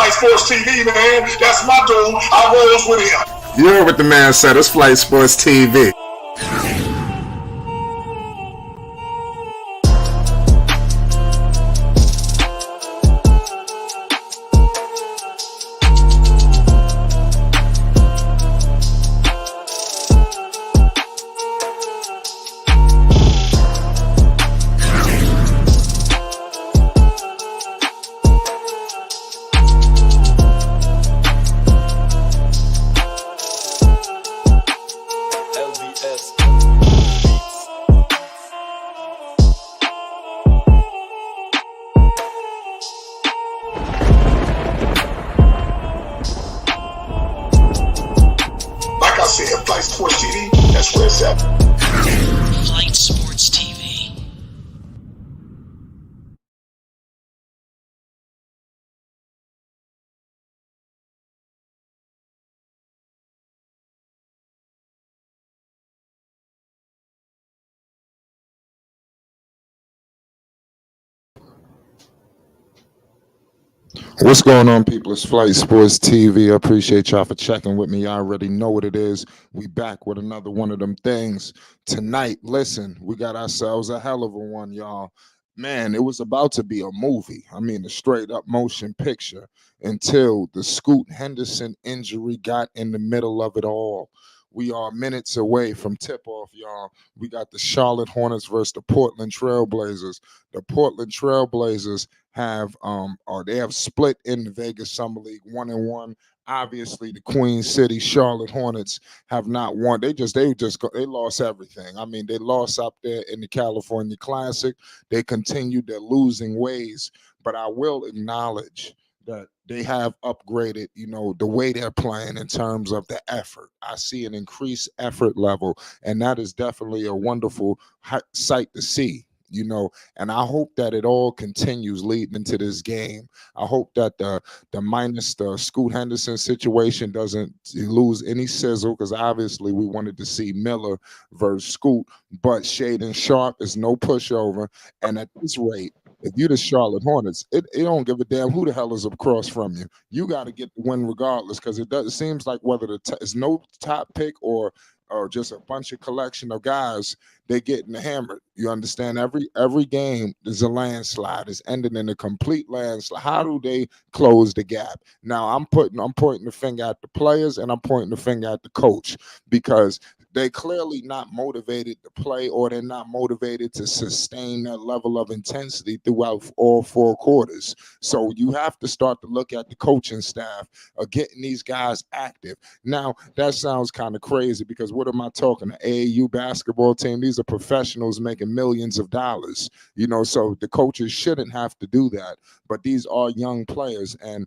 Flight Sports TV, man. That's my dude. I rolls with him. You heard what the man said. It's Flight Sports TV. Like I said, Flight Sports TV, that's where it's at. Flight Sports TV. What's going on, people? It's Flight Sports TV. I appreciate y'all for checking with me. Y'all already know what it is. We back with another one of them things. Tonight, listen, we got ourselves a hell of a one, y'all. Man, it was about to be a movie. I mean, a straight up motion picture until the Scoot Henderson injury got in the middle of it all. We are minutes away from tip-off, y'all. We got the Charlotte Hornets versus the Portland Trailblazers. The Portland Trailblazers have they have split in the Vegas Summer League 1-1. Obviously, the Queen City Charlotte Hornets have not won. They lost everything. I mean, they lost up there in the California Classic. They continued their losing ways, but I will acknowledge that they have upgraded, the way they're playing in terms of the effort. I see an increased effort level, and that is definitely a wonderful sight to see. And I hope that it all continues leading into this game. I hope that the minus the Scoot Henderson situation doesn't lose any sizzle, because obviously we wanted to see Miller versus Scoot, but Shaden Sharp is no pushover. And at this rate, if you're the Charlotte Hornets, it don't give a damn who the hell is across from you. You got to get the win regardless, because it seems like whether it's no top pick or just a bunch of collection of guys, they're getting hammered. You understand? Every game is a landslide. It's ending in a complete landslide. How do they close the gap? Now I'm pointing the finger at the players, and I'm pointing the finger at the coach, because they're clearly not motivated to play, or they're not motivated to sustain that level of intensity throughout all four quarters. So you have to start to look at the coaching staff of getting these guys active. Now, that sounds kind of crazy, because what am I talking? The AAU basketball team, these are professionals making millions of dollars, so the coaches shouldn't have to do that. But these are young players, and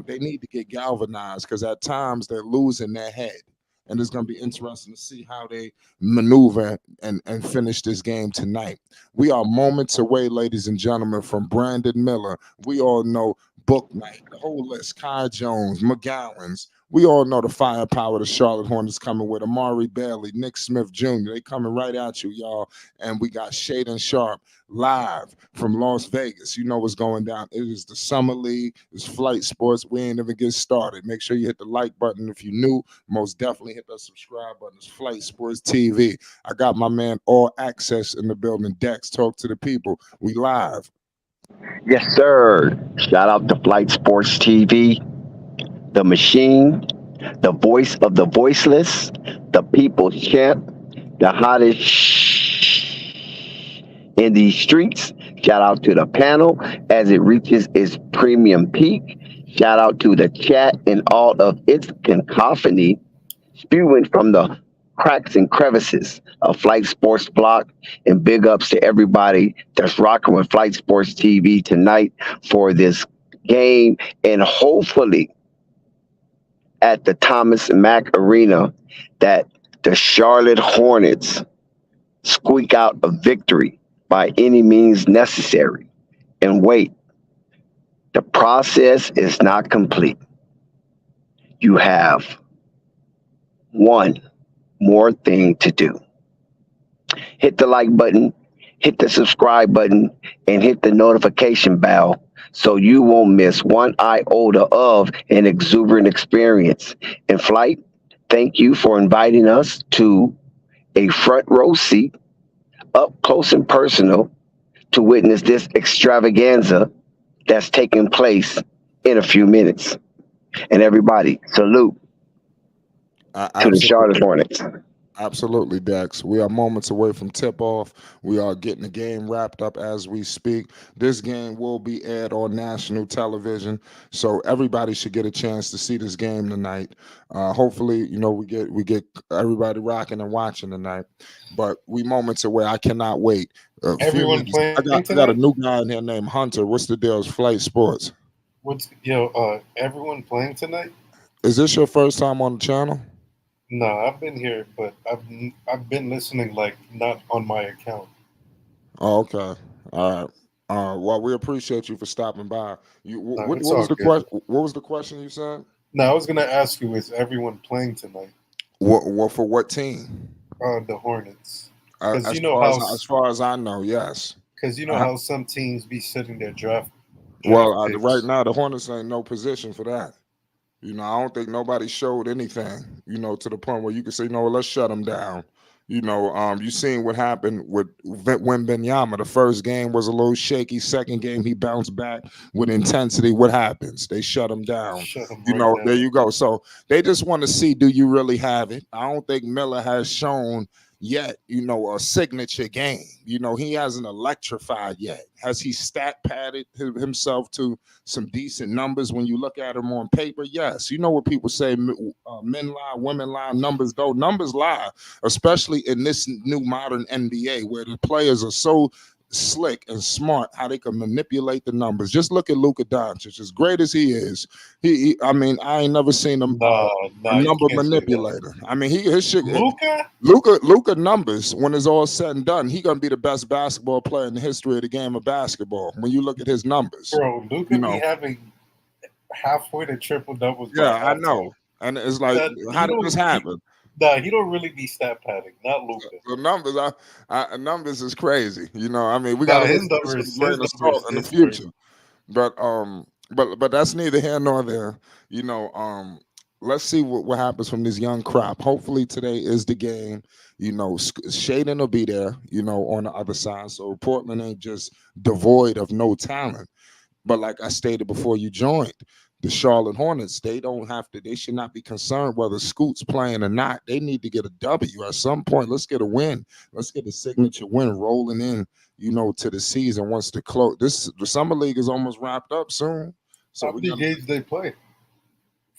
they need to get galvanized, because at times they're losing their head. And it's going to be interesting to see how they maneuver and finish this game tonight. We are moments away, ladies and gentlemen, from Brandon Miller. We all know Book Knight, the whole list, Kai Jones, McGowan's. We all know the firepower the Charlotte Hornets coming with. Amari Bailey, Nick Smith Jr., they coming right at you, y'all. And we got Shaden Sharp live from Las Vegas. You know what's going down. It is the Summer League. It's Flight Sports. We ain't even get started. Make sure you hit the like button if you're new. Most definitely hit that subscribe button. It's Flight Sports TV. I got my man All Access in the building. Dex, talk to the people. We live. Yes, sir. Shout out to Flight Sports TV, the machine, the voice of the voiceless, the people's champ, the hottest in these streets. Shout out to the panel as it reaches its premium peak. Shout out to the chat and all of its cacophony spewing from the cracks and crevices of Flight Sports Block. And big ups to everybody that's rocking with Flight Sports TV tonight for this game, and hopefully at the Thomas Mack Arena that the Charlotte Hornets squeak out a victory by any means necessary. And wait, the process is not complete. You have one more thing to do. Hit the like button hit the subscribe button and hit the notification bell so you won't miss one iota of an exuberant experience. In flight, thank you for inviting us to a front row seat, up close and personal, to witness this extravaganza that's taking place in a few minutes. And everybody, salute to the Charlotte Absolutely. Hornets. Absolutely, Dex. We are moments away from tip off. We are getting the game wrapped up as we speak. This game will be aired on national television, so everybody should get a chance to see this game tonight. Hopefully, we get everybody rocking and watching tonight. But we moments away. I cannot wait. A few Everyone minutes. playing I got a tonight? new guy in here named Hunter. What's the deal? It's Flight Sports. Everyone playing tonight? Is this your first time on the channel? No, I've been here, but I've been listening like not on my account. Oh, okay. All right. Well, we appreciate you for stopping by. No, What it's was all the good. question? What was the question you said? No, I was gonna ask you, is everyone playing tonight? What for what team? The Hornets, because As far as I know, yes. I, how some teams be setting their draft well, right picks. now the Hornets ain't no position for that. I don't think nobody showed anything, to the point where you could say, no, let's shut them down. You seen what happened with Wembenyama. The first game was a little shaky. Second game, he bounced back with intensity. What happens? They shut him down. Shut them right There down. you go. So they just want to see, do you really have it? I don't think Miller has shown yet, a signature game. He hasn't electrified yet. Has he stat padded himself to some decent numbers when you look at him on paper? Yes. You know what people say, men lie, women lie, numbers don't. Numbers lie, especially in this new modern NBA where the players are so slick and smart how they can manipulate the numbers. Just look at Luka Doncic. As great as he is, I mean, I ain't never seen him Nah, a you number can't say that. manipulator. I mean, his shit. Luca, Luka numbers, when it's all said and done, he gonna be the best basketball player in the history of the game of basketball. When you look at his numbers, bro, Luca you be know. having halfway to triple doubles by Yeah, I halftime. know. And it's like, That how he did this don't. happen? He don't really be stat padding. Not Luca. The numbers, numbers is crazy. I mean, we Nah, gotta listen to this with a his grain of salt numbers in the is crazy. future. But that's neither here nor there. You know, um, let's see what happens from this young crop. Hopefully today is the game. Shaden will be there. On the other side, so Portland ain't just devoid of no talent. But like I stated before you joined, the Charlotte Hornets, they should not be concerned whether Scoot's playing or not. They need to get a W at some point. Let's get a win. Let's get a signature win rolling in, to the season once the summer league is almost wrapped up soon. So How we many got games they play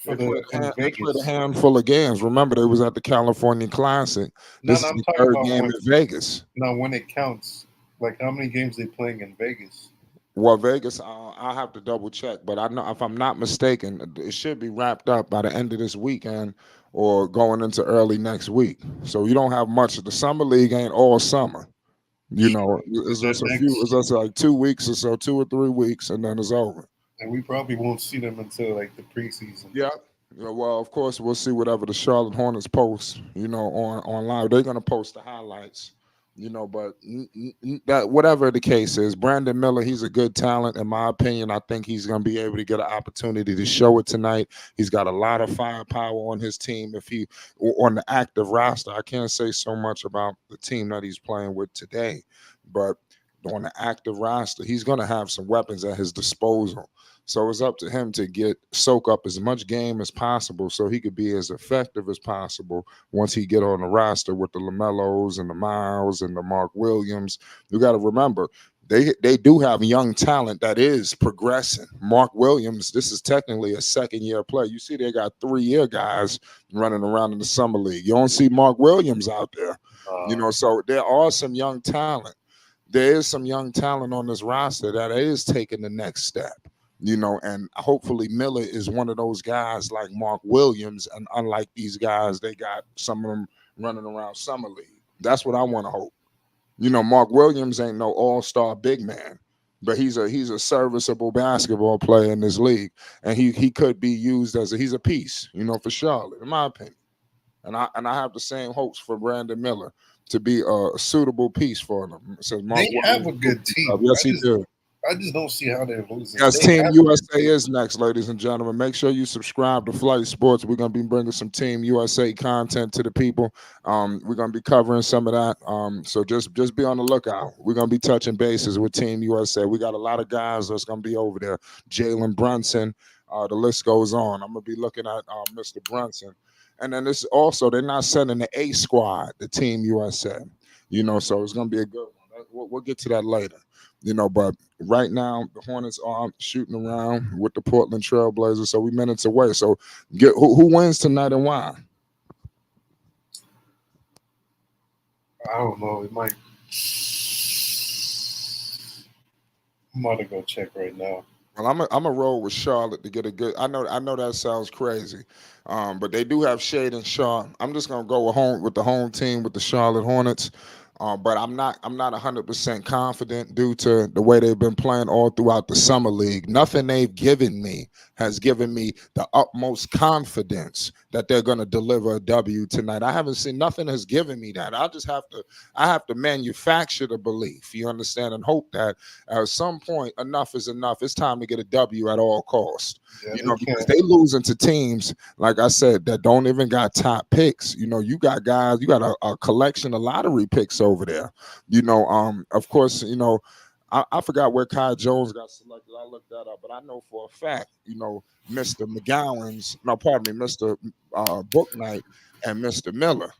in they played a Vegas? handful of games. Remember, they was at the California Classic. No, This no, is I'm the talking third about game in Vegas. when it counts. Like how many games they playing in Vegas? Well, Vegas, I'll have to double check, but I know if I'm not mistaken, it should be wrapped up by the end of this weekend or going into early next week. So you don't have much. The summer league ain't all summer. It's Then just a few. It's next, just like 2 weeks or so, 2 or 3 weeks, and then it's over. and we probably won't see them until like the preseason. Yeah. Well, of course, we'll see whatever the Charlotte Hornets post, on online. They're gonna post the highlights, but that whatever the case is, Brandon Miller, he's a good talent, in my opinion. I think he's gonna be able to get an opportunity to show it tonight. He's got a lot of firepower on his team. If he on the active roster, I can't say so much about the team that he's playing with today, but on the active roster, he's gonna have some weapons at his disposal. So it's up to him to soak up as much game as possible so he could be as effective as possible once he get on the roster with the LaMelos and the Miles and the Mark Williams. You got to remember, they do have young talent that is progressing. Mark Williams, this is technically a second-year player. You see they got 3-year guys running around in the summer league. You don't see Mark Williams out there. So there are some young talent. There is some young talent on this roster that is taking the next step. And hopefully Miller is one of those guys like Mark Williams, and unlike these guys, they got some of them running around summer league. That's what I want to hope. Mark Williams ain't no all-star big man, but he's a serviceable basketball player in this league, and he could be used he's a piece, for Charlotte, in my opinion. And I have the same hopes for Brandon Miller to be a suitable piece for them. Says Mark They have a good team. Yes, he do. I just don't see how they're losing. Yes, They Team have USA is next, ladies and gentlemen. Make sure you subscribe to Flight Sports. We're gonna be bringing some Team USA content to the people. We're gonna be covering some of that. So just be on the lookout. We're gonna be touching bases with Team USA. We got a lot of guys that's gonna be over there. Jalen Brunson. The list goes on. I'm gonna be looking at Mr. Brunson, and then this also they're not sending the A squad, the Team USA. So it's gonna be a good one. We'll get to that later. But right now the Hornets are shooting around with the Portland Trailblazers, so we minutes away. So who wins tonight and why? I don't know. It might. I'm about to go check right now. Well, I'm a roll with Charlotte to get a good. I know that sounds crazy, but they do have Shade and Shaw. I'm just gonna go with the home team with the Charlotte Hornets. But I'm not 100% confident due to the way they've been playing all throughout the summer league. Nothing they've given me has given me the utmost confidence that they're going to deliver a W tonight. I haven't seen nothing has given me that. I have to manufacture the belief, you understand, and hope that at some point enough is enough. It's time to get a W at all costs. Yeah, Because they losing to teams, like I said, that don't even got top picks. You got guys, you got a collection of lottery picks over there. Of course, I forgot where Kai Jones got selected. I looked that up, but I know for a fact, Mr. Mr. Booknight and Mr. Miller,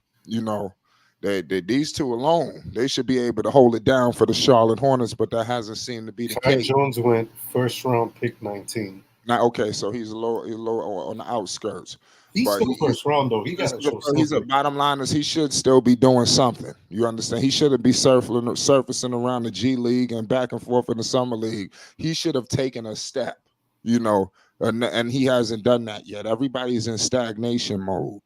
these two alone, they should be able to hold it down for the Charlotte Hornets, but that hasn't seemed to be the Kai case. Jones went first round pick 19. Now, okay, so he's low on the outskirts. He's But still first round though. He got to show he's a something. bottom line is he should still be doing something. You understand? He shouldn't be surfacing around the G League and back and forth in the summer league. He should have taken a step, and he hasn't done that yet. Everybody's in stagnation mode.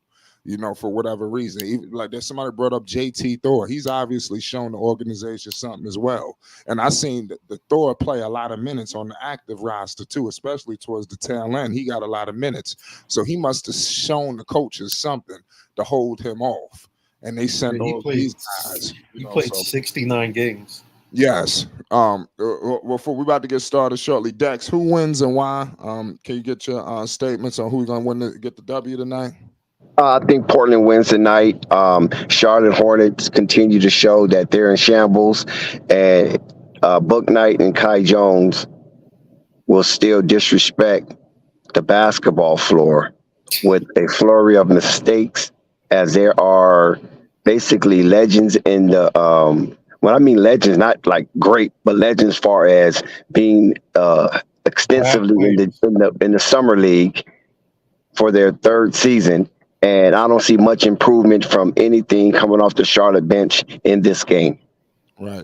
For whatever reason. Even, like there's somebody brought up JT Thor. He's obviously shown the organization something as well. And I seen the Thor play a lot of minutes on the active roster too, especially towards the tail end. He got a lot of minutes. So he must have shown the coaches something to hold him off. And they sent all these guys. He played 69 games. Yes. Before we're about to get started shortly, Dex, who wins and why? Can you get your statements on who's gonna get the W tonight? I think Portland wins tonight. Charlotte Hornets continue to show that they're in shambles, and Book Knight and Kai Jones will still disrespect the basketball floor with a flurry of mistakes, as there are basically legends in the when I mean legends, not like great, but legends as far as being extensively in the summer league for their third season. And I don't see much improvement from anything coming off the Charlotte bench in this game. Right.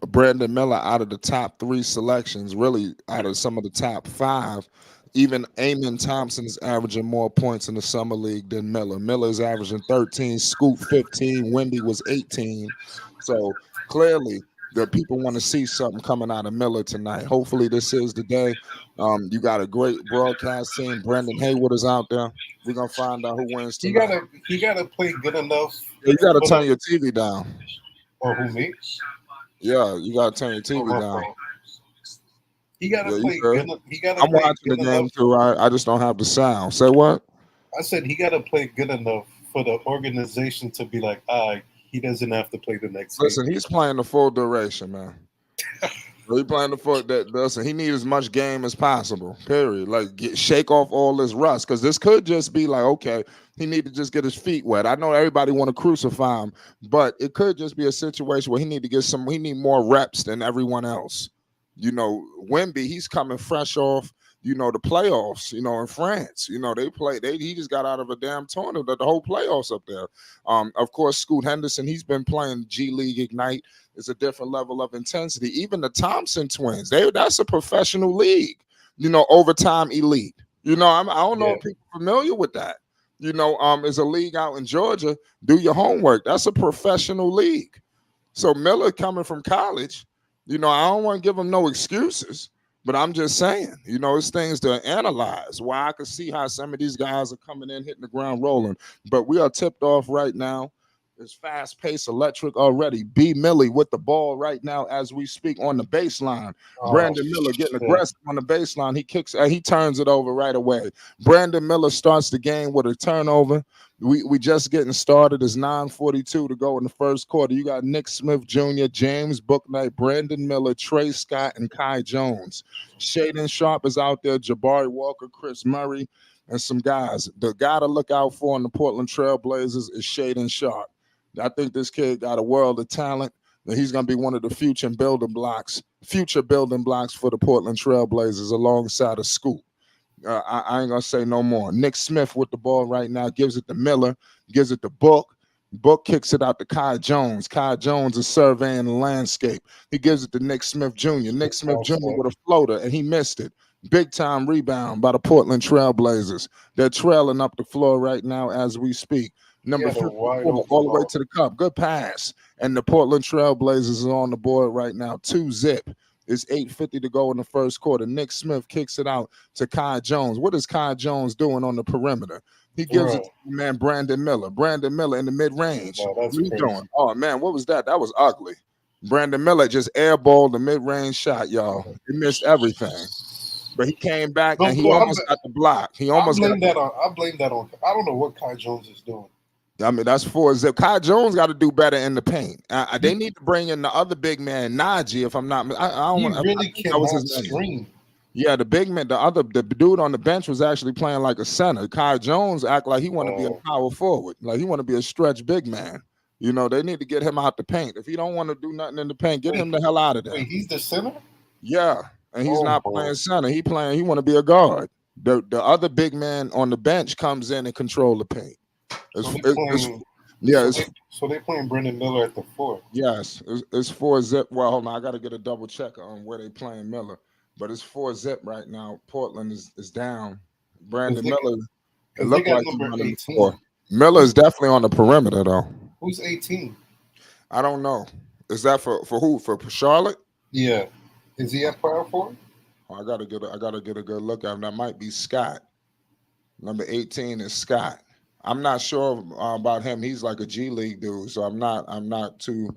Brandon Miller out of the top 3 selections, really out of some of the top 5. Even Amen Thompson is averaging more points in the summer league than Miller. Miller is averaging 13, Scoop 15, Wemby was 18. So clearly the people want to see something coming out of Miller tonight. Hopefully this is the day. You got a great broadcast team. Brandon Hayward is out there. We're gonna find out who wins tonight. He gotta play good enough. You gotta turn your TV down. Oh, who me? Yeah, you gotta turn your TV down. He gotta play good. I'm watching the game too. I just don't have the sound. Say what? I said he gotta play good enough for the organization to be like, he doesn't have to play the next Listen, game. he's playing the full duration, man. He playing the full that. Listen, he needs as much game as possible. Period. Like shake off all this rust, because this could just be like, okay, he need to just get his feet wet. I know everybody want to crucify him, but it could just be a situation where he need to get some. He need more reps than everyone else. Wemby, he's coming fresh off. The playoffs, in France, he just got out of a damn tournament, the whole playoffs up there. Of course, Scoot Henderson, he's been playing G League Ignite. It's a different level of intensity. Even the Thompson twins, that's a professional league, overtime elite. I don't know if people are familiar with that. It's a league out in Georgia. Do your homework. That's a professional league. So Miller coming from college, I don't want to give him no excuses. But I'm just saying, it's things to analyze. Why I can see how some of these guys are coming in, hitting the ground rolling. But we are tipped off right now. It's fast paced, electric already. B. Millie with the ball right now as we speak on the baseline. Brandon Miller getting aggressive on the baseline. He kicks, he turns it over right away. Brandon Miller starts the game with a turnover. We just getting started. It's 9:42 to go in the first quarter. You got Nick Smith Jr., James Bouknight, Brandon Miller, Trey Scott, and Kai Jones. Shaden Sharp is out there, Jabari Walker, Chris Murray, and some guys. The guy to look out for in the Portland Trailblazers is Shaden Sharp. I think this kid got a world of talent, and he's going to be one of the future building blocks for the Portland Trailblazers alongside of Scoop. I ain't going to say no more. Nick Smith with the ball right now, gives it to Miller, gives it to Book. Book kicks it out to Kai Jones. Kai Jones is surveying the landscape. He gives it to Nick Smith Jr. Nick Smith Jr. with a floater, and he missed it. Big time rebound by the Portland Trailblazers. They're trailing up the floor right now as we speak. Number 54, all the way to the cup. Good pass. And the Portland Trailblazers are on the board right now. 2-zip. It's 8:50 to go in the first quarter. Nick Smith kicks it out to Kai Jones. What is Kai Jones doing on the perimeter? He gives it to man Brandon Miller. Brandon Miller in the mid-range. What are you doing? Oh, man, what was that? That was ugly. Brandon Miller just airballed the mid-range shot, y'all. He missed everything. But he came back and he almost got the block. He almost I blame that on. I don't know what Kai Jones is doing. I mean, that's 4-zip. Kai Jones got to do better in the paint. They need to bring in the other big man, Najee, if I'm not. I don't want. Really cannot screen. Yeah, the big man, the dude on the bench was actually playing like a center. Kai Jones act like he want to be a power forward, like he want to be a stretch big man. They need to get him out the paint. If he don't want to do nothing in the paint, get him the hell out of there. Wait, he's the center? Yeah, and he's not playing center. He want to be a guard. The other big man on the bench comes in and control the paint. So they're playing Brandon Miller at the 4. Yes, it's 4-zip. Well, hold on, I got to get a double check on where they playing Miller, but it's 4-zip right now. Portland is down. Brandon Miller. It looked like he's running 4. Miller is definitely on the perimeter though. Who's 18? I don't know. Is that for who? For Charlotte? Yeah. Is he at power forward? I gotta get a good look at him. That might be Scott. Number 18 is Scott. I'm not sure about him. He's like a G League dude, so I'm not too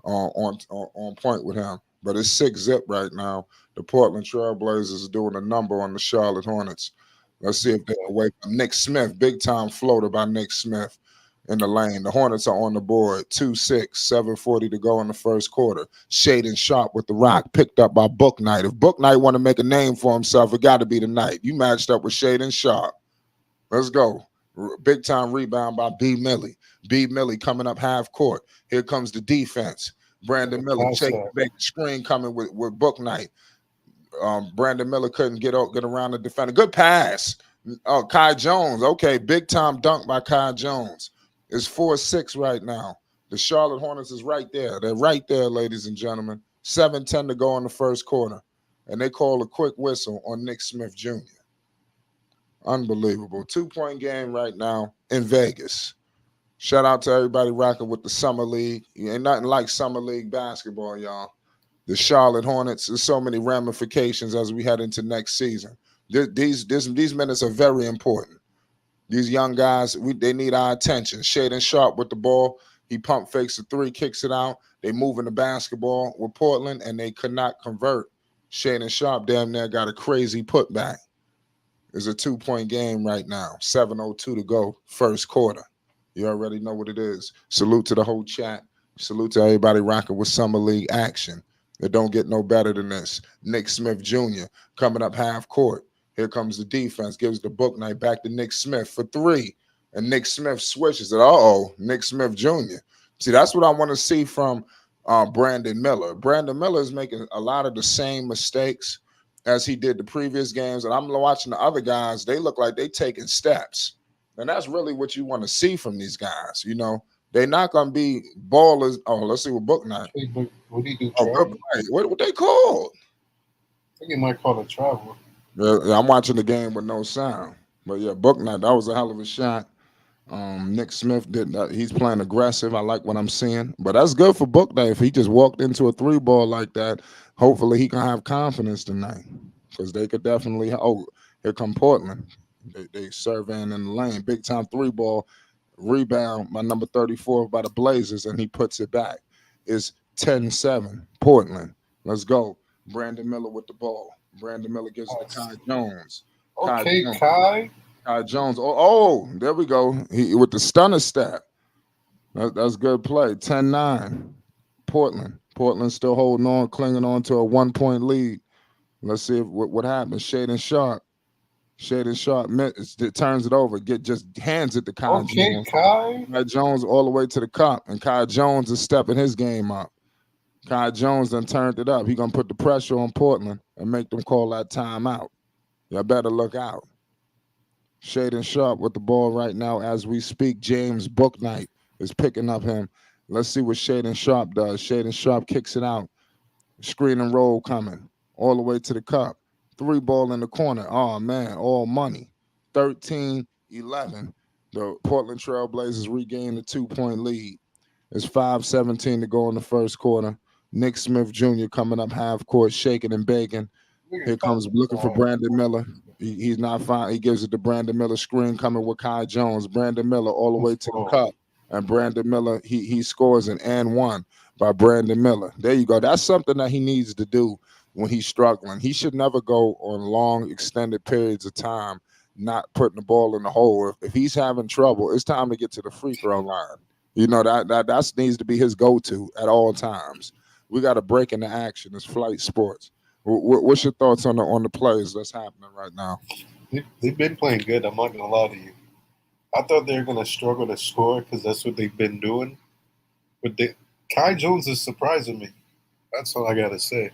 on point with him. But it's 6-zip right now. The Portland Trailblazers are doing a number on the Charlotte Hornets. Let's see if they're away from Nick Smith. Big time floater by Nick Smith in the lane. The Hornets are on the board. 2-6, 7:40 to go in the first quarter. Shaden Sharp with the rock, picked up by Bouknight. If Bouknight want to make a name for himself, it got to be tonight. You matched up with Shaden Sharp. Let's go. Big time rebound by B. Millie. B. Millie coming up half court. Here comes the defense. Brandon Miller taking the big screen coming with Bouknight. Brandon Miller couldn't get around the defender. Good pass. Oh, Kai Jones. Okay, big time dunk by Kai Jones. It's 4-6 right now. The Charlotte Hornets is right there. They're right there, ladies and gentlemen. 7:10 to go in the first quarter. And they call a quick whistle on Nick Smith Jr. Unbelievable. 2-point game right now in Vegas. Shout out to everybody rocking with the Summer League. Ain't nothing like Summer League basketball, y'all. The Charlotte Hornets, there's so many ramifications as we head into next season. These minutes are very important. These young guys, they need our attention. Shaden Sharp with the ball. He pump fakes the 3, kicks it out. They moving the basketball with Portland, and they could not convert. Shaden Sharp damn near got a crazy putback. It's a 2-point game right now. 7:02 to go, first quarter. You already know what it is. Salute to the whole chat. Salute to everybody rocking with Summer League action. It don't get no better than this. Nick Smith Jr. coming up half court. Here comes the defense. Gives the Bouknight back to Nick Smith for 3. And Nick Smith switches it. Nick Smith Jr. See, that's what I want to see from Brandon Miller. Brandon Miller is making a lot of the same mistakes as he did the previous games. And I'm watching the other guys. They look like they taking steps. And that's really what you want to see from these guys. They're not going to be ballers. Oh, let's see what Bouknight. What do you do? What they called? I think you might call it travel. Yeah, I'm watching the game with no sound. But yeah, Bouknight, that was a hell of a shot. Nick Smith did that. He's playing aggressive. I like what I'm seeing. But that's good for Bouknight. If he just walked into a 3-ball like that, hopefully he can have confidence tonight. because they could definitely. Oh, here come Portland. They surveying in the lane. Big time three ball rebound by number 34 by the Blazers, and he puts it back. It's 10-7. Portland. Let's go. Brandon Miller with the ball. Brandon Miller gives it to Kai Jones. Okay, Jones. Kai. Kai Jones. Oh, there we go. He with the stunner step. That's good play. 10-9. Portland. Portland still holding on, clinging on to a 1-point lead. Let's see what happens. Shaden Sharp. It turns it over. Just hands it to Kai Okay, Jones. Kai. Kai Jones all the way to the cup, and Kai Jones is stepping his game up. Kai Jones done turned it up. He gonna put the pressure on Portland and make them call that timeout. Y'all better look out. Shaden Sharp with the ball right now as we speak. James Booknight is picking up him. Let's see what Shaden Sharp does. Shaden Sharp kicks it out. Screen and roll coming all the way to the cup. 3 ball in the corner. Oh, man, all money. 13-11. The Portland Trailblazers regain the 2-point lead. It's 5:17 to go in the first quarter. Nick Smith Jr. coming up half court, shaking and baking. Here comes looking for Brandon Miller. He's not fine. He gives it to Brandon Miller. Screen coming with Kai Jones. Brandon Miller all the way to the cup. And Brandon Miller, he scores an and one by Brandon Miller. There you go. That's something that he needs to do when he's struggling. He should never go on long, extended periods of time not putting the ball in the hole. If he's having trouble, it's time to get to the free throw line. You know, that needs to be his go-to at all times. We got a break in the action. It's Flight Sports. What's your thoughts on the plays that's happening right now? They've been playing good. I'm not gonna lie to you. I thought they were gonna struggle to score because that's what they've been doing. But Kai Jones is surprising me. That's all I gotta say.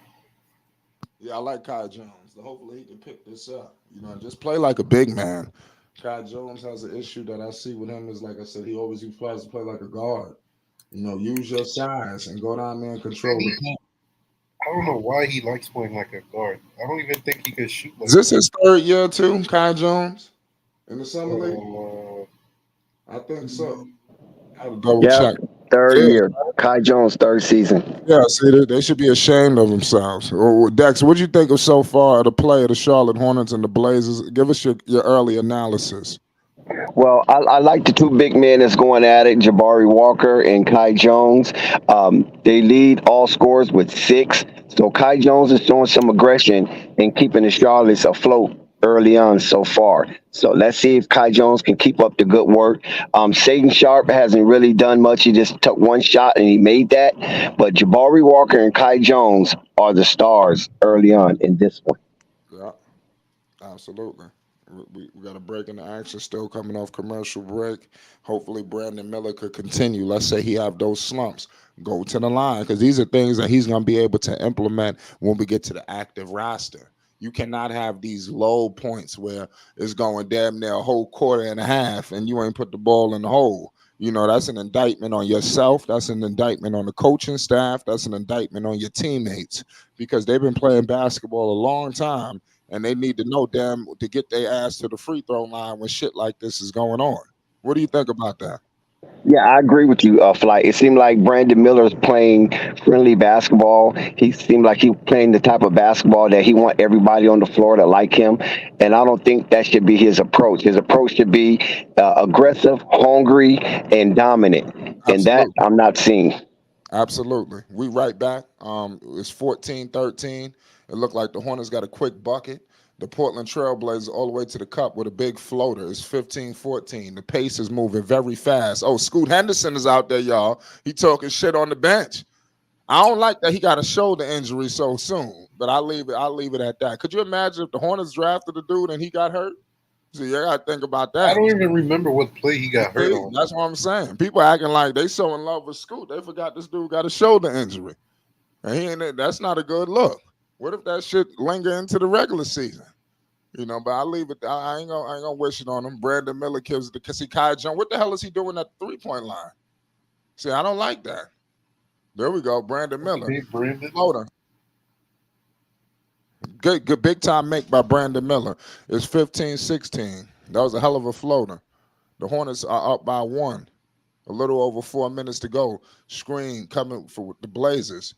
Yeah, I like Kai Jones. Hopefully he can pick this up. You know, just play like a big man. Kai Jones has an issue that I see with him is, like I said, he always tries to play like a guard. You know, use your size and go down there and control the paint. I don't know why he likes playing like a guard. I don't even think he could shoot like Is this his third year too, Kai Jones, in the summer league? I think so. I have to double check. Third Yeah. year. Kai Jones, third season. Yeah, see, they should be ashamed of themselves. Dex, what do you think of so far of the play of the Charlotte Hornets and the Blazers? Give us your early analysis. Well, I like the two big men that's going at it, Jabari Walker and Kai Jones. They lead all scorers with 6. So Kai Jones is showing some aggression and keeping the Charlottes afloat early on so far. So let's see if Kai Jones can keep up the good work. Shaden Sharp hasn't really done much. He just took one shot and he made that. But Jabari Walker and Kai Jones are the stars early on in this one. Yeah, absolutely. We got a break in the action still coming off commercial break. Hopefully Brandon Miller could continue. Let's say he have those slumps. Go to the line because these are things that he's going to be able to implement when we get to the active roster. You cannot have these low points where it's going damn near a whole quarter and a half and you ain't put the ball in the hole. You know, that's an indictment on yourself. That's an indictment on the coaching staff. That's an indictment on your teammates because they've been playing basketball a long time. And they need to know them to get their ass to the free throw line when shit like this is going on. What do you think about that? Yeah, I agree with you, Flight. It seemed like Brandon Miller's playing friendly basketball. He seemed like he was playing the type of basketball that he want everybody on the floor to like him. And I don't think that should be his approach. His approach should be aggressive, hungry, and dominant. And that Absolutely. I'm not seeing. Absolutely. We right back. It's 14-13. It looked like the Hornets got a quick bucket. The Portland Trailblazers all the way to the cup with a big floater. It's 15-14. The pace is moving very fast. Oh, Scoot Henderson is out there, y'all. He talking shit on the bench. I don't like that he got a shoulder injury so soon, but I'll leave it at that. Could you imagine if the Hornets drafted the dude and he got hurt? So you gotta think about that. I don't even remember what play he got hurt on. That's what I'm saying. People acting like they so in love with Scoot, they forgot this dude got a shoulder injury. And that's not a good look. What if that shit linger into the regular season? You know, but I leave it. I ain't gonna wish it on him. Brandon Miller kills the Kai Jones. What the hell is he doing at the 3-point line? See, I don't like that. There we go, Brandon Miller. Hey, Brandon. Floater. Good big time make by Brandon Miller. It's 15-16. That was a hell of a floater. The Hornets are up by 1. A little over 4 minutes to go. Screen coming for the Blazers.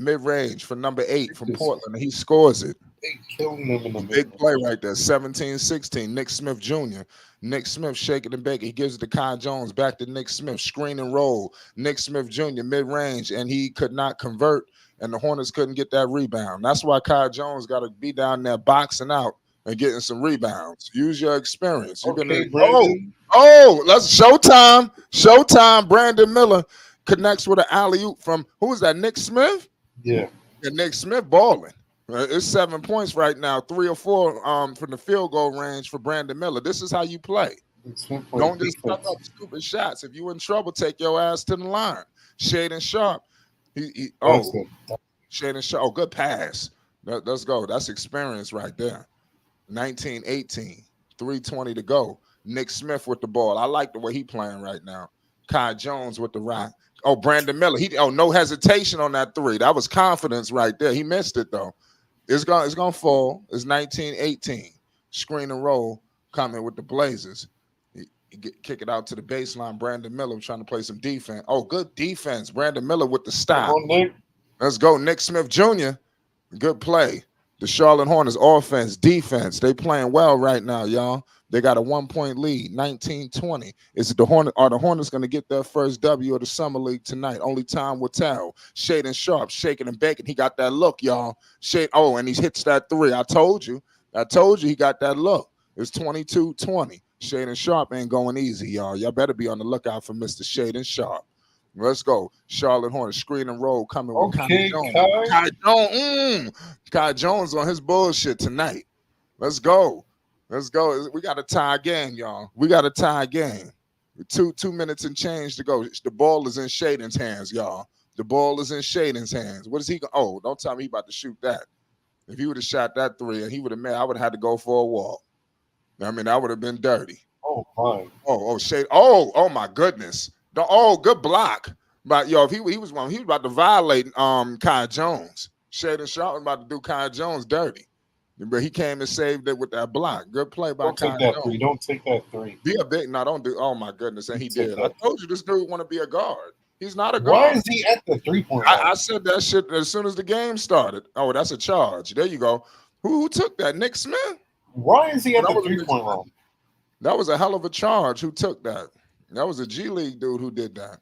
mid-range for number 8 from Just Portland, and he scores it. they killing them in the Big middle. play right there, 17-16. Nick Smith Jr. Nick Smith shaking and baking. He gives it to Kai Jones, back to Nick Smith, screen and roll. Nick Smith Jr. mid-range, and he could not convert, and the Hornets couldn't get that rebound. That's why Kai Jones got to be down there boxing out and getting some rebounds. Use your experience. You've Okay, been Brandon. let's showtime. Showtime. Brandon Miller connects with an alley-oop from, who is that, Nick Smith? Yeah. And Nick Smith balling. It's 7 points right now, 3 or 4 from the field goal range for Brandon Miller. This is how you play. Don't just fuck up stupid shots. If you in trouble, take your ass to the line. Shaden Sharp. Shaden Sharp. Oh, good pass. Let's go. That's experience right there. 19-18. 3:20 to go. Nick Smith with the ball. I like the way he playing right now. Kai Jones with the rock. Oh, Brandon Miller. No hesitation on that 3. That was confidence right there. He missed it though. It's gonna fall. It's 19-18. Screen and roll coming with the Blazers. Kick it out to the baseline. Brandon Miller trying to play some defense. Oh, good defense. Brandon Miller with the stop. Let's go. Nick Smith Jr. Good play. The Charlotte Hornets offense, defense, they playing well right now, y'all. They got a 1-point lead, 19-20. Are the Hornets going to get their first W of the Summer League tonight? Only time will tell. Shaden Sharp, shaking and baking. He got that look, y'all. And he hits that 3. I told you he got that look. It's 22-20. Shaden Sharp ain't going easy, y'all. Y'all better be on the lookout for Mr. Shaden Sharp. Let's go. Charlotte Hornets screen and roll coming with Kai Jones. Kai Jones on his bullshit tonight. Let's go. We got a tie game, y'all. We got a tie game. 2 minutes and change to go. The ball is in Shaden's hands, y'all. The ball is in Shaden's hands. What is he going? Oh, don't tell me he about to shoot that. If he would have shot that 3 and he would have made, I would have had to go for a walk. I mean, that would have been dirty. Oh my. Shade. Oh my goodness. Good block. But if he was about to violate Kai Jones. Shaden Sharp was about to do Kai Jones dirty. But he came and saved it with that block. Good play by Kai Jones. Don't take that 3. Be a big. No, don't do. Oh my goodness, and he did. I told you this dude want to be a guard. He's not a guard. Why is he at the 3-point line? I said that shit as soon as the game started. Oh, that's a charge. There you go. Who took that? Nick Smith? Why is he at the 3-point line? That was a hell of a charge. Who took that? That was a G League dude who did that.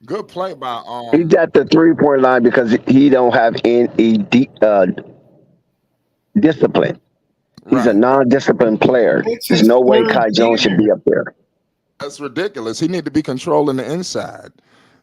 Good play by He's at the 3-point line because he don't have any discipline. He's a non-disciplined player. There's no way Kai Jones should be up there. That's ridiculous. He need to be controlling the inside.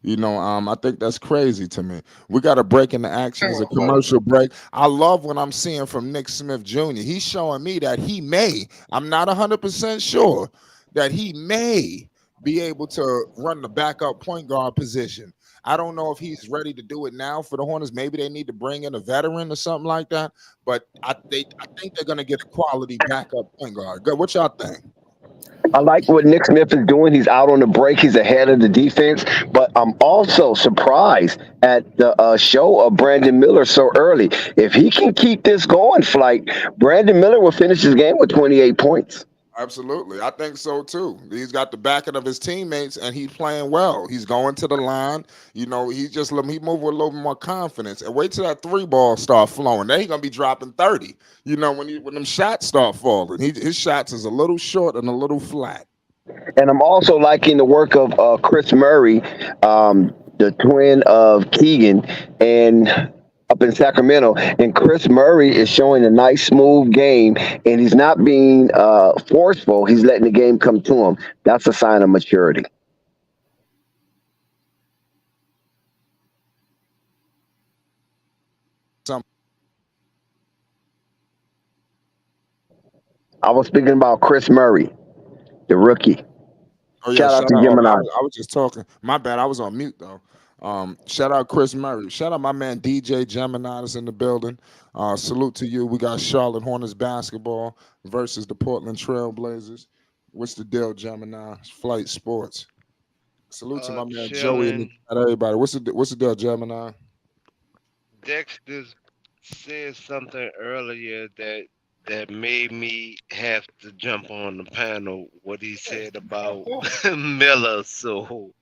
I think that's crazy to me. We got a break in the action. It's a commercial break. I love what I'm seeing from Nick Smith Jr. He's showing me that he may, I'm not 100% sure, that he may be able to run the backup point guard position. I don't know if he's ready to do it now for the Hornets. Maybe they need to bring in a veteran or something like that. But I think they're going to get a quality backup point guard. Good. What y'all think? I like what Nick Smith is doing. He's out on the break. He's ahead of the defense. But I'm also surprised at the show of Brandon Miller so early. If he can keep this going, Flight, Brandon Miller will finish his game with 28 points. Absolutely. I think so too. He's got the backing of his teammates and he's playing well. He's going to the line. He moved with a little more confidence. And wait till that 3 ball start flowing. Then he's gonna be dropping 30. When them shots start falling. His shots is a little short and a little flat. And I'm also liking the work of Chris Murray, the twin of Keegan, and up in Sacramento, and Chris Murray is showing a nice, smooth game, and he's not being forceful. He's letting the game come to him. That's a sign of maturity. I was speaking about Chris Murray, the rookie. Oh, yeah, shout out to Gemini. I was just talking. My bad. I was on mute, though. Shout out Chris Murray. Shout out my man DJ Gemini is in the building. Salute to you. We got Charlotte Hornets basketball versus the Portland Trailblazers. What's the deal, Gemini? It's Flight Sports. Salute to my man Joey and everybody. What's the deal, Gemini? Dexter said something earlier that made me have to jump on the panel. What he said about Miller. So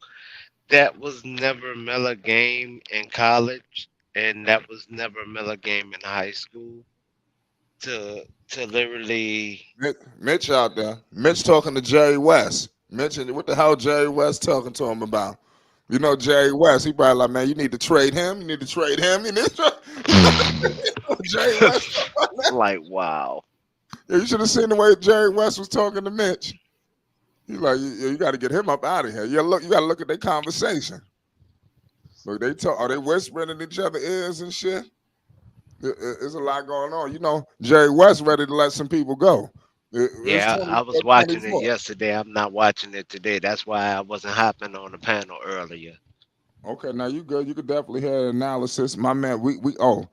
that was never Miller game in college. and that was never a Miller game in high school. To literally, Mitch out there. Mitch talking to Jerry West. Mitch, what the hell Jerry West talking to him about? You know Jerry West. He probably like, man, you need to trade him. You need to trade him. You need to Jerry West. like, wow. Yeah, you should have seen the way Jerry West was talking to Mitch. He's like, you got to get him up out of here. You got to look at their conversation. Look, they talk. Are they whispering in each other ears and shit? There's a lot going on. You know, Jerry West ready to let some people go. It's Yeah, I was 24, watching it 24. yesterday. I'm not watching it today. That's why I wasn't hopping on the panel earlier. Okay, now you good. You could definitely hear analysis. My man,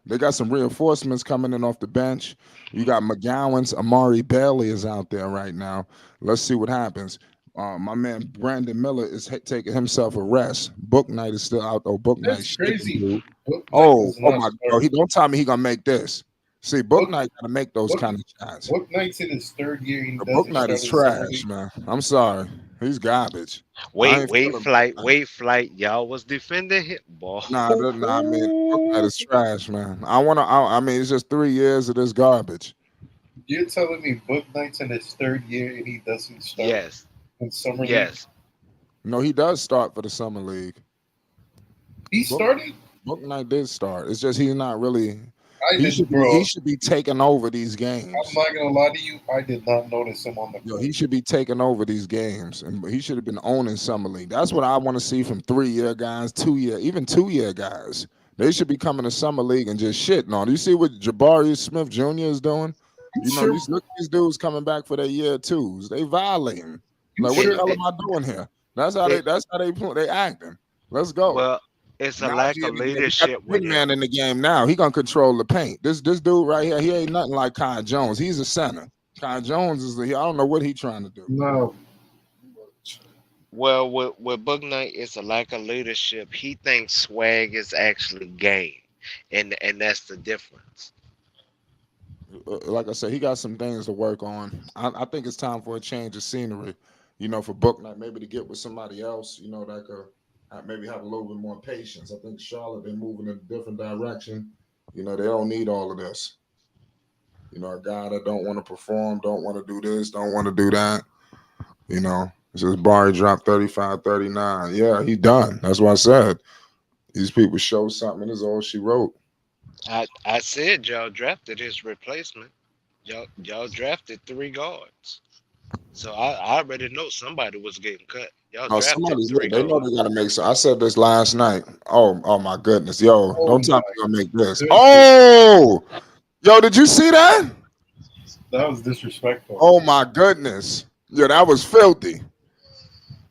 they got some reinforcements coming in off the bench. You got McGowan's Amari Bailey is out there right now. Let's see what happens. My man Brandon Miller is taking himself a rest. Book night is still out though. Book night, That's shitting, crazy. dude. Book Knight Oh, does oh not my start. God. He don't tell me he gonna make this. See, Book Book night gotta make those Book kind of shots. Book Knight's in his third year. He The Book doesn't night start is in summer trash, league. man. I'm sorry. He's garbage. I ain't feeling Book night. Wait, flight. Y'all was defending him, boy. Nah, I mean, Book night is trash, man. I mean, it's just 3 years of this garbage. You're telling me Book Knight's in his third year and he doesn't start Yes, in summer league? yes. No, he does start for the summer league. He Book started. Book night did start. It's just he's not really. I He didn't, should be. He bro. should be taking over these I'm games. not gonna lie to you. I did not notice him on the Yo, court. he should be taking over these games, and he should have been owning summer league. That's what I want to see from 3 year guys, 2 year, even 2 year guys. They should be coming to summer league and just shitting on. You see what Jabari Smith Jr. is doing? You You know, sure? look at these dudes coming back for their year twos. They violating. You Like, what the It, sure? hell it, am I doing here? That's how they. it That's how they acting. Let's go. well, it's a lack Najee of in the game. We got leadership the big with man him. in the game now. He gonna control the paint. This dude right here, he ain't nothing like Kai Jones. He's a center. Kai Jones is I don't know what he trying to do. No. Well, with Book Knight, it's a lack of leadership. He thinks swag is actually game, and that's the difference. Like I said, he got some things to work on. I think it's time for a change of scenery. You know, for Book Night, maybe to get with somebody else. You know, that could maybe have a little bit more patience. I think Charlotte they're moving in a different direction. You know, they don't need all of this. You know, a guy that don't want to perform, don't want to do this, don't want to do that. You know, it's just Barry dropped 35, 39. Yeah, he done. That's what I said. These people show something. Is all she wrote. I said y'all drafted his replacement. Y'all drafted three guards. So I already know somebody was getting cut. Y'all Oh, drafted somebody, three they know guards. they gotta make some. I said this last night. Oh my goodness, yo, Oh don't tell my me you're gonna make this. goodness. Oh, yo, did you see that? That was disrespectful. Oh my goodness, yeah, that was filthy,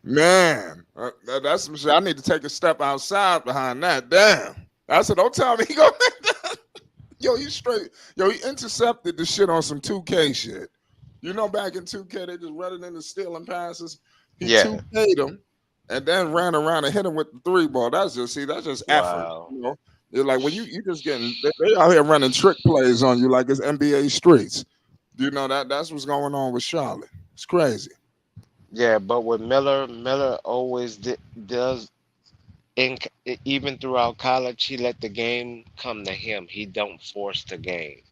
man. That's some shit. I need to take a step outside behind that. Damn, I said, don't tell me he gonna make that. Yo, he straight. Yo, he intercepted the shit on some 2K shit. You know, back in 2K, they just running into stealing passes. He Yeah. 2K'd him and then ran around and hit him with the three ball. That's just effort. Wow. You know, it's like when you just getting they out here running trick plays on you like it's NBA streets. You know that's what's going on with Charlotte. It's crazy. Yeah, but with Miller always does even throughout college, he let the game come to him. He don't force the game.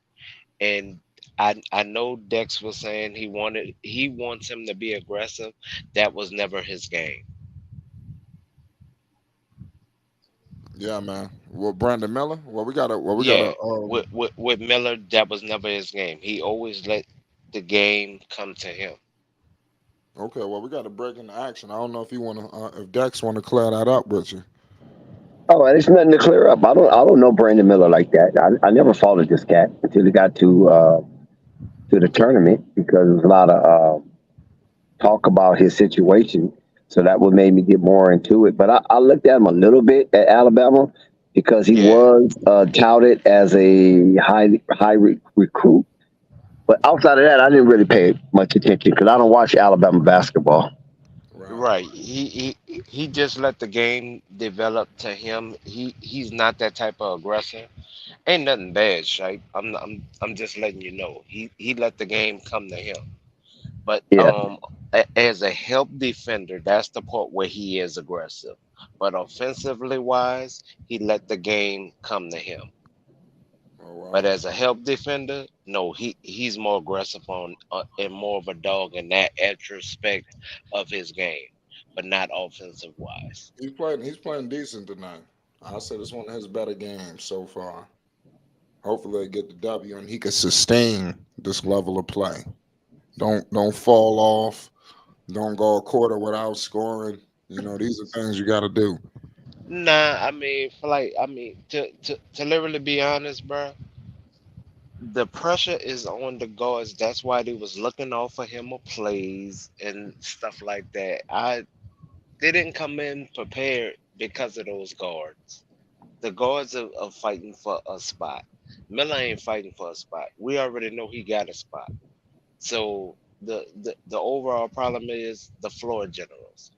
And I know Dex was saying he wants him to be aggressive. That was never his game. Yeah, man. Well, Brandon Miller. Yeah, with Miller, that was never his game. He always let the game come to him. Okay, well, we got to break into action. I don't know if you want to, if Dex want to clear that up with you. Oh, there's nothing to clear up. I don't know Brandon Miller like that. I never followed this cat until he got to the tournament because there was a lot of talk about his situation. So that would made me get more into it. But I looked at him a little bit at Alabama because he Yeah. was touted as a recruit. But outside of that, I didn't really pay much attention because I don't watch Alabama basketball. Right. Right. He just let the game develop to him. He's not that type of aggressor. Ain't nothing bad, Shite. I'm just letting you know. He let the game come to him. But Yeah, as a help defender, that's the part where he is aggressive. but offensively wise, he let the game come to him. Oh But wow. as a help defender, no, he's more aggressive on and more of a dog in that retrospect of his game, but not offensive wise. He's playing decent tonight. I said it's one of his better games so far. Hopefully they get the W and he can sustain this level of play. Don't fall off. Don't go a quarter without scoring. These are things you got to do. Nah, I mean, for like, I mean, to literally be honest, bro, the pressure is on the guards. That's why they was looking out for him of plays and stuff like that. They didn't come in prepared because of those guards. The guards are fighting for a spot. Miller ain't fighting for a spot. We already know he got a spot. So the overall problem is the floor generals.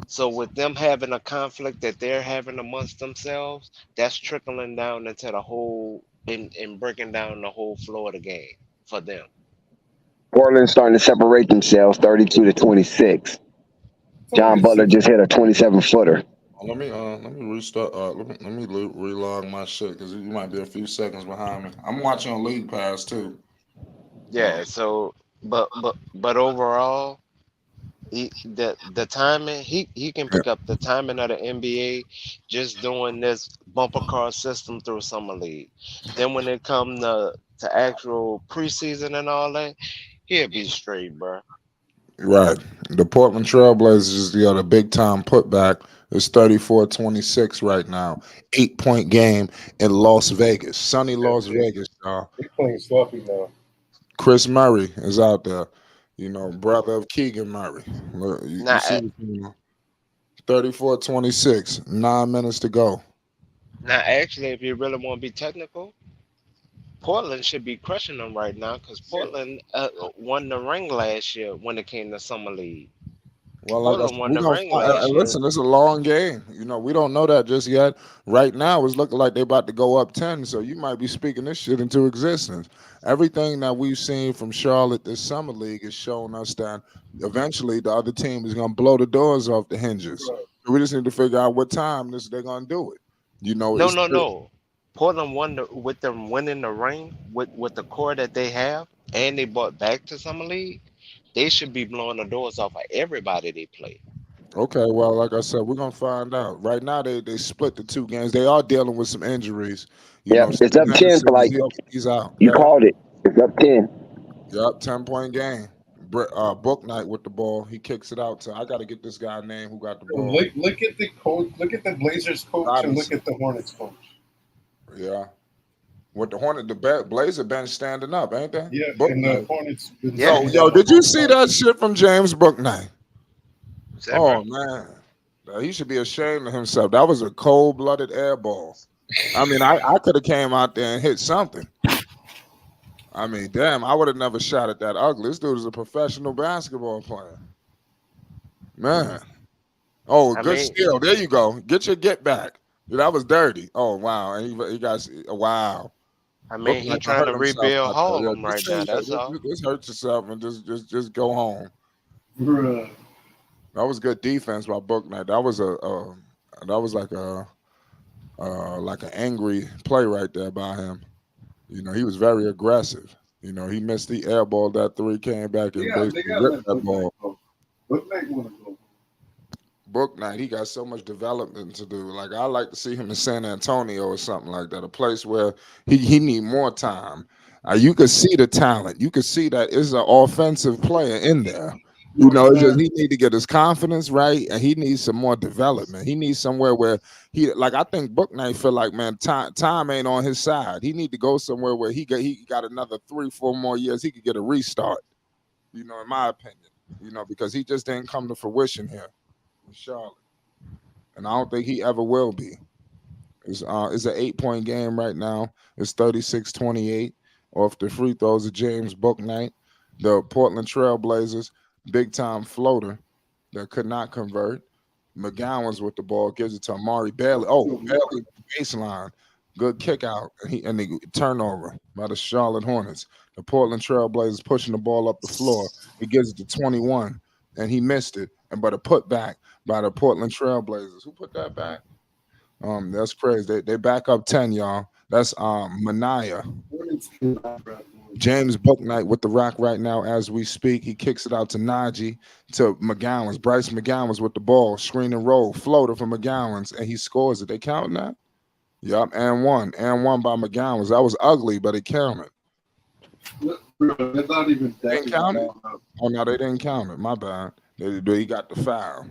So with them having a conflict that they're having amongst themselves, that's trickling down into the whole and breaking down the whole floor of the game for them. Portland starting to separate themselves 32-26. John Butler just hit a 27-footer. Let me restart. Let me relog my shit because you might be a few seconds behind me. I'm watching on League Pass too. Uh, Yeah. So, but overall, the timing he can yeah, pick up the timing of the NBA just doing this bumper car system through summer league. Then when it come to actual preseason and all that, he'll be straight, bro. right. The Portland Trailblazers, the big time putback is 34-26 right now. 8-point game in Las Vegas, sunny Yeah, Las Vegas, y'all. they playing sloppy now. Chris Murray is out there. Brother of Keegan Murray. Look, you Now, see, 34-26, 9 minutes to go. now actually, if you really want to be technical, Portland should be crushing them right now because Portland won the ring last year when it came to summer league. Well, like I said, Portland won we're the gonna ring find, last year. listen. It's a long game. We don't know that just yet. Right now, it's looking like they're about to go up 10. So you might be speaking this shit into existence. Everything that we've seen from Charlotte this summer league is showing us that eventually the other team is gonna blow the doors off the hinges. Right. We just need to figure out what time they're gonna do it. No, It's no, no. Portland won with them winning the ring with the core that they have, and they bought back to summer league. They should be blowing the doors off of everybody they play. okay. Well, like I said, we're gonna find out. Right now, they split the two games. They are dealing with some injuries. Yep, it's Steve up 10 for Henderson like, he's out. you Go ahead. called it. It's up 10. Yep, 10-point game. Book night with the ball. He kicks it out to. I got to get this guy name who got the ball. Look at the coach. Look at the Blazers coach, and look Robinson. at the Hornets coach. Yeah. With the Hornet, the Blazer bench standing up, ain't they? Yeah, Book and the night. Hornets been Yeah, sitting Yo, down the did you whole see time. that shit from James Book night? that, bro. Oh man, he should be ashamed of himself. That was a cold-blooded air ball. I mean, I could have came out there and hit something. I mean, damn, I would have never shot at that ugly. This dude is a professional basketball player. Man. Oh, I good mean, steal. There you go. Get your get back. That was dirty. Oh wow, and he got wow. I Book mean, he like to trying hurt to himself rebuild out there. Yeah, Harlem just right say now. yeah, That's all. just hurt yourself and just go home. Bruh. That was good defense by Book Night. That was that was like an angry play right there by him. He was very aggressive. He missed the air ball. That three came back and They basically gotta ripped let that Book Night ball. go. Book Night wanna go. Book Night, he got so much development to do. Like I like to see him in San Antonio or something like that, a place where he need more time. You could see the talent. You could see that it's an offensive player in there. It's just he need to get his confidence right, and he needs some more development. He needs somewhere where I think Book Night feel like, man, time ain't on his side. He need to go somewhere where he got another 3-4 more years. He could get a restart. In my opinion. Because he just didn't come to fruition here in Charlotte, and I don't think he ever will be. It's an 8-point game right now. It's 36-28 off the free throws of James Book Night. The Portland Trailblazers, big time floater that could not convert. McGowan's with the ball, gives it to Amari Bailey. Oh, Bailey baseline. Good kick out. And the turnover by the Charlotte Hornets. The Portland Trailblazers pushing the ball up the floor. He gives it to 21, and he missed it. But a putback by the Portland Trailblazers. Who put that back? That's crazy. They back up 10, y'all. That's Mania. James Booknight with the rock right now as we speak. He kicks it out to Najee, to McGowan's. Bryce McGowan's with the ball. Screen and roll. Floater for McGowan's. And he scores it. They counting that? Yep. And one. And one by McGowan's. That was ugly, but it counted. It's not even They didn't that. count it? Oh, no, they didn't count it. My bad. He got the foul.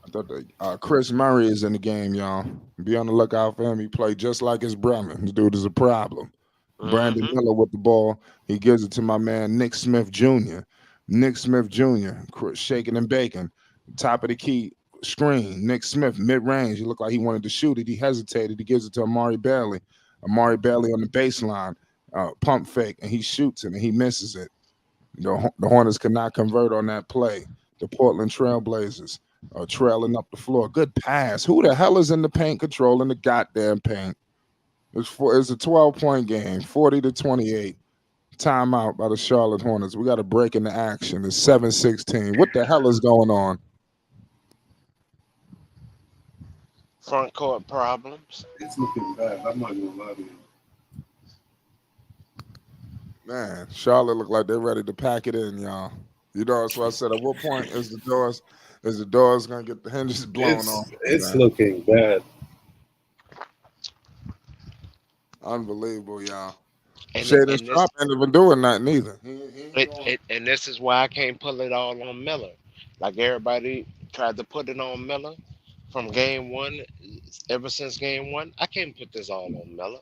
I thought Chris Murray is in the game, y'all. Be on the lookout for him. He played just like his brother. This dude is a problem. Brandon Miller with the ball. He gives it to my man Nick Smith Jr. Nick Smith Jr. shaking and baking. Top of the key screen. Nick Smith mid-range. He looked like he wanted to shoot it. He hesitated. He gives it to Amari Bailey. Amari Bailey on the baseline. Pump fake, and he shoots it, and he misses it. The Hornets could not convert on that play. The Portland Trailblazers are trailing up the floor. Good pass. Who the hell is in the paint controlling the goddamn paint? It's a 12-point game, 40-28. Timeout by the Charlotte Hornets. We got a break in the action. It's 7-16. What the hell is going on? Front court problems. It's looking bad. I'm not gonna lie to you. Man, Charlotte look like they're ready to pack it in, y'all. You know, that's why I said, at what point is the doors gonna get the hinges blown off? It's looking bad. Unbelievable, y'all. And, Shaden Sharp ain't even doing nothing either. and this is why I can't put it all on Miller. Like everybody tried to put it on Miller from game one, ever since game one. I can't put this all on Miller.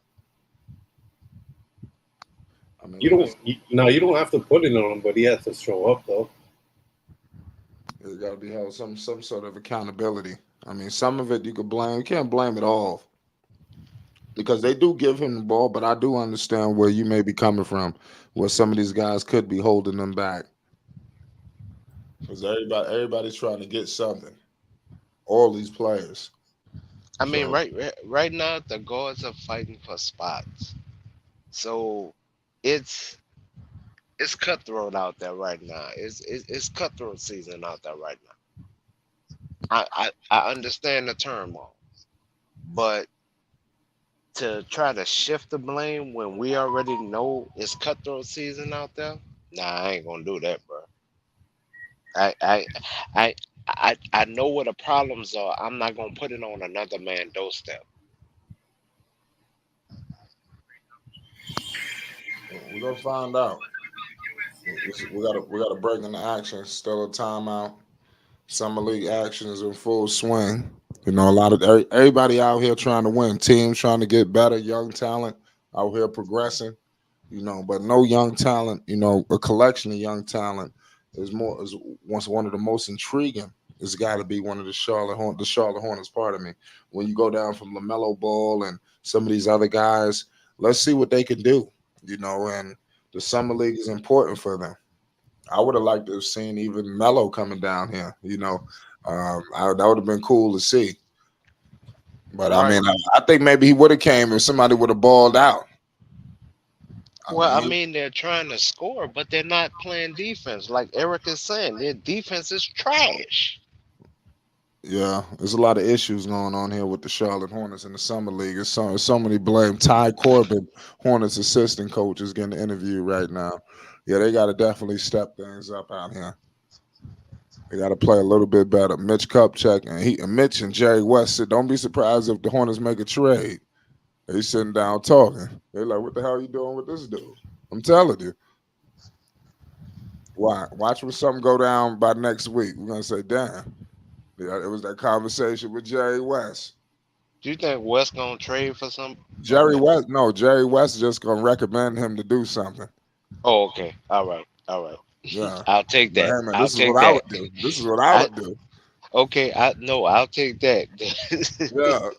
I mean, You don't have to put it on him, but he has to show up though. There's got to be held some sort of accountability. I mean, some of it you could blame. You can't blame it all because they do give him the ball, but I do understand where you may be coming from, where some of these guys could be holding them back because everybody's trying to get something. All these players. I mean, So- right now the guards are fighting for spots, so it's cutthroat out there right now. It's cutthroat season out there right now. I understand the turmoil, but to try to shift the blame when we already know it's cutthroat season out there, nah, I ain't gonna do that, bro. I know what the problems are. I'm not gonna put it on another man doorstep. We're gonna find out. We got a break in the action. Still a timeout. Summer league action is in full swing. You know, a lot of everybody out here trying to win. Teams trying to get better. Young talent out here progressing. You know, but no young talent. You know, a collection of young talent is one of the most intriguing. It's got to be one of the Charlotte Hornets. Pardon me. When you go down from LaMelo Ball and some of these other guys, let's see what they can do. You know, and the summer league is important for them. I would have liked to have seen even Melo coming down here. You know, that would have been cool to see. But I Right. mean, I think maybe he would have came if somebody would have balled out. Well, I mean, they're trying to score, but they're not playing defense. Like Eric is saying, their defense is trash. Yeah, there's a lot of issues going on here with the Charlotte Hornets in the summer league. There's so many blame. Ty Corbin, Hornets assistant coach, is getting interviewed right now. Yeah, they got to definitely step things up out here. They got to play a little bit better. Mitch Kupchak and Mitch and Jerry West said, "Don't be surprised if the Hornets make a trade." They sitting down talking. They're like, "What the hell are you doing with this dude?" I'm telling you. Why? Watch when something go down by next week. We're gonna say, "Damn." Yeah, it was that conversation with Jerry West. Do you think West gonna trade for some? Jerry West just gonna recommend him to do something. Oh, okay. All right. Yeah. I'll take But that. hey man, I'll this is take what I that. would do. This is what I would do. Okay. I'll take that. Yeah.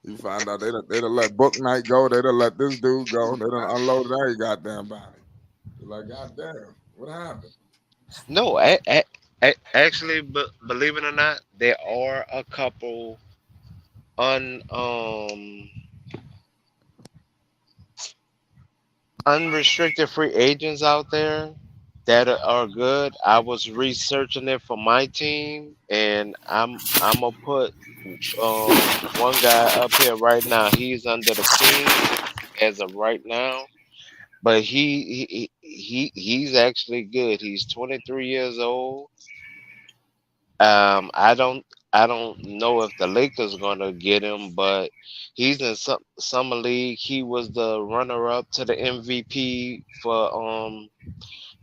You find out they done let Book Night go. They done let this dude go. They done unloaded every goddamn body. You're like, goddamn, what happened? No, actually, but believe it or not, there are a couple un unrestricted free agents out there that are good. I was researching it for my team, and I'm gonna put one guy up here right now. He's under the Kings as of right now, but he's actually good. He's 23 years old. I don't know if the Lakers gonna get him, but he's in some summer league. He was the runner up to the MVP for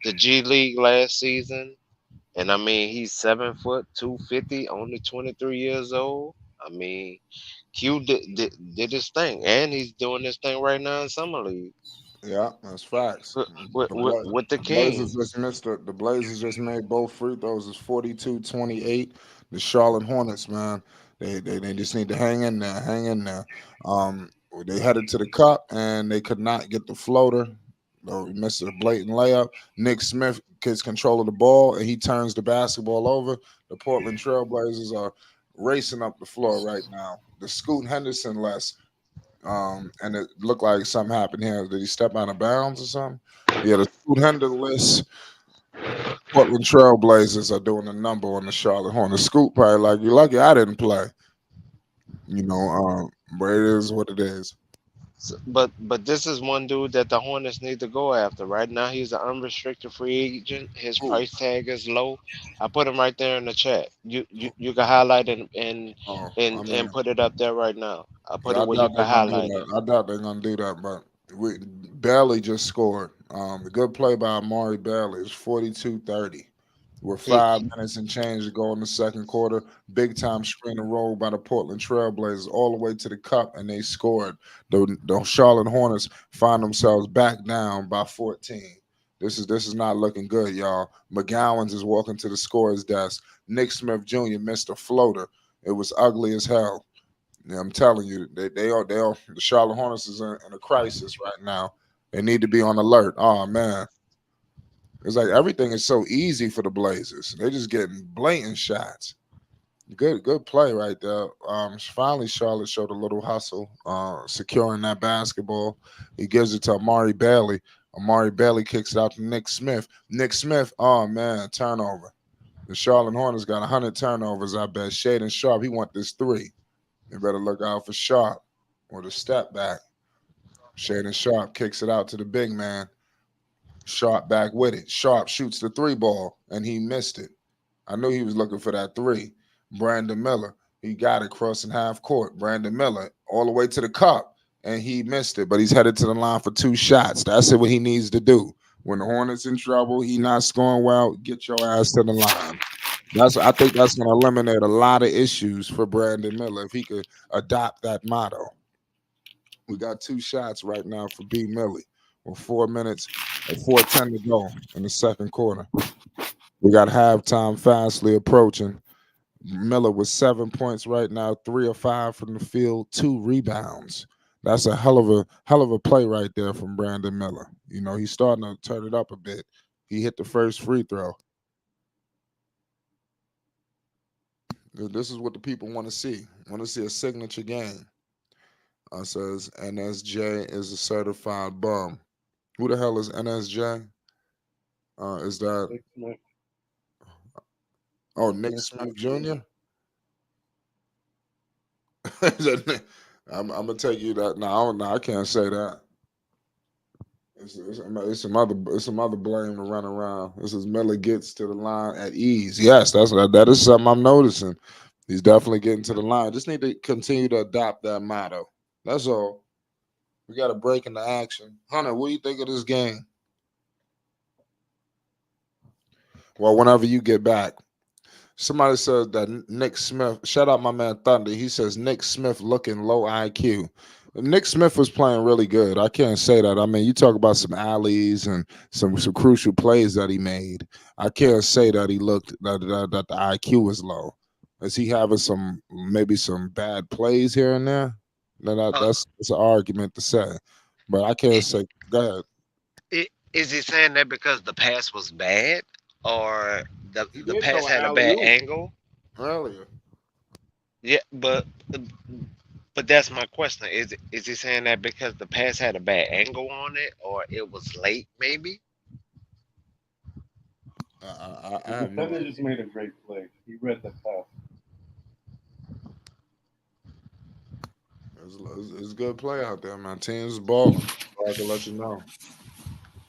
the G League last season. And I mean, he's 7 foot 250, only 23 years old. I mean, Q did his thing, and he's doing this thing right now in summer league Yeah, that's facts. with, with, with with the The Blazers Kings. just missed the Blazers just made both free throws. It's 42-28. The Charlotte Hornets, man, they just need to hang in there, hang in there. Um, they headed to the cup and they could not get the floater. Though he missed a blatant layup. Nick Smith gets control of the ball and he turns the basketball over. The Portland Trailblazers are racing up the floor right now. The Scoot Henderson less and it looked like something happened here. Did he step out of bounds or something? Yeah, the Scoot Henderson Portland Trailblazers are doing a number on the Charlotte Hornets. Scoot probably like you lucky I didn't play. You know, but it is what it is. But this is one dude that the Hornets need to go after. Right now, he's an unrestricted free agent. His Ooh, price tag is low. I put him right there in the chat. You can highlight and oh, and I mean, and put it up there right now. I put yeah, it I where you doubt can they're gonna do highlight it. that. I doubt they're gonna do that, but we Bailey just scored. A good play by Amari Bailey. It's 42-30. With He, 5 minutes and change to go in the second quarter. Big time screen and roll by the Portland Trailblazers all the way to the cup, and they scored. The Charlotte Hornets find themselves back down by 14. This is not looking good, y'all. McGowan's is walking to the scorer's desk. Nick Smith Jr. missed a floater. It was ugly as hell. Yeah, I'm telling you, they are the Charlotte Hornets is in a crisis right now. They need to be on alert. Oh man, it's like everything is so easy for the Blazers. They're just getting blatant shots. Good play right there. Finally, Charlotte showed a little hustle, securing that basketball. He gives it to Amari Bailey. Amari Bailey kicks it out to Nick Smith. Nick Smith, oh man, turnover. The Charlotte Hornets got 100 turnovers. I bet Shaden Sharp, he want this three. You better look out for Sharp or the step back. Shaden Sharp kicks it out to the big man. Sharp back with it. Sharp shoots the three ball and he missed it. I knew he was looking for that three. Brandon Miller, he got it crossing half court. Brandon Miller all the way to the cup and he missed it, but he's headed to the line for two shots. That's it. What he needs to do. When the Hornets in trouble, he not scoring well. Get your ass to the line. I think that's going to eliminate a lot of issues for Brandon Miller if he could adopt that motto. We got two shots right now for B. Millie with 4 minutes and 4:10 to go in the second quarter. We got halftime fastly approaching. Miller with 7 points right now, 3 of 5 from the field, 2 rebounds. That's a hell of a play right there from Brandon Miller. You know, he's starting to turn it up a bit. He hit the first free throw. This is what the people want to see. Want to see a signature game. Says NSJ is a certified bum. Who the hell is NSJ? Is that Nick Smith Jr.? I'm gonna take you that. No, I can't say that. It's some other blame to run around. This is Miller gets to the line at ease. Yes, that is something I'm noticing. He's definitely getting to the line. Just need to continue to adopt that motto. That's all. We got a break in the action. Hunter, what do you think of this game? Well, whenever you get back. Somebody says that Nick Smith, shout out my man Thunder. He says Nick Smith looking low IQ. Nick Smith was playing really good. I can't say that. I mean, you talk about some alleys and some crucial plays that he made. I can't say that he looked that the IQ was low. Is he having maybe some bad plays here and there? uh, That's an argument to say, but I can't say. Go ahead. is he saying that because the pass was bad, or He the did pass throw an had a alley bad oop angle? earlier. Yeah, but that's my question. Is he saying that because the pass had a bad angle on it, or it was late, maybe? I The have no. defender just made a great play. He read the pass. It's good play out there, man. Teams balling. So I can let you know.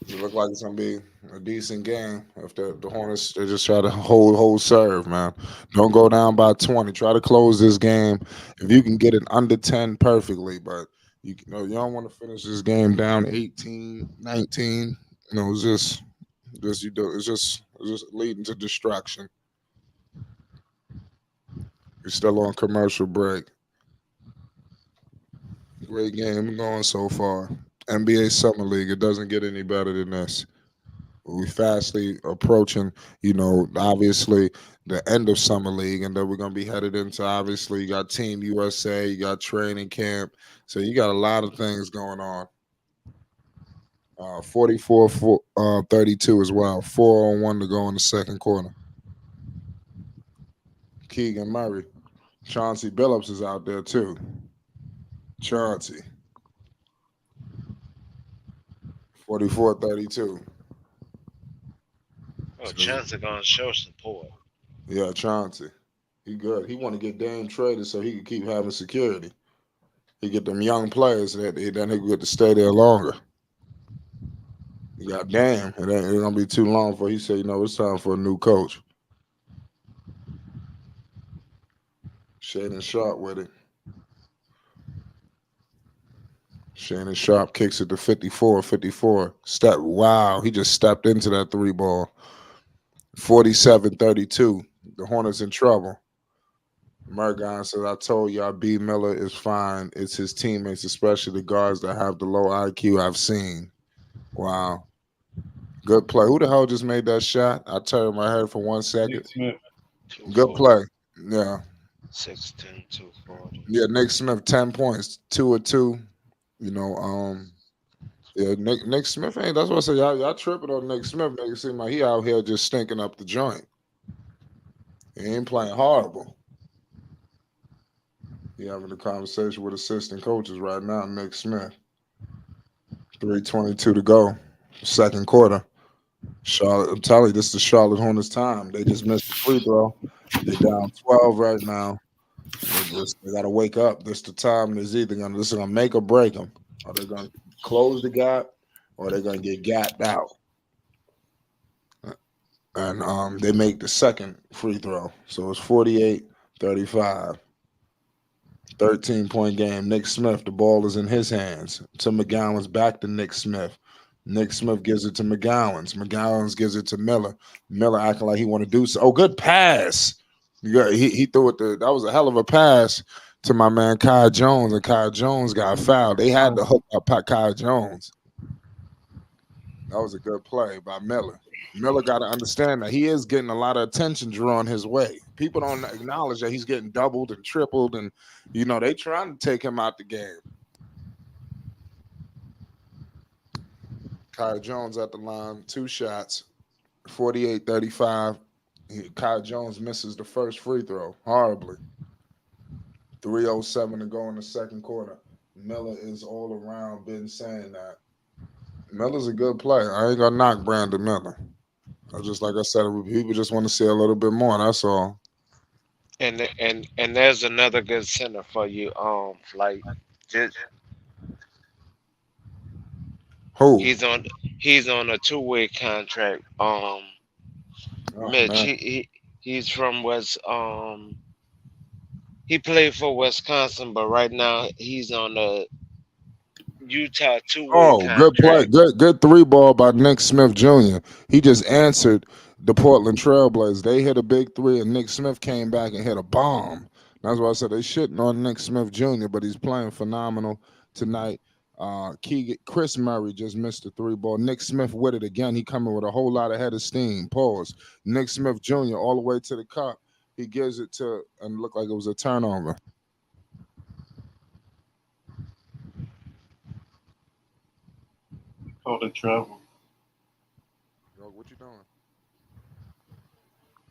It look like it's gonna be a decent game. If the Hornets they just try to hold serve, man. Don't go down by 20. Try to close this game. If you can get it under 10 perfectly, but you know you don't want to finish this game down 18, 19. You know, it's just you do it's just leading to destruction. You're still on commercial break. Great game going so far. NBA Summer League. It doesn't get any better than this. We fastly approaching, you know, obviously the end of summer league, and then we're gonna be headed into obviously you got Team USA, you got training camp, so you got a lot of things going on. 44 32 as well. 4-on-1 to go in the second quarter. Keegan Murray, Chauncey Billups is out there too. Chauncey, 44-32. Oh, Chance are gonna show support. Yeah, Chauncey. He good. He want to get Dame traded so he can keep having security. He get them young players that then he get to stay there longer. You got Dame. It ain't gonna be too long before he say, you know, it's time for a new coach. Shannon Sharp with it. Shannon Sharp kicks it to 54. Wow, he just stepped into that three ball. 47-32. The Hornets in trouble. Mergon says, I told y'all B. Miller is fine. It's his teammates, especially the guards that have the low IQ I've seen. Wow. Good play. Who the hell just made that shot? I turned my head for 1 second. Nick Smith. Good 240. play. Yeah. 6'10", 240. Yeah, Nick Smith, 10 points, 2 of 2. You know, yeah, Nick Smith ain't. That's what I say. Y'all tripping on Nick Smith. Make it seem like he out here just stinking up the joint. He ain't playing horrible. He having a conversation with assistant coaches right now. Nick Smith. 3:22 to go, second quarter. Charlotte, I'm telling you, this is the Charlotte Hornets time. They just missed the free throw. They're down 12 right now. They got to wake up. This the time. This is gonna make or break them. Are they gonna close the gap, or are they gonna get gapped out? And they make the second free throw. So it's 48-35. 13-point game. Nick Smith, the ball is in his hands. To McGowan's back to Nick Smith. Nick Smith gives it to McGowan's. McGowan's gives it to Miller. Miller acting like he want to do so. Oh, good pass. He threw it. That was a hell of a pass to my man Kai Jones, and Kai Jones got fouled. They had to hook up Kai Jones. That was a good play by Miller. Miller got to understand that he is getting a lot of attention drawn his way. People don't acknowledge that he's getting doubled and tripled, and you know they trying to take him out the game. Kai Jones at the line, 2 shots, 48-35. Kai Jones misses the first free throw horribly. 3:07 to go in the second quarter. Miller is all around been saying that. Miller's a good player. I ain't gonna knock Brandon Miller. Just like I said, people just want to see a little bit more. That's all. And there's another good center for you. Like just, Who? he's on a 2-way contract. Mitch, Man. he's from West. He played for Wisconsin, but right now he's on a Utah 2-way Oh, good play. contract. Good three ball by Nick Smith Jr. He just answered the Portland Trailblazers. They hit a big three, and Nick Smith came back and hit a bomb. That's why I said they shitting on Nick Smith Jr., but he's playing phenomenal tonight. Chris Murray just missed the three ball. Nick Smith with it again. He coming with a whole lot of head of steam. Pause. Nick Smith Jr. all the way to the cup. He gives it to, and looked like it was a turnover. Oh, the travel. Yo, what you doing?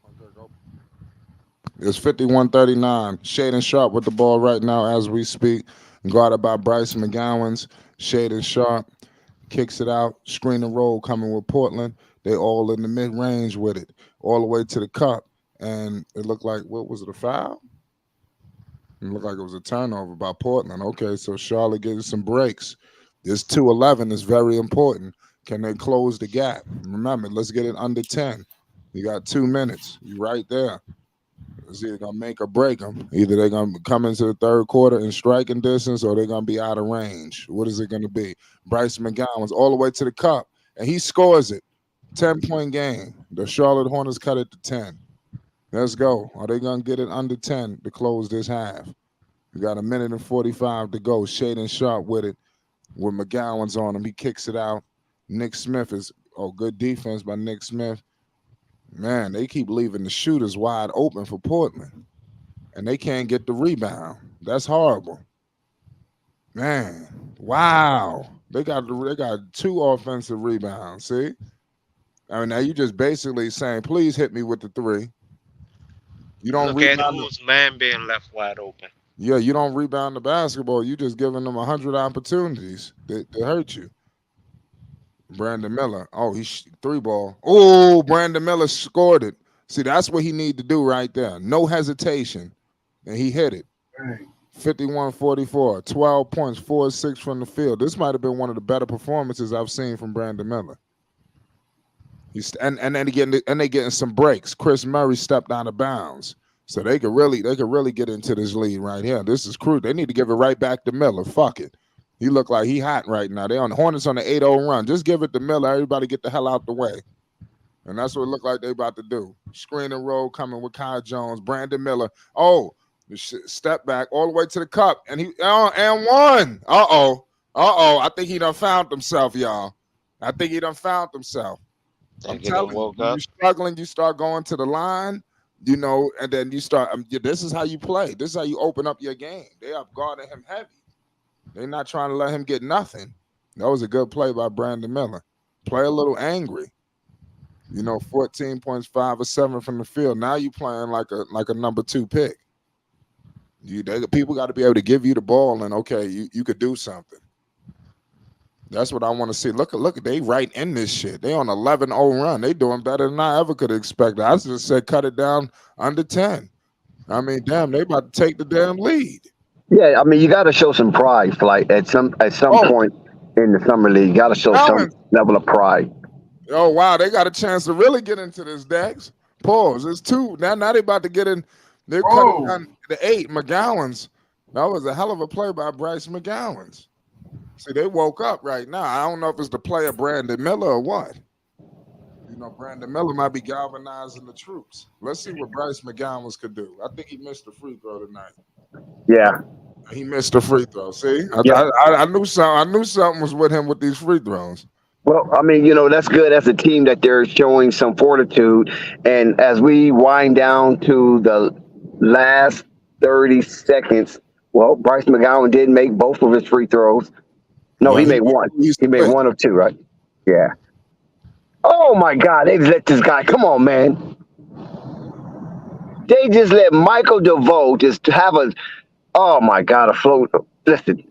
Okay, go. It's 51-39. Shaden Sharp with the ball right now as we speak. Guarded by Bryce McGowan's. Shaden Sharp kicks it out. Screen and roll coming with Portland. They all in the mid range with it, all the way to the cup, and it looked like what was it, a foul? It looked like it was a turnover by Portland. Okay, so Charlotte getting some breaks. This 2-11 is very important. Can they close the gap? Remember, let's get it under 10. You got 2 minutes. You right there. It's either gonna make or break them. Either they're gonna come into the third quarter in striking distance, or they're gonna be out of range. What is it gonna be? Bryce McGowan's all the way to the cup, and he scores it. 10-point game. The Charlotte Hornets cut it to 10. Let's go. Are they gonna get it under 10 to close this half? We got 1:45 to go. Shaden Sharp with it. With McGowan's on him, he kicks it out. Nick Smith is good defense by Nick Smith. Man, they keep leaving the shooters wide open for Portland, and they can't get the rebound. That's horrible. Man, wow. They got 2 offensive rebounds. See, I mean, now you just basically saying, please hit me with the 3. You don't Look at rebound. whose man being left wide open. Yeah, you don't rebound the basketball. You just giving them 100 opportunities to hurt you. Brandon Miller. Oh, he 3-ball. Oh, Brandon Miller scored it. See, that's what he need to do right there. No hesitation. And he hit it. 51-44. 12 points, 4-6 from the field. This might have been one of the better performances I've seen from Brandon Miller. And then they getting some breaks. Chris Murray stepped out of bounds. So they could really get into this lead right here. This is crucial. They need to give it right back to Miller. Fuck it. He look like he hot right now. They on the Hornets on the 8-0 run. Just give it to Miller. Everybody get the hell out the way. And that's what it looked like they about to do. Screen and roll coming with Kai Jones. Brandon Miller. Oh, step back all the way to the cup. And and one. I think he done found himself, y'all. I think he done found himself. I'm telling you, you're struggling. You start going to the line. And then you start. This is how you play. This is how you open up your game. They are guarding him heavy. They're not trying to let him get nothing. That was a good play by Brandon Miller. Play a little angry. 14 points, 5 or 7 from the field. Now you playing like a number 2 pick. People got to be able to give you the ball, and okay, you could do something. That's what I want to see. Look, they right in this shit. They on 11-0 run. They doing better than I ever could expect. I just said cut it down under 10. I mean, damn, they about to take the damn lead. Yeah, I mean, you got to show some pride. Like at some point in the summer league, you got to show some level of pride. Oh wow, they got a chance to really get into this, Dex. Pause. It's 2 now. Now they about to get in. They're cutting down the 8. McGowan's. That was a hell of a play by Bryce McGowan's. See, they woke up right now. I don't know if it's the player Brandon Miller or what. Brandon Miller might be galvanizing the troops. Let's see what Bryce McGowan's could do. I think he missed the free throw tonight. Yeah. He missed the free throw. See? I knew something was with him with these free throws. Well, I mean, that's good as a team that they're showing some fortitude. And as we wind down to the last 30 seconds, well, Bryce McGowan did make both of his free throws. No, he made one. He made 1 of 2, right? Yeah. Oh, my God. They let this guy. Come on, man. They just let Michael DeVoe just have oh, my God, a float. Listen,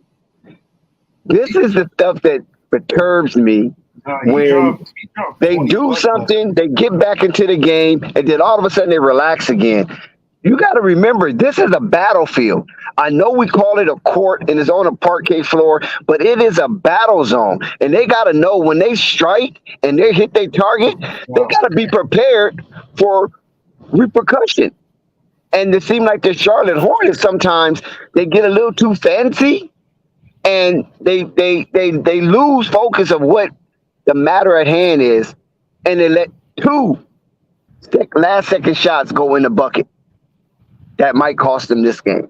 this is the stuff that perturbs me when they do something, they get back into the game, and then all of a sudden they relax again. You got to remember, this is a battlefield. I know we call it a court and it's on a parquet floor, but it is a battle zone. And they got to know when they strike and they hit their target, they got to be prepared for repercussion. And it seems like the Charlotte Hornets sometimes they get a little too fancy and they lose focus of what the matter at hand is, and they let 2 last-second shots go in the bucket. That might cost them this game.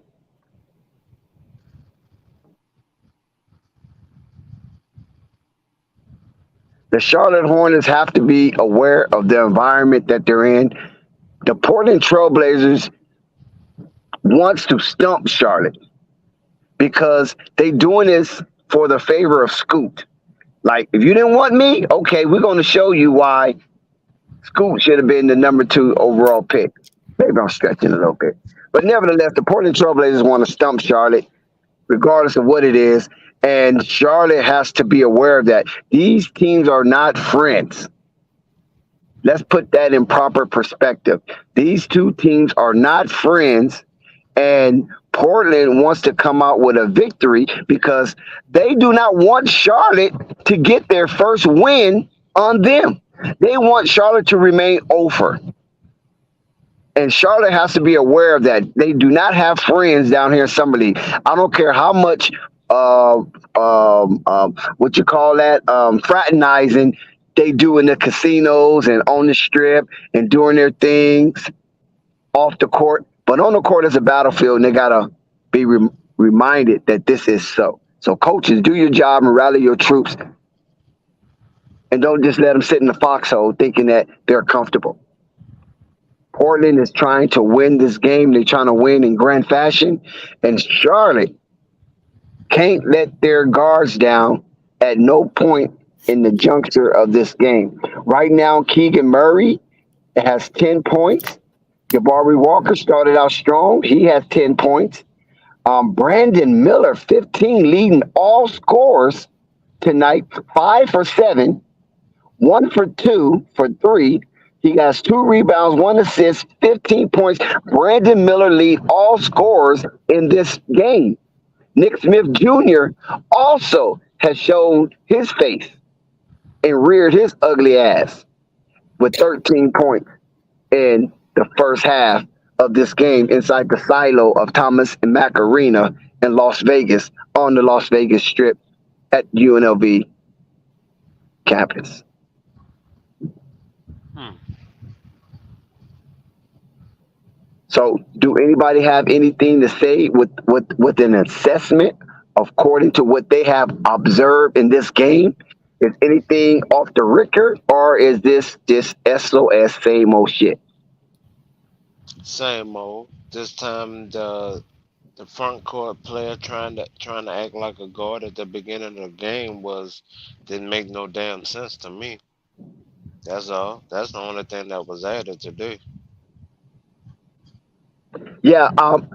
The Charlotte Hornets have to be aware of the environment that they're in. The Portland Trailblazers wants to stump Charlotte because they doing this for the favor of Scoot. Like, if you didn't want me, okay, we're going to show you why Scoot should have been the number 2 overall pick. Maybe I'm stretching a little bit. But nevertheless, the Portland Trailblazers want to stump Charlotte, regardless of what it is. And Charlotte has to be aware of that. These teams are not friends. Let's put that in proper perspective. These two teams are not friends, and Portland wants to come out with a victory because they do not want Charlotte to get their first win on them. They want Charlotte to remain over. And Charlotte has to be aware of that. They do not have friends down here in Summer League. I don't care how much what you call that fraternizing they do in the casinos and on the strip and doing their things off the court. But on the court is a battlefield, and they gotta be reminded that this is so. So coaches, do your job and rally your troops, and don't just let them sit in the foxhole thinking that they're comfortable. Portland is trying to win this game. They're trying to win in grand fashion. And Charlotte can't let their guards down at no point in the juncture of this game. Right now, Keegan Murray has 10 points. Jabari Walker started out strong. He has 10 points. Brandon Miller, 15, leading all scorers tonight, 5 for 7, 1 for 2 for 3. He has 2 rebounds, 1 assist, 15 points. Brandon Miller lead all scorers in this game. Nick Smith Jr. also has shown his face and reared his ugly ass with 13 points in the first half of this game inside the silo of Thomas and Mack Arena in Las Vegas on the Las Vegas Strip at UNLV campus. So, do anybody have anything to say with an assessment according to what they have observed in this game? Is anything off the record, or is this just SOS same old shit? Same old. This time the front court player trying to act like a guard at the beginning of the game was didn't make no damn sense to me. That's all. That's the only thing that was added today. Yeah,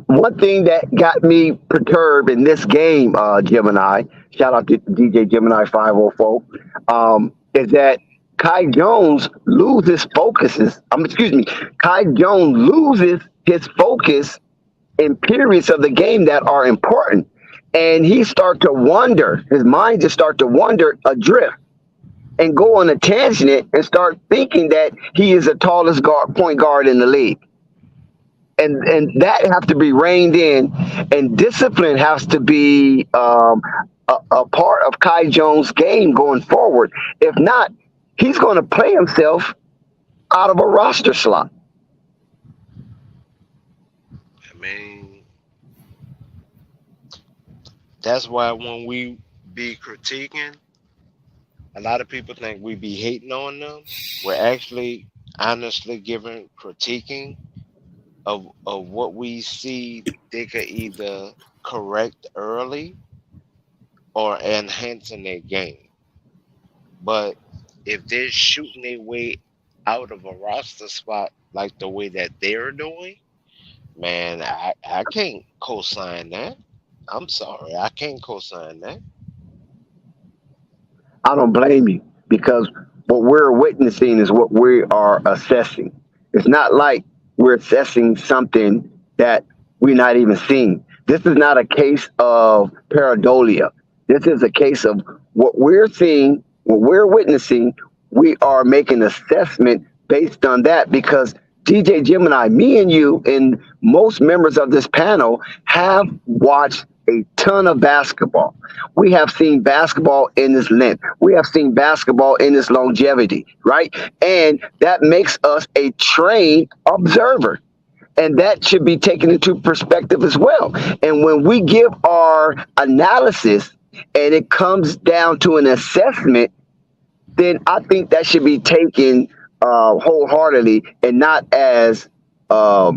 one thing that got me perturbed in this game, Gemini, shout out to DJ Gemini 504, is that Kai Jones loses focuses. Excuse me, Kai Jones loses his focus in periods of the game that are important, and he start to wonder. His mind just start to wander adrift and go on a tangent and start thinking that he is the tallest point guard in the league. And that have to be reined in, and discipline has to be a part of Kai Jones' game going forward. If not, he's going to play himself out of a roster slot. I mean, that's why when we be critiquing, a lot of people think we be hating on them. We're actually honestly giving critiquing of what we see they could either correct early or enhancing their game. But if they're shooting their way out of a roster spot like the way that they're doing, man, I can't co-sign that. I'm sorry, I can't co-sign that. I don't blame you, because what we're witnessing is what we are assessing. It's not like we're assessing something that we're not even seeing. This is not a case of pareidolia. This is a case of what we're seeing, what we're witnessing. We are making assessment based on that because DJ Gemini, me and you, and most members of this panel have watched a ton of basketball. We have seen basketball in this length. We have seen basketball in this longevity, right? And that makes us a trained observer. And that should be taken into perspective as well. And when we give our analysis and it comes down to an assessment, then I think that should be taken wholeheartedly and not as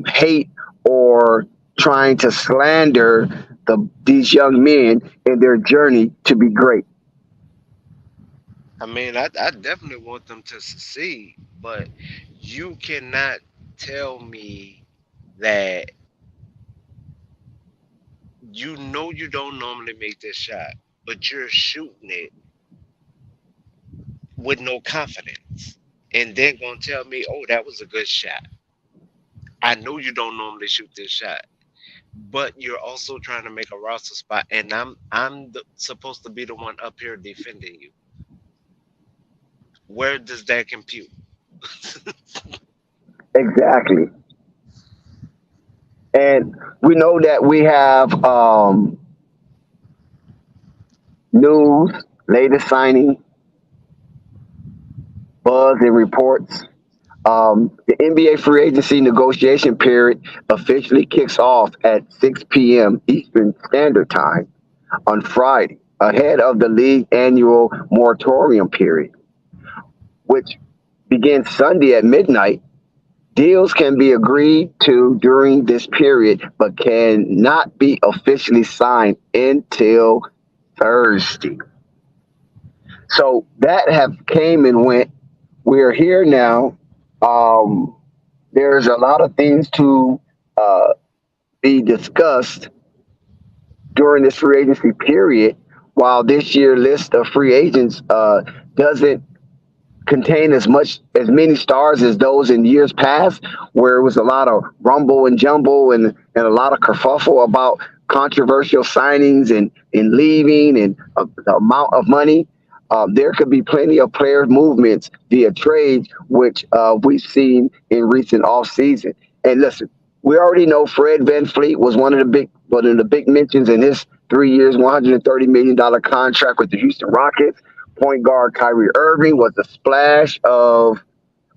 hate or trying to slander these young men in their journey to be great. I mean, I definitely want them to succeed, but you cannot tell me that you know you don't normally make this shot, but you're shooting it with no confidence. and then gonna tell me, "Oh, that was a good shot. I know you don't normally shoot this shot, but you're also trying to make a roster spot, and supposed to be the one up here defending you. Where does that compute?" Exactly. And we know that we have news, latest signing, buzz, and reports. The NBA free agency negotiation period officially kicks off at 6 p.m. Eastern Standard Time on Friday, ahead of the league annual moratorium period, which begins Sunday at midnight. Deals can be agreed to during this period, but cannot be officially signed until Thursday. So that have came and went. We're here now. Um, there's a lot of things to uh, be discussed during this free agency period. While this year list of free agents doesn't contain as many stars as those in years past, where it was a lot of rumble and jumble and a lot of kerfuffle about controversial signings and leaving and the amount of money. There could be plenty of player movements via trades, which we've seen in recent off season. And listen, we already know Fred VanVleet was one of the big mentions in his 3 years, $130 million contract with the Houston Rockets. Point guard Kyrie Irving was the splash of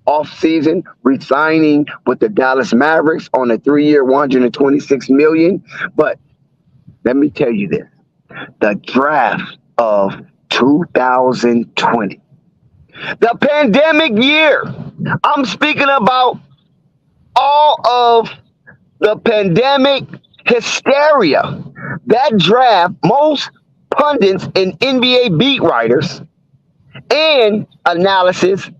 offseason, re-signing with the Dallas Mavericks on a 3 year, $126 million. But let me tell you this: the draft of 2020, the pandemic year. I'm speaking about all of the pandemic hysteria. That draft, most pundits and NBA beat writers and analysis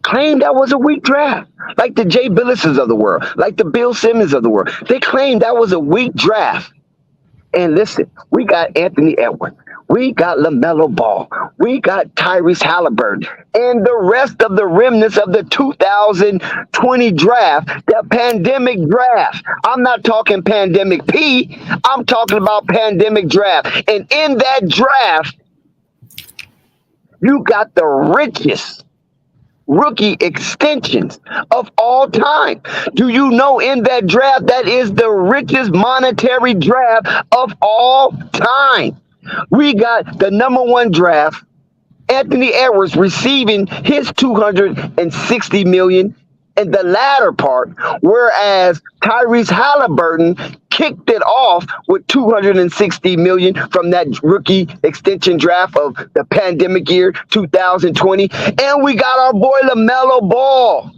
claimed that was a weak draft. Like the Jay Billises of the world, like the Bill Simmons of the world. They claimed that was a weak draft. And listen, we got Anthony Edwards. We got LaMelo Ball. We got Tyrese Halliburton. And the rest of the remnants of the 2020 draft, the pandemic draft. I'm not talking pandemic P. I'm talking about pandemic draft. And in that draft, you got the richest rookie extensions of all time. Do you know in that draft, that is the richest monetary draft of all time? We got the number one draft, Anthony Edwards receiving his 260 million in the latter part, whereas Tyrese Halliburton kicked it off with 260 million from that rookie extension draft of the pandemic year 2020. And we got our boy LaMelo Ball,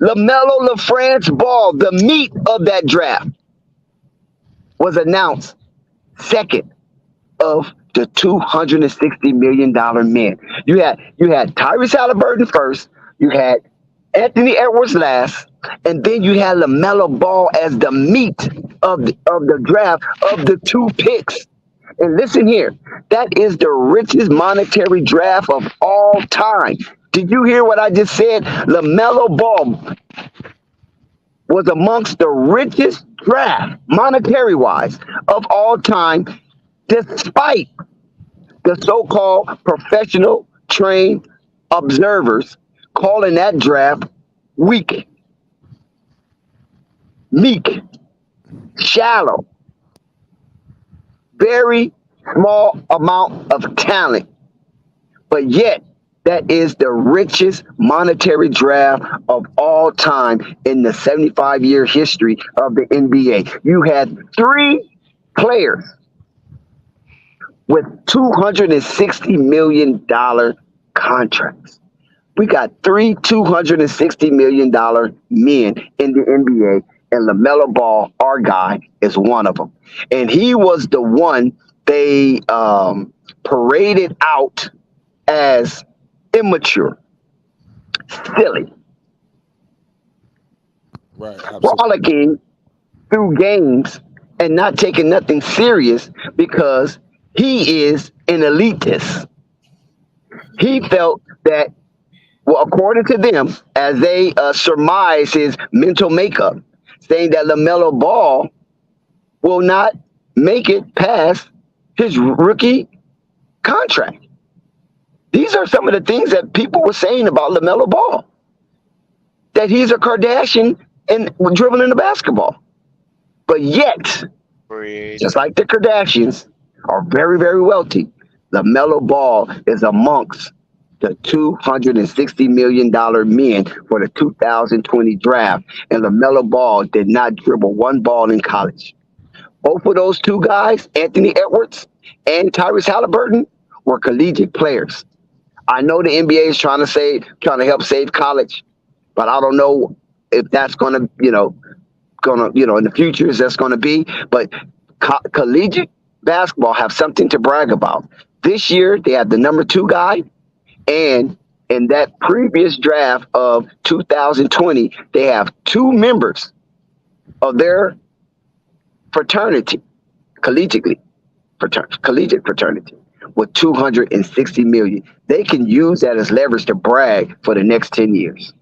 LaMelo LaFrance Ball. The meat of that draft was announced second of the $260 million men. You had Tyrese Halliburton first, you had Anthony Edwards last, and then you had LaMelo Ball as the meat of the draft of the two picks. And listen here, that is the richest monetary draft of all time. Did you hear what I just said? LaMelo Ball was amongst the richest draft, monetary-wise, of all time, despite the so-called professional trained observers calling that draft weak, meek, shallow, very small amount of talent. But yet, that is the richest monetary draft of all time in the 75-year history of the NBA. You had three players with $260 million contracts. We got three $260 million men in the NBA, and LaMelo Ball, our guy, is one of them. And he was the one they paraded out as immature, silly, Right, absolutely. frolicking through games and not taking nothing serious because he is an elitist. He felt that Well, according to them, as they surmise his mental makeup, saying that LaMelo Ball will not make it past his rookie contract. These are some of the things that people were saying about LaMelo Ball. That he's a Kardashian and dribbling the basketball. But yet, Free just agent. like the Kardashians are very, very wealthy, LaMelo Ball is amongst the $260 million men for the 2020 draft. And LaMelo Ball did not dribble one ball in college. Both of those two guys, Anthony Edwards and Tyrese Halliburton, were collegiate players. I know the NBA is trying to help save college, but I don't know if that's in the future is that's gonna be. But collegiate basketball have something to brag about. This year they had the number two guy, and in that previous draft of 2020, they have two members of their fraternity, collegiately, collegiate fraternity, with 260 million. They can use that as leverage to brag for the next 10 years.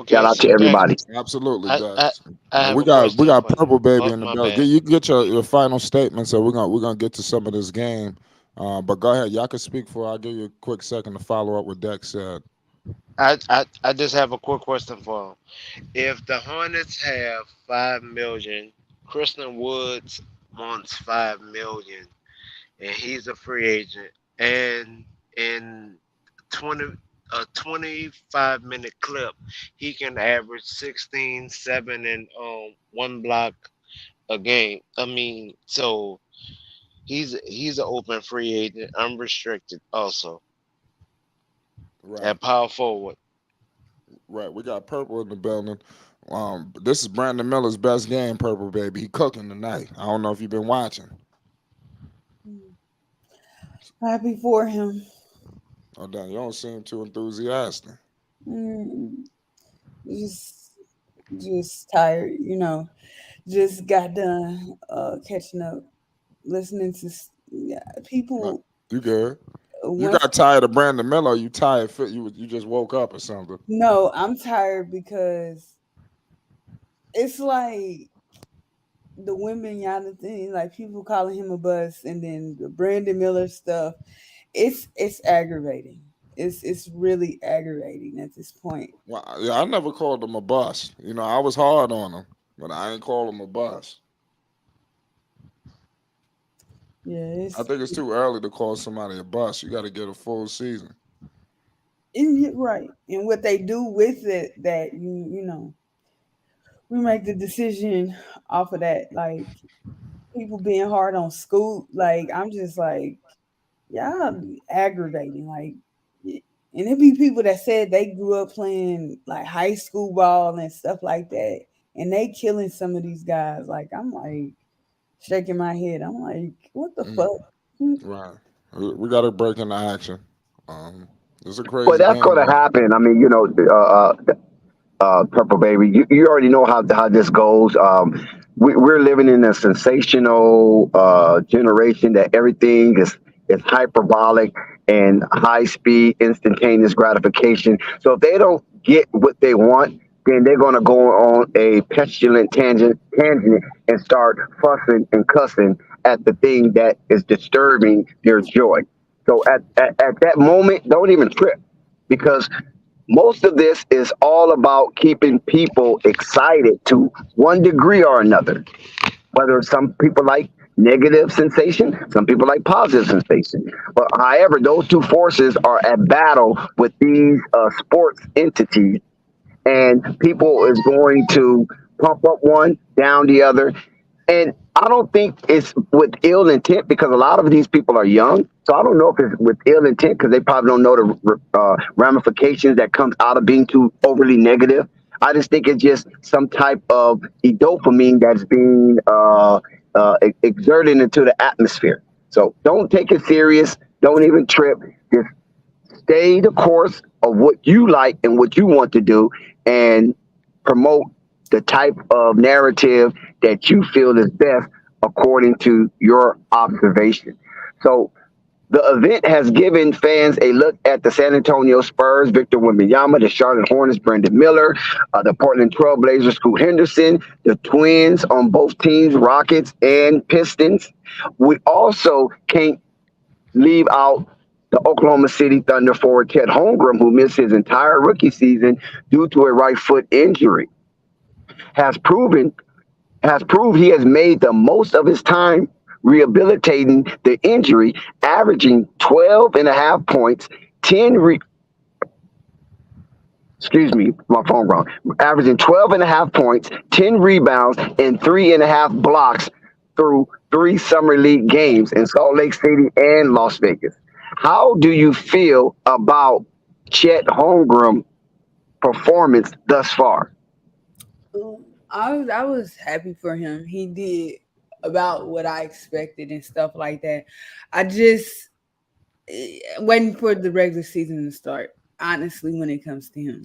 Shout Okay, out to so Dex, everybody. Absolutely, I, I, Dex. I have We a got question for you. Purple Baby Oh, in the my building. bad. You can get your final statement, so we're gonna get to some of this game. But go ahead, y'all can speak for. I'll give you a quick second to follow up what Dex said. I just have a quick question for him. If the Hornets have 5 million, Christian Woods wants 5 million, and he's a free agent, and in 20 a 25-minute clip, he can average 16, 7, and 1 block a game. I mean, so he's an open free agent, unrestricted, also Right, at power forward. right. We got Purple in the building. This is Brandon Miller's best game, Purple Baby. He cooking tonight. I don't know if you've been watching. Happy for him. Oh, damn, you don't seem too enthusiastic. Mm, just, just tired. Just got done catching up, listening to yeah, No, people. you good? You Once got tired of Brandon Miller? Or you tired? You just woke up or something? no, I'm tired because it's like the women Yana thing, like people calling him a bust, and then the Brandon Miller stuff. It's aggravating. It's really aggravating at this point. Well, yeah, I never called him a bust. I was hard on him, but I ain't call him a bust. Yeah, I think it's too early to call somebody a bust. You got to get a full season. right. And what they do with it, that we make the decision off of that. Like people being hard on Scoot, like I'm just like, y'all aggravating. Like, and it be people that said they grew up playing like high school ball and stuff like that, and they killing some of these guys. Like I'm like shaking my head. I'm like, what the Mm, fuck? Hmm. right. We got to break into action. It's a Well, crazy that's game going to though. happen. I mean, Purple Baby, you already know how this goes. We're living in a sensational generation that everything is hyperbolic and high speed, instantaneous gratification. So if they don't get what they want, then they're going to go on a petulant tangent and start fussing and cussing at the thing that is disturbing their joy. So at that moment, don't even trip because most of this is all about keeping people excited to one degree or another. Whether some people like negative sensation, some people like positive sensation. But however, those two forces are at battle with these sports entities, and people is going to pump up one, down the other. And I don't think it's with ill intent because a lot of these people are young. So I don't know if it's with ill intent because they probably don't know the ramifications that comes out of being too overly negative. I just think it's just some type of dopamine that's being exerted into the atmosphere. So don't take it serious. Don't even trip. Just stay the course of what you like and what you want to do and promote the type of narrative that you feel is best according to your observation. So The event has given fans a look at the San Antonio Spurs, Victor Wembanyama, the Charlotte Hornets, Brandon Miller, the Portland Trailblazers, Scoot Henderson, the Twins on both teams, Rockets and Pistons. We also can't leave out the Oklahoma City Thunder forward Ted Holmgren, who missed his entire rookie season due to a right foot injury, has proven has proved he has made the most of his time rehabilitating the injury, averaging 12 and a half points, 10 excuse me, my phone wrong, averaging 12 and a half points, 10 rebounds, and 3.5 blocks through 3 summer league games in Salt Lake City and Las Vegas. How do you feel about Chet Holmgren performance thus far? I was happy for him. He did about what I expected and stuff like that. I just waiting for the regular season to start. Honestly, when it comes to him,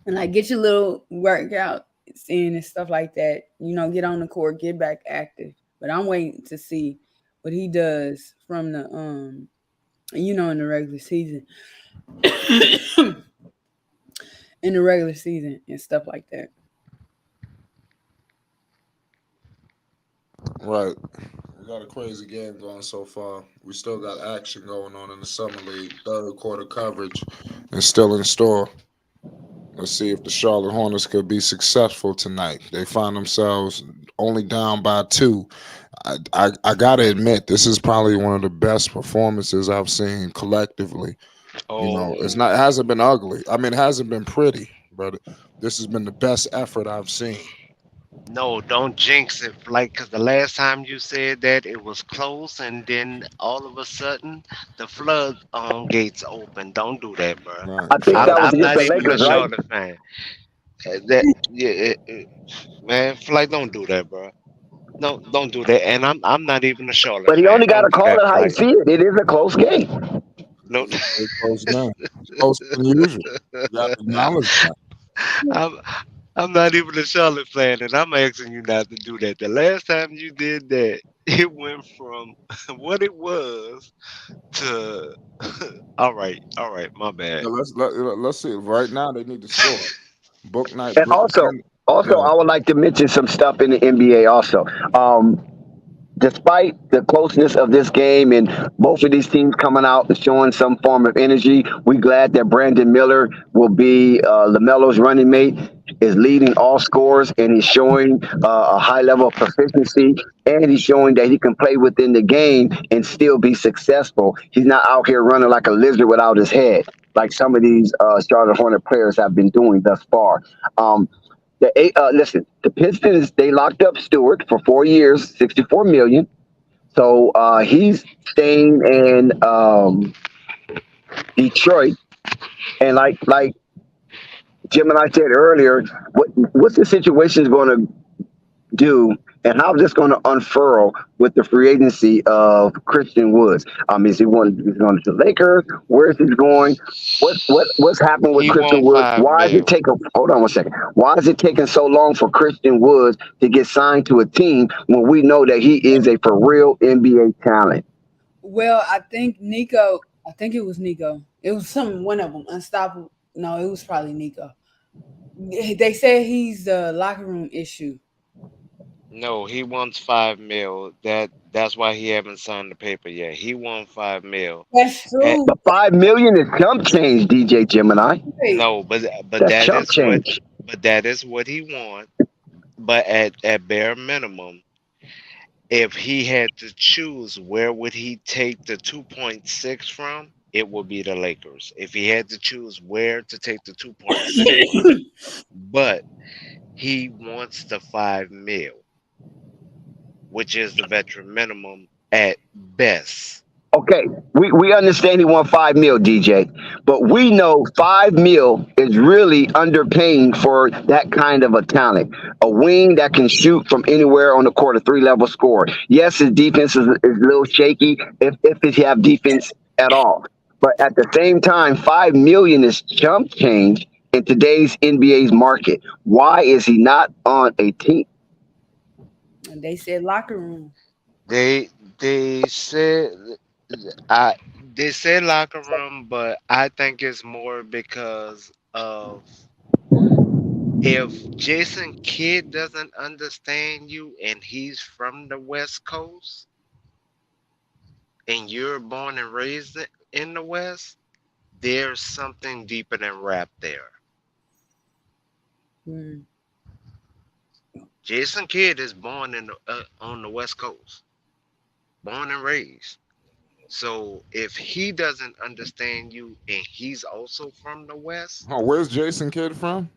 like get your little workout in and stuff like that. Get on the court, get back active. But I'm waiting to see what he does from the in the regular season. In the regular season and stuff like that. Right. We got a crazy game going so far. We still got action going on in the summer league. Third quarter coverage is still in store. Let's see if the Charlotte Hornets could be successful tonight. They find themselves only down by 2. I gotta admit, this is probably one of the best performances I've seen collectively. Oh, It hasn't been ugly. I mean, it hasn't been pretty, but this has been the best effort I've seen. no, don't jinx it. Like, cause the last time you said that it was close, and then all of a sudden the flood gates open. Don't do that, bro. Right. I think that was I'm against not the even a Lakers, right? Charlotte fan. That yeah, man, like don't do that, bro. No, don't do that. And I'm not even a Charlotte But he fan. only got to Don't do call that, it how he like see it. It is a close game. no. Very close game. Closer than usual. You got to acknowledge that. I'm I'm not even a Charlotte fan, and I'm asking you not to do that. The last time you did that, it went from what it was to all right, my bad. Yeah, let's see. Right now, they need to score. Book night. And also, Yeah. I would like to mention some stuff in the NBA also. Despite the closeness of this game and both of these teams coming out and showing some form of energy, we glad that Brandon Miller will be LaMelo's running mate, is leading all scorers, and he's showing a high level of proficiency, and he's showing that he can play within the game and still be successful. He's not out here running like a lizard without his head, like some of these Charlotte Hornet players have been doing thus far. Listen, the Pistons, they locked up Stewart for 4 years, 64 million. So he's staying in Detroit, and like Jim and I said earlier, what's the situation going to do, and how's this going to unfurl with the free agency of Christian Woods? Is he going to the Lakers? Where is he going? What's happening with He Christian won Woods? five Why is it mil. taking? Hold on one second. Why is it taking so long for Christian Woods to get signed to a team when we know that he is a for real NBA talent? Well, I think Nico. I think it was Nico. It was one of them. Unstoppable. No, it was probably Nico. They said he's the locker room issue. No, he wants 5 mil. That's why he haven't signed the paper yet. He won 5 mil. That's And true. The 5 million is chump change, DJ Gemini. Hey, no, but That's chump change. that is what he wants. But at bare minimum, if he had to choose, where would he take the 2.6 from? It would be the Lakers. If he had to choose where to take the 2.6, but he wants the 5 mil, which is the veteran minimum at best. Okay, we understand he won 5 mil, DJ, but we know 5 mil is really underpaying for that kind of a talent. A wing that can shoot from anywhere on the court, a 3 level score. Yes, his defense is a little shaky if he have defense at all. But at the same time, 5 million is chump change in today's NBA's market. Why is he not on a team? and they said locker room. They they said I they said locker room, but I think it's more because of if Jason Kidd doesn't understand you and he's from the West Coast and you're born and raised in the West, there's something deeper than rap there. Mm. Jason Kidd is born on the West Coast, born and raised. So if he doesn't understand you and he's also from the West, Oh, where's Jason Kidd from?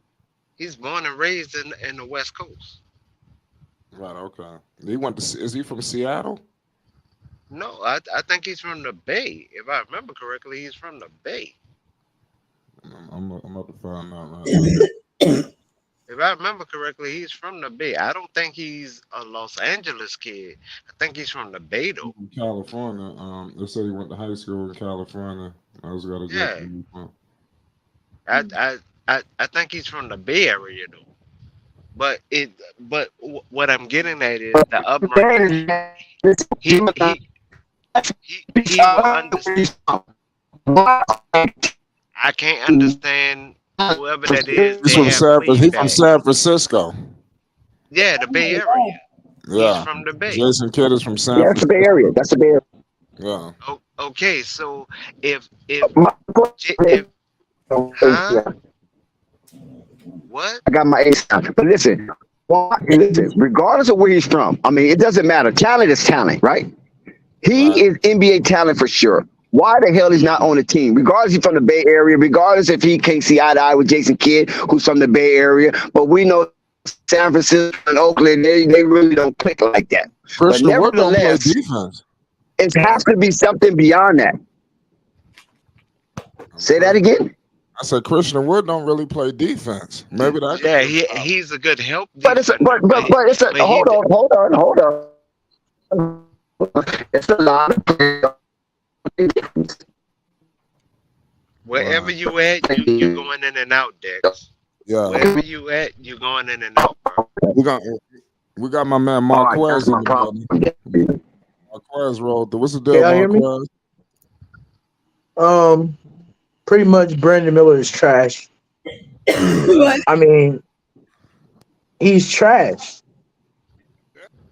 he's born and raised in the West Coast. Right. Okay. He went to. Is he from Seattle? No, I think he's from the Bay. If I remember correctly, he's from the Bay. I'm about to find out right now. If I remember correctly, he's from the Bay. I don't think he's a Los Angeles kid. I think he's from the Bay He's though. from California. They said he went to high school in California. I was got to guess Yeah, where he's from. I I I think he's from the Bay area though. What I'm getting at is the upbringing. He he he will understand. I can't understand whoever that is. He's They from have San. He's from feedback. San Francisco. Yeah, the Bay Area. He's Yeah. from the Bay. Jason Kidd is from San Yeah, that's the Bay Francisco. Area. That's the Bay Area. Yeah. Okay, so if My if huh? yeah, What? I got my ace out. But listen, listen, regardless of where he's from, I mean, it doesn't matter. Talent is talent, right? He Right. is NBA talent for sure. Why the hell he's not on the team? Regardless he's from the Bay Area, regardless if he can't see eye to eye with Jason Kidd, who's from the Bay Area, but we know San Francisco and Oakland, they really don't click like that. But Christian Wood don't play nevertheless, defense. it has to be something beyond that. Say that again. I said Christian Wood don't really play defense. Maybe that could Yeah, be a problem. he's a good help But it's a, defender, but it's a but he hold on. It's a lot of players. wherever you at, you going in and out, Dex. Yeah. Wherever you at, you going in and out, bro. We got my man All right, Marquez that's in my the problem. building. Marquez rolled through. What's the deal, Can y'all hear me? Marquez? Pretty much Brandon Miller is trash. What? I mean, he's trash.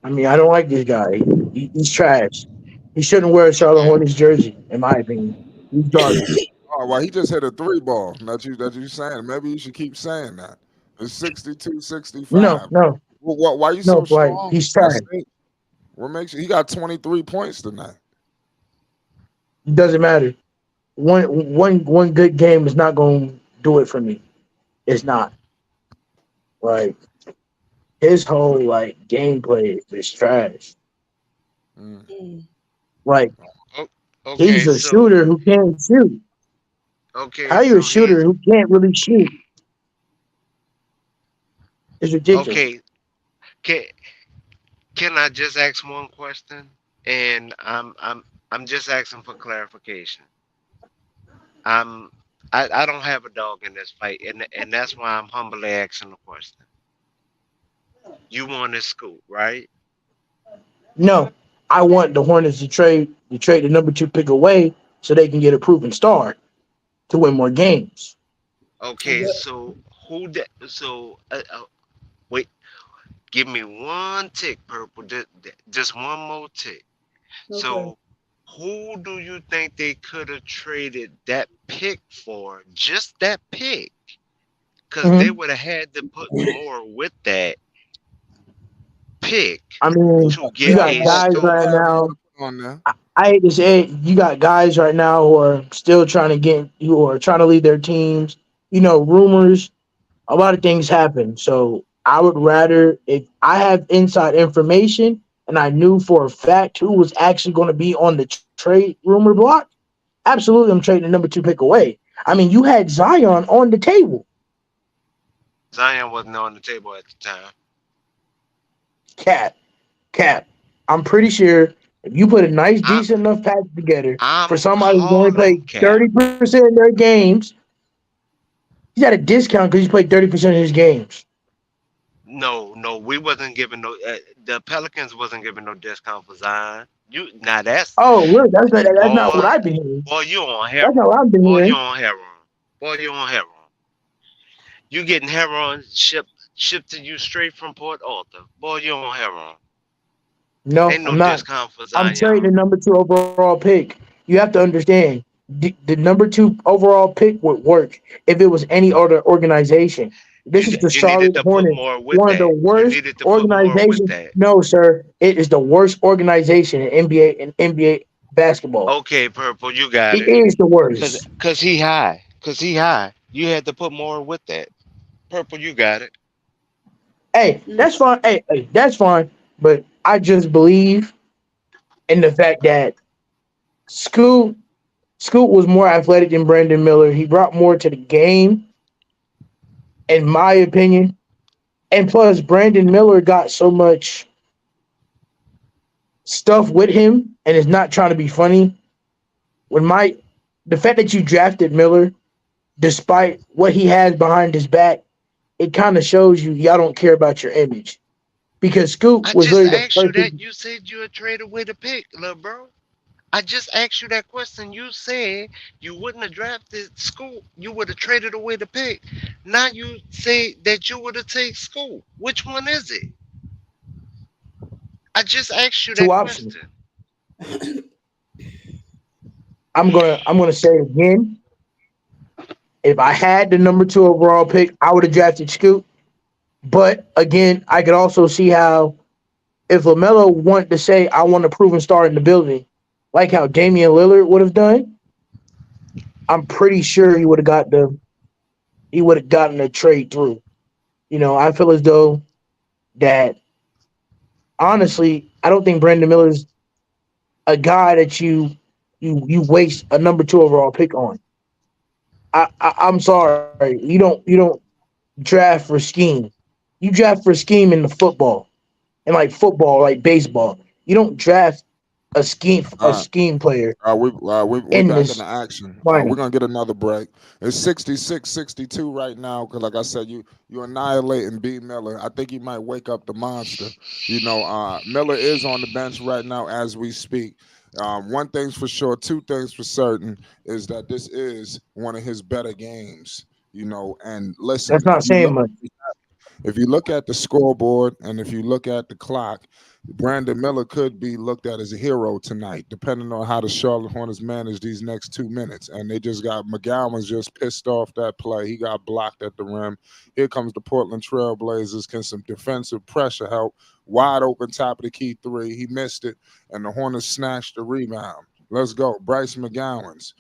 I mean, I don't like this guy. He's trash. He shouldn't wear a Charlotte Hornets jersey, in my opinion. He's garbage. Oh, well, he just hit a 3-ball. That you saying. Maybe you should keep saying that. It's 62-65. No, Why you no, so Dwight. strong? He's trash. What makes you? He got 23 points tonight. It doesn't matter. One good game is not going to do it for me. It's not. Like, his whole, gameplay is trash. Mm. Like, Okay, he's a so shooter who can't shoot. okay, How are you so a shooter who can't really shoot? It's ridiculous. okay. Can can I just ask one question? And I'm just asking for clarification. I'm I don't have a dog in this fight, and that's why I'm humbly asking the question. You want this scoop, right? No, I want the Hornets to trade the number 2 pick away so they can get a proven star to win more games. Okay, so wait, give me one tick, purple, just one more tick. Okay. So who do you think they could have traded that pick for? Just that pick, because they would have had to put more with that pick I mean, to you get got a guys right star. now. On there. I hate to say it, you got guys right now who are still who are trying to lead their teams. Rumors, a lot of things happen. So I would rather, if I have inside information and I knew for a fact who was actually going to be on the trade rumor block, absolutely I'm trading the number 2 pick away. I mean, you had Zion on the table. Zion wasn't on the table at the time. Cap. I'm pretty sure if you put a nice, I'm decent enough package together I'm for somebody who's only calling played Cap. 30% of their games, he's at a discount because he's played 30% of his games. No, we wasn't giving no. The Pelicans wasn't giving no discount for Zion. You now that's Oh, really? That's not what boy, I've been hearing. boy, you on That's not heroin. what I've been Boy, you hearing. on heroin. Boy, you on heroin. You getting heroin shipped to you straight from Port Arthur. Boy, you on heroin. No, Ain't no I'm not. discount for I'm Zion. trading the number two overall pick. You have to understand the number two overall pick would work if it was any other organization. This is the You needed Charlotte to put Hornets, more with one of the that. You worst needed to put more with organizations. that. No, sir, it is the worst organization in NBA basketball. Okay, purple, you got It it. is the Cause worst. cause he high. Cause he high. You had to put more with that. Purple, you got it. Hey, Mm. that's fine. Hey, that's fine. But I just believe in the fact that Scoot Scoot was more athletic than Brandon Miller. He brought more to the game, in my opinion. And plus, Brandon Miller got so much stuff with him and is not trying to be funny. When my the fact that you drafted Miller, despite what he has behind his back, it kind of shows y'all don't care about your image. Because Scoot I was just literally the asked you first. that. You said you would trade away the pick, little bro. I just asked you that question. You said you wouldn't have drafted school. You would have traded away the pick. Now you say that you would have taken school. Which one is it? I just asked you Two that options. question. I'm gonna say it again. If I had the number two overall pick, I would have drafted Scoot. But again, I could also see how if LaMelo wanted to say, I want a proven star in the building, like how Damian Lillard would have done, I'm pretty sure he would have gotten a trade through. I feel as though that honestly, I don't think Brandon Miller's a guy that you waste a number two overall pick on. I'm sorry, you don't draft for scheme. You draft for scheme in the football and like football, like baseball. You don't draft a Uh, scheme player we in back in the this action. We're climate. gonna get another break. It's 66-62 right now because, like I said, you annihilating B Miller. I think he might wake up the monster. Miller is on the bench right now as we speak. One thing's for sure, two things for certain is that this is one of his better games. And listen, That's not saying much. if you look at the scoreboard and if you look at the clock, Brandon Miller could be looked at as a hero tonight, depending on how the Charlotte Hornets manage these next 2 minutes. And they just got McGowan's just pissed off that play. He got blocked at the rim. Here comes the Portland Trailblazers. Can some defensive pressure help? Wide open top of the key three. He missed it, and the Hornets snatched the rebound. Let's go. Bryce McGowan's,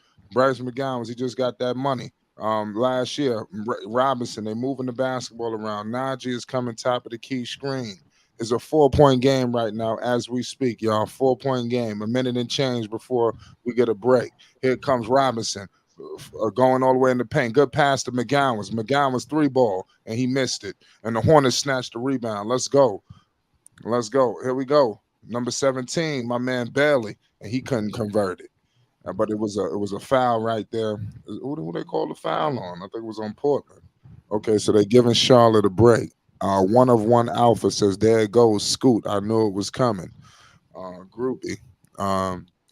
he just got that money. Last year, Robinson, they moving the basketball around. Najee is coming top of the key screen. It's a 4-point game right now as we speak, y'all. 4-point game, a minute and change before we get a break. Here comes Robinson going all the way in the paint. Good pass to McGowan's. McGowan's three ball, and he missed it. And the Hornets snatched the rebound. Let's go. Let's go. Here we go. Number 17, my man Bailey, and he couldn't convert it. But it was a foul right there. Who they call the foul on? I think it was on Portland. Okay, so they're giving Charlotte a break. One of one alpha says, "There it goes, Scoot. I knew it was coming." Groupie.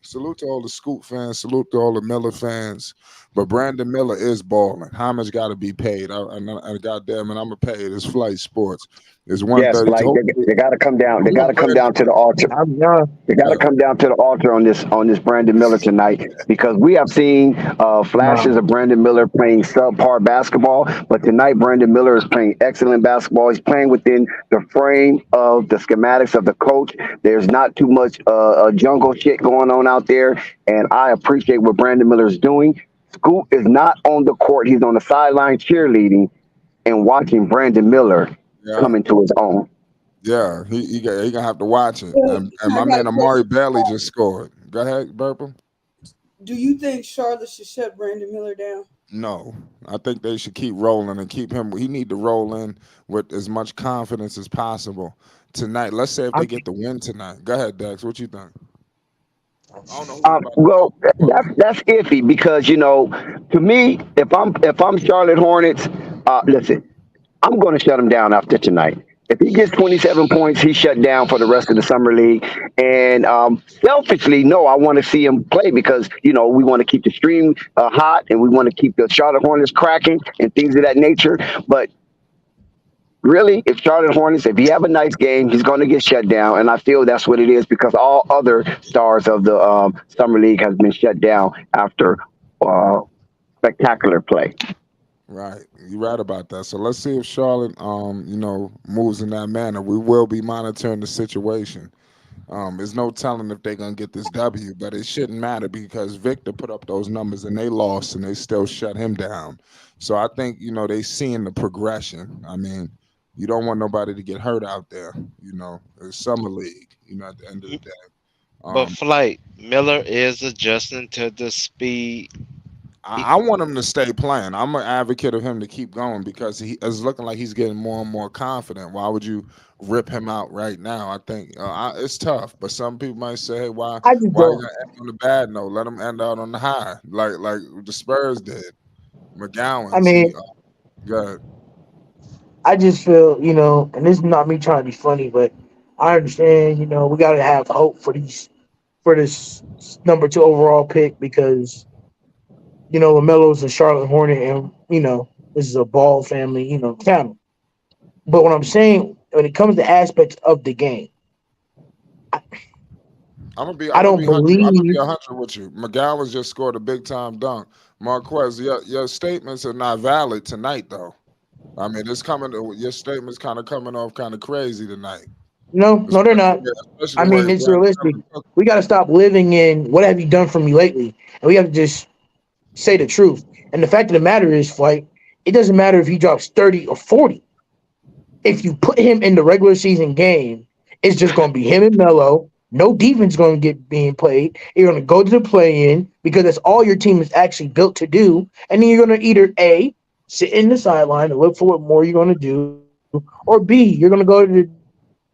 Salute to all the Scoot fans. Salute to all the Miller fans. But Brandon Miller is balling. Homage got to be paid. I goddamn it, I'm gonna pay it. It's Flight Sports. It's Yes, 132. like they got to come down. They got to come down to the altar. I'm young. They got to come down to the altar on this Brandon Miller tonight because we have seen flashes Nah, of Brandon Miller playing subpar basketball, but tonight Brandon Miller is playing excellent basketball. He's playing within the frame of the schematics of the coach. There's not too much jungle shit going on out there, and I appreciate what Brandon Miller is doing. Scoot is not on the court; he's on the sideline cheerleading and watching Brandon Miller Yeah. come into his own. Yeah, he gonna have to watch it. So, And I my got man a Amari question. Bailey just scored. Go ahead, Burple. Do you think Charlotte should shut Brandon Miller down? No, I think they should keep rolling and keep him. He need to roll in with as much confidence as possible tonight. Let's say if they I'm, get the win tonight. Go ahead, Dex. What you think? I don't know who's about to Well, go. that's iffy because to me, if I'm Charlotte Hornets, listen, I'm going to shut them down after tonight. If he gets 27 points, he's shut down for the rest of the summer league. And selfishly, no, I want to see him play because we want to keep the stream hot and we want to keep the Charlotte Hornets cracking and things of that nature. But really, if he have a nice game, he's going to get shut down, and I feel that's what it is because all other stars of the summer league has been shut down after uh, spectacular play. Right, you're right about that. So let's see if Charlotte, moves in that manner. We will be monitoring the situation. There's no telling if they're gonna get this W, but it shouldn't matter because Victor put up those numbers and they lost and they still shut him down. So I think they seeing the progression. I mean, you don't want nobody to get hurt out there. It's summer league. At the end of the day. But Um, Flight Miller is adjusting to the speed. I want him to stay playing. I'm an advocate of him to keep going because he is looking like he's getting more and more confident. Why would you rip him out right now? I think it's tough, but some people might say, "Hey, why I just why you don't. gonna end on the bad note? Let him end out on the high, like the Spurs did." I McGowan, see, mean, good. I just feel, and this is not me trying to be funny, but I understand, we got to have hope for this number two overall pick because Lamelo's a Charlotte Hornet, and this is a ball family, cattle. But what I'm saying, when it comes to aspects of the game, I, I'm I gonna don't be 100. I'm gonna be believe. 100 with you. McGowan's just scored a big time dunk. Marquez, your statements are not valid tonight, though. I mean, it's coming. Your statements kind of coming off kind of crazy tonight, No, no, they're not. especially I the way mean, it's Brandon realistic. Miller took We got to stop living in what have you done for me lately, and we have to just say the truth. And the fact of the matter is, like, it doesn't matter if he drops 30 or 40. If you put him in the regular season game, it's just going to be him and Melo. No defense going to get being played. You're going to go to the play in because that's all your team is actually built to do. And then you're going to either A, sit in the sideline and look for what more you're going to do, or B, you're going to go to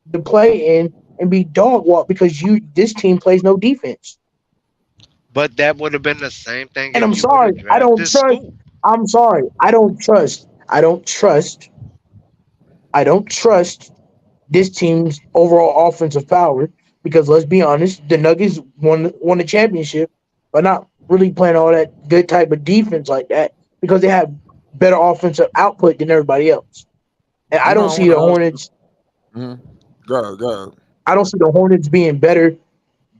the play in and be dog walk because this team plays no defense. But that would have been the same thing And I'm if you would sorry, have I don't drafted trust. Scoop. I'm sorry, I don't trust. I don't trust. I don't trust this team's overall offensive power because let's be honest, the Nuggets won the championship, but not really playing all that good type of defense like that because they have better offensive output than everybody else. And I don't I see want the to ask you. Hornets. Go. I don't see the Hornets being better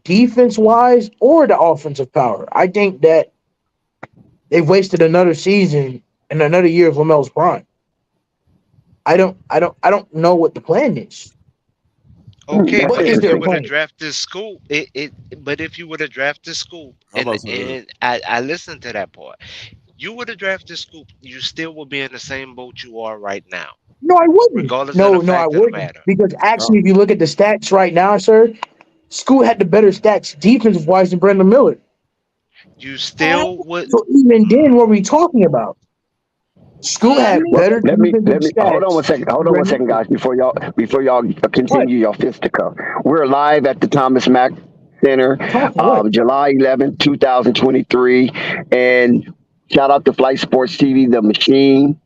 defense wise or the offensive power. I think that they've wasted another season and another year of Lamel's prime. I don't know what the plan is. Okay, That's What but is if their you interesting. would have plan? drafted Scoop, but if you would have drafted Scoop, I'm and about to. I listened to that part, you would have drafted Scoop, you still would be in the same boat you are right now, No, I wouldn't. regardless of the No, I fact of the wouldn't. matter. Because Uh, actually, if you look at the stats right now, sir, School had the better stats defensive wise than Brandon Miller. You still would. So even then, what are we talking about? School I had mean, Well, better let defensive me hold on one stats second. Hold than on one Brandon second, Miller. guys. Before y'all What? continue your fisticuff, we're live at the Thomas Mack Center, Talking what? July 11th, 2023, and shout out to Flight Sports TV, the machine.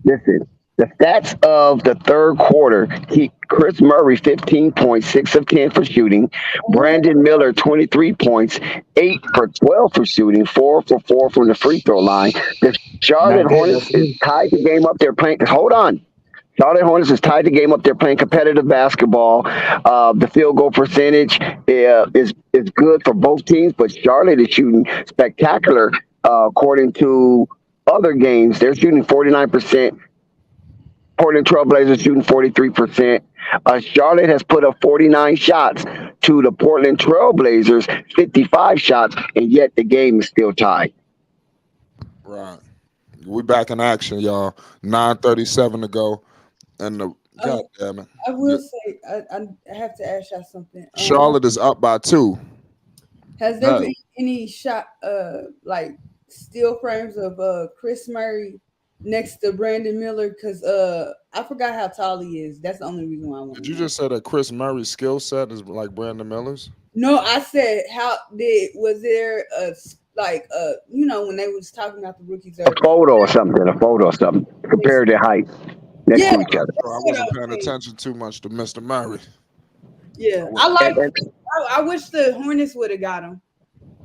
Listen, the stats of the third quarter: Chris Murray 15 points, 6 of 10 for shooting. Brandon Miller 23 points, 8 for 12 for shooting, 4 for 4 from the free throw line. The Charlotte Not good Hornets enough for is me. tied the game up. They're playing. Hold on. Charlotte Hornets is tied the game up. They're playing competitive basketball. The field goal percentage is good for both teams, but Charlotte is shooting spectacular according to other games. They're shooting 49%. Portland Trailblazers shooting 43%. Charlotte has put up 49 shots to the Portland Trailblazers 55 shots, and yet the game is still tied. right. We back in action, y'all. 9:37 to go, and the I, God damn it, I yeah, will say I have to ask y'all something. Charlotte is up by 2. Has there Good. been any shot like still frames of Chris Murray next to Brandon Miller? Cause I forgot how tall he is. That's the only reason why I want Did to you know. just say that Chris Murray's skill set is like Brandon Miller's? No, I said how did was there like when they was talking about the rookies A earlier? photo or something. A photo or something. Compared to height. next Yeah, to each other. that's I what I wasn't was paying saying. attention too much to Mr. Murray. Yeah, I And, and, I wish the Hornets would have got him.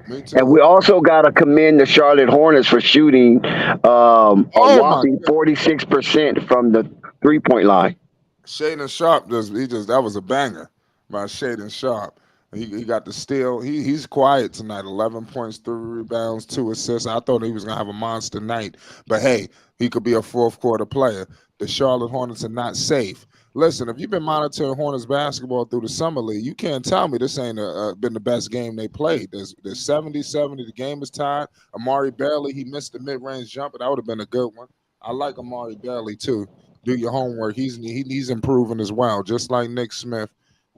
Me and we too. also got to commend the Charlotte Hornets for shooting a Oh my whopping 46% from the 3-point line. Shaden Sharp that was a banger by Shaden Sharp. He got the steal. He's quiet tonight. 11 points, 3 rebounds, 2 assists. I thought he was gonna have a monster night, but hey, he could be a fourth quarter player. The Charlotte Hornets are not safe. Listen, if you've been monitoring Hornets basketball through the summer league, you can't tell me this ain't been the best game they played. There's 70-70. The game is tied. Amari Bailey, he missed the mid-range jumper. That would have been a good one. I like Amari Bailey too. Do your homework. He's improving as well, just like Nick Smith.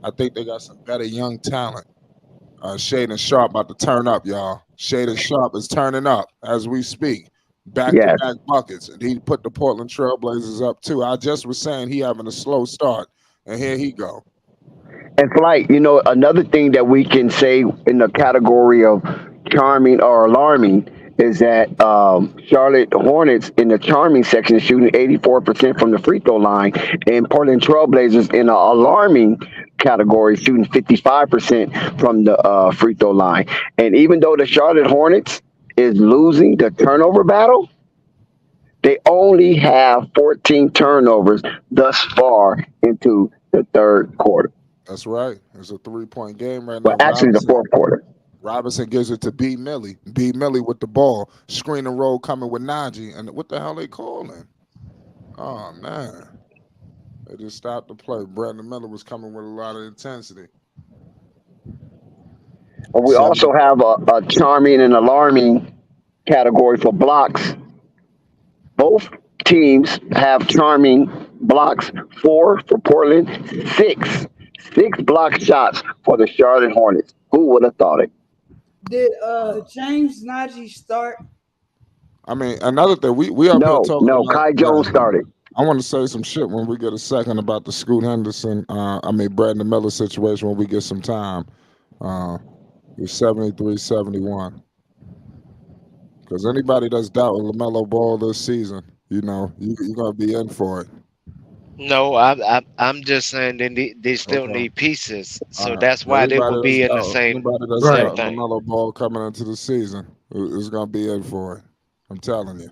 I think they got some better young talent. Shaden Sharp about to turn up, y'all. Shaden Sharp is turning up as we speak. Back to Yes. back buckets. And he put the Portland Trailblazers up too. I just was saying he having a slow start. And here he go. And Flight, another thing that we can say in the category of charming or alarming is that Charlotte Hornets in the charming section is shooting 84% from the free throw line, and Portland Trailblazers in the alarming category shooting 55% from the free throw line. And even though the Charlotte Hornets is losing the turnover battle, they only have 14 turnovers thus far into the third quarter. That's right. It's a 3-point game right Well, now. actually, the fourth quarter. Robinson gives it to B. Millie. B. Millie with the ball. Screen and roll coming with Najee. And what the hell they calling? Oh, man. They just stopped the play. Brandon Miller was coming with a lot of intensity. But we also have a charming and alarming category for blocks. Both teams have charming blocks. 4 for Portland, 6. 6 block shots for the Charlotte Hornets. Who would have thought it? Did James Najee start? I mean, another thing, we up here talking No. about. Kai Jones started. I want to say some shit when we get a second about the Scoot Henderson, Brandon Miller situation when we get some time. It's 73-71. Because anybody that's doubting LaMelo Ball this season, you're going to be in for it. No, I'm just saying they still need pieces, so that's why they will be in the same Anybody that's same doubting thing. LaMelo Ball coming into the season is going to be in for it. I'm telling you.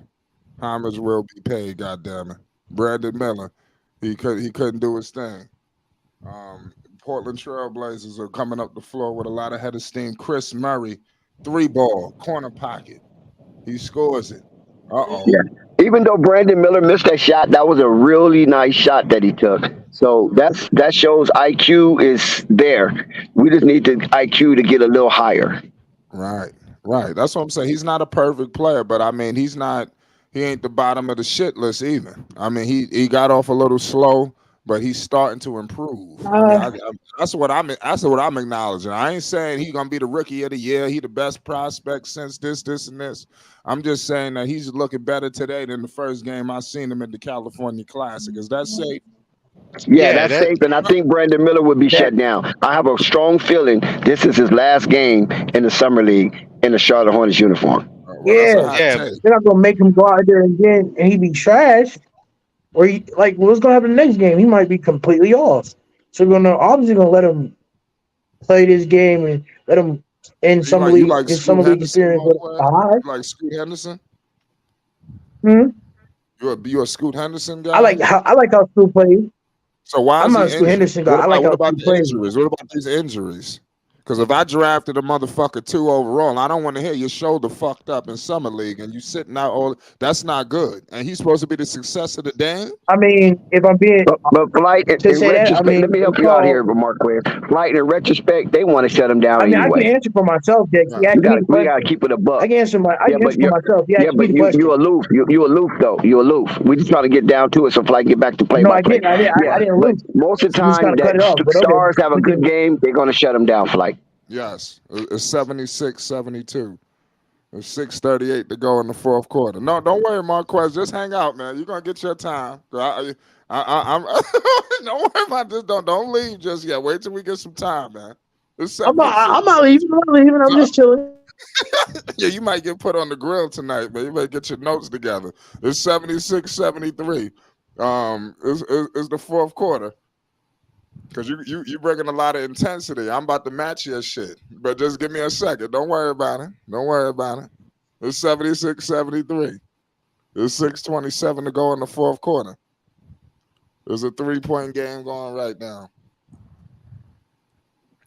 Homage will be paid, goddammit. Brandon Miller, he couldn't do his thing. Portland Trailblazers are coming up the floor with a lot of head of steam. Chris Murray, 3-ball, corner pocket. He scores it. Uh-oh. Yeah. Even though Brandon Miller missed that shot, that was a really nice shot that he took. So that shows IQ is there. We just need the IQ to get a little higher. Right. That's what I'm saying. He's not a perfect player, but I mean, he ain't the bottom of the shit list either. I mean, he got off a little slow, but he's starting to improve. That's what I'm acknowledging. I ain't saying he's gonna be the rookie of the year. He the best prospect since this, and this. I'm just saying that he's looking better today than the first game I seen him in the California Classic. Is that safe? Yeah, that's safe, and I think Brandon Miller would be shut down. I have a strong feeling this is his last game in the summer league in the Charlotte Hornets uniform. They're not gonna make him go out there again and he be trash. Or what's gonna happen the next game? He might be completely off. So we're obviously gonna let him play this game and let him in summer league get summer league experience. Like Scoot Henderson? Hmm? You a Scoot Henderson guy? I like how Scoot plays. So why? I'm not a Scoot Henderson guy. I like how about Scoot plays. injuries? What about these injuries? Because if I drafted a motherfucker 2 overall, I don't want to hear your shoulder fucked up in summer league and you sitting out all. That's not good. And he's supposed to be the success of the game. I mean, if I'm being but Flight in retrospect, let me help you out here, Marquez. Flight in retrospect, they want to shut him down anyway. I can answer for myself, Dick. We gotta keep it a buck. I can answer for myself. But you aloof. You aloof though. You aloof. We just trying to get down to it so Flight get back to play. No, I didn't. I didn't lose. Most of the time that stars have a good game, they're gonna shut him down, Flight. Yes, it's 76-72. There's 6:38 to go in the fourth quarter. No, don't worry, Marquez. Just hang out, man. You're gonna get your time. I'm don't worry about this. Don't leave just yet. Wait till we get some time, man. I'm not leaving. I'm just chilling. Yeah, you might get put on the grill tonight, man. You might get your notes together. It's 76-73. Is the fourth quarter. Because you bringing a lot of intensity. I'm about to match your shit. But just give me a second. Don't worry about it. Don't worry about it. It's 76-73. There's 6:27 to go in the fourth quarter. There's a 3-point game going right now.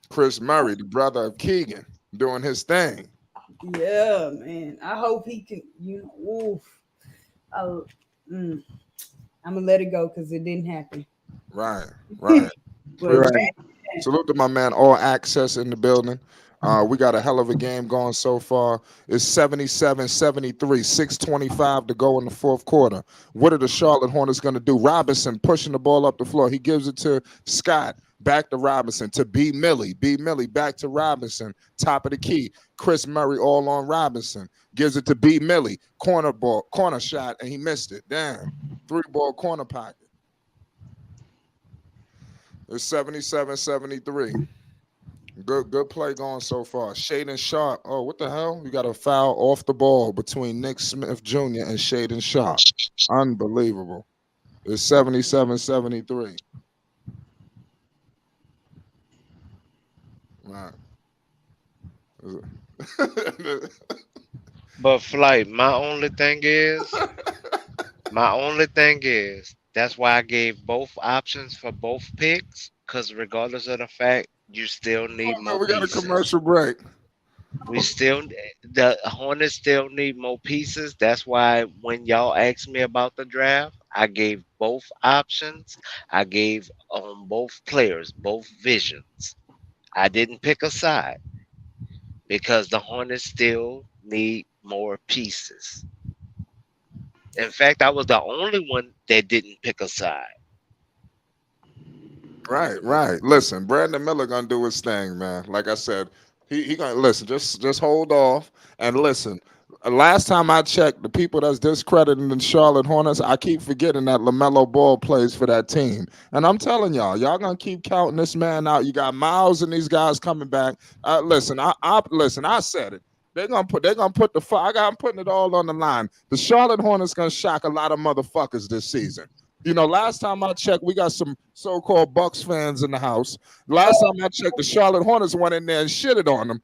Chris Murray, the brother of Keegan, doing his thing. Yeah, man. I hope he can. Oof. I'm gonna let it go because it didn't happen. Right. But Right. Salute to my man, All Access in the building. We got a hell of a game going so far. It's 77-73, 6:25 to go in the fourth quarter. What are the Charlotte Hornets going to do? Robinson pushing the ball up the floor. He gives it to Scott. Back to Robinson to B. Millie. B. Millie back to Robinson. Top of the key. Chris Murray all on Robinson. Gives it to B. Millie. Corner shot, and he missed it. Damn. 3-ball corner pocket. It's 77-73. Good play going so far. Shaden Sharp. Oh, what the hell? You got a foul off the ball between Nick Smith Jr. and Shaden Sharp. Unbelievable. It's 77-73. Right. But Flight, my only thing is, that's why I gave both options for both picks. Because regardless of the fact, you still need more we got a pieces. commercial break. The Hornets still need more pieces. That's why when y'all asked me about the draft, I gave both options. I gave on both players, both visions. I didn't pick a side because the Hornets still need more pieces. In fact, I was the only one that didn't pick a side. Right. Listen, Brandon Miller gonna do his thing, man. Like I said, he gonna listen. Just hold off and listen. Last time I checked, the people that's discrediting the Charlotte Hornets, I keep forgetting that LaMelo Ball plays for that team. And I'm telling y'all gonna keep counting this man out. You got Miles and these guys coming back. Listen, I said it. I'm putting it all on the line. The Charlotte Hornets gonna shock a lot of motherfuckers this season. Last time I checked, we got some so-called Bucks fans in the house. Last time I checked, the Charlotte Hornets went in there and shitted on them.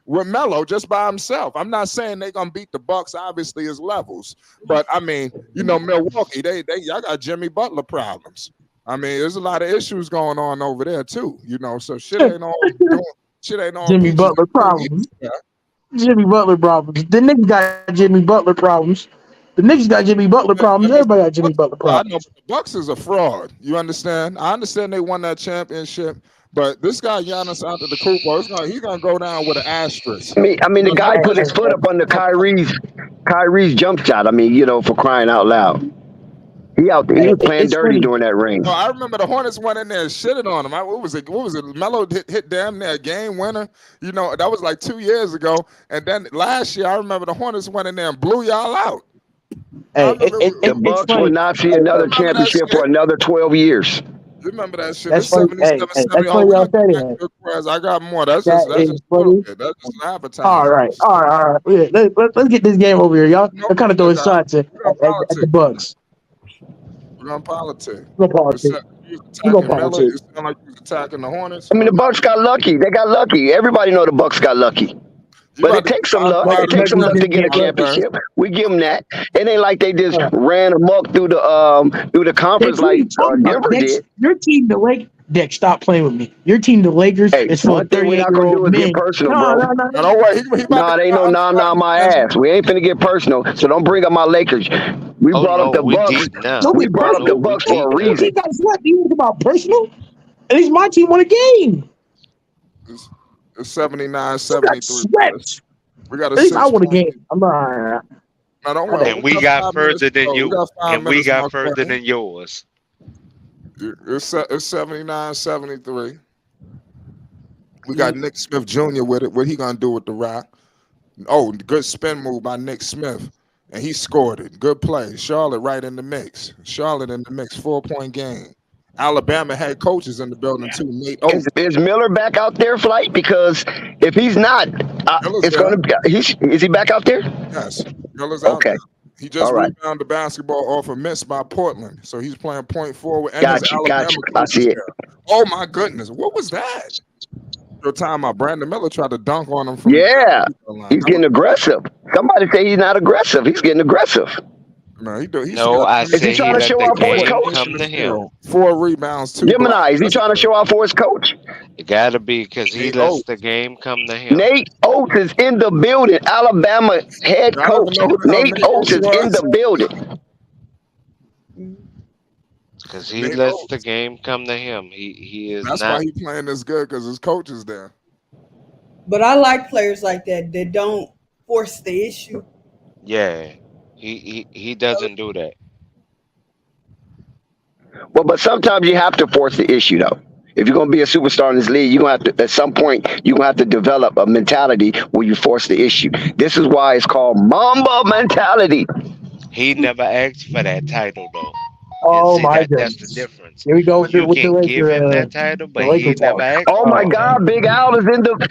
With Melo just by himself. I'm not saying they're gonna beat the Bucks. Obviously, it's levels, but I mean, Milwaukee, y'all got Jimmy Butler problems. I mean, there's a lot of issues going on over there too. So shit ain't all Jimmy Butler problems. Jimmy Butler problems. The Knicks got Jimmy Butler problems. Everybody got Jimmy Butler problems. I know, but the Bucks is a fraud. You understand? I understand they won that championship, but this guy Giannis Antetokounmpo, he's gonna go down with an asterisk. I mean, the guy put his foot up under Kyrie's jump shot. I mean, for crying out loud, he was playing dirty during that ring. No, I remember the Hornets went in there and shitted on him. What was it? Melo hit damn near a game winner. That was like 2 years ago. And then last year, I remember the Hornets went in there and blew y'all out. The Bucks will not see another championship for another 12 years. You remember that shit? That's funny. That's funny y'all said it. I got more. That's just an advertising. All right. Yeah, let's get this game over here, y'all. They're kind of throwing shots at the Bucks. We're going politics. We're going politics. You sound like you was attacking the Hornets. I mean, the Bucks got lucky. They got lucky. Everybody know the Bucks got lucky. But it takes some luck. It takes some luck to get a championship. We give them that. It ain't like they just ran amok through the conference like Denver did. Your team, the Lakers. Dick, stop playing with me. Your team, the Lakers, is full of 38-year-old men. Get personal, bro. No way. No, it ain't no nah my ass. We ain't finna get personal, so don't bring up my Lakers. We brought up the Bucks. We brought up the Bucks for a reason. You guys what? Do you think about personal? At least my team won a game. It's 79-73. We got at least I won a game. I'm not. No, don't worry. And we got further than you. And we got further than yours. It's 79-73. We got Nick Smith Jr. with it. What he gonna do with the rock? Oh, good spin move by Nick Smith, and he scored it. Good play. Charlotte right in the mix. 4-point game. Alabama head coaches in the building too. Nate is Miller back out there, Flight? Because if he's not, it's going to be. Is he back out there? Yes, Miller's out okay. there. He All just right. rebounded the basketball off a miss by Portland. So he's playing point forward, and his Got you. Alabama Got you. I coach is see it. there. Oh my goodness, what was that? Your time out. Brandon Miller tried to dunk on him from Yeah. the free throw line. He's getting aggressive. Somebody say he's not aggressive. He's getting aggressive. No, he do. He still No, got I 20 Is he say he trying to let show the out for his game coach? come to him. 4 rebounds, 2 blocks. Gemini, is he That's trying to good. show out for his coach? It gotta be because he Nate lets Oates. the game come to him. Nate Oates is in the building. Alabama head I don't coach. even know who the hell Nate Nate Oates Oates is in the was. building. Because he Nate lets the Oates. game come to him. He is That's not. why he playing this good because his coach is there. But I like players like that that don't force the issue. Yeah, he doesn't do that. Well, but sometimes you have to force the issue, though. If you're going to be a superstar in this league, you're going to have to, at some point, you're going to have to develop a mentality where you force the issue. This is why it's called Mamba mentality. He never asked for that title though. Oh And see my that's the goodness. difference. Here we go with You the can give him Laker, that title, the but Laker he never talk. asked Oh for my that God, title. Big Al is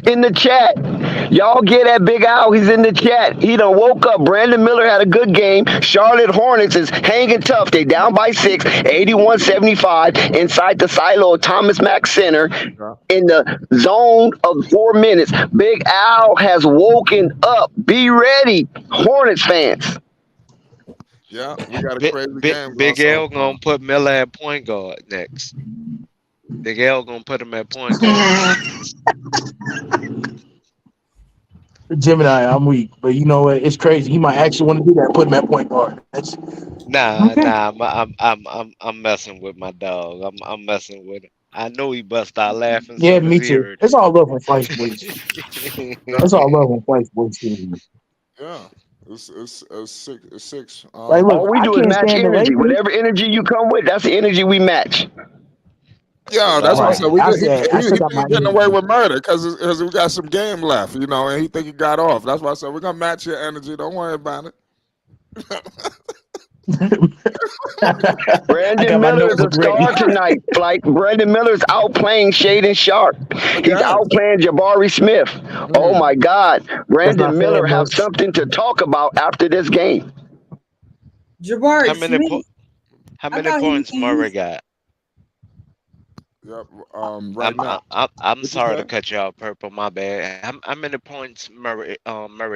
in the chat. Y'all get at Big Al. He's in the chat. He done woke up. Brandon Miller had a good game. Charlotte Hornets is hanging tough. They down by 6, 81-75 inside the silo of Thomas Mack Center Yeah. in the zone of 4 minutes. Big Al has woken up. Be ready, Hornets fans. Yeah, we got a Big, crazy Big, game. Big Also. L gonna put Miller at point guard next. Big L gonna put him at point guard. Gemini, I'm weak, but you know what? It's crazy. He might actually want to do that. Put him at point guard. That's Nah, okay. I'm messing with my dog. I'm messing with him. I know he bust out laughing Yeah, soon as me he too. heard It's all love on Flight Sports. It's all love on Flight Sports TV. Yeah, it's 6. Like, All look, we I do is can't match stand the energy. Lakers. Whatever energy you come with, that's the energy we match. Yeah, that's what I Right. said. We I just, said I he still got my getting away energy. with murder because we got some game left, you know, and he think he got off. That's why I said we're gonna match your energy. Don't worry about it. I Brandon got my Miller is a notebook ready. star tonight. Like Brandon Miller's outplaying Shaden Sharp. He's Yes. outplaying Jabari Smith. Oh my God. That's not Brandon Miller saying have much. something to talk about after this game. Jabari How many Smith, how I many thought he was points in Murray Houston. got? Yep. Right now. I'm What you sorry to say? cut you off, Purple. My bad. How many points Murray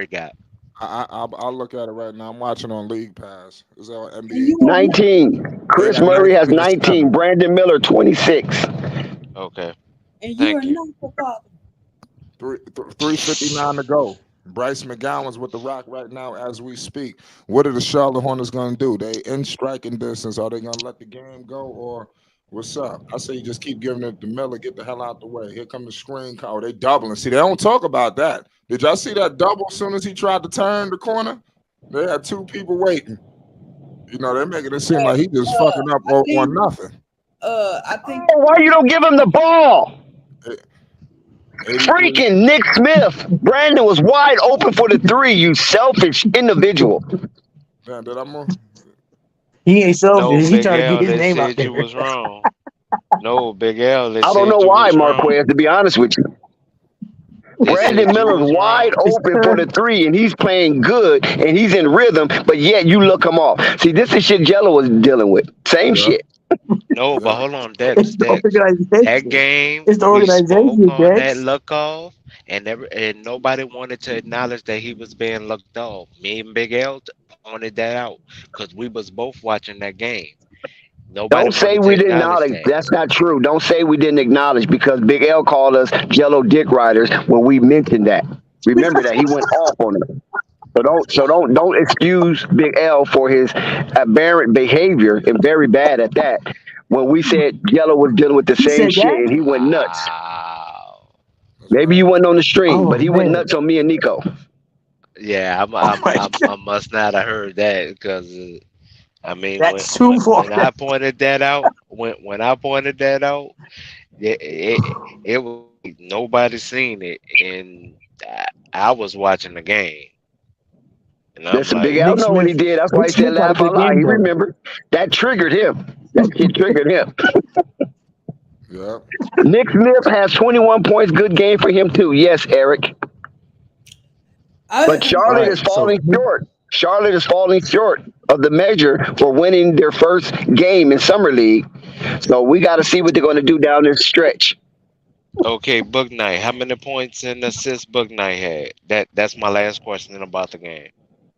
got? I'll look at it right now. I'm watching on League Pass. It's on And NBA. you are 19. They Chris got Murray has 19 to 19. 7. Brandon Miller 26. Okay, and you thank are you. not the father. 3:59 to go. Bryce McGowan's with the Rock right now as we speak. What are the Charlotte Hornets going to do? They in striking distance. Are they going to let the game go or what's up? I say you just keep giving it to Miller. Get the hell out the way. Here come the screen call. They doubling. See, they don't talk about that. Did y'all see that double as soon as he tried to turn the corner? They had 2 people waiting. You know, they're making it seem like he just fucking up I on think nothing. I think Oh, why you don't give him the ball? 83. Freaking Nick Smith. Brandon was wide open for the 3, you selfish individual. Damn, did I move? He ain't No, selfish. He Big trying to L, get his they name out said you there. was wrong. No, Big L, they I don't know said you why, was wrong. Marquez, to be honest with you. They Brandon said you Miller's was wide wrong. open for the 3, and he's playing good, and he's in rhythm, but yet you look him off. See, this is shit Jello was dealing with. Same Yeah. shit. No, but Yeah. hold on, It's Dex. the That organization. game It's the we spoke organization, on that Dex. look off, and nobody wanted to acknowledge that he was being looked off. Me and Big L pointed that out because we was both watching that game. Nobody Don't say wanted to we didn't acknowledge acknowledge. that. That's not true. Don't say we didn't acknowledge because Big L called us Jello Dick Riders when we mentioned that. Remember that he went off on it. So don't excuse Big L for his aberrant behavior and very bad at that. When we said Jello was dealing with the He same said shit that? and he went nuts. Wow. That's Maybe right. you wasn't on the stream, Oh but he went man. nuts on me and Nico. Yeah, Oh my I god. must not have heard that because I mean That's too far. when I pointed that out, when I pointed that out, it was nobody seen it, and I was watching the game, and I'm Listen, Big like, Al Nick know what he Smith. did. That's why Nick he said Smith had a laugh out good loud. game He though. remembered. That triggered him. That shit triggered him. Yeah. Nick Smith has 21 points. Good game for him too. Yes, Eric. But I Charlotte Right. is So falling short. Charlotte is falling short of the measure for winning their first game in summer league. So we got to see what they're going to do down this stretch. Okay, Book Knight. How many points and assists Book Knight had? That's my last question about the game.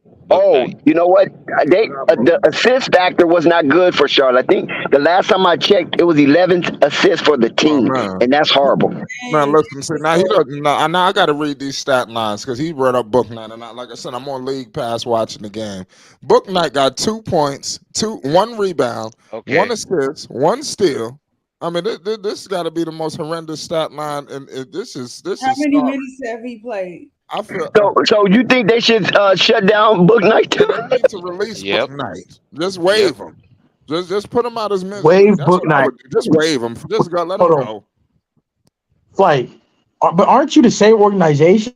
Book Oh, Knight. you know what? The assist factor was not good for Charlotte. I think the last time I checked, it was 11th assist for the Oh team, man. and that's horrible. Man, listen, see, now he doesn't. Now I got to read these stat lines because he read up Book Night, and like I said, I'm on League Pass watching the game. Book Night got 2 points, one rebound, one Okay. assist, one steal. I mean, this got to be the most horrendous stat line, and this is How many stark. minutes have he played? I feel So you think they should shut down Book Night yeah, too? they need to release Yep. Book Night. Just Yep. waive him. Just put him out his misery. Wave That's Book what I Night. would do. Just waive him. Just go, let him Hold on. go. Flight. But aren't you the same organization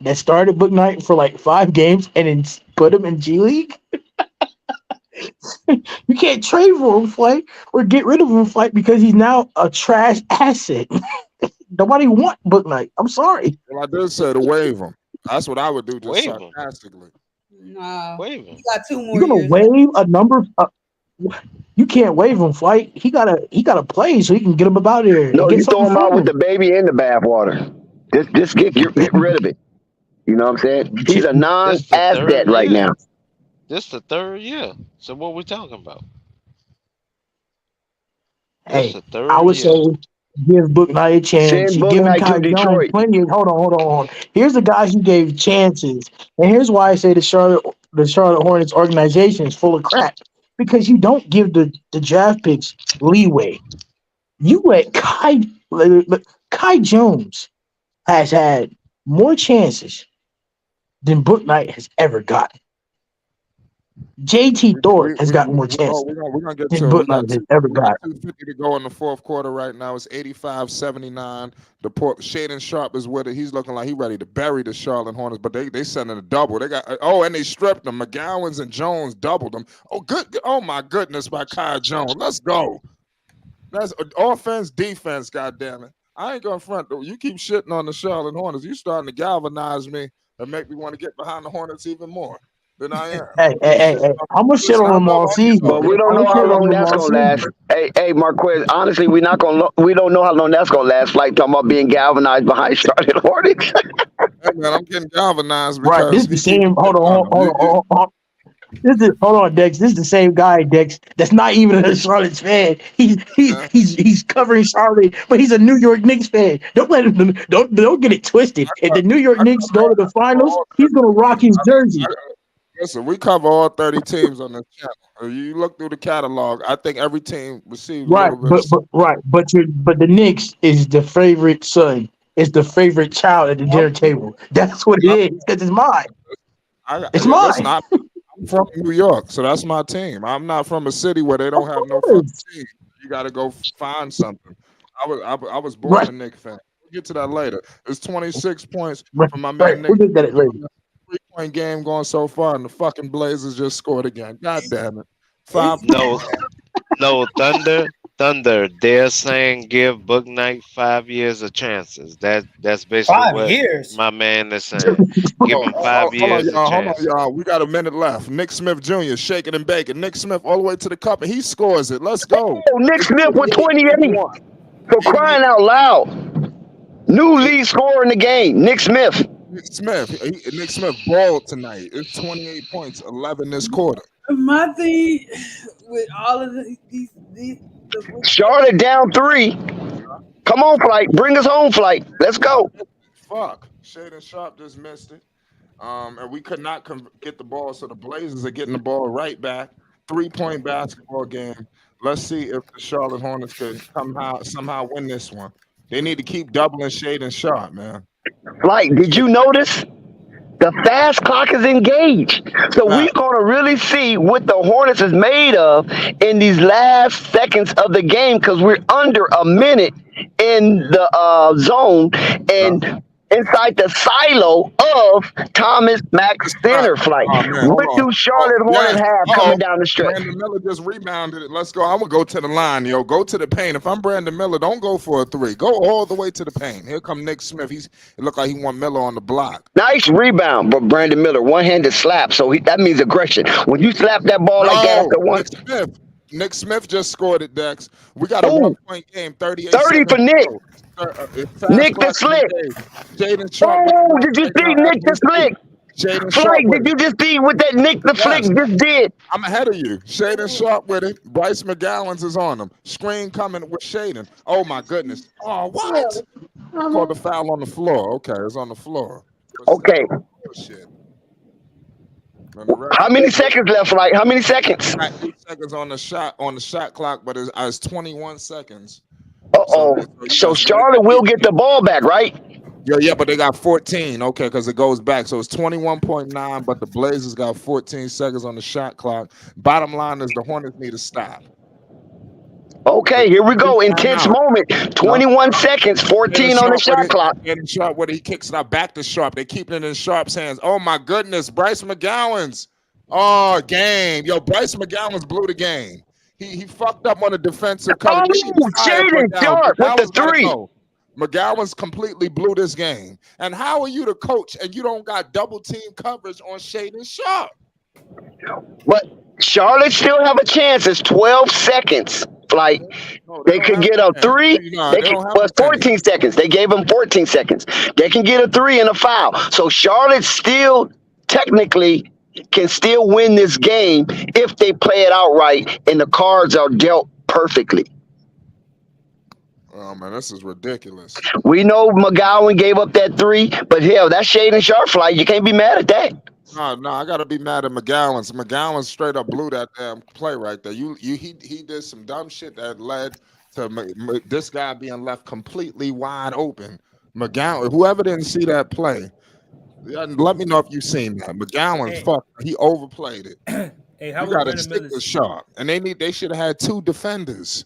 that started Book Night for like 5 games and then put him in G League? You can't trade for him, Flight, or get rid of him, Flight, because he's now a trash asset. Nobody want Book Night. I'm sorry. Well, I did say to waive him. That's what I would do, just Waive him. sarcastically. Nah, Waive him. he got 2 more You're gonna years. waive a number. You can't waive him, Flight. He gotta play so he can get him about here No, and you get throw something him out from with him. the baby in the bathwater. Just get rid of it. You know what I'm saying? He's a This the non-asset third right year. now. This the third year. So what we talking about? This Hey, the I third would year. say give Book Knight a chance. Send You're Book giving Night to Kai Jones Detroit. plenty of hold on. Here's the guys who gave chances. And here's why I say the Charlotte Hornets organization is full of crap. Because you don't give the draft picks leeway. You let Kai Jones has had more chances than Book Knight has ever gotten. JT Thorpe has gotten more chances We're gonna get than to it. Book Knight has ever We got gotten. 250 to go in the fourth quarter right now. It's 85-79. The port Shaden Sharp is with it. He's looking like he's ready to bury the Charlotte Hornets, but they sending a double. They got and they stripped them. McGowan's and Jones doubled them. Oh good. Oh my goodness, by Kai Jones. Let's go. That's offense, defense. God damn it. I ain't gonna front though. You keep shitting on the Charlotte Hornets. You starting to galvanize me and make me want to get behind the Hornets even more than I am. Hey. I'm gonna shit Listen, on I them love all all season. y'all. But we don't I'm know gonna how shit on long them that's all gonna last. season. Hey, Marquez. Honestly, we don't know how long that's gonna last. Like talking about being galvanized behind Charlotte Hornets. Hey, man, I'm getting galvanized Right. This because is the he keeps same. Hold shitting on on, them. hold on. Hold on, Dex. This is the same guy, Dex. That's not even a Charlotte fan. Yeah. He's covering Charlotte, but he's a New York Knicks fan. Don't let him. Don't get it twisted. If the New York I Knicks go to the cover finals, all he's 30 gonna rock teams. his jersey. Listen, we cover all 30 teams on this channel. If you look through the catalog, I think every team received a Right, little bit of but the Knicks is the favorite son. It's the favorite child at the dinner table. That's what it is. Because it's mine. It's listen, mine. I'm from New York, so that's my team. I'm not from a city where they don't Of have no fucking course. team. You got to go find something. I was born Right, a Knicks fan. We'll get to that later. It's 26 points right, for my right. man We'll Nick. get that later. 3-point game going so far, and the fucking Blazers just scored again. God damn it. 5 No, no, Thunder. They're saying give Book Knight 5 years of chances. That's basically 5 what years. my man is saying. Give him 5 years of Hold on, chances. y'all. We got a minute left. Nick Smith Jr. shaking and baking. Nick Smith all the way to the cup, and he scores it. Let's go. Oh, Nick Smith with 28 for 88. crying out loud. New lead scorer in the game, Nick Smith. Nick Smith balled tonight. It's 28 points, 11 this quarter. My thing with all of these Charlotte down 3. Come on, Flight. Bring us home, Flight. Let's go. Fuck. Shaden Sharp just missed it. And we could not get the ball, so the Blazers are getting the ball right back. 3-point basketball game. Let's see if the Charlotte Hornets could somehow win this one. They need to keep doubling Shaden Sharp, man. Flight, did you notice? The fast clock is engaged. So we're going to really see what the Hornets is made of in these last seconds of the game because we're under a minute in the zone. And inside the silo of Thomas Mack Right. center flight. Oh man, hold What on. do Oh Charlotte Hornets yes. have Oh, coming down the stretch? Brandon Miller just rebounded it. Let's go. I'm gonna go to the line, yo. Go to the paint. If I'm Brandon Miller, don't go for a three. Go all the way to the paint. Here come Nick Smith. It looked like he want Miller on the block. Nice rebound, but Brandon Miller, one-handed slap. So that means aggression. When you slap that ball like that No, after one, Nick Smith. Nick Smith just scored it, Dex. We got a ooh, 1-point game, 38 30 seconds for to Nick. go. Fast Nick the clock in the Slick. game. Jaden Sharp with the Oh, block did you right see now Nick as we the speak. Slick? Jaden Sharp Flight, with did it. you just see what that Nick the Flick Yes. just did? I'm ahead of you. Shaden Sharp with it. Bryce McGowan's is on him. Screen coming with Shaden. Oh my goodness. Oh, what? Called the foul on the floor. Okay, it's on the floor. But Okay. still, bullshit. When the How many referee seconds left, Flight? How many seconds? got 8 seconds on the shot clock, but it's 21 seconds. Uh-oh. So So they Charlotte got will 8 get the ball back, right? Yeah, but they got 14. Okay, because it goes back. So it's 21.9, but the Blazers got 14 seconds on the shot clock. Bottom line is the Hornets need to stop. Okay, here we go. Intense Timeout. moment. 21 seconds, 14 on the shot clock. Getting Sharp with it. He kicks it out back to Sharp. They keep it in Sharp's hands. Oh my goodness, Bryce McGowan's. Oh, game. Yo, Bryce McGowan's blew the game. He fucked up on the defensive cover. Oh, Shaden Sharp with the McGowan's gotta three. go. McGowan's completely blew this game. And how are you the coach and you don't got double team coverage on Shaden Sharp? But Charlotte still have a chance. It's 12 seconds. Like No, they could get a three. They don't have Well, a chance. 14 seconds. They gave them 14 seconds. They can get a three and a foul. So Charlotte still technically can still win this game if they play it out right and the cards are dealt perfectly. Oh man, this is ridiculous. We know McGowan gave up that three, but hell, that's Shaden Sharp flight. You can't be mad at that. No, I gotta be mad at McGowan's. McGowan straight up blew that damn play right there. He did some dumb shit that led to this guy being left completely wide open. McGowan, whoever didn't see that play, let me know if you seen that. McGowan, he overplayed it. Hey, how You was gotta Brandon stick Miller's? with Sharp, and they should have had 2 defenders.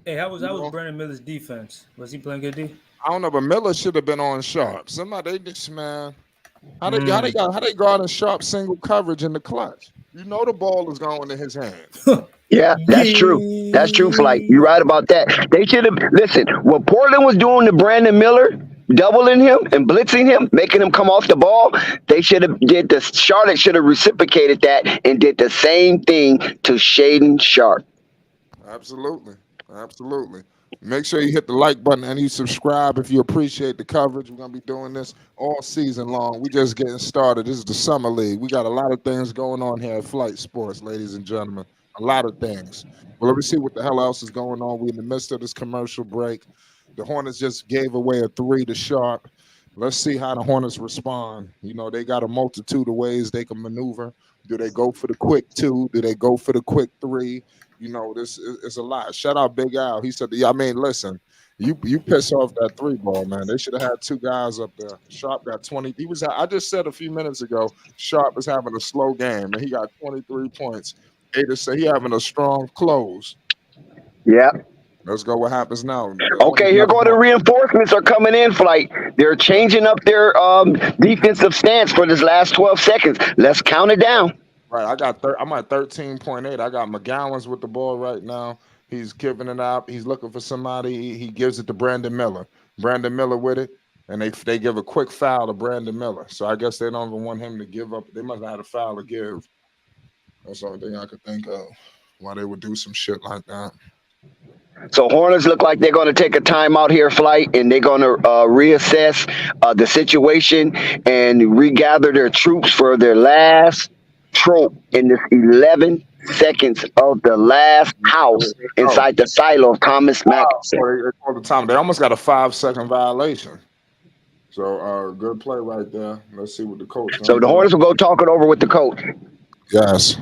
Hey, how was Brandon Miller's defense? Was he playing good D? I don't know, but Miller should have been on Sharp. Somebody just man. How they guard a Sharp single coverage in the clutch? You know the ball is going in his hand. Yeah, that's true. That's true, Flight. You're right about that. They should have listen. What Portland was doing to Brandon Miller, doubling him and blitzing him, making him come off the ball. They should have did the Charlotte should have reciprocated that and did the same thing to Shaden Sharp. Absolutely. Make sure you hit the like button and you subscribe if you appreciate the coverage. We're gonna be doing this all season long. We just getting started. This is the summer league. We got a lot of things going on here at Flight Sports, ladies and gentlemen. A lot of things. Well, let me see what the hell else is going on. We're in the midst of this commercial break. The Hornets just gave away a 3 to Sharp. Let's see how the Hornets respond. You know, they got a multitude of ways they can maneuver. Do they go for the quick 2? Do they go for the quick 3? You know, this is a lot. Shout out Big Al. He said, I mean, listen, you piss off that 3 ball, man. They should have had 2 guys up there. Sharp got 20. I just said a few minutes ago, Sharp is having a slow game, and he got 23 points. They just say he having a strong close. Yeah. Let's go. What happens now? Okay, here go the reinforcements are coming in, Flight. They're changing up their defensive stance for this last 12 seconds. Let's count it down. Right, I'm at 13.8. I got McGowan's with the ball right now. He's giving it out. He's looking for somebody. He gives it to Brandon Miller. Brandon Miller with it, and they give a quick foul to Brandon Miller. So I guess they don't even want him to give up. They must have had a foul to give. That's the only thing I could think of why they would do some shit like that. So Hornets look like they're going to take a timeout here, Flight, and they're going to reassess the situation and regather their troops for their last trope in this 11 seconds of the last house inside the silo of Thomas Mack. They almost got a 5-second violation. So good play right there. Let's see what the coach. So the Hornets will go talk it over with the coach. Yes.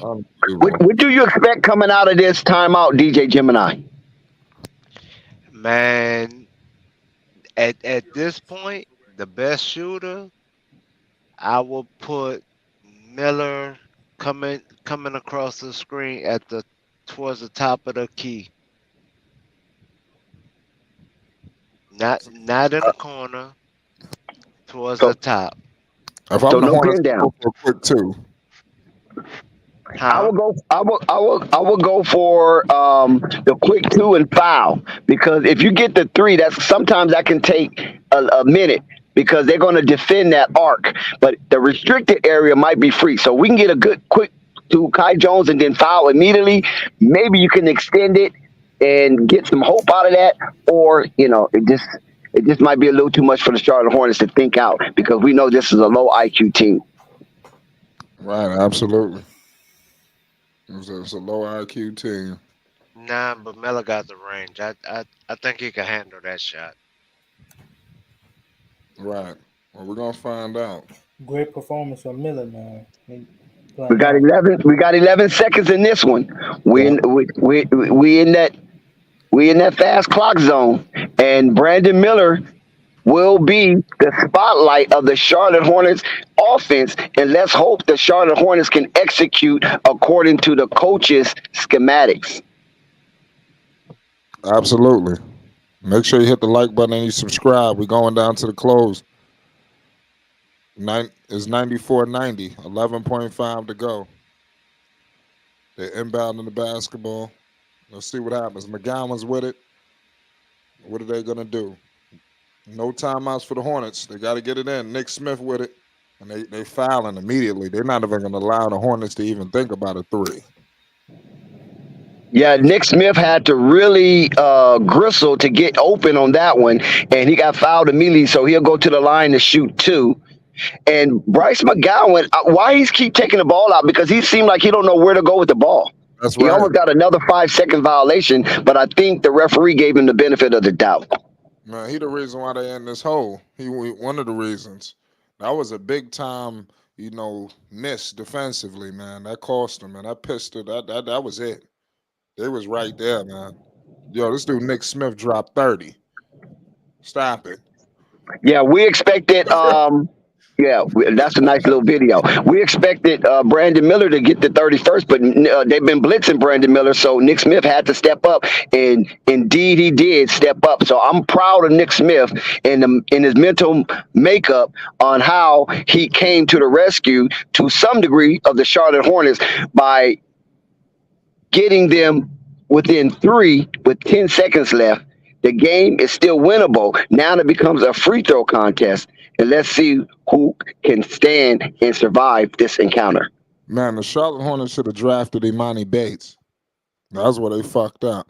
What do you expect coming out of this timeout, DJ Gemini? Man, at this point, the best shooter, I will put Miller coming across the screen towards the top of the key. Not in the corner. towards So the top. If so I'm the no Hornets, pin I down. go for a quick two. I Huh? will go. I will go for the quick two and foul because if you get the three, that's sometimes that can take a minute because they're going to defend that arc. But the restricted area might be free, so we can get a good quick to Kai Jones and then foul immediately. Maybe you can extend it and get some hope out of that, or it just might be a little too much for the Charlotte Hornets to think out because we know this is a low IQ team. Right, absolutely. It's a low IQ team. Nah, but Miller got the range. I think he can handle that shot. Right. Well, we're gonna find out. Great performance from Miller, man. He We playing got hard. 11. We got 11 seconds in this one. We Yeah. in we in that fast clock zone, and Brandon Miller will be the spotlight of the Charlotte Hornets offense. And let's hope the Charlotte Hornets can execute according to the coach's schematics. Absolutely. Make sure you hit the like button and you subscribe. We're going down to the close. It's 94-90. 11.5 to go. They're inbounding the basketball. Let's see what happens. McGowan's with it. What are they gonna do? No timeouts for the Hornets. They got to get it in. Nick Smith with it, and they fouling immediately. They're not even gonna allow the Hornets to even think about a three. Yeah, Nick Smith had to really gristle to get open on that one, and he got fouled immediately, so he'll go to the line to shoot two. And Bryce McGowan, why he's keep taking the ball out? Because he seemed like he don't know where to go with the ball. That's He right. almost got another 5 second violation, but I think the referee gave him the benefit of the doubt. Man, he the reason why they in this hole. He one of the reasons. That was a big time, miss defensively, man. That cost him, man. That pistol, that was it. They was right there, man. Yo, this dude Nick Smith dropped 30. Stop it. Yeah, we expected. That's a nice little video. We expected Brandon Miller to get the 31st, but they've been blitzing Brandon Miller, so Nick Smith had to step up, and indeed he did step up. So I'm proud of Nick Smith in his mental makeup on how he came to the rescue to some degree of the Charlotte Hornets by getting them within three with 10 seconds left. The game is still winnable. Now it becomes a free throw contest. And let's see who can stand and survive this encounter. Man, the Charlotte Hornets should have drafted Imani Bates. That's where they fucked up.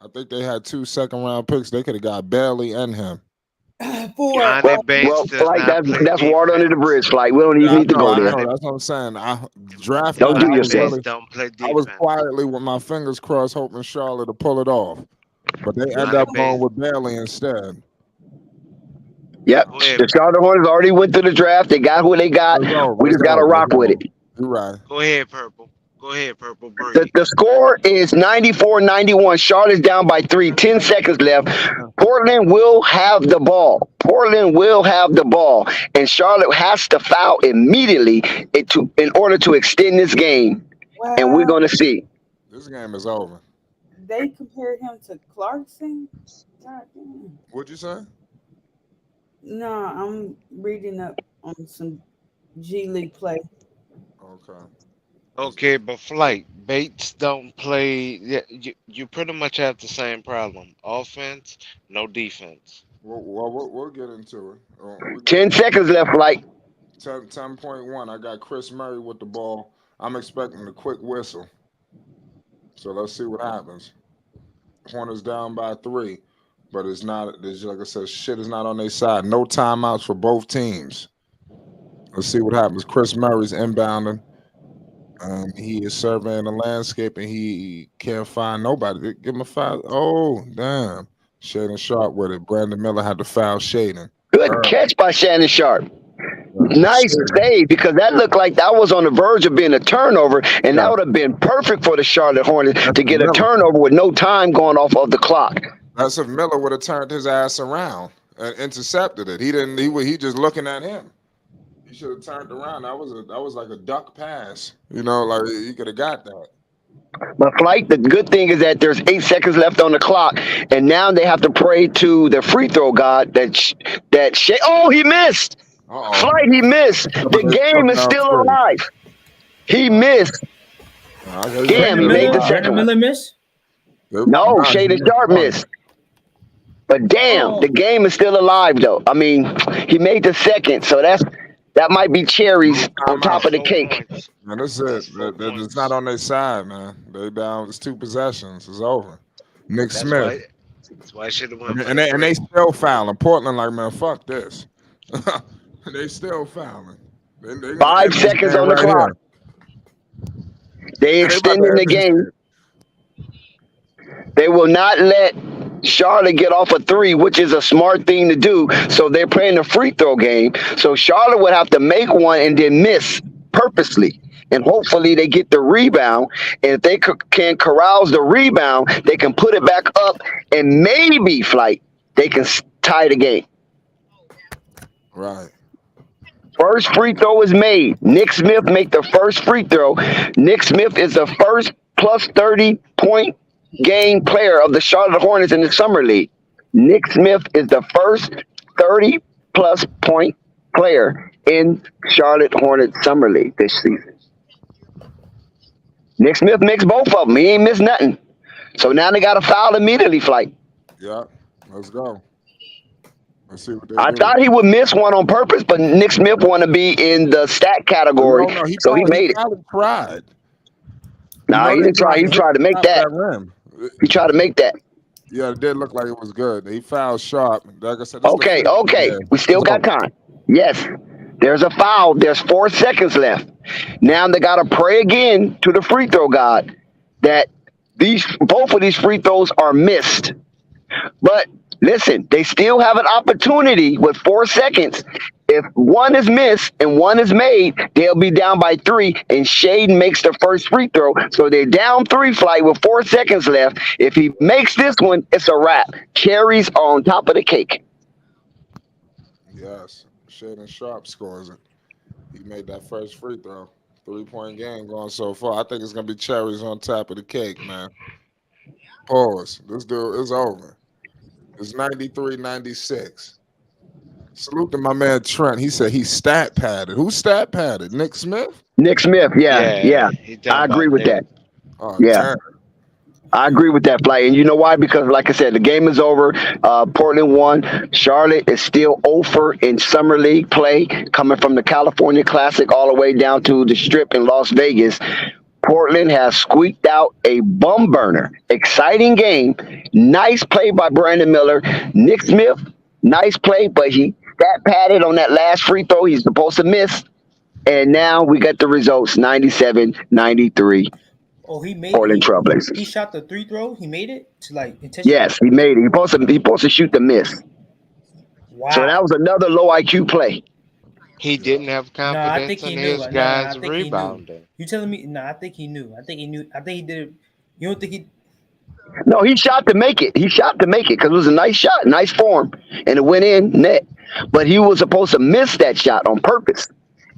I think they had 2 second-round picks. They could have got Bailey and him. For Johnny Bates does Flight, not play that's water under the defense. bridge, Flight. We don't even need to go there. That's what I'm saying. I drafted. Don't do Johnny yourself. Bates don't play I was defense. quietly with my fingers crossed, hoping Charlotte to pull it off, but they end Johnny up going Bates. with Bailey instead. Yep. Go ahead. The Charlotte Hornets already went through the draft. They got who they got. It's over. We just It's got to over. rock It's with over. it. You're right. Go ahead, Purple. Go ahead, Purple. The, Breathe. the score is 94-91. Charlotte's down by 3. 10 seconds left. Portland will have the ball. And Charlotte has to foul immediately in order to extend this game. And we're going to see. This game is over. they compared him to Clarkson. God damn. What'd you say? No, I'm reading up on some G League play. Okay. Okay, but Flight Bates don't play. Yeah, you pretty much have the same problem. Offense, no defense. We'll get into it. 10 seconds left, like 10.1. I got Chris Murray with the ball. I'm expecting a quick whistle. So let's see what happens. Hornets down by 3, but it's not. There's, like I said, shit is not on their side. No timeouts for both teams. Let's see what happens. Chris Murray's inbounding. He is surveying the landscape and he can't find nobody. Give him a foul. Oh, damn. Shaden Sharp with it. Brandon Miller had to foul Shaden. good catch by Shannon Sharp. Nice save, because that looked like that was on the verge of being a turnover, and that would have been perfect for the Charlotte Hornets to get a turnover with no time going off of the clock. That's if Miller would have turned his ass around and intercepted it. He didn't. He just looking at him. He should have turned around. That was like a duck pass. You know, like he could have got that. But Flight, the good thing is that there's 8 seconds left on the clock, and now they have to pray to the free throw god oh, he missed. Flight, he missed. The game is still alive. He missed. Damn, he made the second one. Miller miss? No, Shaden Sharp missed. But damn, the game is still alive though. I mean, he made the second, so that might be cherries on top of the cake. Man, that's it. It's not on their side, man. They down. It's 2 possessions. It's over. Nick Smith. That's why I should have won. And they still fouling. Portland like, man, fuck this. They still fouling. 5 seconds on the clock. They extending the game. They will not let Charlotte get off a 3, which is a smart thing to do. So they're playing a free throw game. So Charlotte would have to make one and then miss purposely. And hopefully they get the rebound. And if they can carouse the rebound, they can put it back up and maybe Flight, they can tie the game. Right. First free throw is made. Nick Smith make the first free throw. Nick Smith is the first plus 30-point game player of the Charlotte Hornets in the summer league. Nick Smith is the first 30-plus point player in Charlotte Hornets summer league this season. Nick Smith makes both of them. He ain't missed nothing. So now they got to foul immediately, Flight. Yeah, let's go. Let's see what they I do. thought he would miss one on purpose, but Nick Smith want to be in the stat category, so he made it. He tried. Nah, he didn't try. He tried to make that. He tried to make that. Yeah, it did look like it was good. He fouled Sharp. Like I said, Okay. We still got time. Yes, there's a foul. There's 4 seconds left. Now they got to pray again to the free throw god that both of these free throws are missed. But listen, they still have an opportunity with 4 seconds. If one is missed and one is made, they'll be down by 3, and Shaden makes the first free throw. So they're down 3, Flight, with 4 seconds left. If he makes this one, it's a wrap. Cherries are on top of the cake. Yes, Shaden Sharp scores it. He made that first free throw. 3-point game going so far. I think it's going to be cherries on top of the cake, man. Pause. This dude is over. It's 93-96. Salute to my man Trent. He said he's stat padded. Who's stat padded? Nick Smith? Nick Smith, yeah. I agree with that. Oh, yeah. damn. I agree with that, Flight. And you know why? Because, like I said, the game is over. Portland won. Charlotte is still over in Summer League play, coming from the California Classic all the way down to the Strip in Las Vegas. Portland has squeaked out a bum burner. Exciting game. Nice play by Brandon Miller. Nick Smith, nice play, but he stat padded on that last free throw he's supposed to miss. And now we got the results, 97-93. Oh, he made Portland Trailblazers. He shot the 3 throw. He made it to intentional. Yes, he made it. He supposed to shoot the miss. Wow. So that was another low IQ play. He didn't have confidence in his guys rebounding. You telling me? No, I think he knew. I think he knew. I think he did it. You don't think he? No, he shot to make it. He shot to make it because it was a nice shot, nice form, and it went in net. But he was supposed to miss that shot on purpose.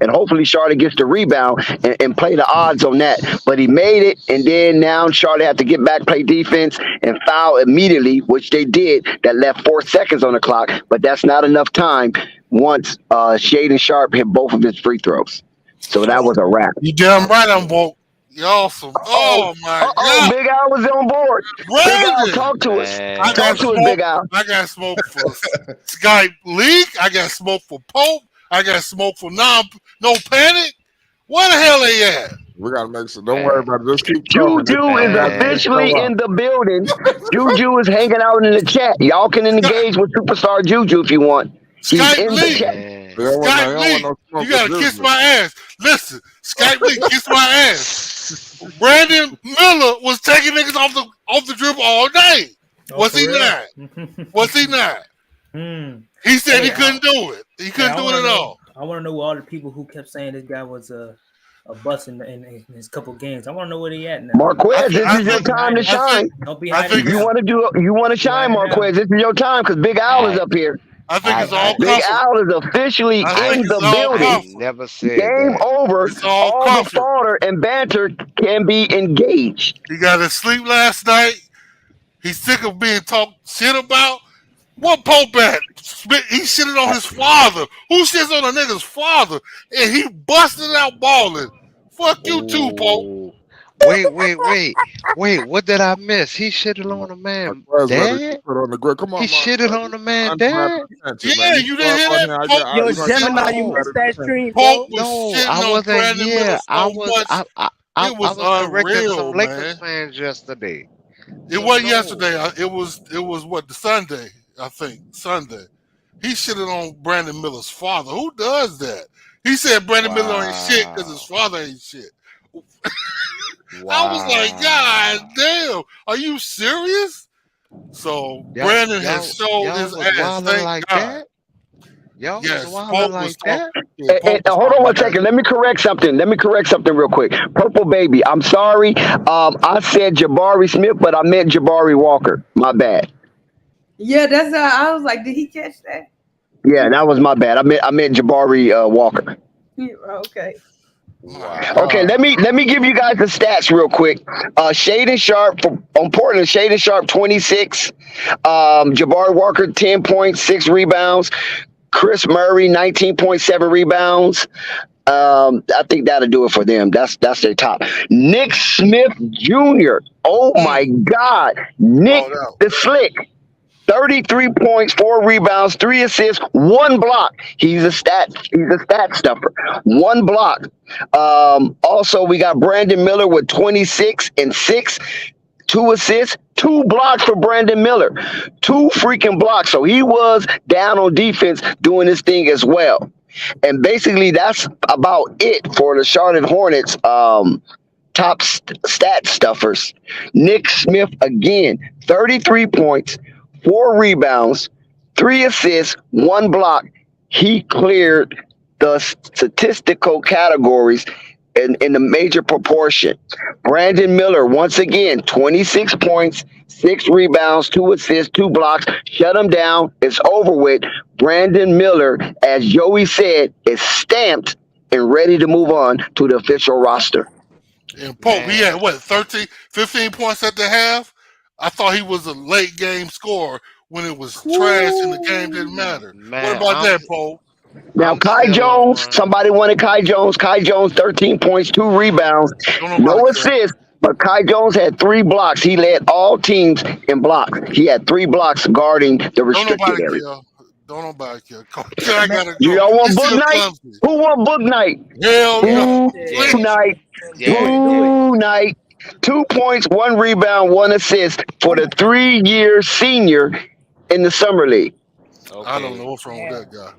And hopefully Charlotte gets the rebound and play the odds on that. But he made it, and then now Charlotte had to get back, play defense, and foul immediately, which they did. That left 4 seconds on the clock, but that's not enough time once Shaden Sharp hit both of his free throws. So that was a wrap. You damn right I'm woke. Y'all some. Oh, my God. Big Al was on board. Big Al, talk to us. Talk to us, Big Al. I got smoke for Skype Leak. I got smoke for Pope. I got smoke for No Panic. Where the hell they at? We gotta make some. Don't worry about it. Just keep Juju is officially in the building. Juju is hanging out in the chat. Y'all can engage with Superstar Juju if you want. He's Skype in Leak. the chat. Skype Leak. You gotta kiss my ass. Listen, Skype Leak, kiss my ass. Brandon Miller was taking niggas off the dribble all day. Was he not? Was he not? He said he couldn't do it. He couldn't do it at all. I want to know all the people who kept saying this guy was a bust in his couple games. I want to know where they at now. Marquez, this is your time to shine. Don't be You want to shine, Marquez. This is your time because Big Al is up here. I think it's all Big comfort. Al is officially I think in it's the all building. I comfort. never said Game that. over. It's all All the comfort. fodder and banter can be engaged. He got to sleep last night. He's sick of being talked shit about. What Pope at? He shitted on his father. Who shits on a nigga's father? And he busted out balling. Fuck you too, Pope. Oh, wait. What did I miss? He shitted on a My man was ready to dad? put on the grid. Come He on, Mark. shitted on a man Undivided dad? attention, man. Yeah, You you show didn't up hear on that? here, Pope you're Yo, was gonna get shitting. Gemini, you undivided missed that attention. stream, Pope bro. was No, I shitting on wasn't Brandon Miller here. I so was much. I It was was correcting some unreal, Lakers man. fans yesterday. It So wasn't no. yesterday. It was what, the Sunday, I think. Sunday. He shitted on Brandon Miller's father. Who does that? He said Brandon Miller ain't shit because his Wow. father ain't shit. I was like, God Wow. damn, are you serious? So Y'all Brandon has y'all showed y'all his was ass. wilding Thank like God. that? Y'all was Yes, wilding Pope was like talking. that? Yeah, Pope was Hold on talking one that. second. Let me correct something. Real quick. Purple baby. I'm sorry. I said Jabari Smith, but I meant Jabari Walker. My bad. Yeah, that's I was like, did he catch that? Yeah, that was my bad. I meant Jabari Walker. Yeah, okay. My Okay, God. let me give you guys the stats real quick. Shaden Sharp on Portland. Shaden Sharp 26. Jabari Walker 10.6 rebounds. Chris Murray 19.7 rebounds. I think that'll do it for them. That's their top. Nick Smith Jr. Oh my God, Nick Balled out. the Slick. 33 points, 4 rebounds, 3 assists, 1 block. He's a stat stuffer. 1 block. Also, we got Brandon Miller with 26 and 6, 2 assists, 2 blocks for Brandon Miller. 2 freaking blocks. So he was down on defense doing his thing as well. And basically, that's about it for the Charlotte Hornets. Top stat stuffers. Nick Smith again, 33 points, 4 rebounds, 3 assists, 1 block. He cleared the statistical categories in the major proportion. Brandon Miller, once again, 26 points, 6 rebounds, 2 assists, 2 blocks. Shut him down. It's over with. Brandon Miller, as Joey said, is stamped and ready to move on to the official roster. And Pope, he Man, had what, 13, 15 points at the half? I thought he was a late game scorer when it was trash and the game didn't Ooh. matter. What man, about that, Pope? Now, I'm Kai still Jones, on. somebody wanted Kai Jones. Kai Jones, 13 points, 2 rebounds, Don't nobody no care. assists, but Kai Jones had 3 blocks. He led all teams in blocks. He had 3 blocks guarding the Don't restricted nobody area. care. Don't nobody care. I Man, gotta Do go. y'all want It's book still night? clumsy. Who want book night? Hell yeah, no. Book yeah, Please. night. do it, Yeah. do it. Book night. 2 points, 1 rebound, 1 assist for the 3-year senior in the summer league. I don't know Okay. what's wrong with Damn, that guy.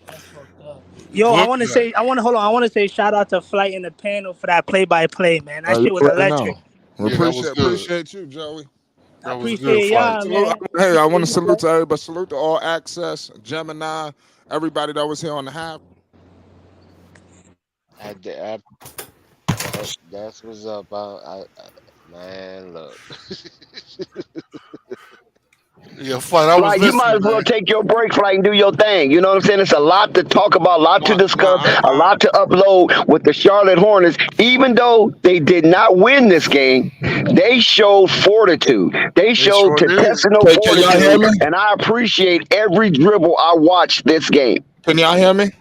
that's fucked up. Yo, I Book want to night. say, I want to say, shout out to Flight in the panel for that play-by-play, man. That You shit was already know. electric. We Yeah, that was appreciate good. appreciate you, Joey. I That was a good appreciate fight. y'all, Salute, man. hey, I Appreciate want to you, salute Flight. to everybody. Salute to All Access, Gemini, everybody that was here on the half. I that's what's up. Man, look. Yeah, fight. I was Like you might listening, as well man. take your break, flight, and do your thing. You know what I'm saying? It's a lot to talk about, a lot to discuss, a lot to upload with the Charlotte Hornets. Even though they did not win this game, they showed fortitude. They They showed sure did. intestinal Hey, can y'all hear fortitude, me? and I appreciate every dribble I watched this game. Can y'all hear me?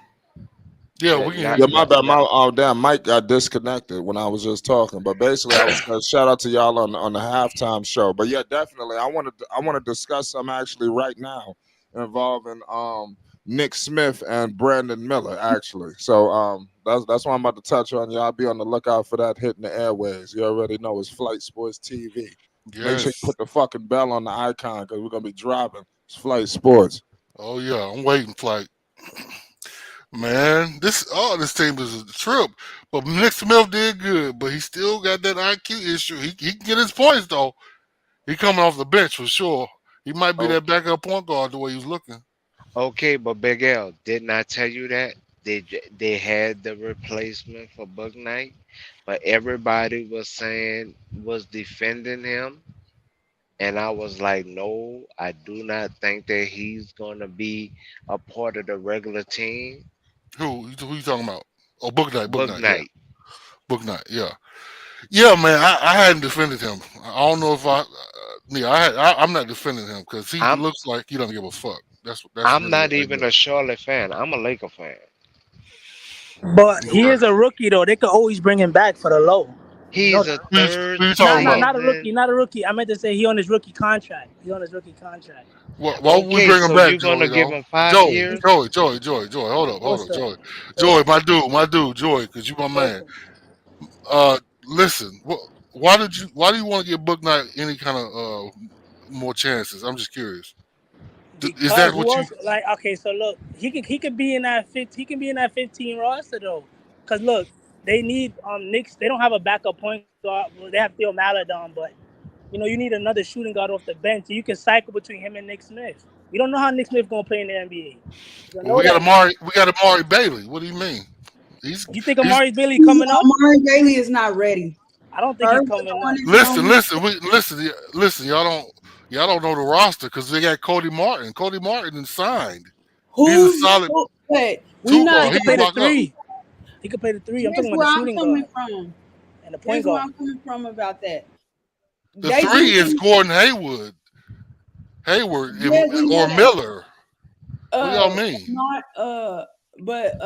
Yeah, Yeah, we can hear Yeah, you my now. bad. My damn mic got disconnected when I was just talking. But basically, I was shout out to y'all on the halftime show. But yeah, definitely, I want to discuss some actually right now involving Nick Smith and Brandon Miller actually. So that's what I'm about to touch on. Y'all be on the lookout for that hitting the airways. You already know it's Flight Sports TV. Make sure you Yes. put the fucking bell on the icon because we're gonna be dropping. It's Flight Sports. Oh yeah, I'm waiting, flight. Man, this team is a trip. But Nick Smith did good, but he still got that IQ issue. He can get his points though. He coming off the bench for sure. He might be oh, that backup point guard the way he was looking. okay, but Big L, didn't I tell you that they had the replacement for Bug Night, but everybody was saying was defending him And I was like, no, I do not think that he's gonna be a part of the regular team. Who you talking about? Oh, Book Night, Book Book Night, yeah, night. Book Night, yeah, yeah, man. I hadn't defended him. I don't know if yeah, I'm not defending him because he I'm looks like he doesn't give a fuck. That's I'm really not what they even do. a Charlotte fan. I'm a Laker fan. But he Okay, is a rookie though. They could always bring him back for the low. You know He's that. a who third you Not talking not about? not a rookie. season. Not a rookie. I meant to say he on his rookie contract. He on his rookie contract. Why would we Okay, bring him so back, you're gonna Joey? give Though him 5 Joey, years? Joey, Joey, Joey, Joey. Hold What's up, up? Joey, So Joey, my dude, Joey, because you my man. listen. Listen, why do you want to give Book Night any kind of more chances? I'm just curious. Is Because that who what you? else? Like, okay, so look, he could be in that he can be in that 15 roster though. Cause look, they need Knicks. They don't have a backup point guard. Well, they have Theo Maladon, but you need another shooting guard off the bench. So you can cycle between him and Nick Smith. We don't know how Nick Smith gonna play in the NBA. You don't Well, know that. We got Amari Bailey. What do you mean? He's You think he's Amari Bailey coming up? Amari Bailey is not ready. I don't think he's First, the coming up. Hornets listen, don't. listen. Y'all don't know the roster because they got Cody Martin. Cody Martin is signed. He's a Who's solid but we two not. He guard. He could can play the lock up. three. He could play the three. I'm Here's talking about where the I'm shooting coming guard from. and the point Here's where guard. I'm coming from about that. The They three do is things. Gordon Hayward, Yeah, we know or that. Miller. What do y'all mean? Not but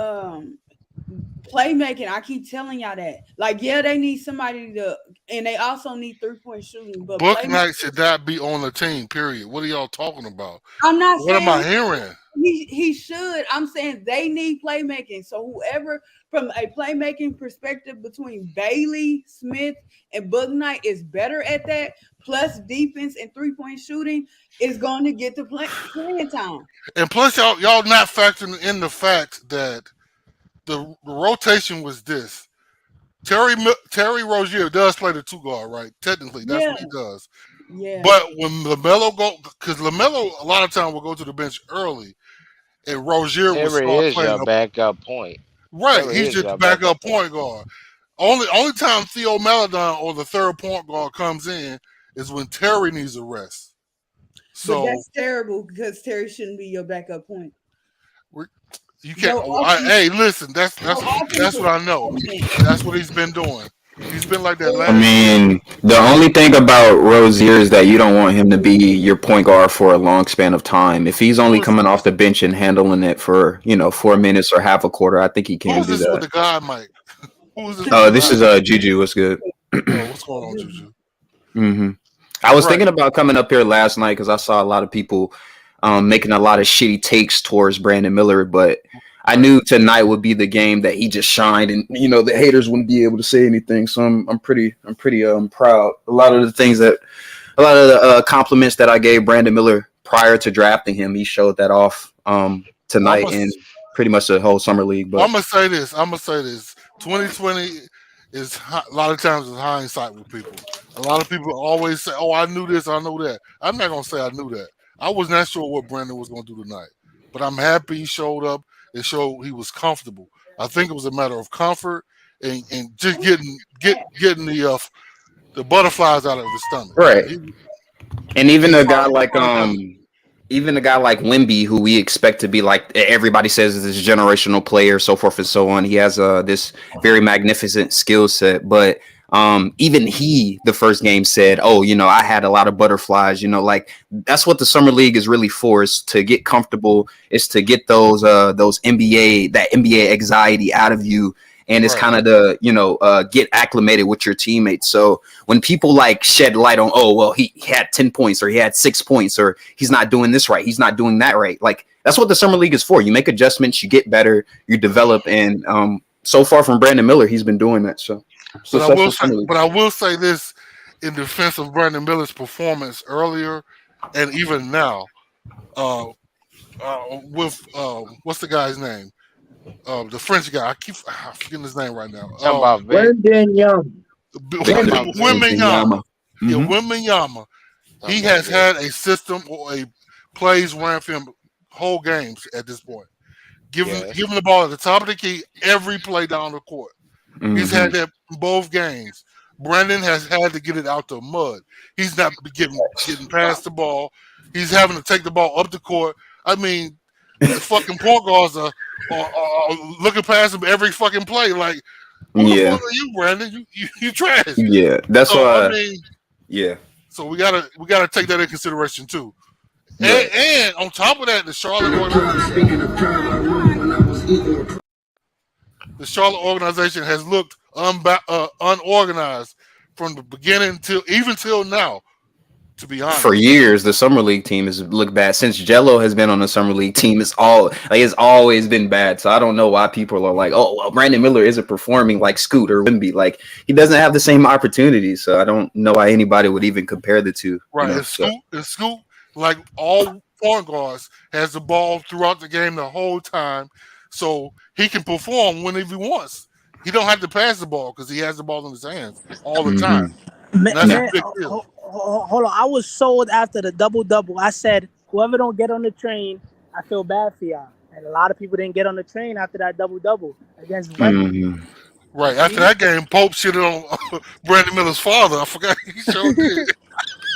playmaking. I keep telling y'all that. Like, yeah, they need somebody to, and they also need 3-point shooting. But Book playmaking. Night should not be on the team. Period. What are y'all talking about? I'm not What am saying I hearing? he should. I'm saying they need playmaking. So whoever from a playmaking perspective between Bailey, Smith, and Book Knight is better at that, plus defense and 3-point shooting, is going to get the playing time. And plus, y'all not factoring in the fact that the rotation was this. Terry Rozier does play the two guard, right? Technically, that's Yeah, what he does. yeah. But when LaMelo because LaMelo a lot of time will go to the bench early, and Rozier will Terry start is playing your up. backup point. Right, Terry he's is just the your backup backup point. point guard. Only time Theo Maladon or the third point guard comes in is when Terry needs a rest. But So that's terrible because Terry shouldn't be your backup point. you can't. Your offense, Hey, listen, your that's what offensive I know. element. That's what he's been doing. He's been like that I last year. mean, the only thing about Rozier is that you don't want him to be your point guard for a long span of time. If he's only Who is coming off the bench and handling it for 4 minutes or half a quarter, I think he who can is do this with that. the guy, Mike? Who is this with the This guy, is Mike? Juju. What's good? Oh, what's going on, Juju? I was Right. thinking about coming up here last night because I saw a lot of people making a lot of shitty takes towards Brandon Miller, but I knew tonight would be the game that he just shined, and the haters wouldn't be able to say anything. So I'm pretty proud. A lot of the compliments that I gave Brandon Miller prior to drafting him, he showed that off Well, tonight and pretty much the whole summer league. But I'm gonna say this. 2020 is a lot of times is hindsight with people. A lot of people always say, "Oh, I knew this, I know that." I'm not gonna say I knew that. I was not sure what Brandon was gonna do tonight, but I'm happy he showed up. It showed he was comfortable. I think it was a matter of comfort and just getting the butterflies out of his stomach. right, and even He a guy like finally done it. even a guy like Wemby, who we expect to be like everybody says is this generational player, so forth and so on. He has this very magnificent skill set, but even he, the first game said, "Oh, I had a lot of butterflies." Like that's what the summer league is really for: is to get comfortable, is to get those NBA anxiety out of you. And it's Right. kind of to get acclimated with your teammates. So when people like shed light on, oh well, he had 10 points or he had 6 points or he's not doing this right, he's not doing that right. Like that's what the summer league is for. You make adjustments, you get better, you develop, and so far from Brandon Miller, he's been doing that. So But I will say this in defense of Brandon Miller's performance earlier and even now, with what's the guy's name? The French guy. I keep forgetting his name right now. Talking about Vic. Brendan Young. Talking about Vic. Wimbenyama. Yeah, Mhm. Wimbenyama. He Talking about has Vic. had a system or a plays ran for him whole games at this point. Give Yes. him the ball at the top of the key every play down the court. He's Mhm. had that in both games. Brandon has had to get it out the mud. He's not getting past the ball. He's having to take the ball up the court. I mean, the fucking point guards are looking past him every fucking play. Like, who the fuck are you, Brandon? You trash. Yeah, that's why. I mean, yeah. So we gotta take that in consideration too. Right. And on top of that, the Charlotte organization has looked unorganized from the beginning till now. To be honest, for years the summer league team has looked bad. Since Jello has been on the summer league team, it's always been bad. So I don't know why people are like, oh well, Brandon Miller isn't performing like Scoot or Wemby. Like, he doesn't have the same opportunities. So I don't know why anybody would even compare the two. Right, You know, and Scoot, like all point guards, has the ball throughout the game the whole time, so he can perform whenever he wants. He don't have to pass the ball because he has the ball in his hands all the time. Man, hold on. I was sold after the double-double. I said, whoever don't get on the train, I feel bad for y'all. And a lot of people didn't get on the train after that double-double against Wemby. Right, after that game, Pope shitted on Brandon Miller's father. I forgot he showed did.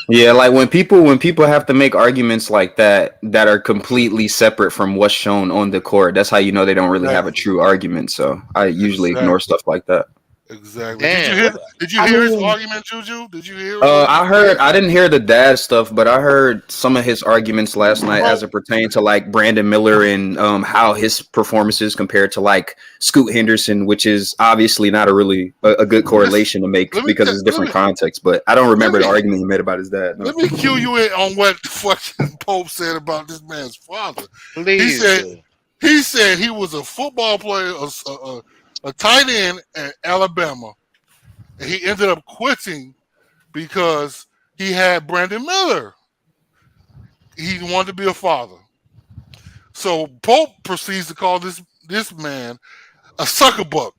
Yeah, like when people have to make arguments like that are completely separate from what's shown on the court, that's how you know they don't really have a true argument. So I usually ignore stuff like that. Exactly. Did you hear his argument, Juju? Did you hear? I didn't hear the dad stuff, but I heard some of his arguments last night as it pertained to like Brandon Miller and how his performances compared to like Scoot Henderson, which is obviously not a good correlation to make because it's different context. But I don't remember the argument he made about his dad. No. Let me cue you in on what fucking Pope said about this man's father. Please. He said he was a football player, a tight end at Alabama, and he ended up quitting because he had Brandon Miller. He wanted to be a father. So Pope proceeds to call this man a sucker buck.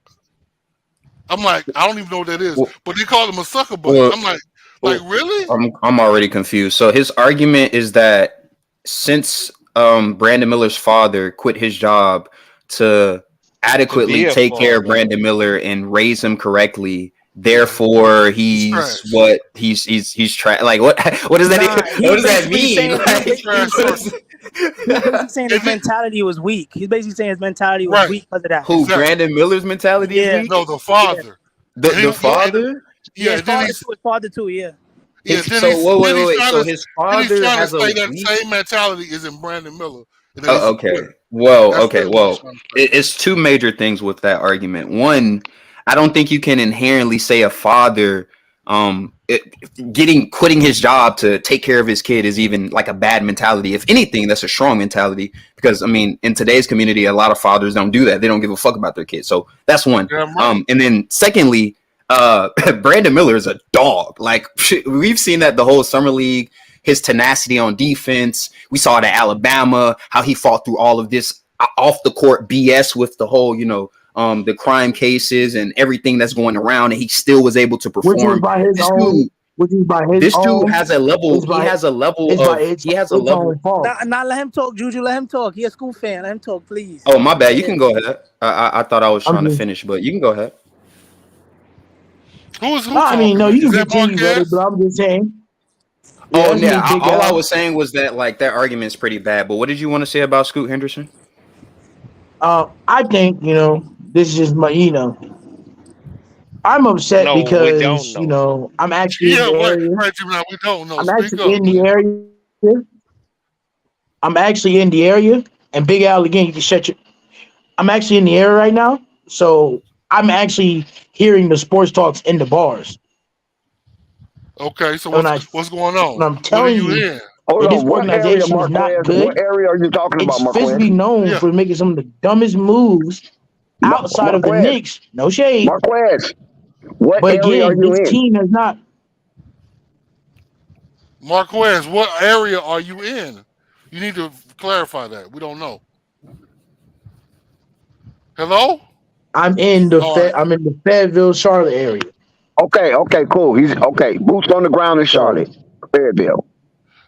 I'm like, I don't even know what that is, but they call him a sucker buck. I'm like really? I'm already confused. So his argument is that since Brandon Miller's father quit his job to adequately take care of Brandon Miller and raise him correctly, therefore he's trash. Like what does that mean? He's saying his mentality was weak. He's basically saying his mentality was weak because of that. Who, Brandon Miller's mentality is weak? No, the father. The father? Yeah, his father too, yeah. Yeah, so wait. So his father has that same mentality is in Brandon Miller. Okay. Well, it's two major things with that argument. One, I don't think you can inherently say a father quitting his job to take care of his kid is even like a bad mentality. If anything, that's a strong mentality because I mean, in today's community, a lot of fathers don't do that. They don't give a fuck about their kids. So that's one. And then secondly, Brandon Miller is a dog. Like we've seen that the whole summer league. His tenacity on defense. We saw it at Alabama, how he fought through all of this off the court BS with the whole, the crime cases and everything that's going around, and he still was able to perform. This dude has a level. He has a level. Now let him talk, Juju. Let him talk. He's a school fan. Let him talk, please. Oh, my bad. You can go ahead. I thought I was trying to finish, but you can go ahead. Who? I mean, no, you can continue, but I'm just saying. Oh yeah, all I was saying was that like that argument's pretty bad. But what did you want to say about Scoot Henderson? I think this is just my I'm upset because I'm actually in the area. We don't know. I'm actually in the area. I'm actually in the area, and Big Al again. You can shut your. I'm actually in the area right now, so I'm actually hearing the sports talks in the bars. Okay, so what's going on? I'm telling you, this organization is not good. What area are you talking about, Mark? It's supposed to be known for making some of the dumbest moves outside of the Knicks. No shade. Marquez, what area are you in? This team has not. Marquez, what area are you in? You need to clarify that. We don't know. Hello? I'm in the Fayetteville, Charlotte area. Okay, cool. He's okay. Boots on the ground in Charlotte, Fayetteville.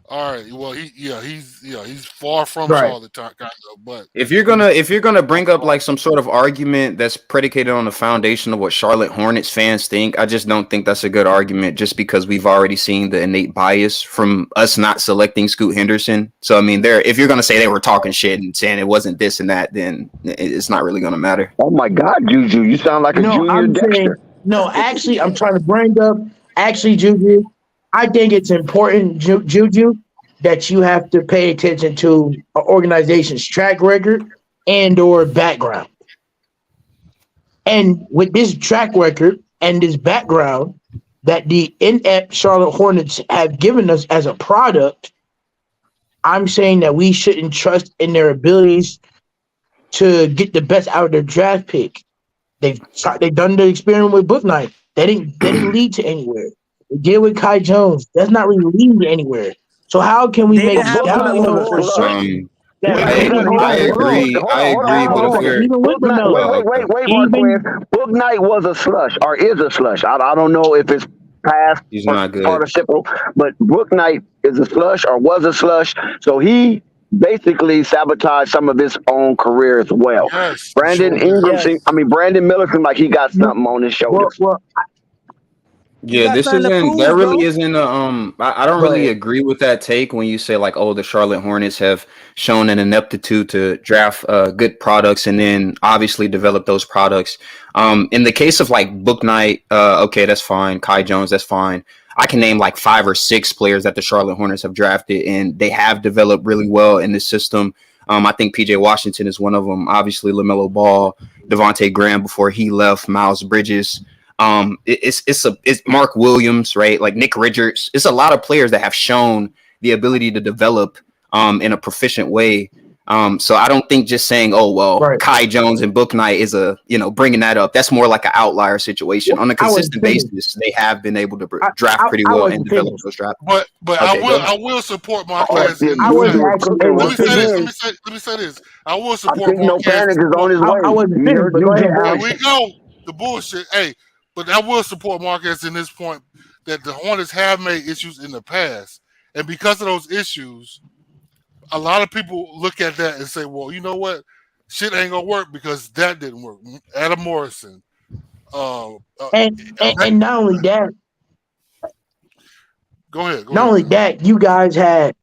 All right. Well, he's far from Right. Charlotte, kind of, but If you're gonna bring up like some sort of argument that's predicated on the foundation of what Charlotte Hornets fans think, I just don't think that's a good argument. Just because we've already seen the innate bias from us not selecting Scoot Henderson. So I mean, if you're gonna say they were talking shit and saying it wasn't this and that, then it's not really gonna matter. Oh my God, Juju, you sound like a junior I'm Dexter. saying no. Actually, I'm trying to bring up. Actually, Juju, I think it's important, Juju, that you have to pay attention to an organization's track record and or background. And with this track record and this background that the inept Charlotte Hornets have given us as a product, I'm saying that we shouldn't trust in their abilities to get the best out of their draft pick. They've done the experiment with Book Knight. They didn't lead to anywhere. They did with Kai Jones. That's not really leading to anywhere. So how can we They make didn't have doubt Book Knight of no a more. perception? I agree, but if we're Even with Book Knight, Melo, wait, even Marquez. Book Knight was a slush or is a slush. I don't know if it's past he's or not good. participle, but Book Knight is a slush or was a slush. So he basically sabotaged some of his own career as well. yes, Brandon sure. Ingram, Yes. Brandon Miller seemed like he got something on his shoulders. well, You Yeah, got this something to isn't. prove, That really bro. isn't. I don't go really ahead. agree with that take when you say like, oh, the Charlotte Hornets have shown an ineptitude to draft good products and then obviously develop those products. In the case of like Book Knight, okay, that's fine. Kai Jones, that's fine. I can name like 5 or 6 players that the Charlotte Hornets have drafted, and they have developed really well in this system. I think PJ Washington is one of them. Obviously, LaMelo Ball, Devontae Graham before he left, Miles Bridges. It's Mark Williams, right? Like Nick Richards. It's a lot of players that have shown the ability to develop in a proficient way. So I don't think just saying, oh, well, Right. Kai Jones and Book Knight is bringing that up. That's more like an outlier situation. On a I wasn't consistent finished. basis, they have been able to I, draft I, pretty I well and wasn't develop finished. those drafts. But Okay, go I ahead. will support Oh, Marquez in I the wasn't fact. actually Hey, able Let to me once say this. finish. again, Let me say this. I will I support think no Marquez. panic is on his I way. wasn't You finished, heard but go Juju ahead, Here Alex. we go. The bullshit. Hey, but I will support Marquez in this point that the Hornets have made issues in the past, and because of those issues, a lot of people look at that and say, "Well, you know what? Shit ain't gonna work because that didn't work." Adam Morrison. And not only that, Go ahead. not only that, you guys had.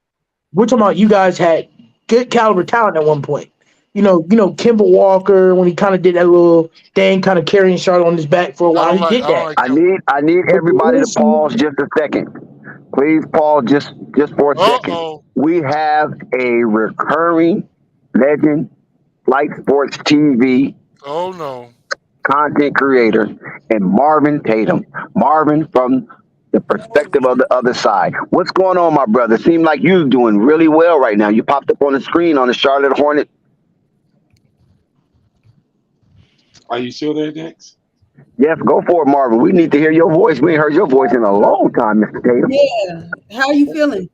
We're talking about you guys had good caliber talent at one point. You know, Kimball Walker when he kind of did that little thing, kind of carrying Charlotte on his back for a while. He did I don't that. like I him. need But everybody to listen, pause just a second. Please pause just for a second. Oh. We have a recurring legend, Flight Sports TV Oh no. content creator, and Marvin Tatum. Marvin from the perspective of the other side. What's going on, my brother? Seem like you're doing really well right now. You popped up on the screen on the Charlotte Hornet. Are you still there, Dex? Yes, go for it, Marvin. We need to hear your voice. We ain't heard your voice in a long time, Mr. Tatum. Yeah. How are you feeling?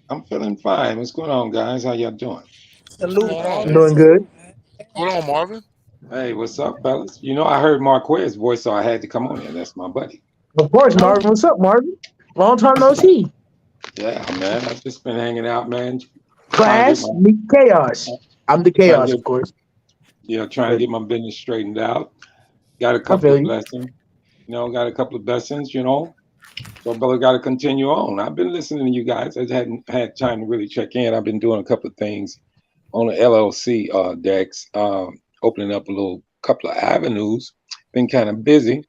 I'm feeling fine. What's going on, guys? How y'all doing? Salute. I'm doing good. Hold on, Marvin. Hey, what's up, fellas? You know, I heard Marquez's voice, so I had to come on here. That's my buddy. Of course, Marvin. What's up, Marvin? Long time no see. Yeah, man. I've just been hanging out, man. Class, meet chaos. I'm the chaos, of course. Trying to get my business straightened out. Got a I couple feel of you. blessings. Got a couple of blessings, So brother got to continue on. I've been listening to you guys. I hadn't had time to really check in. I've been doing a couple of things on the LLC Dex, opening up a couple of avenues. Been kind of busy,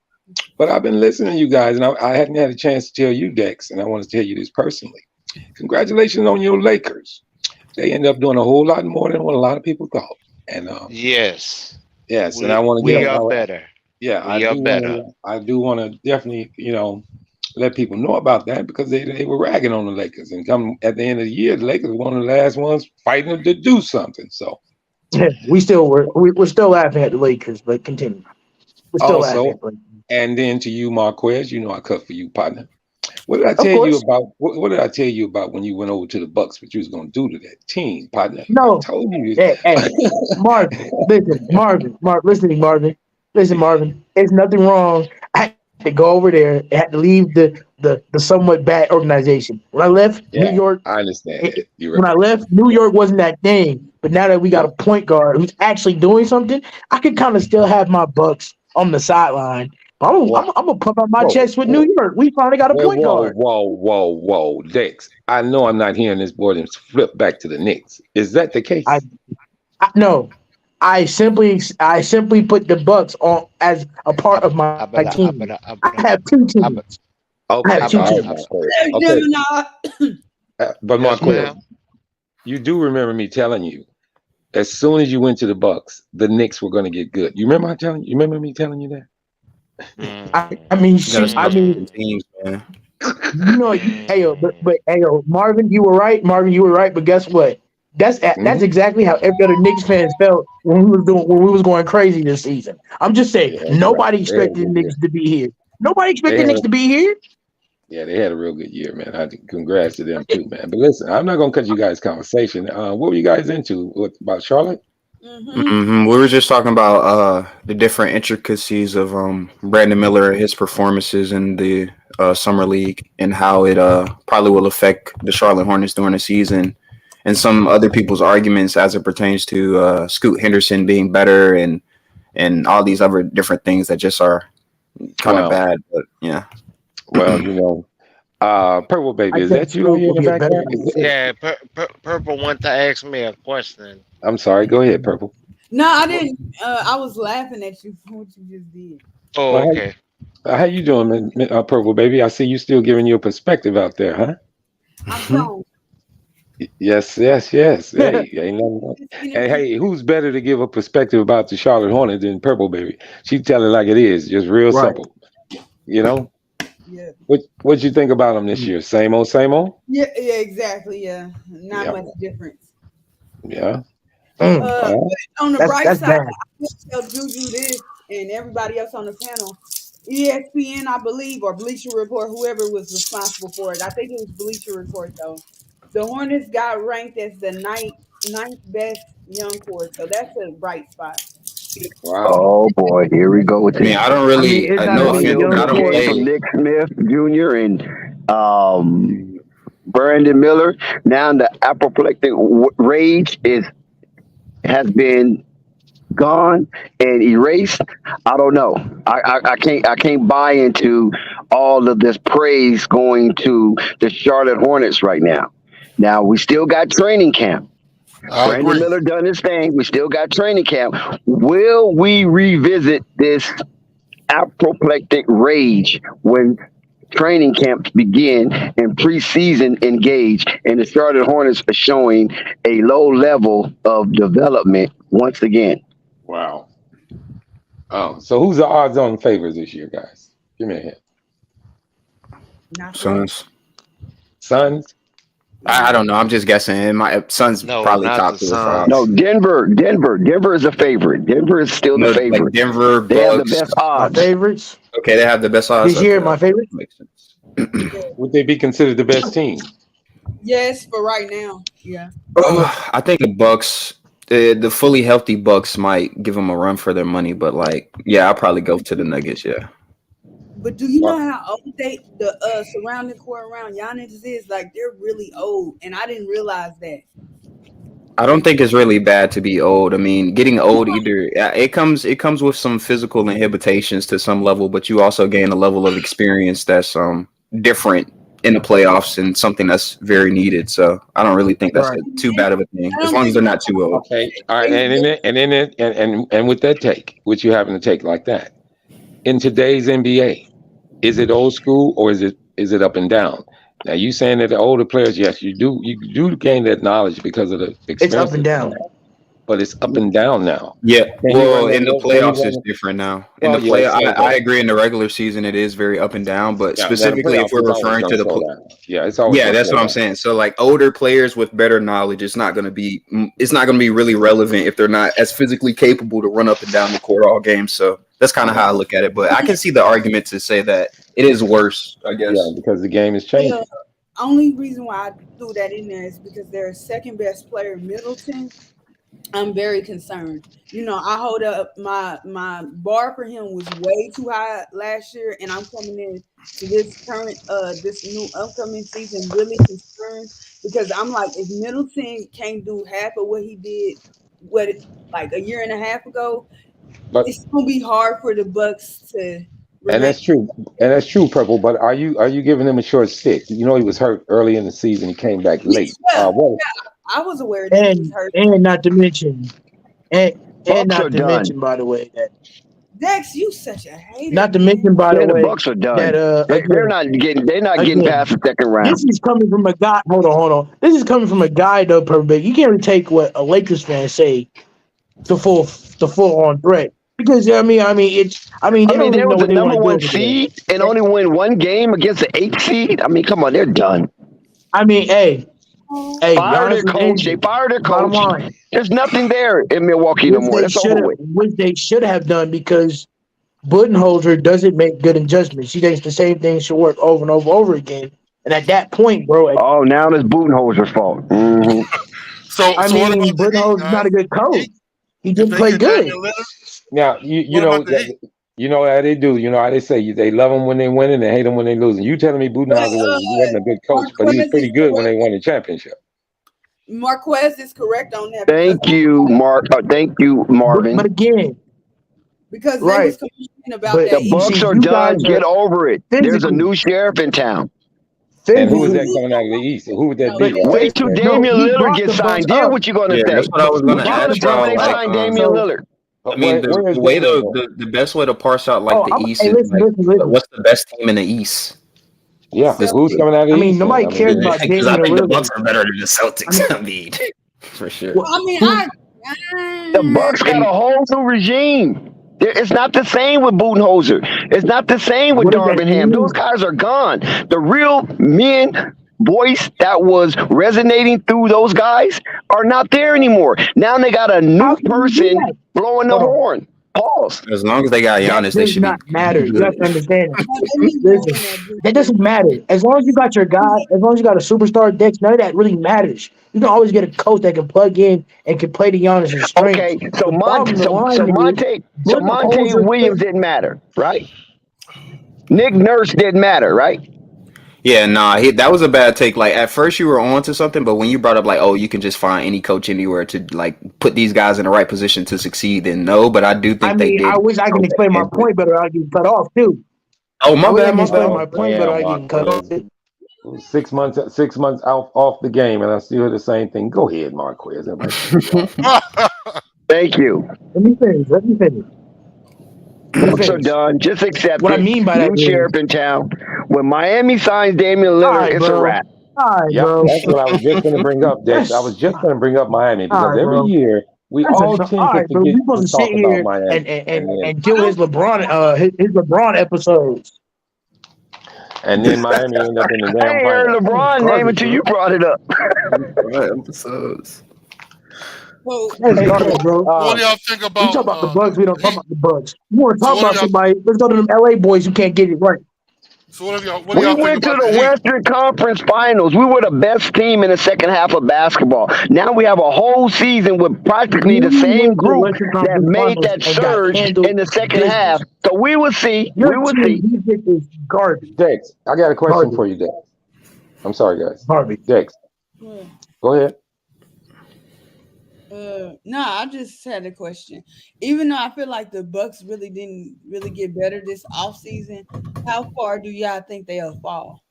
but I've been listening to you guys, and I hadn't had a chance to tell you, Dex, and I want to tell you this personally. Congratulations on your Lakers. They end up doing a whole lot more than what a lot of people thought. And Yes. and I want to We get are better. Yeah, We are better. I do want to definitely, let people know about that because they were ragging on the Lakers, and come at the end of the year, the Lakers were one of the last ones fighting to do something. So we're still laughing at the Lakers, but continue. We're still laughing at the Lakers. And then to you, Marquez, I cut for you, partner. What did I tell you about? What did I tell you about when you went over to the Bucks? What you was going to do to that team, partner? No, I told you. Hey, Marvin, listen, Marvin. Listen, Marvin. It's nothing wrong. to go over there. I had to leave the somewhat bad organization. When I left New Yeah, York, I understand that. You're when I right. left, New York wasn't that thing. But now that we got a point guard who's actually doing something, I can kind of still have my Bucks on the sideline. I'm gonna pump out my chest with New York. We finally got a point guard. Whoa, Dex. I know I'm not hearing this board and flip back to the Knicks. Is that the case? No. I simply put the Bucks on as a part of my team. I have two teams. Okay, I have two teams. Okay. Gemini. But Yes, Marquez, ma'am. you do remember me telling you, as soon as you went to the Bucks, the Knicks were going to get good. You remember You remember me telling you that? I mean, You gotta shoot. I start mean, switching teams, man. you know, Marvin, you were right. But guess what? That's exactly how every other Knicks fans felt when we was going crazy this season. I'm just saying, nobody expected the Knicks to be here. Nobody expected the Knicks to be here. Yeah, they had a real good year, man. Congrats to them too, man. But listen, I'm not gonna cut you guys' conversation. What were you guys into? What about Charlotte? We were just talking about the different intricacies of Brandon Miller, his performances in the summer league, and how it probably will affect the Charlotte Hornets during the season, and some other people's arguments as it pertains to Scoot Henderson being better and all these other different things that just are kind of bad. But yeah. Well, you know, Purple Baby, is that you in the background? Yeah, Purple wanted to ask me a question. I'm sorry. Go ahead, Purple. No, I didn't. I was laughing at you for what you just did. Oh, okay. How you doing, Purple Baby? I see you still giving your perspective out there, huh? I'm Yes. Hey, ain't nothing. Hey, who's better to give a perspective about the Charlotte Hornets than Purple Baby? She tell it like it is, just real simple. You know? Yeah. What you think about them this year? Same old, same old? Yeah, exactly. Yeah. Not much difference. Yeah. But on the bright side, bad. I will tell Juju this and everybody else on the panel. ESPN, I believe, or Bleacher Report, whoever was responsible for it. I think it was Bleacher Report, though. The Hornets got ranked as the ninth best young core, so that's a bright spot. Wow. Oh boy, here we go with I mean, I don't really. it's I not know a offense, young but I don't core. play. From Nick Smith Jr. and Brandon Miller. Now the apoplectic rage has been gone and erased. I don't know. I can't buy into all of this praise going to the Charlotte Hornets right now. Now we still got training camp. Brandon Miller done his thing. We still got training camp. Will we revisit this apoplectic rage when training camps begin and preseason engage, and the Charlotte Hornets are showing a low level of development once again? Wow. Oh, so who's the odds-on favorites this year, guys? Give me a hint. Suns. Suns? I don't know. I'm just guessing. My Suns probably top 4 or 5. No, Denver is a favorite. Denver is still the favorite. Like Denver, they have the Bucks. best odds. My favorites. Okay, they have the best odds This year. My favorites. Makes sense. Would they be considered the best team? Yes, for right now. Yeah. I think the Bucks, the fully healthy Bucks, might give them a run for their money. But I'll probably go to the Nuggets. Yeah. But do you know how old the surrounding core around Giannis is? Like, they're really old, and I didn't realize that. I don't think it's really bad to be old. I mean, getting old it comes with some physical inhibitions to some level, but you also gain a level of experience that's different in the playoffs and something that's very needed. So I don't really think that's too bad of a thing, as long as they're not too old. Okay. All right. And with that take, what you having to take like that, in today's NBA, is it old school or is it up and down? Now you saying that the older players, yes, you do gain that knowledge because of the experience. It's up and down. But it's up and down now. Yeah. Well, in the playoffs, it's different now. In the play, I agree. In the regular season, it is very up and down. But specifically, if we're referring to it's always that's what I'm saying. So, like older players with better knowledge, it's not going to be really relevant if they're not as physically capable to run up and down the court all game. So that's kind of how I look at it. But I can see the argument to say that it is worse, I guess. Yeah, because the game is changing. Only reason why I threw that in there is because their second best player, Middleton, I'm very concerned. You know, I hold up my bar for him was way too high last year, and I'm coming in to this new upcoming season really concerned because I'm like, if Middleton can't do half of what he did, like a year and a half ago, But it's gonna be hard for the Bucks to and remain. that's true, Purple. But are you giving him a short stick? You know he was hurt early in the season. He came back late. Yeah, What? I was aware that he was hurt. And not to mention, and Bucks are not to done. mention, by the way, that Dex, you such a hater. not to man. mention, by Yeah, the the way, Bucks are done. that They're again, not getting again, past the second round. this is coming from a guy. Hold on. This is coming from a guy though, Perfect. You can't really take what a Lakers fan say the full on threat because I mean they I don't mean, really they know was what the they want number to do one over there. seed and only win one game against the 8th seed. I mean, come on, they're done. I mean, hey, Fire their Giannis is coach. They injured. fired their Bottom coach. line, There's nothing there in Milwaukee no more. That's over with. which they should have done because Budenholzer doesn't make good adjustments. He thinks the same thing should work over and over again. And at that point, bro, Oh, now it's Budenholzer's fault. Mm-hmm. So I what about mean, the Heat, Budenholzer's guys? not a good coach. He If didn't they play get good. Damian Lillard, Now you what know about the Heat? you know how they do. You know how they say they love them when they win and they hate them when they losing. You telling me But Budenholzer wasn't a good coach, but he was Marquez pretty is good when they correct. won the championship. Marquez is correct on that because Thank you, Mark. Thank you, But Marvin. again, they was right. complaining about But that. The you Bucks see, are you done. guys Get are over it. There's a physically, new sheriff in town. And who is that physically. coming out of the East? Who would that No, be? But Wait till Okay. no, Damian he Lillard brought gets the Bucks signed. Then up. what you gonna Yeah, say? that's what I was He gonna What you brought gonna the ask say Bucks when y'all. they up. Like, sign Damian So Lillard? I mean, the, Where is the way Damian? the best way to parse out like the East hey, is like, listen. what's the best team in the East? Yeah, This who's coming out of the I mean, East? Then? nobody I mean, cares about because I Damian think the Bucks Lillard. are better than the I Celtics. mean, I mean, for sure. who, I mean, who The Bucks got And a whole new regime. It's not the same with Budenholzer. It's not the same with what does that Darvin Ham. Those mean? guys are gone. The real men voice that was resonating through those guys are not there anymore. Now they got a How new can you do person that? blowing the Hold on. horn. Pause. as long as they got That Giannis, they does should be not matter. You have good. to understand that. they need more Listen, than that. that doesn't matter. As long as you got your guy, as long as you got a superstar Dex, none of that really matters. You can always get a coach that can plug in and can play to Giannis' strengths. Okay, so The problem, the line is, Monte Budenholzer Williams didn't matter, right? Nick Nurse didn't matter, right? Yeah, nah, that was a bad take. Like at first you were on to something, but when you brought up like, oh, you can just find any coach anywhere to like put these guys in the right position to succeed, then no. But I do think I they mean, did. I wish I can explain my point better. I get cut off too. Oh, I my wish I bad, can my explain bad. my point better. I get cut off. Marquez. 6 months off the game, and I still hear the same thing. Go ahead, Marquez. Thank you. Let me finish. Bucks are done. Just accept What it. I mean by that New is, sheriff in town. When Miami signs Damian all Lillard, right, it's a bro. wrap. All right, Yeah, bro. that's what I was just going to bring up, Dex. I was just going to bring up Miami All because right, every bro. year we That's all all tend to right, bro. forget You're supposed to to sit talk about here Miami, and do his LeBron episodes. and then Miami ended up in the I damn ain't heard final. LeBron name until you brought it up. Episodes. Well, That's garbage, bro. What do y'all think We about talk about the Bucks. We don't talk Heat? about the Bucks. You want to So talk what about do y'all? somebody? Let's go to them LA boys who can't get it right. So what do We y'all think went to about the the Heat? Western Conference Finals. We were the best team in the second half of basketball. Now we have a whole season with practically the You same went to the group Western that Conference made Finals that and got surge handled in the second business. half. So we will see. Your We will team see. defense is garbage. Dex, I got a question Garbage. for you, Dex. I'm sorry, guys. Garbage. Dex, go ahead. no, I just had a question. Even though I feel like the Bucks really didn't really get better this offseason, how far do y'all think they'll fall?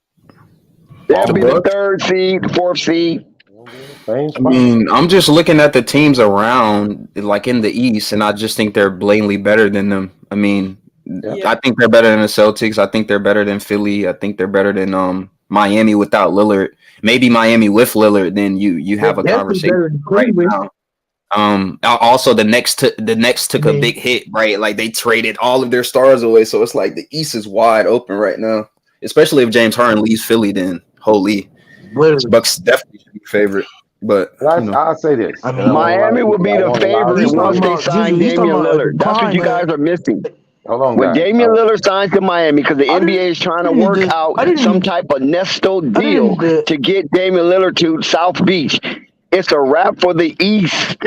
They'll be the Bucks? third seed, fourth seed. Same I spot. mean, I'm just looking at the teams around, like in the East, and I just think they're blatantly better than them. I mean, Yeah. I think they're better than the Celtics. I think they're better than Philly. I think they're better than Miami without Lillard. Maybe Miami with Lillard, then you have They're a definitely conversation better than right Cleveland. now. Also the Knicks took I a mean, big hit, right? Like they traded all of their stars away, so it's like the East is wide open right now. Especially if James Harden leaves Philly, then holy, literally. Bucks definitely should be favorite. But you know. I'll say this. I and mean, I won't lie Miami to will you, be I the won't lie to favorite he's you. once talking they about sign Juju. He's talking Damian about a Lillard. That's what you decline. guys are missing. Hold on, When guys. Damian Lillard signs to Miami, because the I NBA didn't. is trying I to work didn't. out I some didn't. type of Nesto I deal didn't. to get Damian Lillard to South Beach. It's a wrap for the East.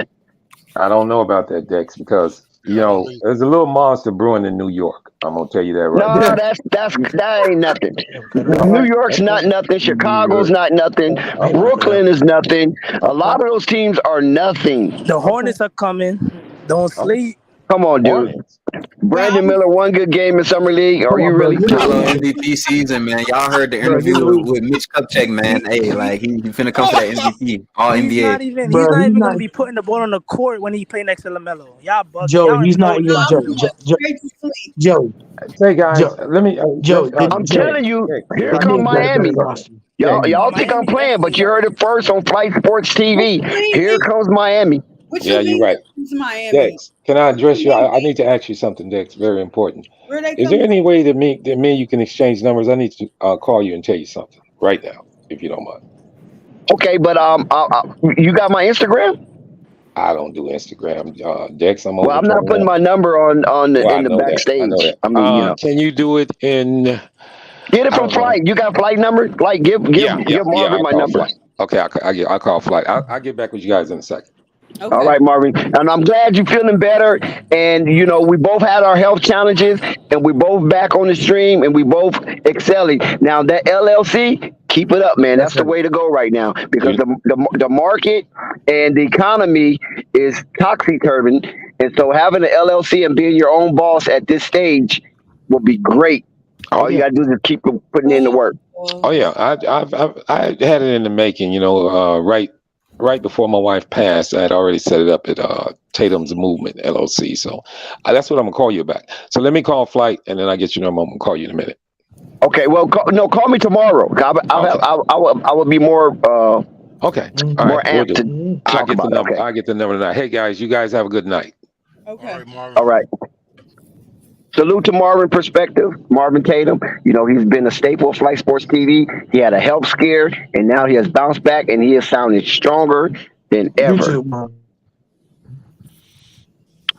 I don't know about that, Dex, because Yeah, I don't either. there's a little monster brewing in New York. I'm gonna tell you that right No, now. that ain't nothing. All New right. York's not nothing. Chicago's not nothing. Brooklyn is nothing. A lot of those teams are nothing. The Hornets are coming. Don't sleep. Come on, dude. Hornets. Brandon Miller, one good game in summer league. Are Come you on, bro. really You're Hello, kidding me? MVP season, man. Y'all heard the Bro, interview you're with, losing. with Mitch Kupchak, man. Hey, like he finna come for that MVP, All He's NBA. not even. Bro, He's not he's even not. gonna be putting the ball on the court when he play next to LaMelo. Y'all bugging. Joe, Y'all don't he's even know not what even y'all Joe. doing. Straight to sleep. Joe, Say, guys, Joe, let me. Joe, I'm Joe. telling you, Dex, here Dex, Y'all come niggas got a better Miami. roster. Y'all, Dex, y'all think I'm Miami playing, but definitely you got heard it. it first on Flight Sports TV. Here comes Miami. What Yeah, you you're mean right. it's Miami? Dex, can I What address you you? mean? I need to ask you something, Dex. Very important. Where they Is there coming any from? way that me and you can exchange numbers? I need to call you and tell you something right now, if you don't mind. Okay, but you got my Instagram? I don't do Instagram, Dex. I'm Well, over I'm not putting 21. my number Well, I in the know that. I know backstage. that. I mean, Can you do it in? get it I from don't know. Flight. You got Flight number? Like, give Yeah. Marvin I'll my call number. Flight. Okay, I'll call Flight. I'll get back with you guys in a second. All Okay. right, Marvin. And I'm glad you're feeling better. And, we both had our health challenges and we both back on the stream and we both excelling. Now, that LLC, keep it up, man. That's That's the right. way to go right now because You the market and the economy is topsy-turvy. And so having an LLC and being your own boss at this stage will be great. Oh All you yeah. got to do is keep putting in the work. Oh yeah. I had it in the making. Right before my wife passed, I had already set it up at Tatum's Movement LLC. So that's what I'm gonna call you back. So let me call Flight, and then I get your number. I'm gonna call you in a minute. Okay, well, call me tomorrow. I will be more Okay. All more right. We'll amped do. to I'll talk get the about it. number. Okay. I'll get the number tonight. Hey guys, you guys have a good night. All Okay. right, Marvin. All right. Salute to Marvin Perspective, Marvin Tatum. He's been a staple of Flight Sports TV. He had a health scare, and now he has bounced back, and he is sounding stronger than You ever. too, man.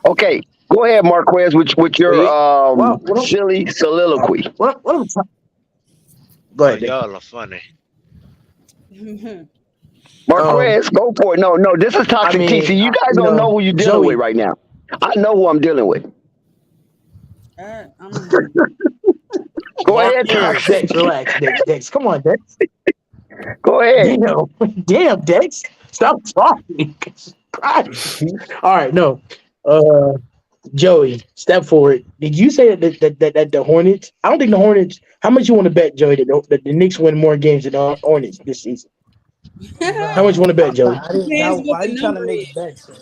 Okay, go ahead, Marquez, with your What silly soliloquy. I'm trying. Go Oh, ahead, Dick. y'all are funny. Marquez, go for it. No, this is Toxic T. See, you guys don't know who you're dealing with Joey. right now. I know who I'm dealing with. Go ahead, Marquez. Toxic. Dex, relax, Dex. Come on, Dex. Go ahead. Damn, Dex. Stop talking. Christ. All right, no. Joey, step forward. Did you say that the Hornets? I don't think the Hornets. How much you want to bet, Joey, that the Knicks win more games than the Hornets this season? How much you want to bet, Joey? Why are you trying to make bets, yo?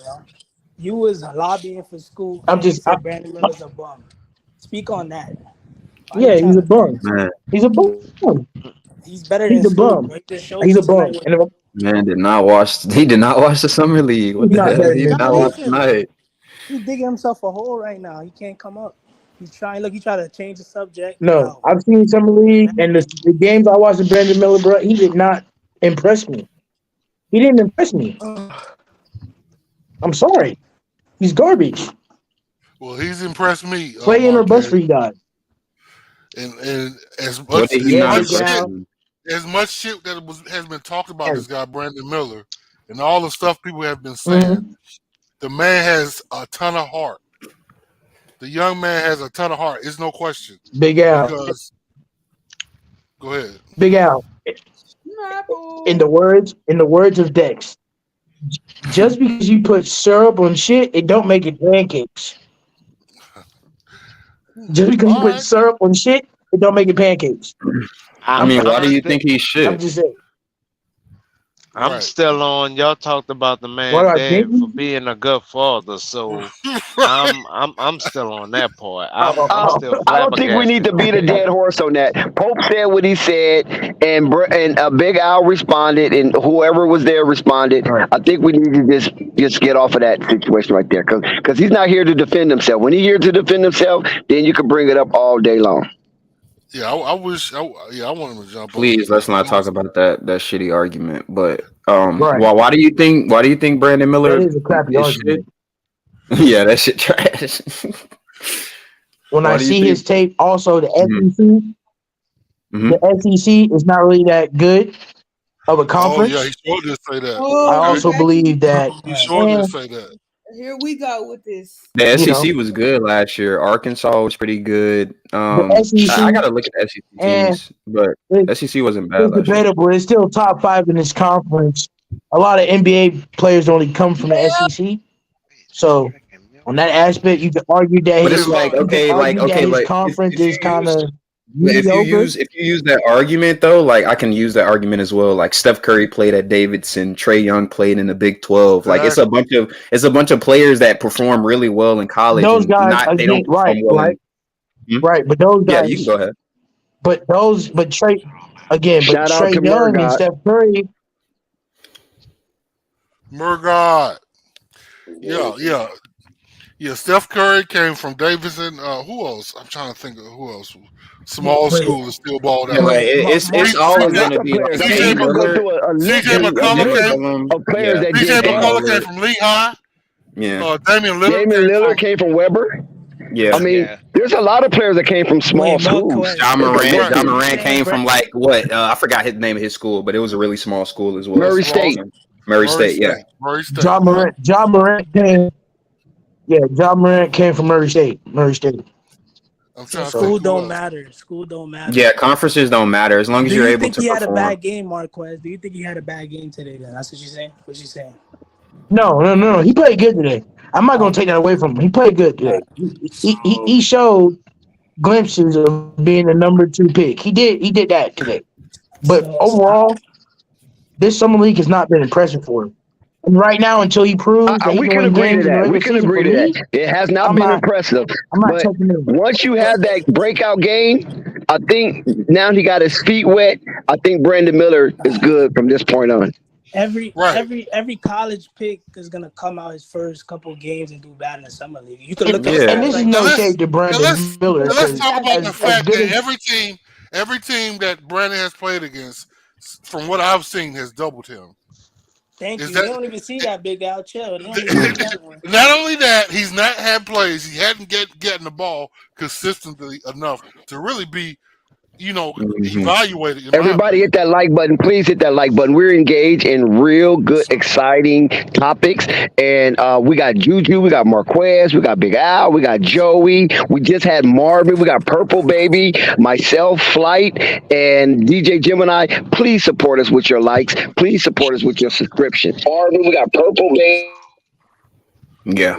You was lobbying for school. I'm And you just. said Brandon Miller's a bum. Speak on that. Yeah, he's a bum. Man, He's a bum. He's better He's than a bum. Scoot. He just showed He's you a bum. tonight. And man did not watch. He did not watch the summer league. What he's the not hell? better He did than not watch tonight. He's digging himself a hole right now. He can't come up. He's trying. Look, he tried to change the subject. No, I've seen summer league and the games I watched with Brandon Miller, bro. He did not impress me. He didn't impress me. I'm sorry. He's garbage. Well, he's impressed me. Play in or bust for you guys. And as What much did he not impress shit, you? as much shit that has been talked about this guy Brandon Miller and all the stuff people have been saying, the man has a ton of heart. The young man has a ton of heart. It's no question. Big Al. Because, go ahead. Big Al. In the words of Dex, just because you put syrup on shit, it don't make it pancakes. Just because you put syrup on shit, it don't make it pancakes. I mean, why do you think he I'm should? just saying. I'm still on. Y'all talked about the man What I dad think? for being a good father, so I'm still on that part. I'm still I don't think we need flabbergasted to beat a on that. dead horse on that. Pope said what he said, and Big Al responded, and whoever was there responded. I think we need to just get off of that situation right there, because he's not here to defend himself. When he's here to defend himself, then you can bring it up all day long. Yeah, I wish. I want him to jump. Please, let's not talk about that shitty argument. But Right. well, why do you think Brandon Miller? That is a crappy is argument. shit? Yeah, that shit trash. When Why I do you see think- his tape, also the SEC, the SEC is not really that good of a conference. Oh yeah, he sure did say that. I also believe that He sure did say that. Here we go with this. The You SEC know, was good last year. Arkansas was pretty good. the I SEC, gotta look at the SEC and teams, but it, SEC wasn't bad it's last year. debatable. It's still top 5 in this conference. A lot of NBA players only come from the SEC. So on that aspect, you can argue that But his it's like his like conference if is you kind use of mediocre. if you use that argument though, like I can use that argument as well. Like Steph Curry played at Davidson, Trey Young played in the Big 12. Like it's a bunch of players that perform really well in college Those and guys they again, don't perform well in. right. But those Yeah, you can guys, go ahead. but Trey again, but Shout out Trey to Young and Murdoch. Steph Curry. Murgod. Yeah. Steph Curry came from Davidson. Who else? I'm trying to think of who else. Small school is still balled Yeah, out. like it's always going to be like I think you can go through a list CJ McCollum of players that CJ did McCollum that. came from Lehigh. Yeah. Damian Lillard came from Weber. Yeah. I mean, there's a lot of players that came from small schools. John Morant came from like what? I forgot his name of his school, but it was a really small school as well. Murray State. Murray State. Yeah. Murray State. John Morant came. Yeah, John Morant came from Murray State. School don't matter. Yeah, conferences don't matter as long as you're able to perform. Do you think he had a bad game, Marquez? Do you think he had a bad game today? Then that's what you're saying. What you saying? No. He played good today. I'm not gonna take that away from him. He played good today. He showed glimpses of being the number 2 pick. He did that today. But overall, this summer league has not been impressive for him. And right now, until he proves that we can agree to that. We can agree to that. It has not been impressive. But once you have that breakout game, I think now he got his feet wet. I think Brandon Miller is good from this point on. Every college pick is gonna come out his first couple games and do bad in the summer league. You could look at and this is no shade to Brandon Miller. Let's talk about the fact that every team that Brandon has played against, from what I've seen, has doubled him. Thank you. They don't even see that big out chill. Not only that, he's not had plays. He hadn't getting the ball consistently enough to really be, evaluated. Everybody hit that like button. Please hit that like button. We're engaged in real good, exciting topics. And we got Juju, we got Marquez, we got Big Al, we got Joey. We just had Marvin. We got Purple Baby, myself, Flight, and DJ Gemini. Please support us with your likes. Please support us with your subscription. Marvin, we got Purple Baby. Yeah.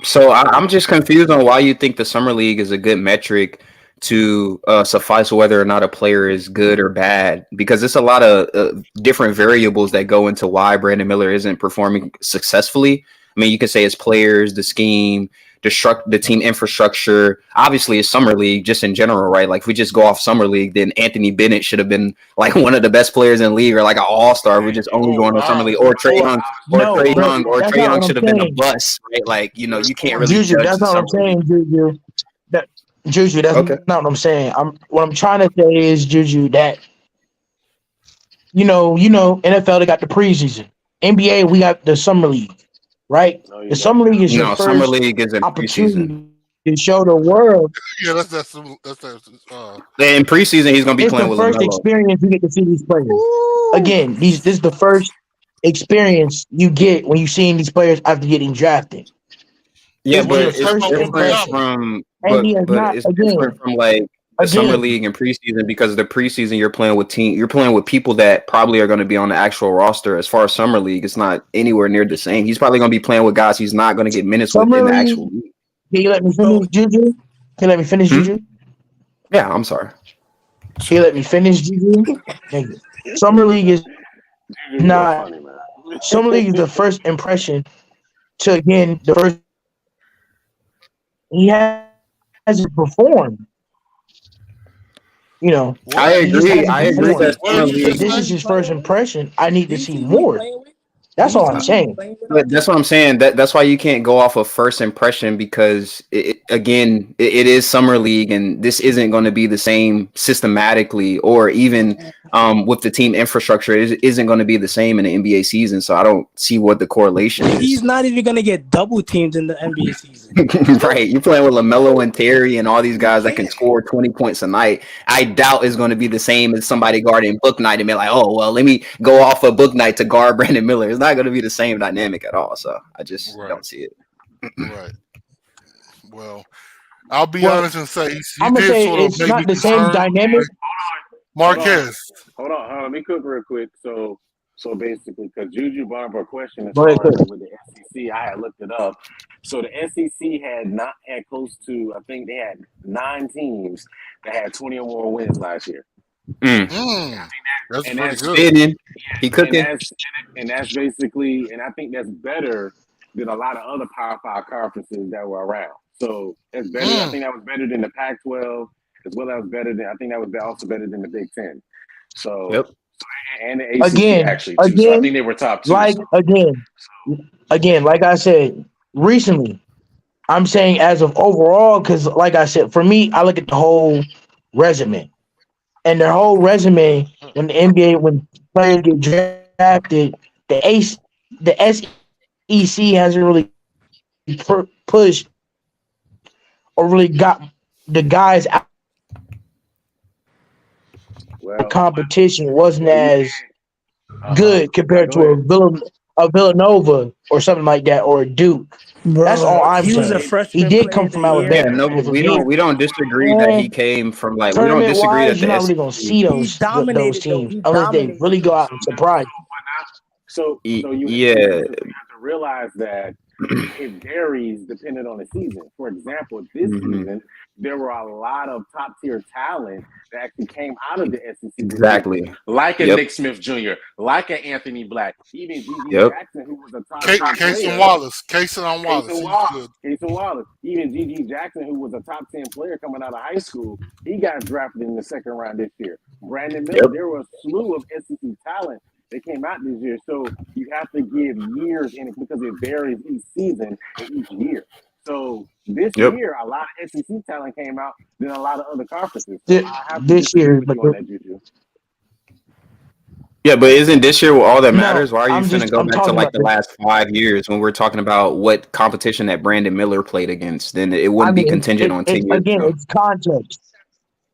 So I'm just confused on why you think the summer league is a good metric to suffice whether or not a player is good or bad, because it's a lot of different variables that go into why Brandon Miller isn't performing successfully. I mean, you could say it's players, the scheme, the team infrastructure. Obviously, it's summer league just in general, right? Like if we just go off summer league, then Anthony Bennett should have been like one of the best players in the league, or like an all-star. We just only going on summer league, or Trey Young, Trey Young should have been a bust, right? Like you can't really. Juju, that's not what I'm saying, Juju. Juju, that's not what I'm saying. What I'm trying to say is, Juju, that NFL, they got the preseason. NBA, we got the summer league, right? The summer league is your first summer league isn't opportunity preseason. to show the world. Yeah, that's in preseason he's gonna be playing with LaMelo. It's the first experience you get to see these players. Again, this is the first experience you get when you seeing these players after getting drafted. Yeah, but it's different from like the summer league and preseason, because the preseason you're playing with people that probably are going to be on the actual roster. As far as summer league, it's not anywhere near the same. He's probably going to be playing with guys he's not going to get minutes with in the actual league. Can you let me finish, Juju? Can you let me finish, Juju? Yeah, I'm sorry. Can you let me finish, Juju? Thank you. Summer league is not. Summer league is the first impression to, again, the first. He hasn't performed. I agree. This is his first impression. I need to see more. That's all I'm saying. But that's what I'm saying. That's why you can't go off of first impression, because it is summer league, and this isn't going to be the same systematically, or even with the team infrastructure. It isn't going to be the same in the NBA season. So I don't see what the correlation is. He's not even going to get double teamed in the NBA season. Right. You're playing with LaMelo and Terry and all these guys that can score 20 points a night. I doubt it's going to be the same as somebody guarding Book Knight and be like, oh, well, let me go off of Book Knight to guard Brandon Miller. It's not going to be the same dynamic at all. So I just don't see it. Right. Well, I'll be Well, honest and say he I'm gonna did say sort of it's make me not the same concerned. dynamic. Marquez. Hold on. Let me cook real quick. So basically, because Juju brought up a question as Go ahead, far as Chris. with the SEC, I had looked it up. So the SEC had close to, I think they had 9 teams that had 20 or more wins last year. That's And pretty that's good. He cooking. And that's basically, and I think that's better than a lot of other Power 5 conferences that were around. So it's better. I think that was better than the Pac-12, as well as better than, I think that was also better than the Big Ten. So and the ACC actually too. So I think they were top 2. Like again, like I said recently, I'm saying as of overall, because like I said, for me, I look at the whole resume, and their whole resume when the NBA, when players get drafted, the SEC hasn't really pushed or really got the guys out. The competition wasn't as good compared to a Villanova or something like that, or a Duke. That's all I'm He was a saying. He freshman did player come of from the year. Yeah, Alabama. no, we don't disagree that he came from like we don't Tournament disagree that wise, you're not really the gonna SEC. see those though. teams He unless they dominated. really go out and surprise. So you have to realize that it varies depending on the season. For example, this season there were a lot of top tier talent that actually came out of the SEC. Exactly. Like a Nick Smith Jr., like a Anthony Black, even G.G. Jackson, who was a top 10 Casey player. Wallace. Casey Wallace. Casey Wallace. Even G.G. Jackson, who was a top 10 player coming out of high school, he got drafted in the second round this year. Brandon Miller, there was a slew of SEC talent that came out this year. So you have to give years in it because it varies each season and each year. So this year, a lot of SEC talent came out than a lot of other conferences. So I have to This year, with you on that, Juju. Yeah, but isn't this year all that matters? Why are you I'm finna go I'm back to talking like about the last 5 years when we're talking about what competition that Brandon Miller played against? Then it wouldn't be contingent on 10 years again, ago. it's context.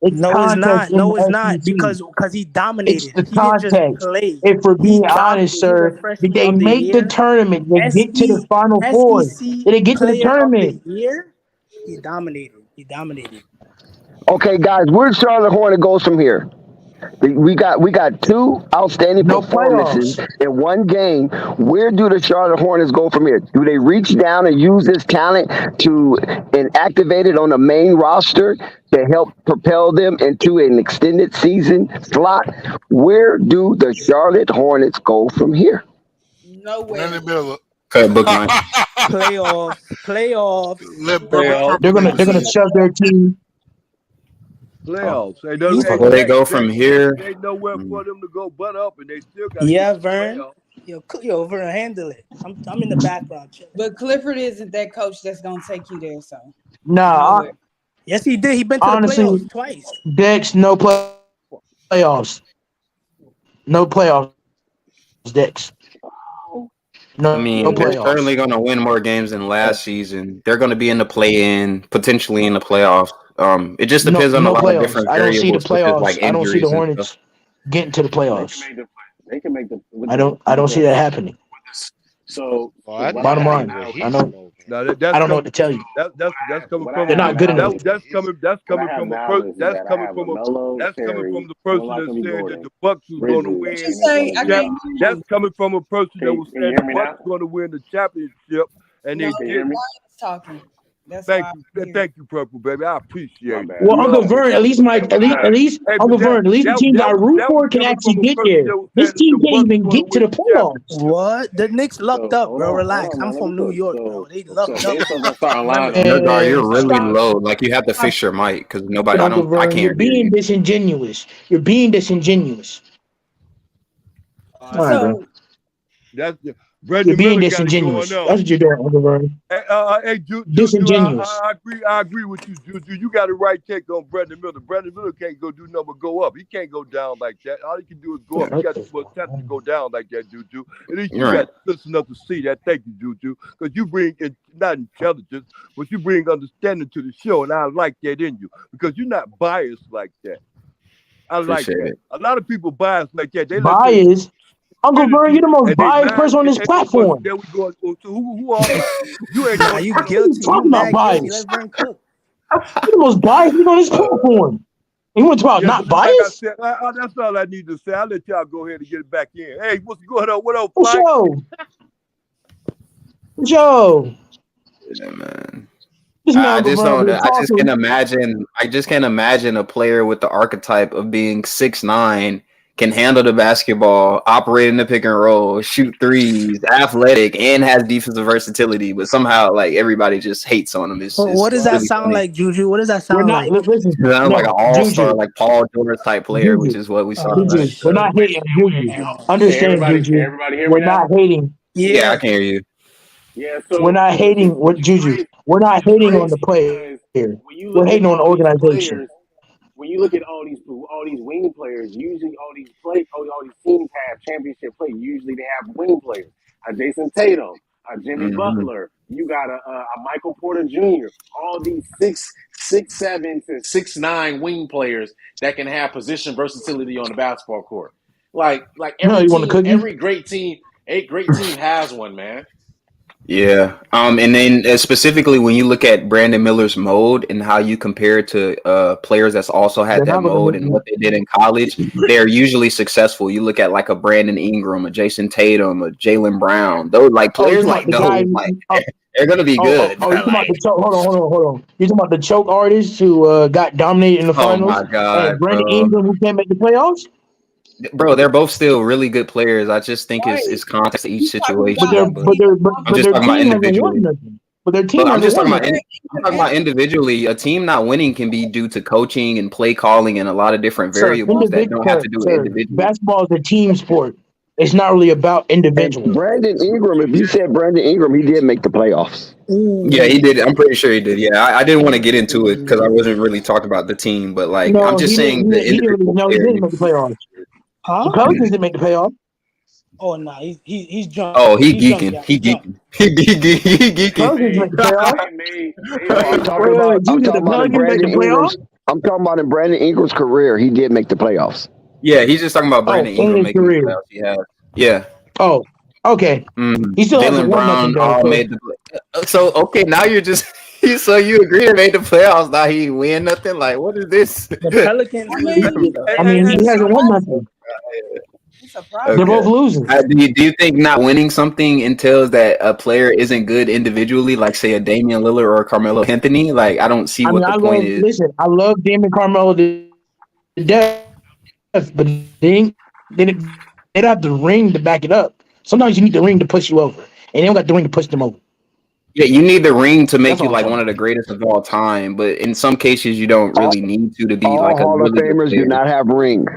It's No, it's not. context in No, it's the not SEC. because he dominated. It's the He didn't just context. play. If we're He being honest, dominated. He was a sir, freshman did they of the make the year. tournament? Did they get to the Final Four? SEC Did they get to the player of the tournament? year. He dominated. Okay, guys, where did Charlotte Hornet goes from here? We got 2 outstanding performances in one game. Where do the Charlotte Hornets go from here? Do they reach down and use this talent and activate it on the main roster to help propel them into an extended season slot? Where do the Charlotte Hornets go from here? Nowhere. Cut book line. Playoffs. They're gonna shove their team. Playoffs. Where they go from here? Ain't nowhere for them to go but up, and they still got. Yeah, Vern. Yo, Vern, handle it. I'm in the background. But Clifford isn't that coach that's gonna take you there. So Nah, yes, he did. He been to honestly, the playoffs twice. Dex, no playoffs. No playoffs, Dex. No, I mean, no they're playoffs. certainly going to win more games than last season. They're going to be in the play-in, potentially in the playoffs. It just depends on a lot of different I don't see the variables, such as playoffs. like I don't see the injuries and Hornets stuff. getting to the playoffs. They can make the. I don't see that happening. So bottom line, I don't know what to tell you. That's coming from. They're not good enough. That's coming from the person that said that the Bucks was going to win. That's coming from a person that was saying the Bucks were going to win the championship, and they didn't. Talking. Thank you, Purple Baby. I appreciate that. Well, Uncle Vern, at least Uncle Vern, at least the teams I root for can actually get there. This team can't even get to the playoffs. What? The Knicks lucked up, bro. Relax. I'm from New York, bro. They lucked up. You're really low. Like you have to fix your mic because nobody. I can't. You're being disingenuous. You're being disingenuous. All right, bro. You're being disingenuous. That's what you're doing, Uncle Vern. Hey, disingenuous. I agree with you, Juju. You got the right take on Brandon Miller. Brandon Miller can't go do nothing but go up. He can't go down like that. All he can do is go up. He got too much talent to go down like that, Juju. At least you got sense enough to see that. Thank you, Juju. Because you bring not intelligence, but you bring understanding to the show, and I like that in you because you're not biased like that. I like that. A lot of people biased like that. They biased. Uncle Vern, you're the most and they biased mad. person on this platform. Then we go to who are you? Ain't Nah, you What are guilty. you talking You about mad guilty. bias? Let Vern cook. You're the most biased nigga on this platform. You want to talk about not but like I biased? said, that's all I need to say. I'll let y'all go ahead and get it back in. Hey, what's going on? What up, For Flight? sure. Yeah, man. This man I Uncle just Vern don't. been I just talking. can't imagine. I just can't imagine a player with the archetype of being 6'9", can handle the basketball, operate in the pick and roll, shoot threes, athletic, and has defensive versatility. But somehow, like everybody just hates on him. It's What does that really sound funny. like, Juju? What does that We're sound not like? listen. He sounds like an No, all-star, Juju, like Paul George type player, which Juju, is what we saw Juju. tonight. We're So. not hating Juju. Can Understand, everybody Juju. hear We're me now? not hating. Yeah, I Yeah. can hear you. Yeah, We're not hating what Juju. We're not which is hating on the crazy player. because when you We're look at hating on the all these organization. players, when you look at all these wing players, usually all these teams have championship play. Usually they have wing players. A Jason Tatum, a Jimmy Mm-hmm. Butler. You got a Michael Porter Jr. All these 6'7" to 6'9" wing players that can have position versatility on the basketball court. Like No, every you want a team, cookie? every great team has one, man. Yeah. And then specifically when you look at Brandon Miller's mode and how you compare it to players that's also had They're that not going to mode make and me. what they did in college, they're usually successful. You look at like a Brandon Ingram, a Jason Tatum, a Jalen Brown. Those like Oh, you players talking about like the guy? those, like they're gonna be good. You talking about Like, the choke? Hold on. You talking about the choke artist who got dominated in the oh finals? my God, Brandon bro. Ingram who can't make the playoffs? Bro, they're both still really good players. I just think it's context to each situation. But I'm But just their talking about team hasn't won individually. nothing. But their But team I'm hasn't just talking won about. nothing. I'm talking about individually. A team not winning can be due to coaching and play calling and a lot of different variables that don't have to do with individuals. Basketball is a team sport. It's not really about And individual. Brandon Ingram, if you said Brandon Ingram, he did make the playoffs. Yeah, he did. I'm pretty sure he did. Yeah, I didn't want to get into it because I wasn't really talking about the team, but like I'm No, just he saying didn't. the He didn't really. individual No, he player. didn't make the playoffs. Huh? The Pelicans didn't make the playoffs. Oh no, he's drunk. Oh, he He's drunk, geeking. yeah. He He's drunk. geeking. He geeking. Pelicans make the playoffs. No, I'm talking Wait, about. I'm Juju, the talking about in Pelicans make the Brandon Ingram's. playoffs? I'm talking about in Brandon Ingram's career, he did make the playoffs. Yeah, he's just talking about Oh, Brandon in Ingram his making the career. playoffs. He has. Yeah. Oh, okay. He still hasn't Jalen won nothing Brown though. all So, made the. So okay, now you're just. So you agree to make the playoffs? Now he win nothing. Like what is this? The Pelicans. I mean, he hasn't won nothing. They're both losing. Do you think not winning something entails that a player isn't good individually, like say a Damian Lillard or a Carmelo Anthony? Like I don't see what the point is. Listen, I love Damon Carmelo to death, but they don't have the ring to back it up. Sometimes you need the ring to push you over, and they don't got the ring to push them over. Yeah, you need the ring to make That's you all I'm like saying. one of the greatest of all time, but in some cases you don't really need to be All like a Hall of really good Famers do player. not have rings.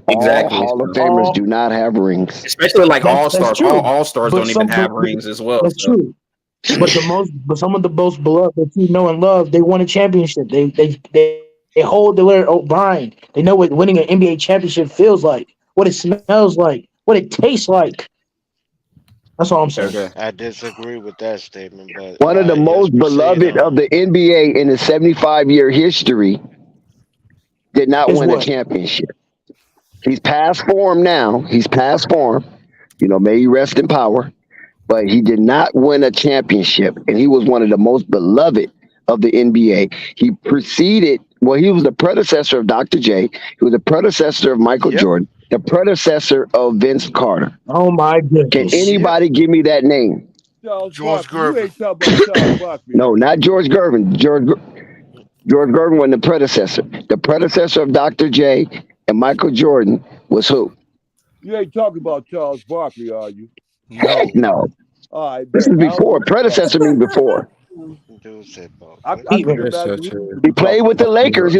Exactly. All Hall of Famers do not have rings. Especially like That's all-stars. true. All-stars But don't even have rings as well. That's So. true. But some of the most beloved that you know and love, they won a championship. They hold the Larry O'Brien. They know what winning an NBA championship feels like, what it smells like, what it tastes like. That's all I'm saying. Okay. I disagree with that statement, but One of the yes, most proceed beloved on. of the NBA in its 75-year history did not Is win a what? championship. He's past form now. He's past form. You know, may he rest in power. But he did not win a championship, and he was one of the most beloved of the NBA. He he was the predecessor of Dr. J. He was the predecessor of Michael Jordan, the predecessor of Vince Carter. Oh my goodness! Can anybody give me that name? George You Gervin. ain't talking about Charles Barkley. No, not George Gervin. George Gervin was the predecessor. The predecessor of Dr. J and Michael Jordan was who? You ain't talking about Charles Barkley, are you? No. No. All right, This is before. Predecessor means before. Dude said both. I can imagine He played with the Lakers. He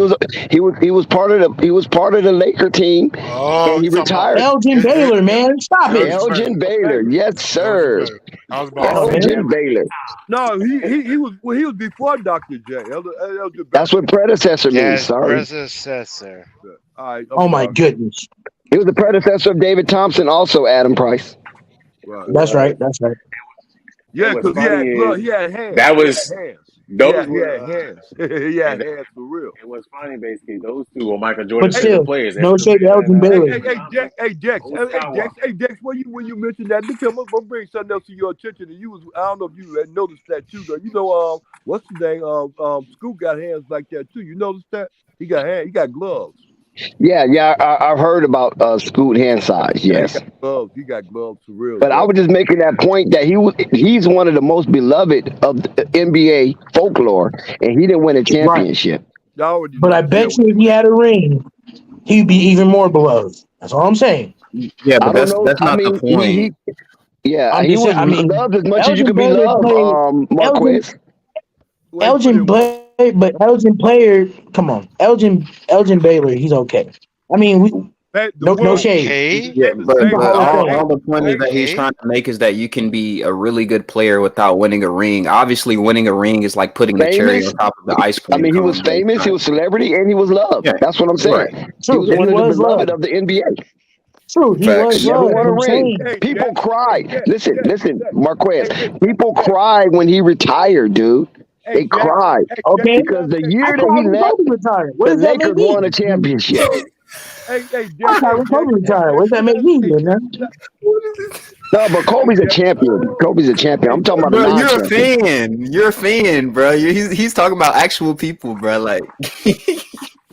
was part of the Laker team, and he retired. Elgin Baylor, man, stop it. Elgin Baylor, yes sir. Elgin Baylor. No, he was before Dr. J. That's what predecessor means. Yes, Sorry. predecessor. All right, Oh my goodness! He was the predecessor of David Thompson, also Adam Price. That's right. That's right. Yeah, because he had hands. That was Those He were had hands. He had and hands for real. it was funny. Basically, those two were Michael But Jordan's Hey, favorite still, players. no Ever shade to and Elgin Baylor. Dex, Old Skywalker. Dex. When you mentioned that, look, I'm gonna bring something else to your attention. And I don't know if you had noticed that too. Though. You know, what's the name? Scoop got hands like that too. You noticed that? He got gloves. Yeah, I've heard about Scoot hand size. Yeah, Yes, he got gloves for real. but I was just making that point that he's one of the most beloved of the NBA folklore, and he didn't win a Right. championship. Y'all already But know. I bet you if he had a ring, he'd be even more beloved. That's all I'm saying. Yeah, I but don't know. that's I not the mean, point. I'm he just was saying. I mean, loved as much as you Elgin could be Baylor loved, played. Marquez. Elgin played, but Elgin player. Come on, Elgin Baylor. He's okay. I mean, no shade. Okay. Yeah, but He's a Hall of Fame. all the point is that he's Okay. trying to make is that you can be a really good player without winning a ring. Obviously, winning a ring is like putting the cherry Famous. on top of the ice I cream mean, he cone. was famous. He was celebrity, and he was loved. Yeah, That's what I'm saying. right. He True, was he one of the was beloved loved. of the NBA. True, he was Facts. Never loved. won But a I'm ring. saying, People cried. Listen, Marquez. People cried when he retired, dude. They cried okay, because the I year that cried he when left, Kobe retired. What the does that make Lakers me? won a championship. I cried when Kobe retired. What does that make me, man? No, but Kobe's a champion. Kobe's a champion. I'm talking about a Bro, you're a non-champion. fan. You're a fan, bro. He's talking about actual people, bro. Like,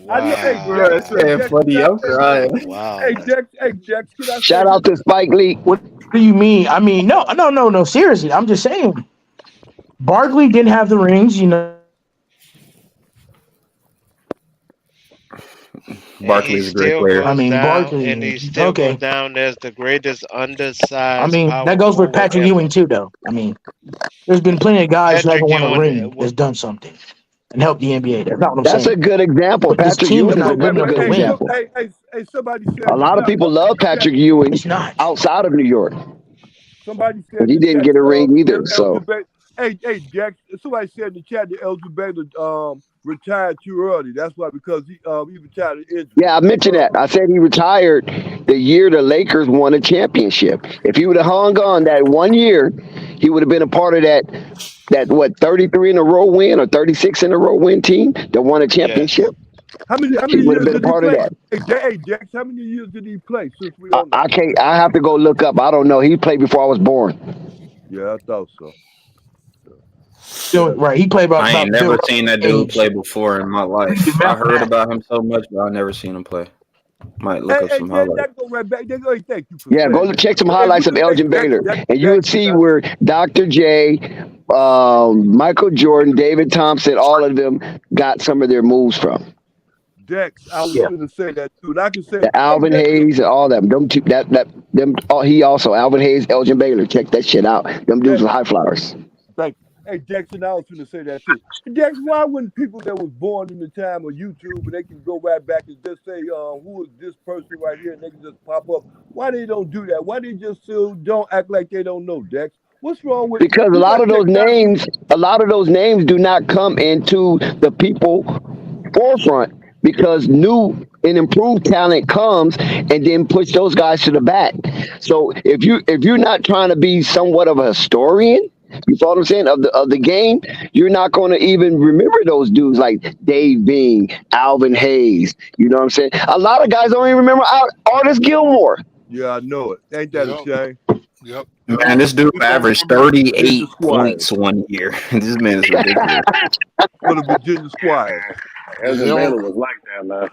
bro, it's man funny. I'm crying. Wow. Hey, Dex, can I Shout say out to Spike Lee. What do you mean? I mean, no. Seriously, I'm just saying. Barkley didn't have the rings, you know. Barkley's a great player. I mean, Barkley. And he still Okay. goes down as the greatest undersized. I mean, power that goes for forward Patrick ever. Ewing too, though. I mean, there's been plenty of guys who Patrick haven't won a Ewing ring that's done something and helped the NBA. That's not what I'm That's saying. a good example. But this Patrick team is Ewing is a not good really enough good to win. example. Hey, somebody said A lot of people love Patrick Ewing outside of New York. Somebody said But he didn't get a ring either. So Hey, Jack. Somebody said in the chat that Elgin Baylor retired too early. That's why, because he retired injured. yeah, I mentioned that. I said he retired the year the Lakers won a championship. If he would have hung on that 1 year, he would have been a part of that 33 in a row win or 36 in a row win team that won a championship. How many He would have years been a did he part of play? that. Hey, Jax, how many years did he play? Since we don't know. I can't. I have to go look up. I don't know. He played before I was born. Yeah, I thought so. Right, he played about. I ain't never seen that dude age. play before in my life. I heard about him so much, but I never seen him play. Might look up some highlights. Go right back. Thank you for Yeah, go check some highlights of Elgin Baylor, and you would see where Dr. J, Michael Jordan, David Thompson, all of them got some of their moves from. Dex, I was going to say that too. And I can say The Alvin Hayes and all them. Them two, he also Alvin Hayes, Elgin Baylor. Check that shit out. Them dudes were high flyers. Thank you. Hey, Jackson, I was going to say that too. Jackson, why wouldn't people that was born in the time of YouTube, and they can go right back and just say, who is this person right here, and they can just pop up? Why they don't do that? Why they just still don't act like they don't know, Dex? What's wrong with? Because a lot of those names do not come into the people forefront, because new and improved talent comes and then push those guys to the back. So if you're not trying to be somewhat of a historian, you follow what I'm saying, of the game, you're not going to even remember those dudes like Dave Bing, Alvin Hayes. You know what I'm saying? A lot of guys don't even remember Artis Gilmore. Yeah, I know it. Ain't that a shame? Yep. Man, this dude averaged 38 points 1 year. This man is ridiculous. For the Virginia Squires. Elgin Baylor was like that, man.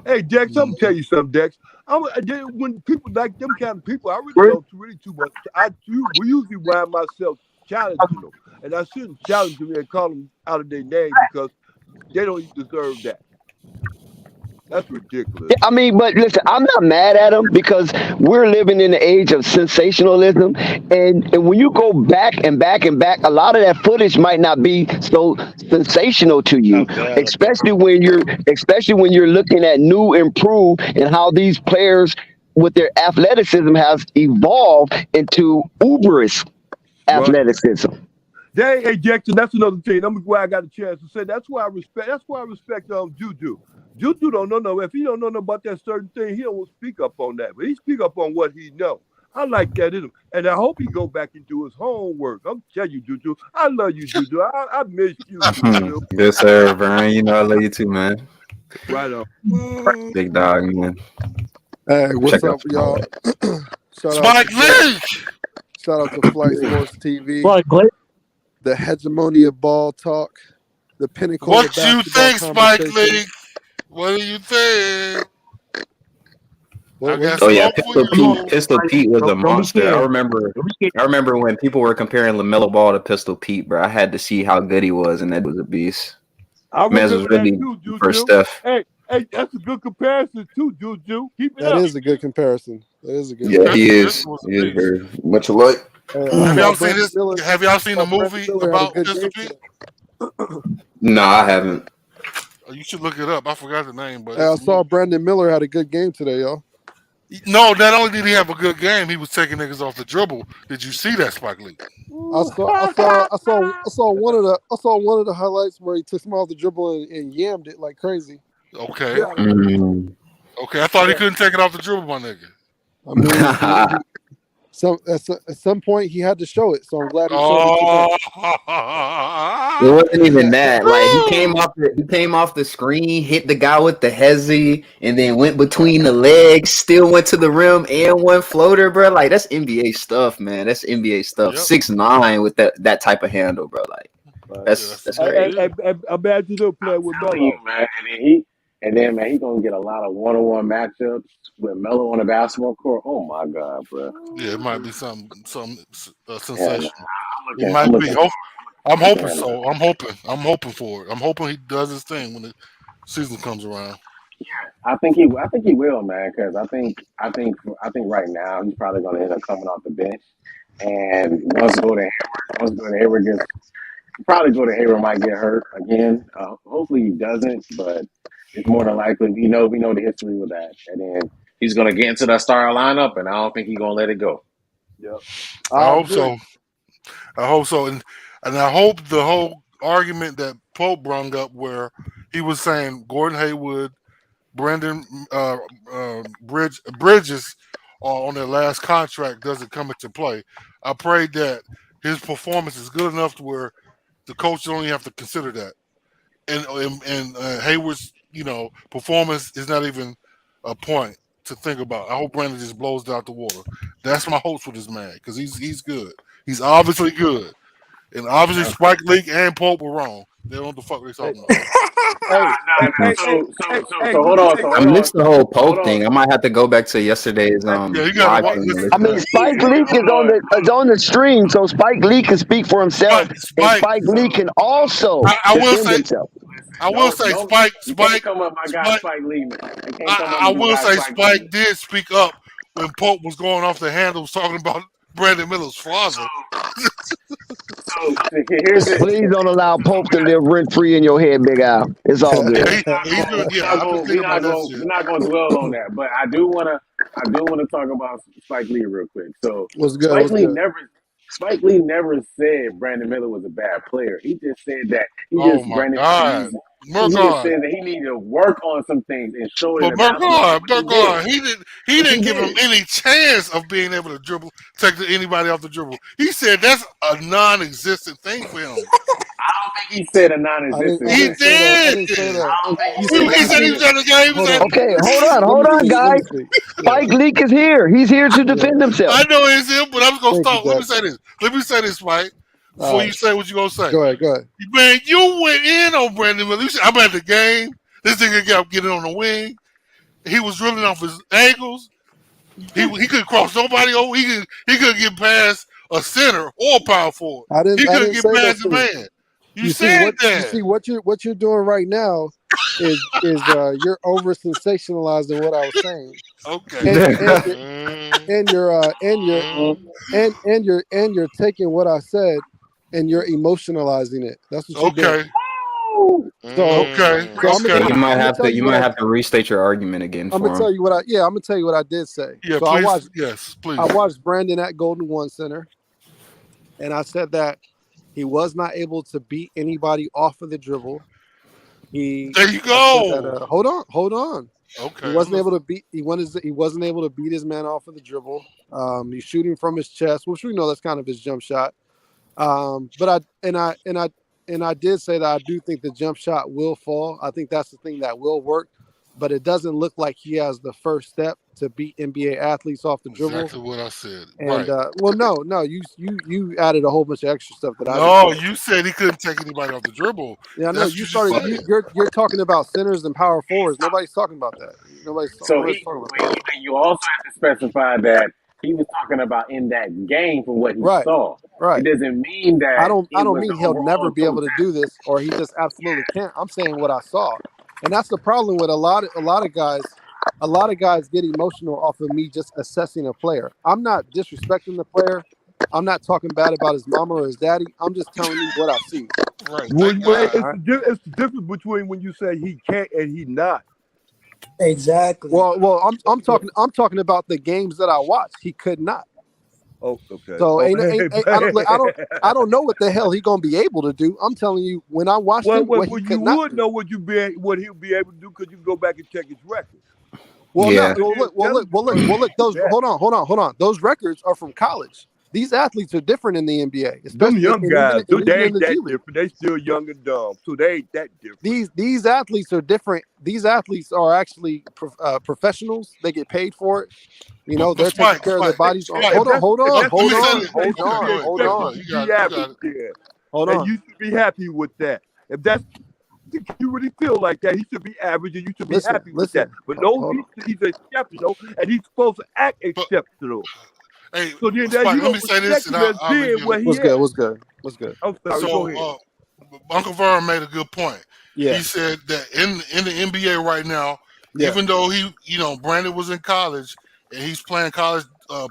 Hey, Dex, I'm gonna tell you something, Dex. When people like them kind of people, I really don't really too much. We usually find myself challenging them, and I shouldn't challenge them and call them out of their name because they don't deserve that. That's ridiculous. I mean, but listen, I'm not mad at them because we're living in the age of sensationalism. And when you go back and back and back, a lot of that footage might not be so sensational to you, especially when you're looking at new, improved, and how these players with their athleticism has evolved into uberous athleticism. Hey, Jackson, that's another thing. I'm glad I got a chance to say. That's why I respect Juju. Juju don't know. If he don't know about that certain thing, he don't speak up on that. But he speak up on what he know. I like that in him, and I hope he go back and do his homework. I'm telling you, Juju, I love you, Juju. I miss you, Juju. Yes, sir, Brian. You know I love you too, man. Right on. Big dog, man. Hey, what's Check out up, y'all? Spike Lee. Shout out to Flight Sports TV. The hegemony of ball talk. The pinnacle What of you basketball think, Spike conversation. Lee? What do you think? What got Oh yeah, smoke for you. Pistol Pete was a Don't be monster. scared. I remember when people were comparing LaMelo Ball to Pistol Pete, bro. I had to see how good he was, and that was a beast. I Man's remember was really that too, Juju. first Steph. Hey, that's a good comparison too, Juju. Keep it That up. is a good comparison. That is a good Yeah, he comparison. is. He is very much alike. Have y'all seen this? Have y'all seen the movie Miller had a about good Pistol game Pete? No, I haven't. You should look it up. I forgot the name, but I saw Brandon Miller had a good game today, y'all. no. Not only did he have a good game, he was taking niggas off the dribble. Did you see that, Spike Lee? I saw one of the highlights where he took him off the dribble and yammed it like crazy. Okay. Mm. Okay. I thought he couldn't take it off the dribble, my nigga. I mean, at some point he had to show it, so I'm glad he showed it today. It wasn't even that. Like he came off the screen, hit the guy with the hezzy, and then went between the legs, still went to the rim and one floater, bro. Like that's NBA stuff, man. That's NBA stuff. Yep. 6'9" with that type of handle, bro. Like that's crazy. Imagine him playing with telling Melo. you, man. And then, man, he's gonna get a lot of one-on-one matchups with Melo on the basketball court. Oh my God, bro. Yeah, it might be some sensational. Yeah, man, It might be. I'm hoping Yeah, so. I'm hoping for it. I'm hoping he does his thing when the season comes around. I think he will, man. Because I think right now he's probably gonna end up coming off the bench. And once Gordon Hayward gets, probably Gordon Hayward might get hurt again. Hopefully he doesn't, but it's more than likely. We know the history with that. And then he's gonna get into that star lineup, and I don't think he's gonna let it go. Yep. I hope so. I hope so, and I hope the whole argument that Pope brought up, where he was saying Gordon Hayward, Brandon Bridges on their last contract doesn't come into play. I pray that his performance is good enough to where the coach don't even have to consider that, and Hayward's performance is not even a point to think about. I hope Brandon just blows it out the water. That's my hopes with this man because he's good. He's obviously good, and obviously Spike Lee and Pope were wrong. They don't know what the fuck they talking about. So hold on. I missed the whole Pope thing. I might have to go back to yesterday's you live gotta thing. listen. I mean, Spike Lee is on the stream, so Spike Lee can speak for himself, and Spike Lee can also defend himself. I will say Spike come up, my guy Spike Lee, man. I will say Spike did speak up when Pope was going off the handles talking about Brandon Miller's father. Please don't allow Pope to live rent free in your head, Big Al. It's all good. We're not going to dwell on that, but I do want to talk about Spike Lee real quick. So Spike Lee never said Brandon Miller was a bad player. He just said that he just said that he needed to work on some things and show it. But he didn't give him any chance of being able to dribble, take anybody off the dribble. He said that's a non-existent thing for him. I don't think he said a non-existent. He did. He said he was at the game. Okay, hold on, guys. Spike Lee is here. He's here to defend himself. I know he's him, but I'm gonna stop. Let me say this, Mike. Before you say what you gonna say. Go ahead. Man, you went in on Brandon Miller. I'm at the game. This nigga kept getting on the wing. He was dribbling off his ankles. He couldn't cross nobody over. He could get past a center or a power forward. He couldn't get past the man. You said that. You see what you're doing right now is you're over sensationalizing what I was saying. Okay. And you're taking what I said and you're emotionalizing it. That's what you're doing. So you might have to restate your argument again. I'm gonna tell you what I did say. Yeah, so please. I watched Brandon at Golden One Center, and I said that he was not able to beat anybody off of the dribble. There you go. Hold on. Okay. He wasn't able to beat. He wasn't able to beat his man off of the dribble. He's shooting from his chest, which we know that's kind of his jump shot. But I did say that I do think the jump shot will fall. I think that's the thing that will work, but it doesn't look like he has the first step to beat NBA athletes off the dribble. Exactly what I said. And Right. well, no, you added a whole bunch of extra stuff that I No, didn't say. you said he couldn't take anybody off the dribble. Yeah, I know That's you what you started. said. You're talking about centers and power forwards. Nobody's talking about that. Nobody's So talking about that. you also have to specify that he was talking about in that game from what he Right, saw. right. It doesn't mean that I don't it was mean the he'll never overall be able to totality. do this, or he just absolutely can't. I'm saying what I saw, and that's the problem with a lot of guys. A lot of guys get emotional off of me just assessing a player. I'm not disrespecting the player. I'm not talking bad about his mama or his daddy. I'm just telling you what I see. Right. Well, Thank it's, God. it's the difference between when you say he can't and he not. Exactly. Well, I'm talking about the games that I watched. He could not. Oh, okay. So Oh, I don't know what the hell he gonna be able to do. I'm telling you, when I watched him, what he you could not would do. know what he'll be able to do because you can go back and check his record. Well, Yeah. no, look. Those hold on. Those records are from college. These athletes are different in the NBA, Them especially young and guys, even they in ain't the that G League. different. They still young and dumb, so they ain't that different. These athletes are different. These athletes are actually professionals. They get paid for it. You know, they're taking care of their bodies. Spike. Hold Let me say this. They Okay, should go be ahead. expected You to got be it. average there. Hold And on. you should be happy with that. If that's you really feel like that, he should be average and you should be happy with that. But no, he's exceptional and he's supposed to act exceptional. Hey, So then Spike, you let don't me say respect this, and him as I'll leave being you. where he What's is. good? What's good? I'm sorry, go ahead. So, Uncle Vern made a good point. Yeah. He said that in the NBA right now, Yeah. even though Brandon was in college and he's playing college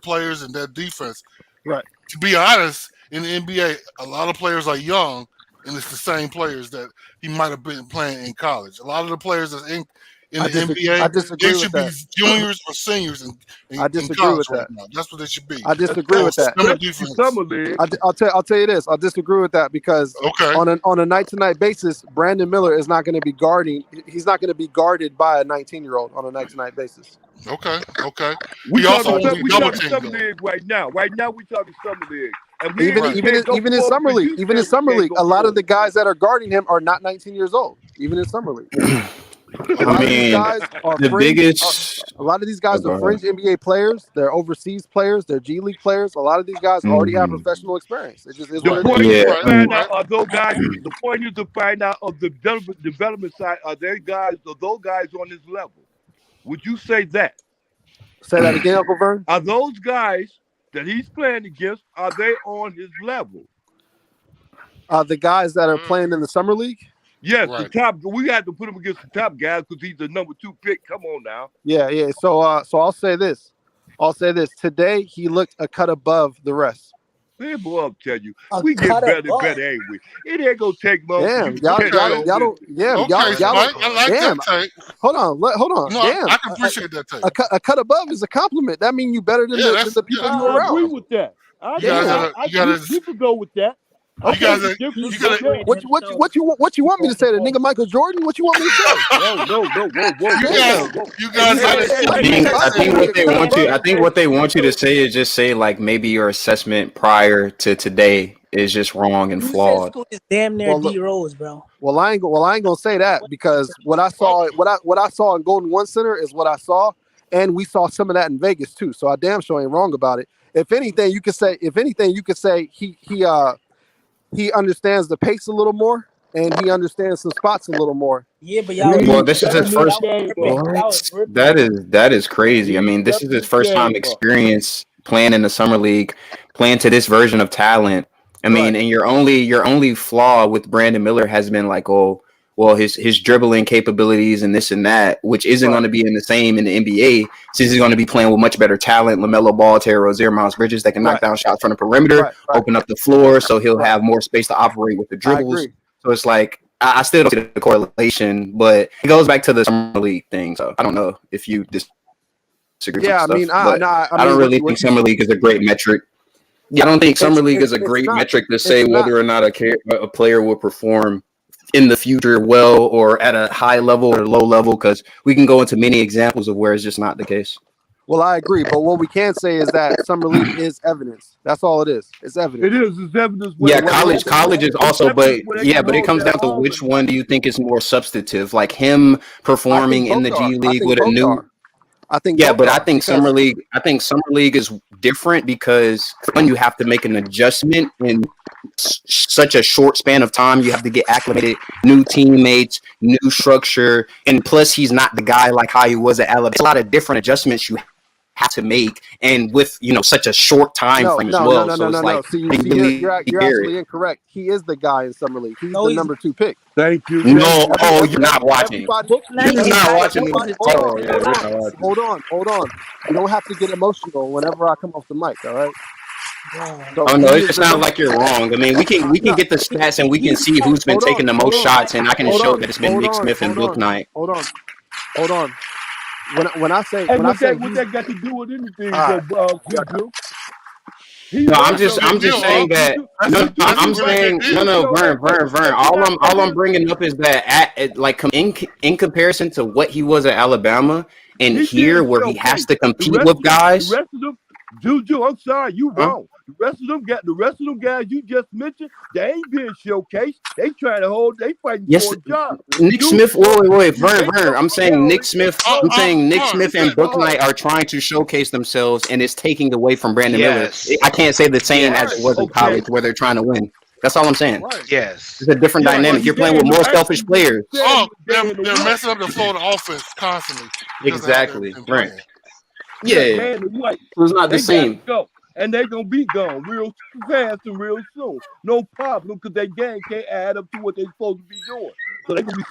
players and that defense. Right. To be honest, in the NBA, a lot of players are young, and it's the same players that he might have been playing in college. A lot of the players that's in the NBA, I disagree they with should be that. juniors or seniors in I disagree college with right that. now. That's what they should be. I disagree with that. Summer defense. I'll tell you this. I'll disagree with that because on a night-to-night basis, Brandon Miller is not going to be guarding. He's not going to be guarded by a 19-year-old on a night-to-night basis. Okay. We He also talking won't be double summer teamed. league right now. Right now we talking summer league. And Even in summer league, a lot of the guys that are guarding him are not 19 years old. Even in summer league, a lot of these guys are the fringe. biggest. A lot of these guys Oh, are go fringe NBA players. They're overseas players. They're G League players. A lot of these guys already have professional experience. It just is what The it point is. is to find out are those guys. The point is to find out of the development side. Are those guys on this level? Would you say that? Say that again, Uncle Vern. Are those guys that he's playing against? Are they on his level? The guys that are playing in the summer league. Yes, the top. We had to put him against the top guys because he's the number 2 pick. Come on now. Yeah. So I'll say this. Today he looked a cut above the rest. Hey, boy, I'll tell you, we get better and better, ain't we? It ain't gonna take long. Damn, y'all don't. Damn, Okay, y'all Spike, don't. I like Damn. that take. Hold on. No, Damn, I can appreciate that take. A cut above is a compliment. That means you better than the people you I around. agree with that. You can go with that. Okay. What you want me to say? The nigga Michael Jordan? What you want me to say? No. You guys. I think what they want you to say is just say like maybe your assessment prior to today is just wrong and flawed. It's damn near D Rose, bro. Well, I ain't gonna say that because what I saw in Golden One Center is what I saw, and we saw some of that in Vegas too. So I damn sure ain't wrong about it. If anything, you could say he understands the pace a little more, and he understands some spots a little more. Yeah, but Well, this is his first. What? That is crazy. I mean, this is his first time experience playing in the summer league, playing to this version of talent. I mean, and your only flaw with Brandon Miller has been like, oh, well, his dribbling capabilities and this and that, which isn't going to be in the NBA, since he's going to be playing with much better talent. LaMelo Ball, Terry Rozier, Miles Bridges that can knock down shots from the perimeter, open up the floor, so he'll have more space to operate with the dribbles. So it's like I still don't see the correlation, but it goes back to the summer league thing. So I don't know if you disagree. Yeah, with I don't really think summer league is a great metric. Yeah, I don't think summer league is a great metric to say whether or not a player will perform in the future well or at a high level or low level, because we can go into many examples of where it's just not the case. Well, I agree, but what we can say is that summer league is evidence. That's all it is. It's evidence. It is. It's evidence. Yeah, college is also, but it comes down to all which one do you think is more substantive? Like him performing in the G League with a new. I think Yeah, both but I are, think summer because league. I think summer league is different because one, you have to make an adjustment in such a short span of time. You have to get acclimated, new teammates, new structure, and plus he's not the guy like how he was at Alabama. There's a lot of different adjustments you have to make, and with such a short time frame as well. So it's like See, you're actually incorrect. He is the guy in summer league. He's the number 2 pick. Thank you. No, you're not watching. You're not watching. Hold on. You don't have to get emotional whenever I come off the mic. All right. So Oh no, it's not like you're wrong. I mean, we can get the stats and we can see who's been taking the most shots, and I can show that it's been Nick Smith and Book Knight. Hold on. When I say what that got to do with anything? No, I'm just saying that. Vern. All I'm bringing up is that in comparison to what he was at Alabama and here where he has to compete with guys. The rest of them, Juju, I'm sorry, you wrong. The rest of them guys you just mentioned, they ain't being showcased. They trying to hold. They fighting for a job. Nick Smith. Wait, Vern. I'm saying Nick Smith. I'm saying Nick Smith and Book Knight are trying to showcase themselves, and it's taking away from Brandon Miller. I can't say the same as it was in college where they're trying to win. That's all I'm saying. Yes, it's a different dynamic. You're playing with more selfish players. They're messing up the flow of the offense constantly. Exactly. Right. Yeah. So it's not the same. And they're going to be gone real fast and real soon. No problem, because their game can't add up to what they're supposed to be doing. So they can be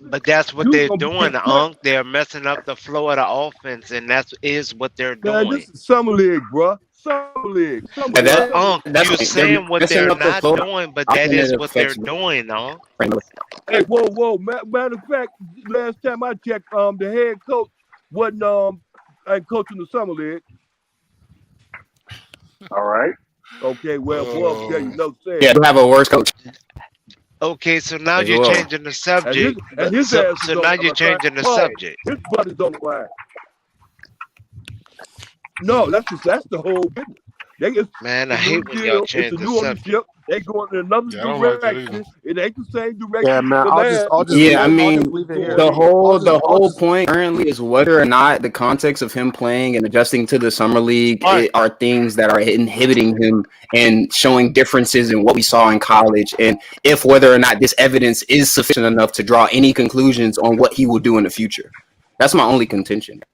but that's what they're doing, Unc. They're messing up the flow of the offense, and that is what they're doing. Man, this is summer league, bro. Summer league. Unc, you're saying what they're not doing, but that is what they're doing, Unc. Hey, whoa. Matter of fact, last time I checked, the head coach wasn't coaching the summer league. All right. Okay, well, tell you no sense. Yeah, they have a worse coach. Okay, so now you're changing the subject. So now you're changing the subject. His buddy's on the line. No, that's the whole business. Man, I hate when y'all change the subject. They going in another direction. It ain't the same direction. Yeah, man. I'll just the whole point currently is whether or not the context of him playing and adjusting to the summer league are things that are inhibiting him and showing differences in what we saw in college, and if whether or not this evidence is sufficient enough to draw any conclusions on what he will do in the future. That's my only contention.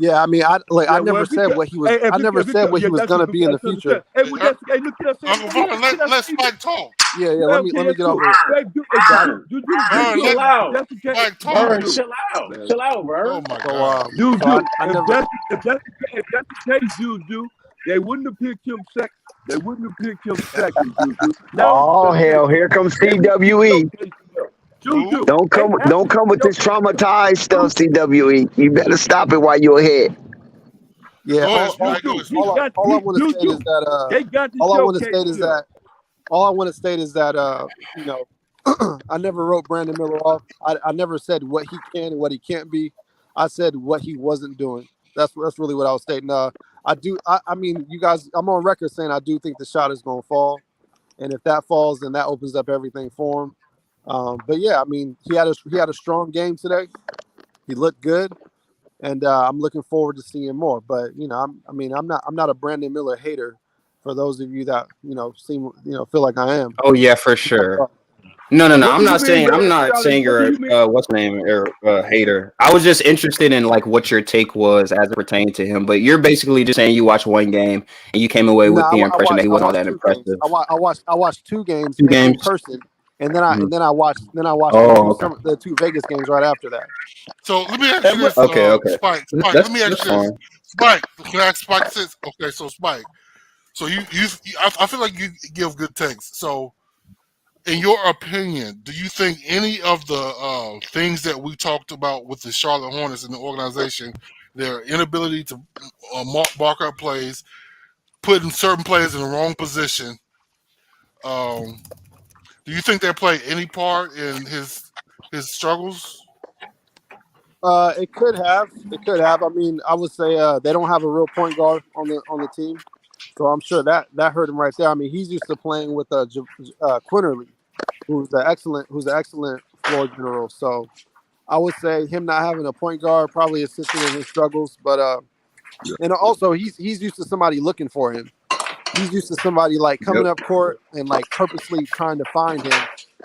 Yeah, I mean, I never said what he was. I never said what he was gonna be in the future. Hey, look at that. Let's Spike talk. Yeah. Let me get over it. Chill out. Chill out, bro. Oh my God. If that's the case, Juju, they wouldn't have picked him second. They wouldn't have picked him second, Juju. Oh hell, here comes CWE. Don't come with this traumatized stuff, CWE. You better stop it while you're ahead. Yeah, all I want to state is that all I want to state is that I never wrote Brandon Miller off. I never said what he can and what he can't be. I said what he wasn't doing. That's really what I was stating. I mean, you guys, I'm on record saying I do think the shot is going to fall, and if that falls, then that opens up everything for him. But yeah, I mean, he had a strong game today. He looked good, and I'm looking forward to seeing more. But I'm not a Brandon Miller hater. For those of you that feel like I am. Oh yeah, for sure. No. I'm not saying you're what's the name or hater. I was just interested in like what your take was as it pertained to him. But you're basically just saying you watched one game and you came away with the impression that he wasn't all that impressive. I watched two games in person. And then I watched the two Vegas games right after that. So let me ask you this. Okay. Spike, let me ask you this. Spike, can I ask Spike this? Okay, so Spike. So I feel like you give good takes. So in your opinion, do you think any of the things that we talked about with the Charlotte Hornets and the organization, their inability to mark up plays, putting certain players in the wrong position, do Do you think that played any part in his struggles? It could have. It could have. I mean, I would say they don't have a real point guard on the team, so I'm sure that hurt him right there. I mean, he's used to playing with Quinterly, who's an excellent floor general. So I would say him not having a point guard probably assisted in his struggles. But and also he's used to somebody looking for him. He's used to somebody like coming up court and like purposely trying to find him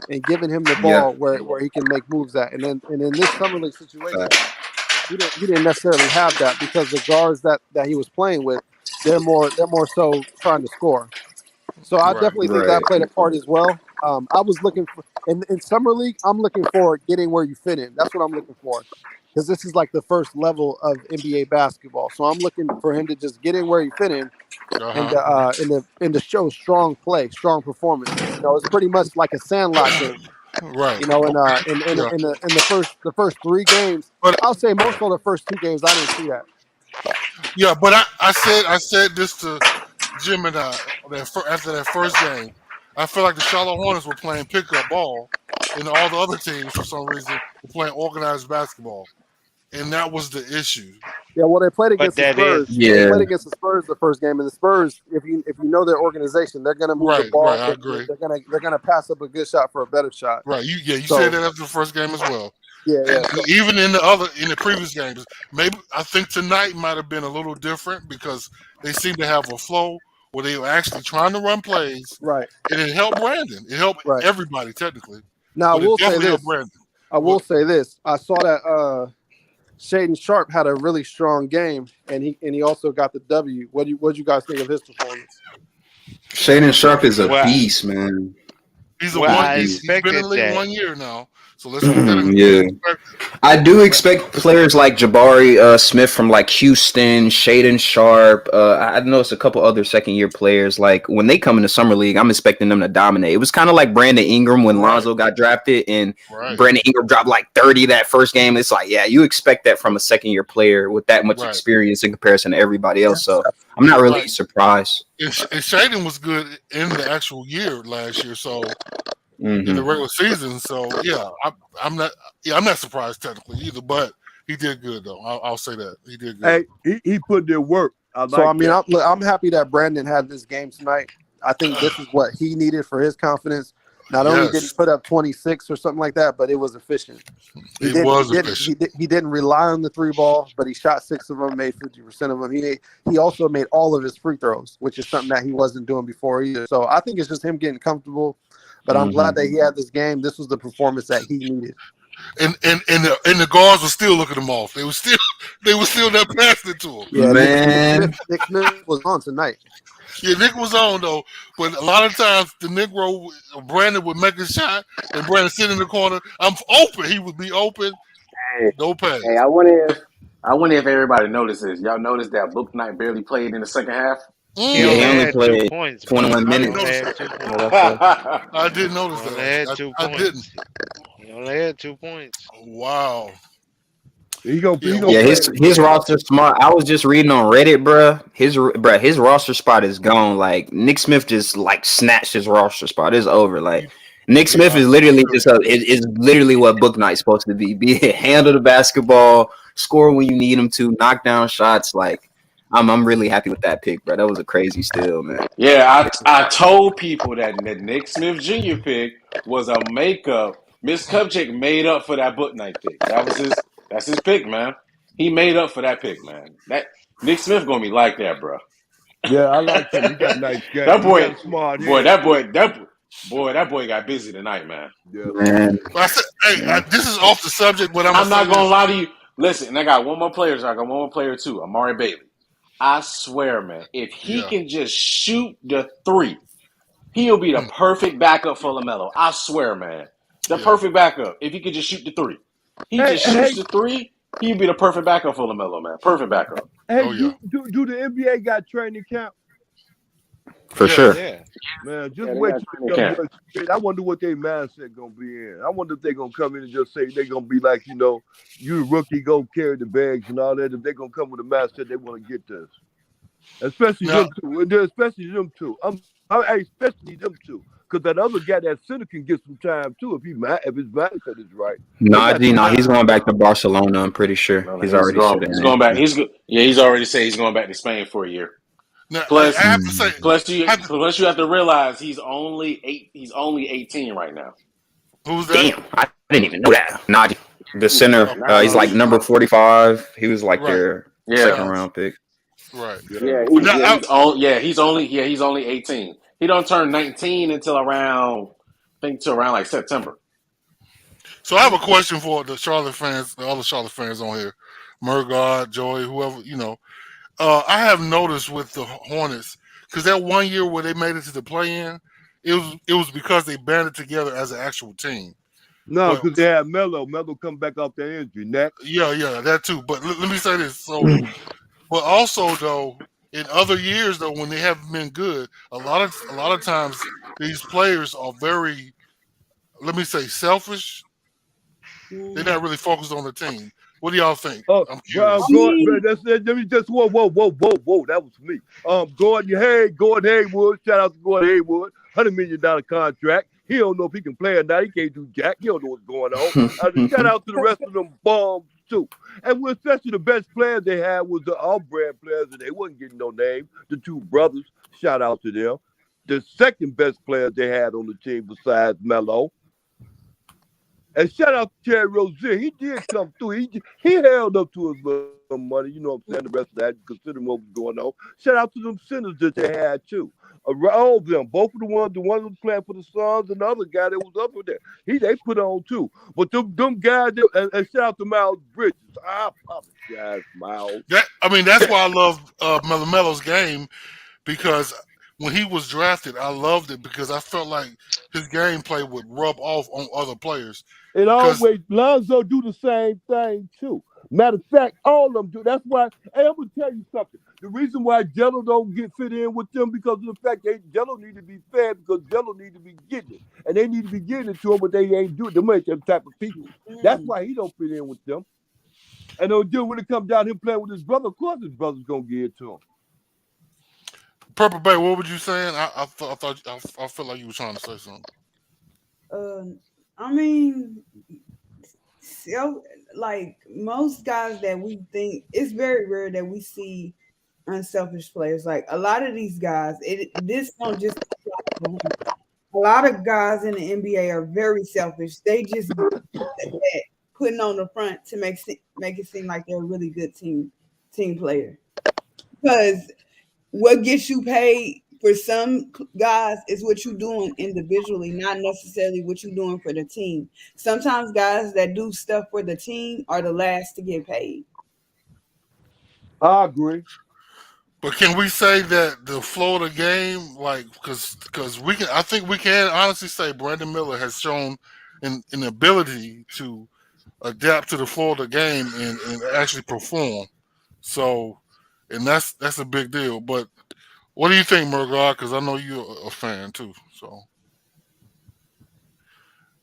and giving him the ball where he can make moves at. And in this summer league situation, he didn't necessarily have that because the guards that he was playing with, they're more so trying to score. So I definitely think that played a part as well. I was looking for in summer league. I'm looking for getting where you fit in. That's what I'm looking for, because this is like the first level of NBA basketball. So I'm looking for him to just get in where he fit in, and to show strong play, strong performance. You know, it's pretty much like a Sandlot game. Right. You know, in the first 3 games, but I'll say most of the first 2 games I didn't see that. Yeah, but I said this to Jim and after that first game. I feel like the Charlotte Hornets were playing pickup ball, and all the other teams for some reason were playing organized basketball, and that was the issue. Yeah, well, they played against the Spurs. They played against the Spurs the first game, and the Spurs, if you know their organization, they're going to move the ball. Right, I agree. They're going to pass up a good shot for a better shot. Right. You said that after the first game as well. Yeah. Even in the previous games, maybe I think tonight might have been a little different because they seem to have a flow where they were actually trying to run plays. Right. And it helped Brandon. It helped everybody technically. Now I will say this. I saw that Shaden Sharp had a really strong game, and he also got the W. What do you guys think of his performance? Shaden Sharp is a beast, man. He's he's been in the league 1 year now. So let's put that in I do expect players like Jabari Smith from like Houston, Shaden Sharp. I noticed a couple other second-year players. Like when they come into summer league, I'm expecting them to dominate. It was kind of like Brandon Ingram when Lonzo got drafted, and Brandon Ingram dropped like 30 that first game. It's like, yeah, you expect that from a second-year player with that much experience in comparison to everybody else. So I'm not really surprised. And Shaden was good in the actual year last year. So. In the regular season, so yeah, I'm not surprised technically either, but he did good though. I'll say that he did good. Hey, he put their work. I'm happy that Brandon had this game tonight. I think this is what he needed for his confidence. Not only did he put up 26 or something like that, but it was efficient. He didn't rely on the 3 ball, but he shot 6 of them, made 50% of them. He also made all of his free throws, which is something that he wasn't doing before either. So I think it's just him getting comfortable. But I'm glad that he had this game. This was the performance that he needed. And the guards were still looking him off. They were still not passing it to him. Yeah, man. Nick Smith was on tonight. Yeah, Nick was on though. But a lot of times the Negro Brandon would make a shot and Brandon sit in the corner. I'm open. He would be open. No pass. Hey, I wonder if everybody notices. Y'all noticed that Book Knight barely played in the second half? He only played 21 minutes. I didn't notice that. He had 2 points. I didn't. He only had 2 points. Wow. His roster smart. I was just reading on Reddit, his roster spot is gone. Like Nick Smith just like snatched his roster spot. It's over. Like Nick Smith is literally is literally what Book Knight's supposed to be. Handle the basketball, score when you need him to, knock down shots. Like I'm really happy with that pick, bro. That was a crazy steal, man. Yeah, I told people that Nick Smith Jr. pick was a makeup. Miss Cupcake made up for that Book Knight pick. That's his pick, man. He made up for that pick, man. That Nick Smith gonna be like that, bro. Yeah, I like him. He got nice game. That boy, he got smart that boy got busy tonight, man. Yeah. Man. This is off the subject, but I'm not gonna lie to you. Listen, and I got one more player. So I got one more player too, Amari Bailey. I swear, man, if he can just shoot the 3, he'll be the perfect backup for LaMelo. I swear, man. The perfect backup. If he could just shoot the 3. He just shoots the 3, he'd be the perfect backup for LaMelo, man. Perfect backup. Hey, do the NBA got training camp? For sure. Yeah. Man, just wait till they come. I wonder what their mindset gonna be in. I wonder if they're gonna come in and just say they're gonna be like, you the rookie, go carry the bags and all that. If they're gonna come with a mindset they want to get this, especially them two. Especially them two. Especially them two. because that other guy, that center, can get some time too if his mindset is right. He's going back to Barcelona. I'm pretty sure No, he's already said that. he's going back. He's already said he's going back to Spain for a year. Now, Plus, I have to say, plus you have to realize he's only 18 right now. Who's that? Damn, I didn't even know that. Naji, the center. He's like number 45. He was like their second round pick. Right. He's only 18. He don't turn 19 until around like September. So I have a question for the Charlotte fans, the other Charlotte fans on here, Murgard, Joey, whoever, I have noticed with the Hornets, because that 1 year where they made it to the play-in, it was because they banded together as an actual team. No, because they had Melo. Melo come back off the injury. Next. Yeah, that too. But let me say this. So, but also though, in other years though, when they haven't been good, a lot of times these players are very, let me say, selfish. They're not really focused on the team. What do y'all think? I'm curious. Let me just whoa. That was me. Gordon Hayward. Shout out to Gordon Hayward. $100 million contract. He don't know if he can play or not. He can't do jack. He don't know what's going on. Shout out to the rest of them bombs too. And especially the best players they had was the off-brand players, and they wasn't getting no name. The two brothers. Shout out to them. The second best players they had on the team besides Melo. And shout out to Terry Rozier. He did come through. He held up to his little money. You know what I'm saying? The rest of that, considering what was going on. Shout out to them centers that they had, too. All of them. Both of the one that was playing for the Suns and the other guy that was up with that. They put on, too. But them guys, and shout out to Miles Bridges. I apologize, Miles. That's why I love Melo's game, because when he was drafted, I loved it because I felt like his gameplay would rub off on other players. And always, Lonzo do the same thing, too. Matter of fact, all of them do. That's why, hey, I'm going to tell you something. The reason why Jello don't get fit in with them because of the fact that Jello need to be fed because Jello need to be getting it. And they need to be getting it to him, but they ain't doing it. Them ain't them type of people. That's why he don't fit in with them. And when it comes down to him playing with his brother, of course his brother's going to get it to him. Purple Bay, what were you saying? I felt like you were trying to say something. Like most guys that we think, it's very rare that we see unselfish players. Like a lot of these guys, this don't just a lot of guys in the NBA are very selfish. They just putting on the front to make it seem like they're a really good team player. Because what gets you paid for some guys is what you're doing individually, not necessarily what you're doing for the team. Sometimes guys that do stuff for the team are the last to get paid. I agree. But can we say that the flow of the game, like, because I think we can honestly say Brandon Miller has shown an ability to adapt to the flow of the game and actually perform. So, and that's a big deal. But what do you think, Murgard? Because I know you're a fan too. So,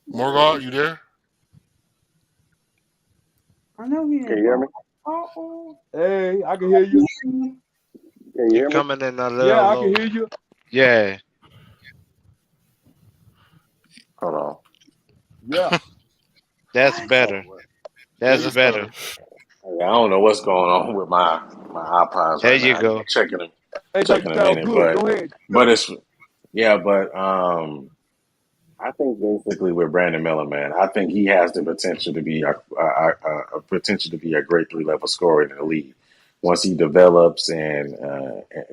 Murgard, you there? I know he. Can you hear me? Hey, I can hear you. Can you hear me? Coming in a little Yeah, I low. can hear you. Yeah. Hold on. Yeah. That's better. That's better. I don't know what's going on with my iPods. There right you now. go. I'm checking them. Hey, Checking that them in sounds it, good. Go ahead. I think basically with Brandon Miller, man, I think he has the potential to be a great 3-level scorer in the league once he develops and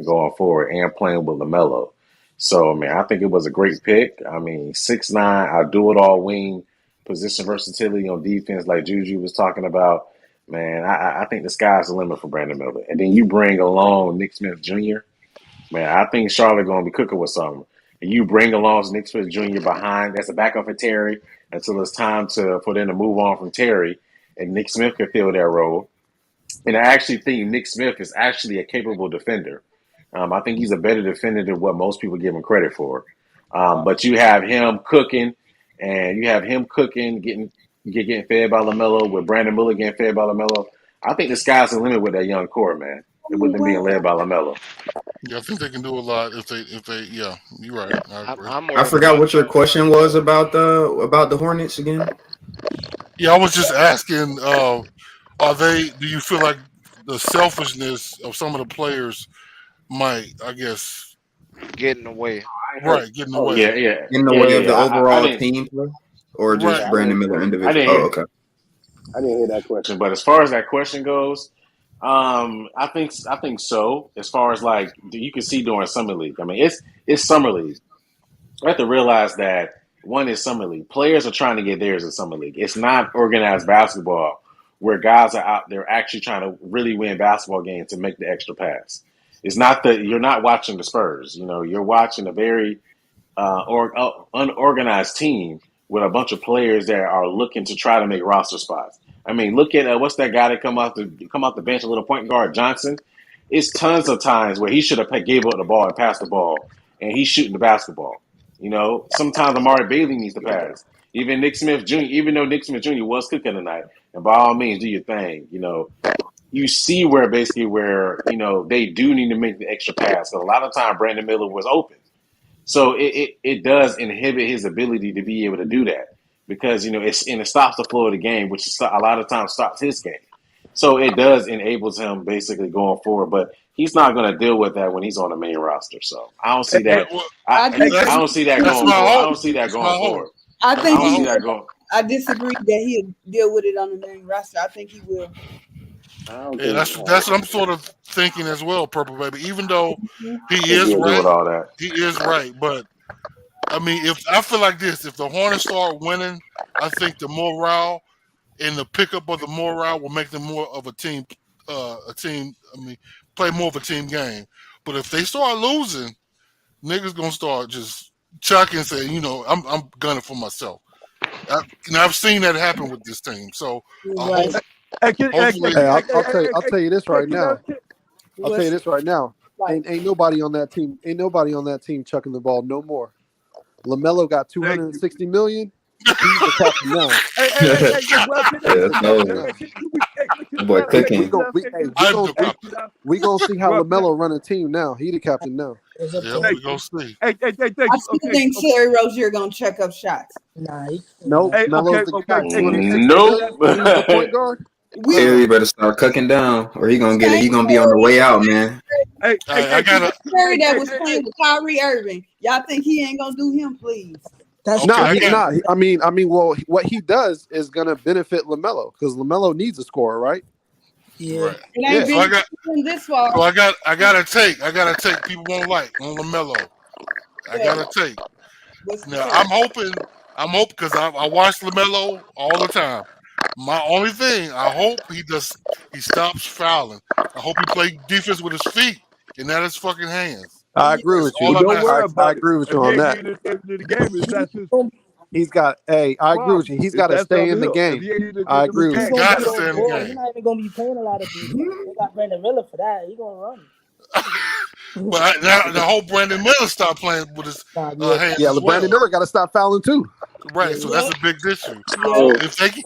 going forward and playing with LaMelo. So, man, I think it was a great pick. I mean, 6'9", I do it all wing, position versatility on defense like Juju was talking about. Man, I think the sky's the limit for Brandon Miller. And then you bring along Nick Smith Jr. Man, I think Charlotte going to be cooking with something. And you bring along Nick Smith Jr. behind. That's a backup for Terry until it's time for them to move on from Terry. And Nick Smith can fill that role. And I actually think Nick Smith is actually a capable defender. I think he's a better defender than what most people give him credit for. But you have him cooking, getting fed by LaMelo, with Brandon Miller getting fed by LaMelo. I think the sky's the limit with that young core, man. with them being led by LaMelo. Yeah, I think they can do a lot if they. Yeah, you're right. I agree. I'm I worried forgot about what your the. question was about the Hornets again. Yeah, I was just asking. Are they? Do you feel like the selfishness of some of the players might, I guess, Getting away. right, getting Oh away? In the way of the I overall didn't. team play, or Right. just Brandon Miller I individual? didn't Oh, hear. okay. I didn't hear that question. But as far as that question goes, I think so. As far as like you can see during summer league. I mean, it's summer league. You have to realize that one is summer league. Players are trying to get theirs in summer league. It's not organized basketball where guys are out there actually trying to really win basketball games to make the extra pass. It's not that you're not watching the Spurs. You know, you're watching a very unorganized team with a bunch of players that are looking to try to make roster spots. I mean, look at what's that guy that come off the bench, a little point guard Johnson. It's tons of times where he should have gave up the ball and passed the ball, and he's shooting the basketball. You know, sometimes Amari Bailey needs to pass. Even Nick Smith Jr., even though Nick Smith Jr. was cooking tonight, and by all means, do your thing. You know, you see where they do need to make the extra pass. Because a lot of time Brandon Miller was open. So it does inhibit his ability to be able to do that because, it stops the flow of the game, which a lot of times stops his game. So it does enables him basically going forward, but he's not going to deal with that when he's on the main roster. So I don't see that. I don't see that going forward. I don't see that going forward. I think don't see that going. I disagree that he'll deal with it on the main roster. I think he will. Yeah, that's what I'm sort of thinking as well, Purple Baby. Even though he is He'll deal with all that. he is right. But I mean, if I feel like this, if the Hornets start winning, I think the morale and the pickup of the morale will make them more of a team. Play more of a team game. But if they start losing, niggas gonna start just chucking and saying, I'm gunning for myself. I've seen that happen with this team. So I'll tell you this right now. I'll tell you this right now. Ain't nobody on that team. Ain't nobody on that team chucking the ball no more. LaMelo got $260 million. He's the captain now. Boy, cooking. We gonna see how LaMelo run a team now. He the captain now. Yeah, we gonna see. I still think Terry Rozier gonna check up shots. Nope. Melo's the guy. Nope. He's the point guard. Terry better start cooking down, or he gonna be on the way out, man. I gotta. Terry that was playing with Kyrie Irving. Y'all think he ain't gonna do him, please? That's he's not. I mean, well, what he does is gonna benefit LaMelo because LaMelo needs a scorer, right? Yeah. Right. Yeah. So I gotta take. People won't like on LaMelo. I gotta take. Now I'm hoping because I watch LaMelo all the time. My only thing, I hope he stops fouling. I hope he plays defense with his feet and not his fucking hands. I agree with you. I agree with you on that. He's got. I agree with you. He's got to stay in the game. I agree with you. He's got to stay in the game. He's not even gonna be playing a lot of defense. They got Brandon Miller for that. He's gonna run. But now the whole Brandon Miller stop playing with his hands. Yeah, Brandon Miller got to stop fouling too. Right, so that's a big issue. If they can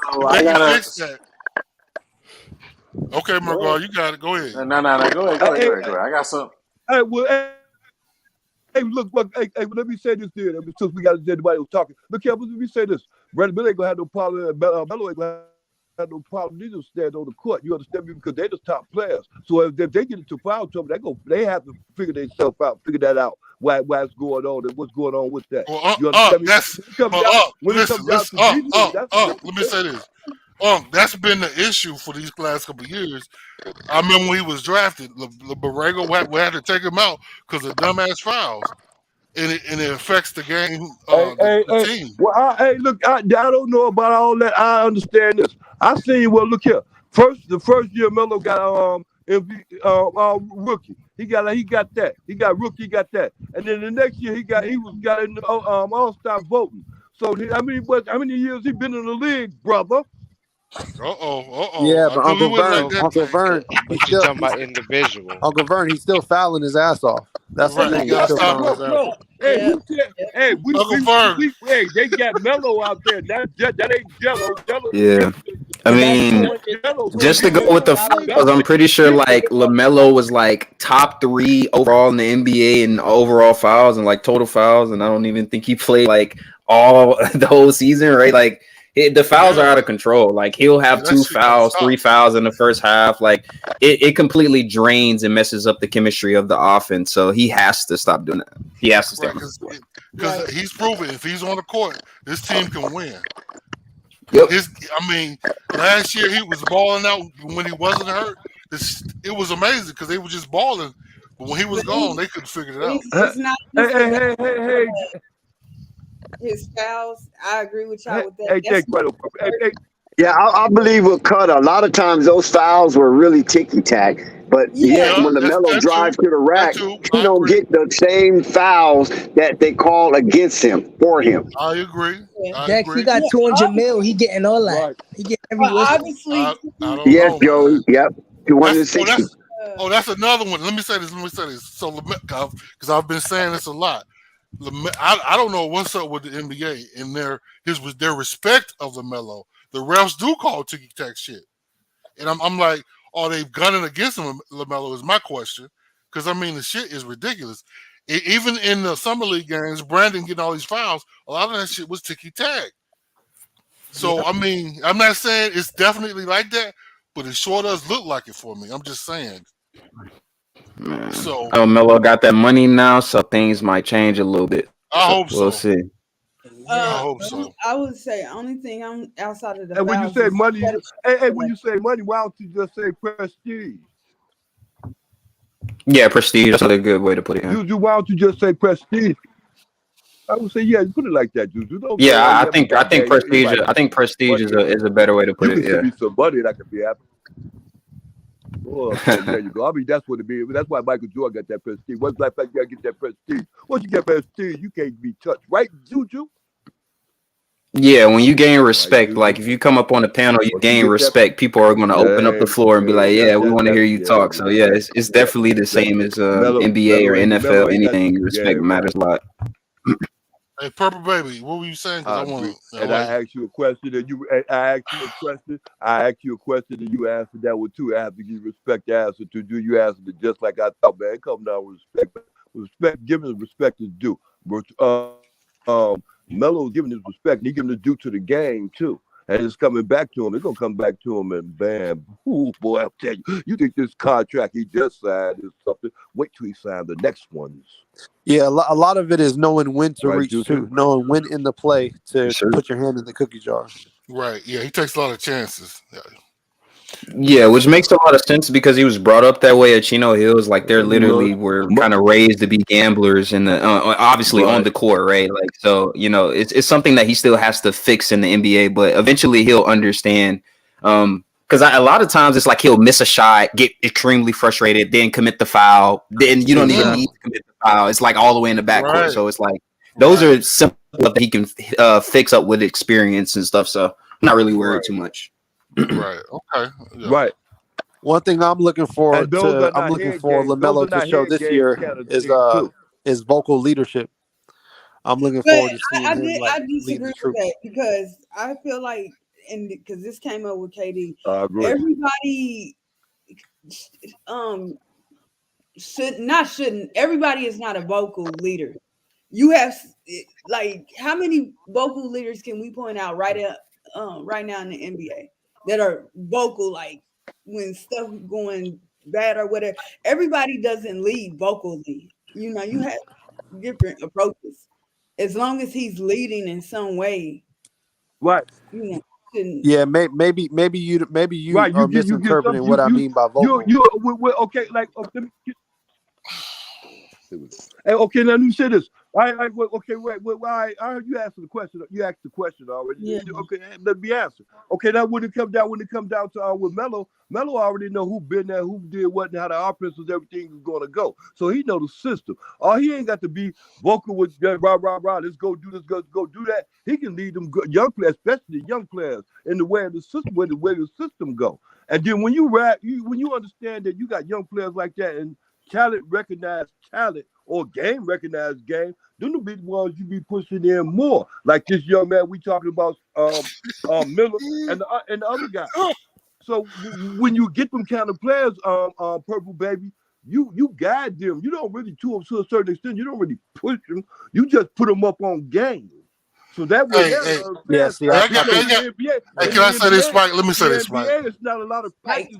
fix that. Okay, Margar, you got it. Go ahead. No. Go ahead. I got some. Hey, look, let me say this here. Since we got everybody was talking. Look here, let me say this. Brandon Miller ain't gonna have no problem. Melo ain't gonna have no problem. They just stand on the court. You understand me? Because they're the top players. So if they get into foul trouble, they have to figure themselves out, figure that out. What's going on and what's going on with that. You understand me? Let me say this. That's been the issue for these last couple of years. I remember when he was drafted, Borrego had to take him out because of dumbass fouls, and it affects the game, the team. Well, look, I don't know about all that. I understand this. I seen. Well, look here. The first year Melo got rookie. He got that. He got rookie. He got that. And then the next year he got in the All-Star voting. So how many years he been in the league, brother? Yeah, but Uncle Vern, But you talking about individual. Uncle Vern, he's still fouling his ass off. That's the thing. He's still fouling his ass off. They got Melo out there. That ain't Jello. Yeah. I Is that mean, 200 just to go with the fouls, I'm pretty sure like LaMelo was like top 3 overall in the NBA in overall fouls and like total fouls, and I don't even think he played like all the whole season, right? Like the fouls are out of control. Like he'll have 2 fouls, 3 fouls in the first half. Like it completely drains and messes up the chemistry of the offense. So he has to stop doing that. He has to stay on the court. Because he's proven if he's on the court, this team can win. Yep. I mean, last year he was balling out when he wasn't hurt. It was amazing because they were just balling. But when he was gone, they couldn't figure it out. It's not Hey. his fouls. I agree with y'all with that. Hey, That's hey. Yeah, I believe with Cutter, a lot of times those fouls were really ticky-tack. But yet, when LaMelo drives to the rack, he don't get the same fouls that they call against him, for him. I agree. Dex, he got 200 mil. He getting all that. He getting every Well, obviously. I don't Yes, know, Joey. man. Yep. 260. That's another one. Let me say this. So, because I've been saying this a lot. I don't know what's up with the NBA and their respect of LaMelo. The refs do call ticky-tack shit. And I'm like, are they gunning against him, LaMelo, is my question. Because, I mean, the shit is ridiculous. Even in the Summer League games, Brandon getting all these fouls, a lot of that shit was ticky-tack. So, I mean, I'm not saying it's definitely like that, but it sure does look like it for me. I'm just saying. Man. So, Melo got that money now, so things might change a little bit. I hope so. We'll see. I hope so. I would say only thing I'm outside of the And when you fouls say is money, better- when you say money, why don't you just say prestige? Yeah, prestige. That's a good way to put it. Yeah, Juju, why don't you just say prestige? I would say, yeah, put it like that, Juju. Don't yeah. I think prestige. I think prestige is a better way to put you it. can Yeah. be somebody that can be happy. Oh, okay, there you go. I mean, that's what it be. That's why Michael Jordan got that prestige. What's like you gotta get that prestige? Once you get prestige, you can't be touched, right, Juju? Yeah, when you gain respect, like if you come up on the panel, you gain respect. People are going to open up the floor and be like, "Yeah, we want to hear you talk." So yeah, it's definitely the same as NBA or NFL. Anything, respect matters a lot. Hey, Purple Baby, what were you saying? Because I want to. And I asked you a question, and I asked you a question. I asked you a question, and you answered that one too. I have to give respect to answer to do. You answered it just like I thought, man. Come down with respect. Respect, giving respect is due. But Melo's giving his respect, and he giving the due to the game too. And it's coming back to him. It's gonna come back to him, and bam, ooh, boy, I'll tell you. You think this contract he just signed is something? Wait till he signs the next ones. Yeah, a lot of it is knowing when to Right, reach Juju? to, knowing when in the play to put your hand in the cookie jar. Right. Yeah, he takes a lot of chances. Yeah, which makes a lot of sense because he was brought up that way at Chino Hills. Like they're literally were kind of raised to be gamblers in the obviously on the court, right? Like so, it's something that he still has to fix in the NBA, but eventually he'll understand. Because a lot of times it's like he'll miss a shot, get extremely frustrated, then commit the foul. Then you don't even need to commit the foul. It's like all the way in the backcourt. Right. So it's like those are simple that he can fix up with experience and stuff. So I'm not really worried too much. Right. Okay. Yeah. Right. One thing I'm looking for And those are I'm not looking head for games. LaMelo Those are to not show head this games year too. is vocal leadership. I'm looking But forward to seeing I him disagree leading the with troops. that because I feel like, and because this came up with KD, I agree. everybody shouldn't. Everybody is not a vocal leader. You have like how many vocal leaders can we point out right now in the NBA that are vocal, like when stuff going bad or whatever? Everybody doesn't lead vocally. You have different approaches. As long as he's leading in some way, Right. Shouldn't. Yeah, maybe you Right. are misinterpreting what I mean by vocal. Okay, like let me hey, okay, now you say this. Okay, wait. I heard you asked the question. You asked the question already. Yeah. Okay, let me answer. Okay, now when it comes down to with Melo already know who been there, who did what, and how the offense was, everything is going to go. So he know the system. He ain't got to be vocal with rah. Let's go do this. Go do that. He can lead them young players, especially young players, in the way of the system, where the system go. And then when you understand that you got young players like that and talent, recognize talent or game recognized game, them be the ones you be pushing in more. Like this young man we talking about, Miller and the other guy. So when you get them kind of players, Purple Baby, you guide them. You don't really to a certain extent. You don't really push them. You just put them up on game. So that way, can I say this, Mike? Let me say this, Mike. It's not a lot of practice.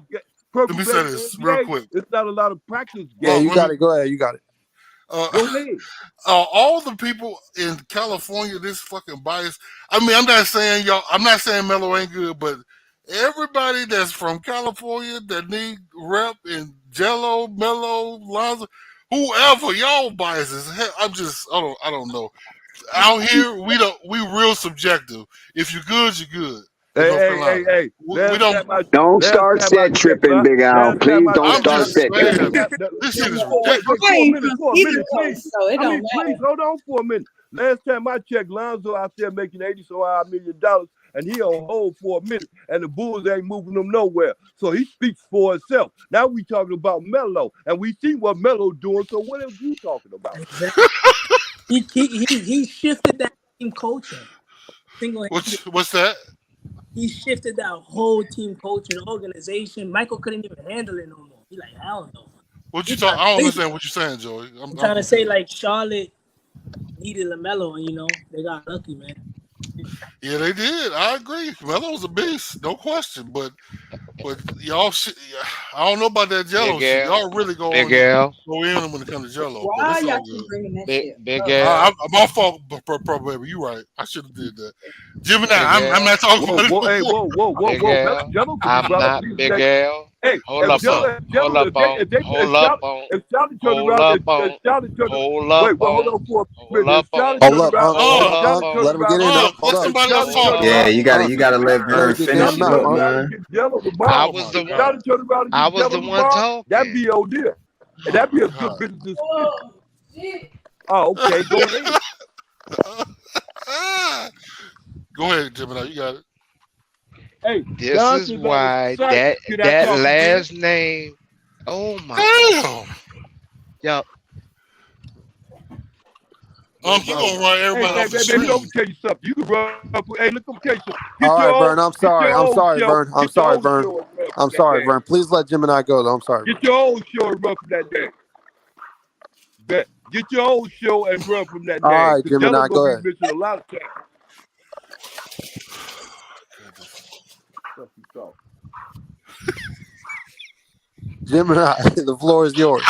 Let me say this real quick. It's not a lot of practice. Yeah, you got it. Go ahead. You got it. Go ahead. All the people in California, this fucking bias. I mean, I'm not saying Melo ain't good, but everybody that's from California that need rep and Jello, Melo, Lonzo, whoever, y'all biases. I don't know. Out here, we real subjective. If you're good, you're good. Hey. Don't start set tripping, Big Al. Please don't start set tripping. This shit is ridiculous. Please hold on for a minute. Last time I checked, Lonzo out there making $80 million, and he on hold for a minute, and the Bulls ain't moving him nowhere. So he speaks for himself. Now we talking about Melo, and we see what Melo doing. So what are you talking about? He shifted that team coaching. What's that? He shifted that whole team coaching organization. Michael couldn't even handle it no more. He like, hell no. What you talking? I don't understand what you're saying, Joey. I'm trying to say like Charlotte needed LaMelo, and they got lucky, man. Yeah, they did. I agree. Melo's a beast, no question. But y'all, I don't know about that Jello shit. Y'all really go in when it comes to Jello. Why y'all keep bringing that shit? Big Al. My fault, baby. You right. I should have did that. Gemini, I'm not talking about it. Whoa. I'm not Big Al. Hold up on. Let him get in there. Yeah, you gotta let Bird finish it up, man. I was the one talking. That'd be old deal. That'd be a good business. Oh, okay. Go ahead. Go ahead, Gemini. You got it. Hey, this is why that last name. Oh my damn. Yo. You gonna run everybody off the street. Let me tell you something. You can run up. Hey, look, let me tell you something. All right, Vern. I'm sorry, Vern. Please let Gemini go, though. I'm sorry. Get your own show and run from that day. Get your own show and run from that day. All right, Gemini, go ahead. A lot of times. Gemini, the floor is yours.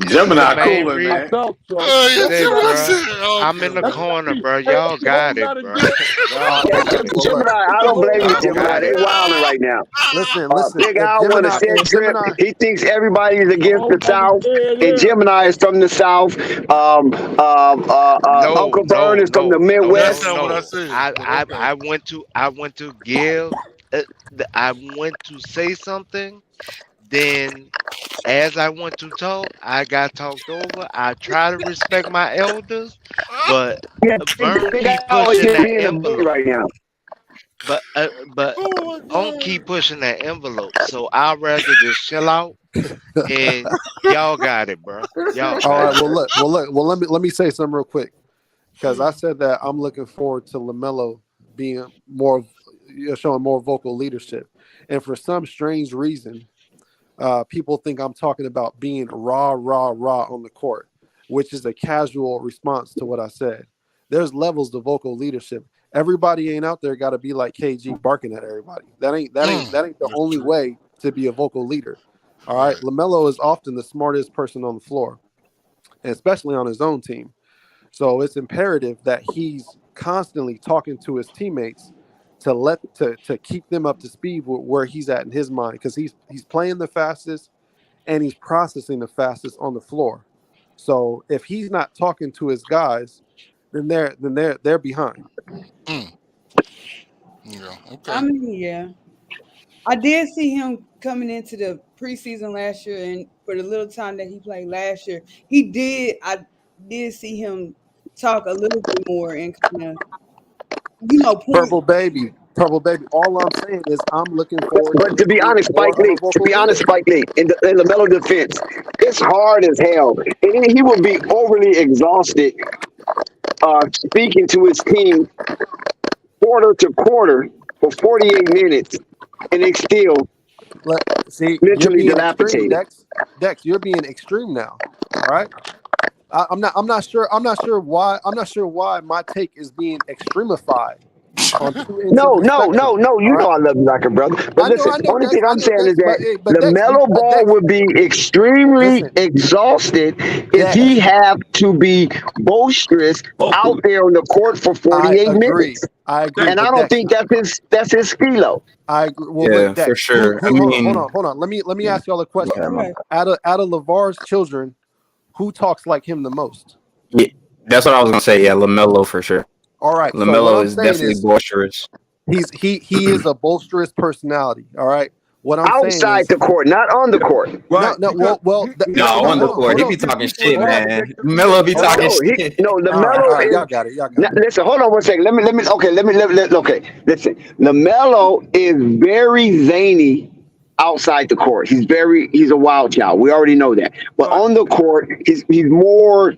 Gemini cooler, man. I'm in the corner, bro. Y'all got it, bro. Gemini, I don't blame you, Gemini. They wilding right now. Listen. Big Al want to set trip. He thinks everybody's against the South, and Gemini is from the South. Uncle Vern is from the Midwest. I went to give. I went to say something. Then, as I went to talk, I got talked over. I try to respect my elders, but Vern keep pushing that envelope right now. But don't keep pushing that envelope. So I'd rather just chill out, and y'all got it, bro. Y'all. All right. Well, let me say something real quick, because I said that I'm looking forward to LaMelo being showing more vocal leadership, and for some strange reason. People think I'm talking about being raw on the court, which is a casual response to what I said. There's levels to vocal leadership. Everybody ain't out there got to be like KG barking at everybody. That ain't the only way to be a vocal leader. All right, LaMelo is often the smartest person on the floor, and especially on his own team. So it's imperative that he's constantly talking to his teammates to keep them up to speed with where he's at in his mind, because he's playing the fastest and he's processing the fastest on the floor. So if he's not talking to his guys, then they're behind. Yeah. Okay. I mean, I did see him coming into the preseason last year, and for the little time that he played last year, I did see him talk a little bit more and kind of. Purple Baby, Purple Baby. All I'm saying is I'm looking forward But to be seeing honest, more Spike of a Lee, to vocal be honest, leader. Spike Lee, in the LaMelo defense, it's hard as hell. And he will be overly exhausted speaking to his team quarter to quarter for 48 minutes, and they still See, you're mentally being extreme, dilapidated. Dex. Dex, you're being extreme now. All right. I'm not sure. I'm not sure why. I'm not sure why my take is being extremified on two ends of No, the no, spectrum. no, no. All You know right. I love you like a brother. But I listen, know, only Dex. thing I I'm know, saying is Dex. that But Dex, LaMelo Ball Dex. would be extremely Listen, exhausted if Dex. he have to be boisterous out there on the court for I 48 agree. minutes. I agree. And I But don't Dex, think that's his skilo. I agree. Well, Yeah, but for Dex, who? sure. I Hold mean, on. Let me yeah. ask y'all a Go question. ahead, man. Out of LeVar's children, who talks like him the most? Yeah, that's what I was gonna say. Yeah, Lamelo for sure. All right. So what Lamelo I'm is saying definitely is boisterous. he is a boisterous personality. All right. What I'm saying Outside is the court, not on the court. Right. no. Because No, on the court, Hold he on. be talking people shit, Hold on. man. Melo be Hold on. talking No, shit. All LaMelo right. is. Y'all got it. Now, listen, hold on one second. Let me. Okay. Listen, LaMelo is very zany outside the court. He's a wild child. We already know that. But right. on the court, he's more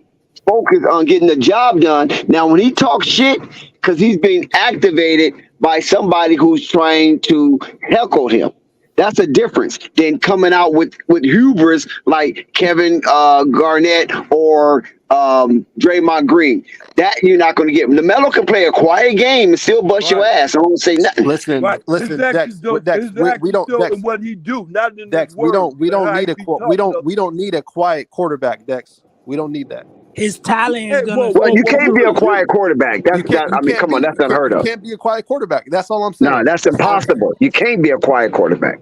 focused on getting the job done. Now, when he talks shit, because he's being activated by somebody who's trying to heckle him. That's a difference than coming out with hubris like Kevin Garnett or Draymond Green. That you're not going to get. LaMelo can play a quiet game and still bust your Right. ass. I won't say nothing. Listen, Right. His Dex. actions don't. Dex, His we actions don't. show Dex, in what he do, not in his Dex, words. we don't How need he a be we talking. don't need a quiet quarterback, Dex. We don't need that. His talent is Hey, gonna Well, you speak for can't be him. a quiet quarterback. You can't. You I mean, can't come on, be. that's unheard You of. can't be a quiet quarterback. That's all I'm No, saying. that's That's all I'm saying. impossible. You can't be a quiet quarterback.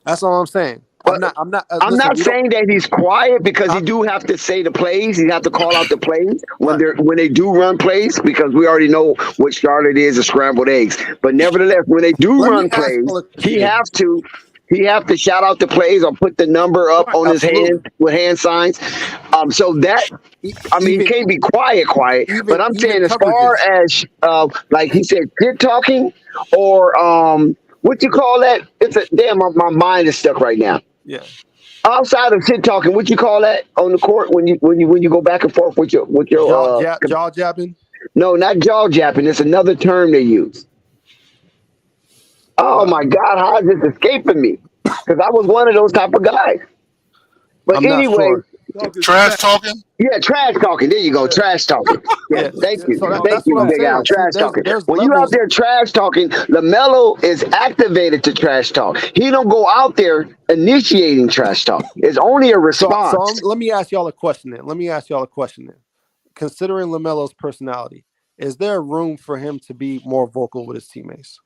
That's all I'm saying. I'm But not. I'm not. I'm Listen, not we don't. saying that he's quiet because he I'm, do have to say the plays. He have to call out the plays right. when they do run plays because we already know what Charlotte is, a scrambled eggs. But nevertheless, when they do Let me run ask plays, y'all a he question. have to shout out the plays or put the number up Right. on his Absolutely. hand with hand signs. So that I mean, he Even can't be quiet, but I'm even saying as far coverages. as like he said, shit talking or what you call that? It's a damn. My mind is stuck right now. Yeah. Outside of shit talking, what you call that on the court when you go back and forth with your Jaw jabbing. no, not jaw japping. It's another term they use. Oh my God, how is this escaping me? Because I was one of those type of guys. But I'm not anyway, sure. Talking Trash smack. talking. yeah, trash talking. There you go, Yeah. trash talking. Yeah, Yeah. thank you, So thank that's what you, I'm Big Al. saying. See, Trash talking. there's When you out levels. there trash talking, LaMelo is activated to trash talk. He don't go out there initiating trash talk. It's only a response. Let me ask y'all a question then. Considering LaMelo's personality, is there room for him to be more vocal with his teammates?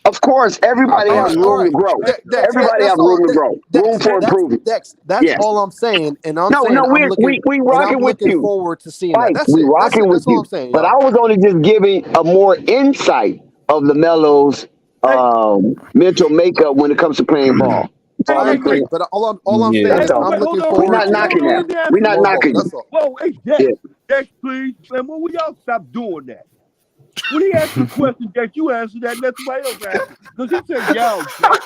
Of course, everybody has All room to right. grow. Dex, Everybody has that's all. room to grow. Room for improvement. Dex, that's Yes. all I'm saying. And I'm No, saying no, we I'm rocking with looking you. forward to seeing that. Spike, That's we it. That's rocking it. with That's all I'm you. saying, But y'all. I was only just giving a more insight of LaMelo's Hey, mental makeup when it comes to playing ball. That's all I hey, I'm agree. saying. hey, But all I'm Yeah. saying That's is hey, all. I'm wait, hold looking on, We're hold forward on, not to hold knocking on. that. Let me ask We're you not this. more knocking vocal. you. That's all. Whoa, hey, Yeah. Dex, please, man, will we all stop doing that? When he asked you a question, Dex, you answer that, let somebody else answer. Because he said, y'all, Dex.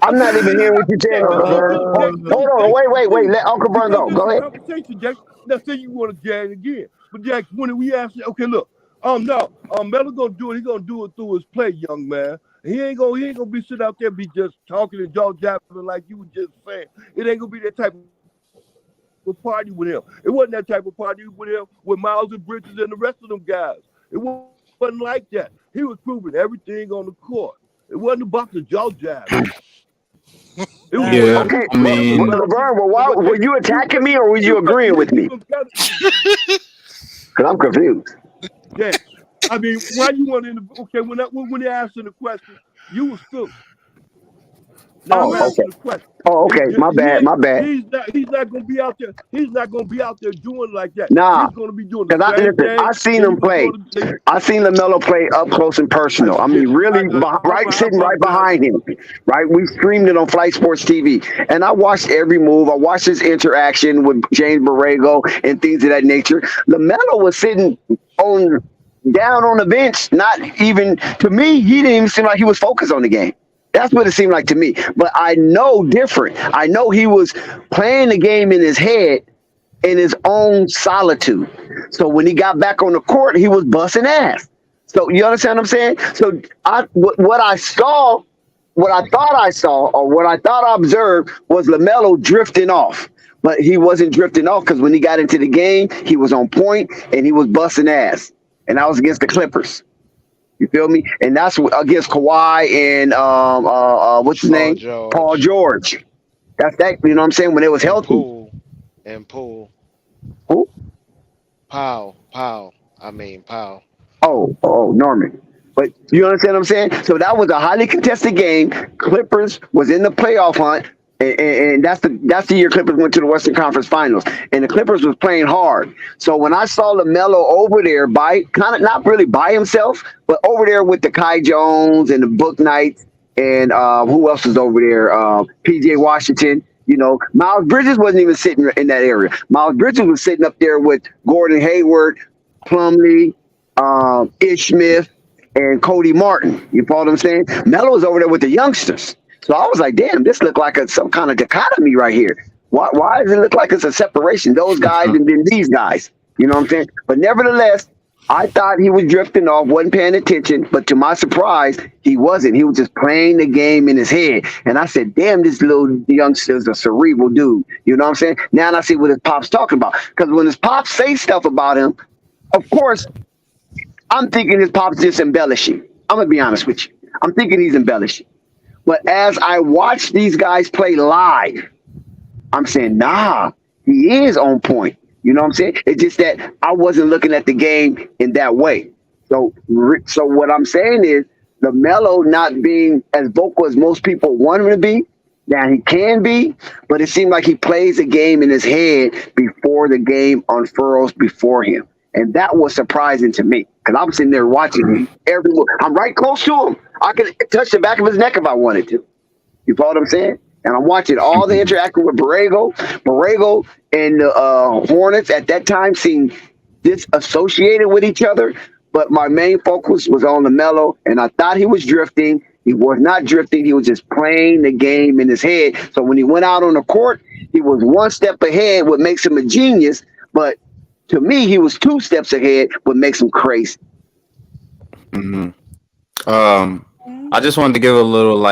I'm Okay, not well, even then hearing what stop you're with saying, that. Uncle Vern. Dex, Hold no, on. Dex, Wait. please. Let Uncle Vern Because go. this Go is ahead. conversation, Dex. Let's say you want to jam again. But Dex, when we ask you, okay, look, no, Melo gonna do it. He gonna do it through his play, young man. He ain't gonna be sitting out there be just talking and jaw jabbing like you were just saying. It ain't gonna be that type of party with him. It wasn't that type of party with him with Miles and Bridges and the rest of them guys. It wasn't like that. He was proving everything on the court. It wasn't about the jaw jabbing. It was Facts. what Yeah. he Okay, was I saying, what mean, Melo Laverne, well, and what were they you attacking me or were he you was agreeing with me? even better. Because I'm confused. Yes. I mean, why you want in the okay when they asked you the question, you was feeling. Now I'm Oh, okay. asking the question. Oh, okay. My He bad. ain't My bad. he's not gonna be out there. He's not gonna be out there doing like that. Nah, He's gonna be doing the because same thing I seen that he him was play. doing. I seen LaMelo play up close and personal. I mean, really, right, I sitting right apologize. behind him. Right, we streamed it on Flight Sports TV, and I watched every move. I watched his interaction with James Borrego and things of that nature. LaMelo was sitting on down on the bench, not even to me, he didn't even seem like he was focused on the game. That's what it seemed like to me. But I know different. I know he was playing the game in his head in his own solitude. So when he got back on the court, he was busting ass. So you understand what I'm saying? So what I saw, what I thought I saw, or what I thought I observed was LaMelo drifting off. But he wasn't drifting off because when he got into the game, he was on point and he was busting ass. And that was against the Clippers. You feel me? And that's against Kawhi and what's his name? Paul George. That's that. You know what I'm saying? When it was healthy. Poole. Who? Powell. Powell. Oh, Norman. But you understand what I'm saying? So that was a highly contested game. Clippers was in the playoff hunt. And that's the year Clippers went to the Western Conference Finals, and the Clippers was playing hard. So when I saw LaMelo over there by kind of not really by himself, but over there with the Kai Jones and the Book Knights and who else was over there? PJ Washington. You know, Miles Bridges wasn't even sitting in that area. Miles Bridges was sitting up there with Gordon Hayward, Plumlee, Ish Smith, and Cody Martin. You follow what I'm saying? Melo was over there with the youngsters. So I was like, damn, this looked like some kind of dichotomy right here. Why does it look like it's a separation? Those guys and then these guys. You know what I'm saying? But nevertheless, I thought he was drifting off, wasn't paying attention. But to my surprise, he wasn't. He was just playing the game in his head. And I said, damn, this little youngster's a cerebral dude. You know what I'm saying? Now I see what his pop's talking about. Because when his pops say stuff about him, of course, I'm thinking his pop's just embellishing. I'm going to be honest with you. I'm thinking he's embellishing. But as I watch these guys play live, I'm saying, nah, he is on point. You know what I'm saying? It's just that I wasn't looking at the game in that way. So what I'm saying is LaMelo not being as vocal as most people want him to be. Now he can be, but it seemed like he plays the game in his head before the game unfurls before him. And that was surprising to me because I'm sitting there watching him every move. I'm right close to him. I could touch the back of his neck if I wanted to. You follow what I'm saying? And I'm watching all the interaction with Borrego. Borrego and the Hornets at that time seemed disassociated with each other. But my main focus was on LaMelo, and I thought he was drifting. He was not drifting. He was just playing the game in his head. So when he went out on the court, he was one step ahead, what makes him a genius. But to me, he was two steps ahead, what makes him crazy. Mm-hmm. I just wanted to give a little,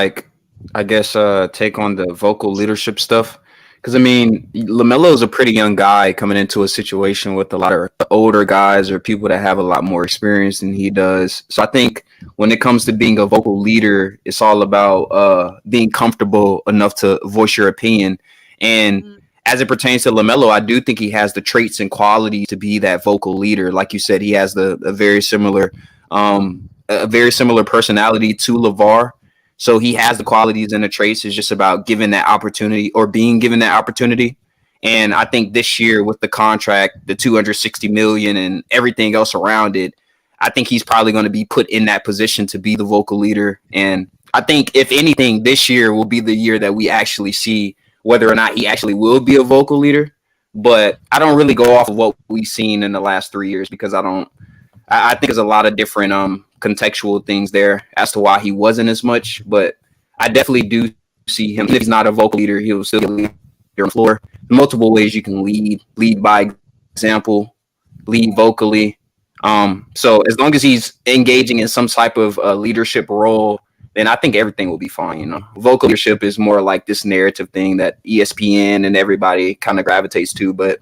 take on the vocal leadership stuff. Because, I mean, LaMelo is a pretty young guy coming into a situation with a lot of older guys or people that have a lot more experience than he does. So I think when it comes to being a vocal leader, it's all about being comfortable enough to voice your opinion. And as it pertains to LaMelo, I do think he has the traits and qualities to be that vocal leader. Like you said, he has a very similar personality to LeVar. So he has the qualities and the traits. It's just about giving that opportunity or being given that opportunity. And I think this year with the contract, the $260 million and everything else around it, I think he's probably going to be put in that position to be the vocal leader. And I think if anything, this year will be the year that we actually see whether or not he actually will be a vocal leader. But I don't really go off of what we've seen in the last 3 years because I think there's a lot of different contextual things there as to why he wasn't as much. But I definitely do see him. If he's not a vocal leader, he'll still be a leader on the floor. Multiple ways you can lead by example, lead vocally. So as long as he's engaging in some type of leadership role, then I think everything will be fine. You know, vocal leadership is more like this narrative thing that ESPN and everybody kind of gravitates to, but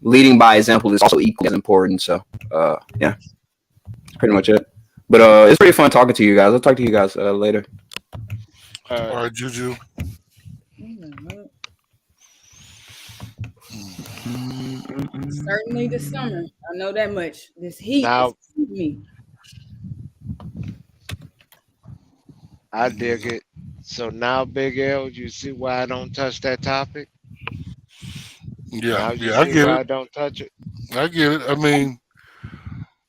leading by example is also equally as important. So yeah, that's pretty much it. But it's pretty fun talking to you guys. I'll talk to you guys later. All right, Juju. Certainly this summer. I know that much. This heat Now, is me. I dig it. So now, Big L, you see why I don't touch that topic? Yeah, Now you I see get why it. I don't touch it? I get it. I mean,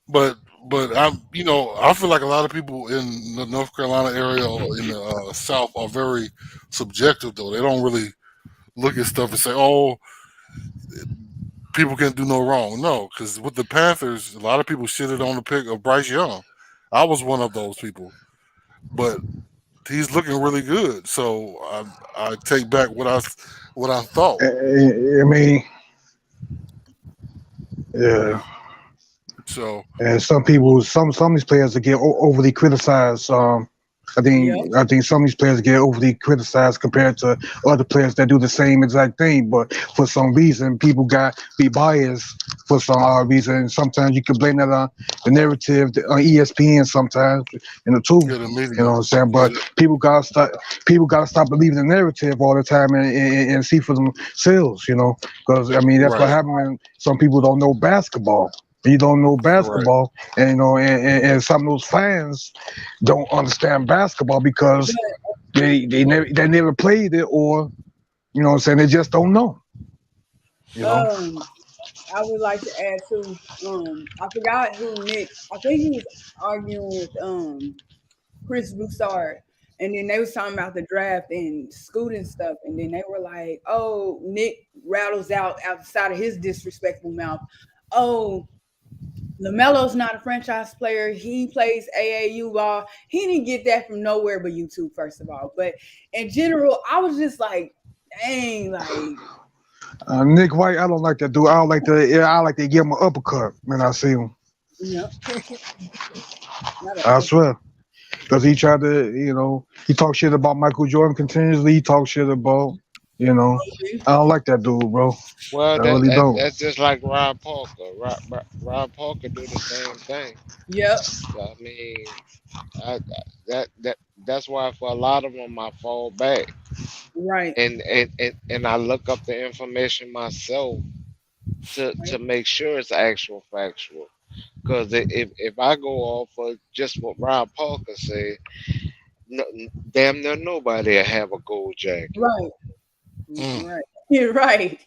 but I'm, I feel like a lot of people in the North Carolina area or in the South are very subjective, though. They don't really look at stuff and say, "Oh, people can't do no wrong. No, because with the Panthers, a lot of people shitted on the pick of Bryce Young. I was one of those people, but he's looking really good. So I take back what I thought. I mean, yeah. So And some of these players that get overly criticized. Yep. I think some of these players get overly criticized compared to other players that do the same exact thing. But for some reason, people got be biased for some odd reason. Sometimes you can blame that on the narrative on ESPN. Sometimes in the truth, yeah, the you know media. what I'm saying. But Yeah, people gotta stop. People gotta stop believing the narrative all the time and see for themselves. You know, because I mean that's what right, happens when some people don't know basketball. You don't know right. basketball, and you know, and some of those fans don't understand basketball because they never played it, or you know what I'm saying, they just don't know. You know. Um, I would like to add to I forgot who Nick. I think he was arguing with Chris Broussard, and then they was talking about the draft and Scoot and stuff, and then they were like, "Oh, Nick rattles out outside of his disrespectful mouth. Oh, LaMelo's not a franchise player. He plays AAU ball. He didn't get that from nowhere but YouTube, first of all. But in general, I was just like, dang, like, Nick White, I don't like that dude. I don't like the. Yeah, I like to give him an uppercut when I see him. you know, not a, I swear, because he tried to, you know, he talked shit about Michael Jordan continuously. He talked shit about, you know, I don't like that dude, bro. Well, I really don't. that's just like Rob Parker. Rob Parker do the same thing. yep, So, I mean, that's why for a lot of them I fall back right, and I look up the information myself to right, make sure it's actual factual. Because if I go off of just what Rob Parker said, no, damn near nobody will have a gold jacket. right, Mm. right. You're right.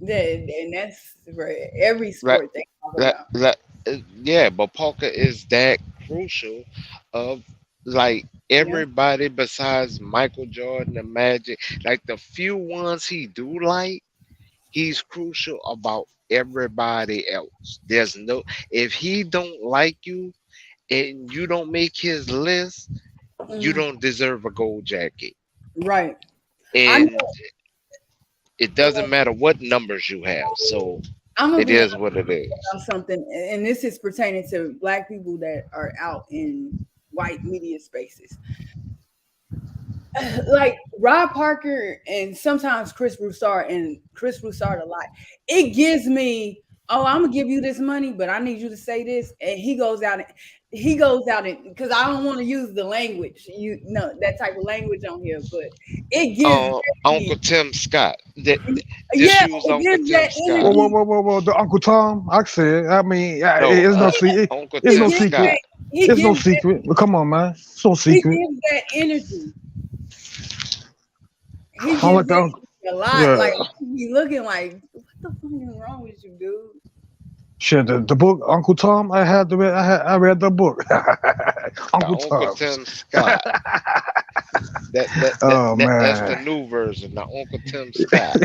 And that's for every Right? sport they talk That, about. that, yeah, but Parker is that crucial of like Yeah, everybody besides Michael Jordan and Magic, like the few ones he do like, he's crucial about everybody else. There's no if he don't like you and you don't make his list, you mm, don't deserve a gold jacket. right. I And know. it doesn't matter what numbers you have. So I'm gonna it be is honest what it about is. something, and this is pertaining to Black people that are out in white media spaces. Like Rob Parker and sometimes Chris Broussard a lot. It gives me, oh, I'm gonna give you this money, but I need you to say this, and he goes out and because I don't want to use the language, you know, that type of language on here, but it gives Uncle Tim Scott. Just yeah, use it Uncle gives Tim that Whoa, Scott. whoa, energy. whoa, whoa, whoa! The Uncle Tom, I said. I mean, No, it's no Uncle it's He no Tim gives secret. Scott. that he It's no gives that secret. But come on, man, it's no he secret. gives that energy. He I don't gives like the that Uncle. energy a lot. Like Yeah, I be looking like, what the fuck is wrong with you, dude? shit. The book Uncle Tom. I read the book. The Uncle Uncle Tom's. Tim Scott. Oh That's the man. new version. The Uncle Tim Scott.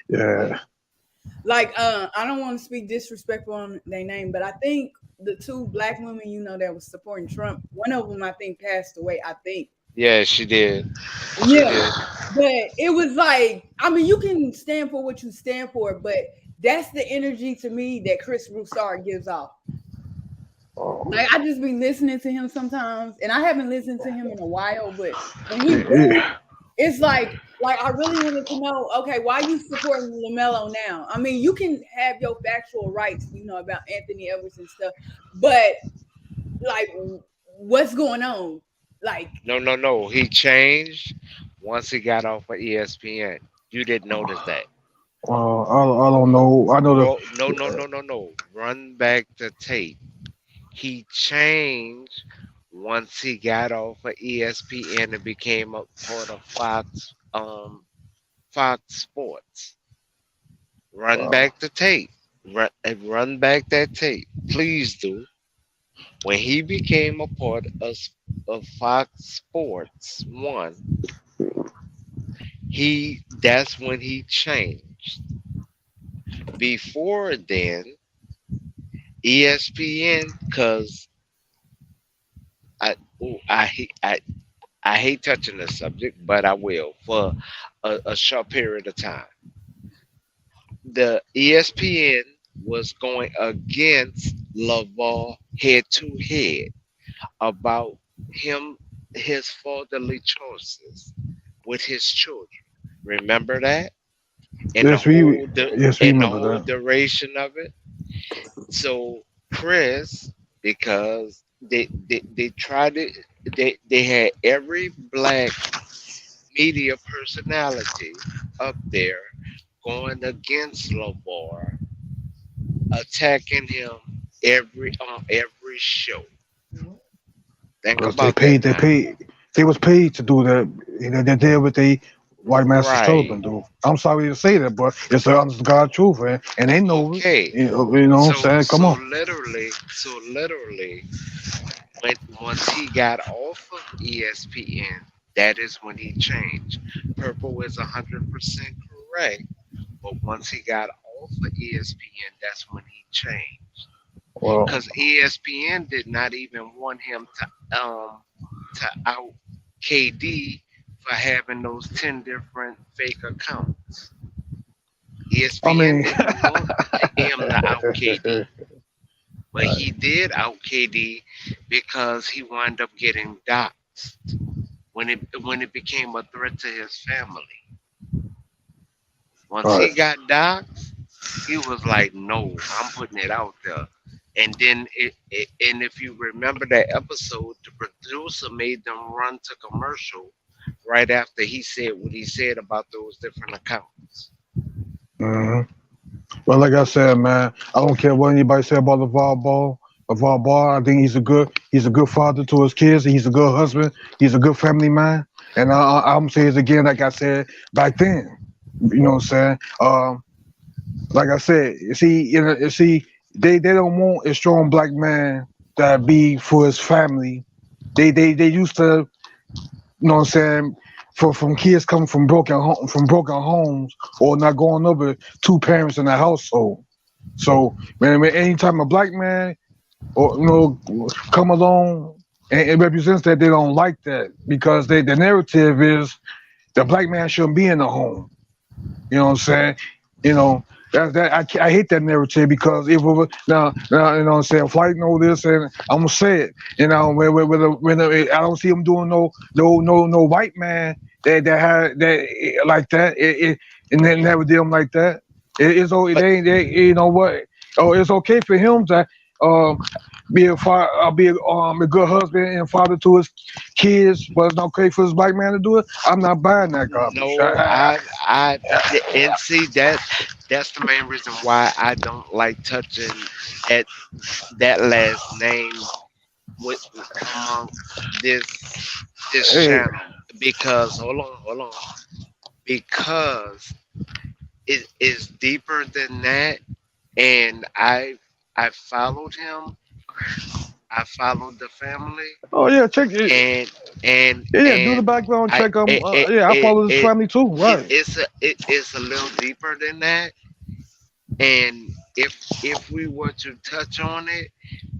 Yeah. Like, I don't want to speak disrespectful on their name, but I think the two Black women, you know, that was supporting Trump, one of them I think passed away. I think, Yeah, she did. She yeah, did. but it was like, I mean, you can stand for what you stand for, but that's the energy to me that Chris Broussard gives off. Like I just be listening to him sometimes, and I haven't listened to him in a while. But when he do, it's like I really wanted to know. Okay, why you supporting Lamelo now? I mean, you can have your factual rights, you know, about Anthony Edwards and stuff, but like, what's going on? Like, No, no, no. He changed once he got off of ESPN. You didn't notice that. I don't know. I know the. Go no, no, no, no, no. Run back the tape. He changed once he got off of ESPN and became a part of Fox Sports. Run back the tape. Run back that tape. Please do. When he became a part of Fox Sports One, that's when he changed. before then, ESPN, because ooh, I hate touching the subject, but I will for a short period of time. The ESPN was going against Lavar head to head about his fatherly choices with his children. Remember that? And Yes, we the remember whole that. duration of it. So Chris, because they tried it, they had every black media personality up there going against Lavar, attacking him on every show. Think Because they about that paid, now. they was paid to do that. You know, they did what they white masters told Right. them to do. I'm sorry to say that, but it's the honest to God truth, and they know it. Okay. You know what I'm saying? Come on. So literally, when once he got off of ESPN, that is when he changed. Purple is 100% correct, but once he got off of ESPN, that's when he changed. Well, Because ESPN did not even want him to out KD for having those 10 different fake accounts. I ESPN mean, didn't want him to out KD, but he did out KD because he wound up getting doxxed when it became a threat to his family. Once all he right. got doxxed, he was like, "No, I'm putting it out there." And then and if you remember that episode, the producer made them run to commercial right after he said what he said about those different accounts. hmm Well, like I said, man, I don't care what anybody say about LeVar Ball. LeVar Ball, I think he's a good father to his kids. He's a good husband. He's a good family man. And I'm saying it again, like I said back then. You know what I'm saying? Like I said, they don't want a strong black man that be for his family. They used to, you know what I'm saying, from kids coming from broken homes or not going over two parents in the household. So when anytime a black man or come along and it represents that, they don't like that because the narrative is the black man shouldn't be in the home. You know what I'm saying? You know, I hate that narrative because if we were, now you know what I'm saying, Flight know this and I'm gonna say it. You know, I don't see him doing no white man that had that like that. And then never did him like that. But They you know what? Oh, it's okay for him to um be a good husband and father to his kids, but it's not okay for his black man to do it. I'm not buying that garbage. no, and see that's the main reason why I don't like touching that last name with among this Hey, channel because hold on, because it is deeper than that, and I followed him, I followed the family, oh yeah, check it. and and Yeah, do the and background I check. it Yeah, I it follow this it, family too. Right. it's a little deeper than that, and if we were to touch on it,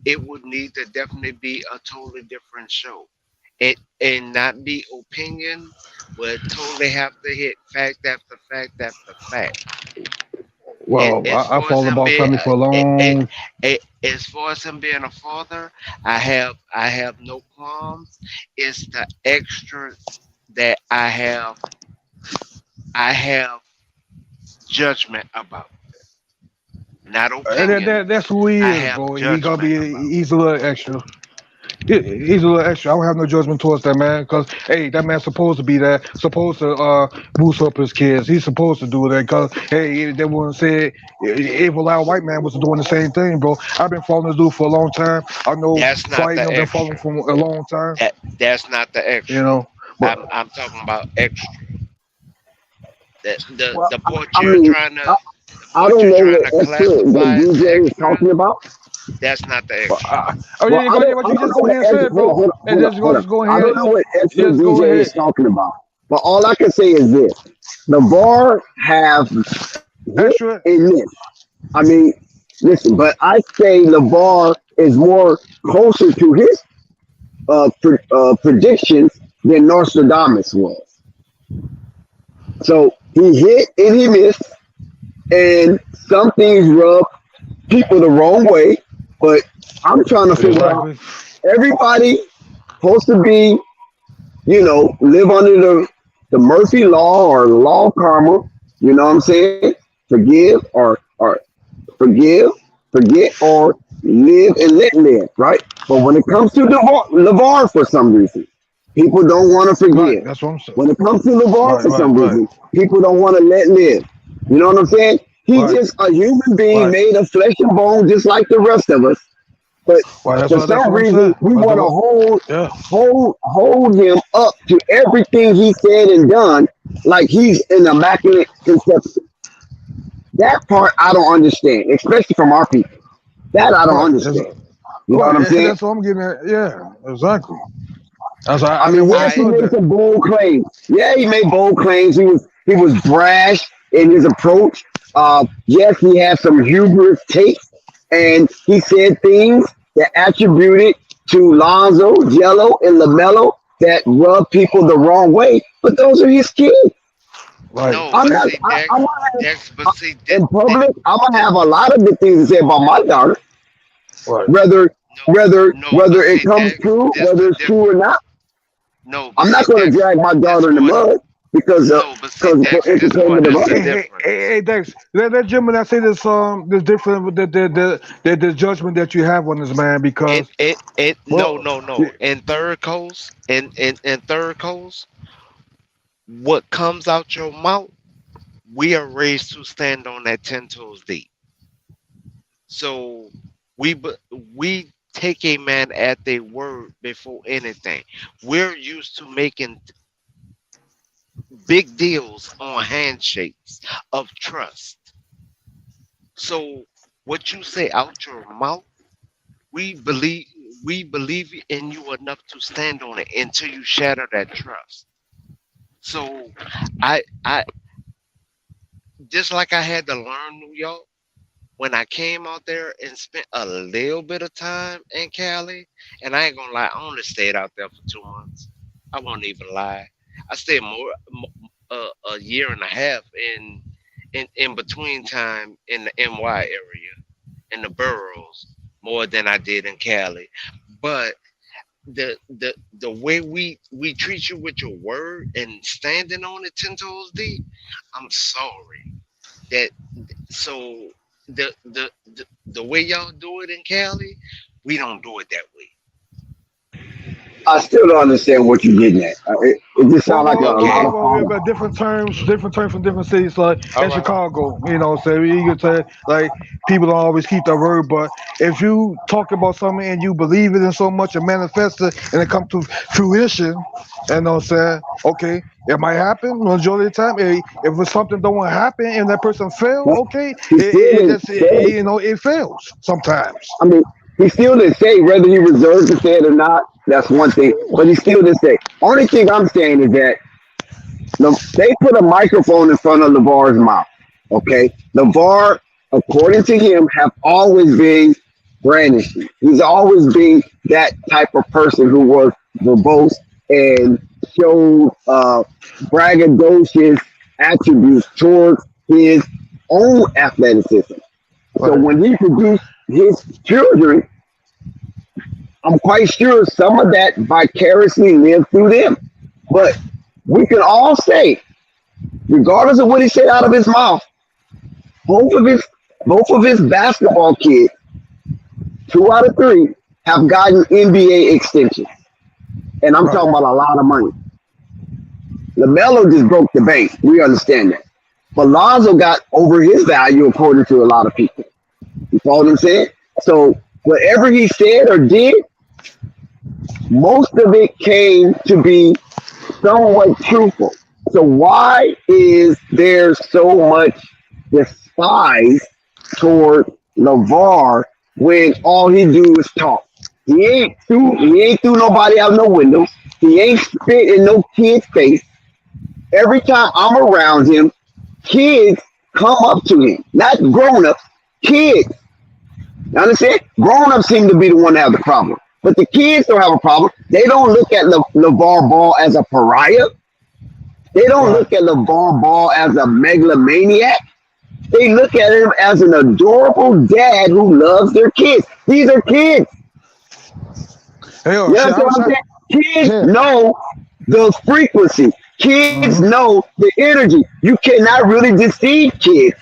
it would need to definitely be a totally different show. It and not be opinion, but totally have to hit fact after fact after fact. Well, As I far as followed him about being, family for a long. as far as him being a father, I have no qualms. It's the extra that I have judgment about, not opinion. That's who he I is, have bro. He gonna judgment be. about. He's a little extra. He's a little extra. I don't have no judgment towards that man, cause hey, that man's supposed to be that, supposed to boost up his kids. He's supposed to do that, cause hey, they wouldn't say if a loud white man was doing the same thing, bro. I've been following this dude for a long time. I know That's not Flight, and the I've been following extra. for a long time. That's not the You extra. know, but I'm talking about extra. Well, The part I you're mean, trying I, to the I part don't you're know trying what to extra that classify as DJ is extra, talking about. that's not the Well, extra. oh Well, yeah, go ahead. But I you don't just know go what ahead and say extra. it, bro. And Hold on. just go I don't ahead. know what extra Just go DJ is ahead. talking about. But all I can say is this: the bar have hit Extra. and miss. I mean, listen, but I say LeVar is more closer to his predictions than Nostradamus was. So he hit and he missed, and some things rub people the wrong way. But I'm trying to figure out everybody supposed to be, live under the Murphy law or the law of karma. You know what I'm saying? Forgive or forgive, forget, or live and let live, right? But when it comes to LeVar for some reason, people don't want to forgive. That's what I'm saying. When it comes to LeVar for some Right. reason, people don't want to let live. You know what I'm saying? He's just a human being made of flesh and bone, just like the rest of us. But for some reason, we want to hold him up to everything he said and done, like he's an immaculate conception. That part I don't understand, especially from our people. That I don't understand. You know what I'm saying? That's what I'm getting at. Yeah, exactly. I mean, yes, he made some bold claims. Yeah, he made bold claims. He was brash in his approach. Yes, he had some hubris takes, and he said things that attributed to Lonzo, Jello, and LaMelo that rub people the wrong way. But those are his kids. Right. No, I'm but not. see, In public, I'm gonna have a lot of good things to say about my daughter. Right. Whether but it see, comes Dex, true, this whether the it's true or not, No, but I'm not see, gonna Dex, drag my daughter in the mud because but see, for Dex, this entertainment of the others. difference. Hey, Dex, let Gemini say this different with the judgment that you have on this man because No, well no, no. In third coast, in third coast, what comes out your mouth, we are raised to stand on that 10 toes deep. So we take a man at their word before anything. We're used to making big deals on handshakes of trust. So what you say out your mouth, we believe we believe in you enough to stand on it until you shatter that trust. So I just like I had to learn New York when I came out there and spent a little bit of time in Cali, and I ain't gonna lie, I only stayed out there for 2 months. I won't even lie. I stayed a year and a half in between time in the NY area, in the boroughs, more than I did in Cali. But the way we treat you with your word and standing on it 10 toes deep, I'm sorry that so the way y'all do it in Cali, we don't do it that way. I still don't understand what you're getting at. It just sounds like a lot of we fun. have different terms from different cities. Like All in right. Chicago, so you can say like people don't always keep their word, but if you talk about something and you believe it in so much and manifest it and it comes to fruition, and I'm saying, okay, it might happen majority of the time. If it's something don't happen and that person fail, But okay, he still it didn't just say. it fails sometimes. I mean, he still didn't say whether he reserved to say it or not. That's one thing, but he still didn't say. Only thing I'm saying is that they put a microphone in front of LeVar's mouth. Okay, LeVar, according to him, have always been brandishing. He's always been that type of person who was verbose and showed braggadocious attributes towards his own athleticism. So Right. when he produced his children, I'm quite sure some of that vicariously lived through them. But we can all say, regardless of what he said out of his mouth, both of his both of his basketball kids, 2 out of 3, have gotten NBA extensions. And I'm Right. talking about a lot of money. LaMelo just broke the bank. We understand that. But Lonzo got over his value according to a lot of people. You follow what I'm saying? So whatever he said or did, most of it came to be somewhat truthful. So why is there so much despise toward LeVar when all he do is talk? He ain't threw nobody out no windows. He ain't spit in no kid's face. Every time I'm around him, kids come up to him, not grown ups, Kids. You understand? Grown-ups seem to be the one that have the problem. But the kids don't have a problem. They don't look at LeVar Ball as a pariah. They don't look at LeVar Ball as a megalomaniac. They look at him as an adorable dad who loves their kids. These are kids. Hey, You understand what I'm saying? Kids know the frequency. Kids know the energy. You cannot really deceive kids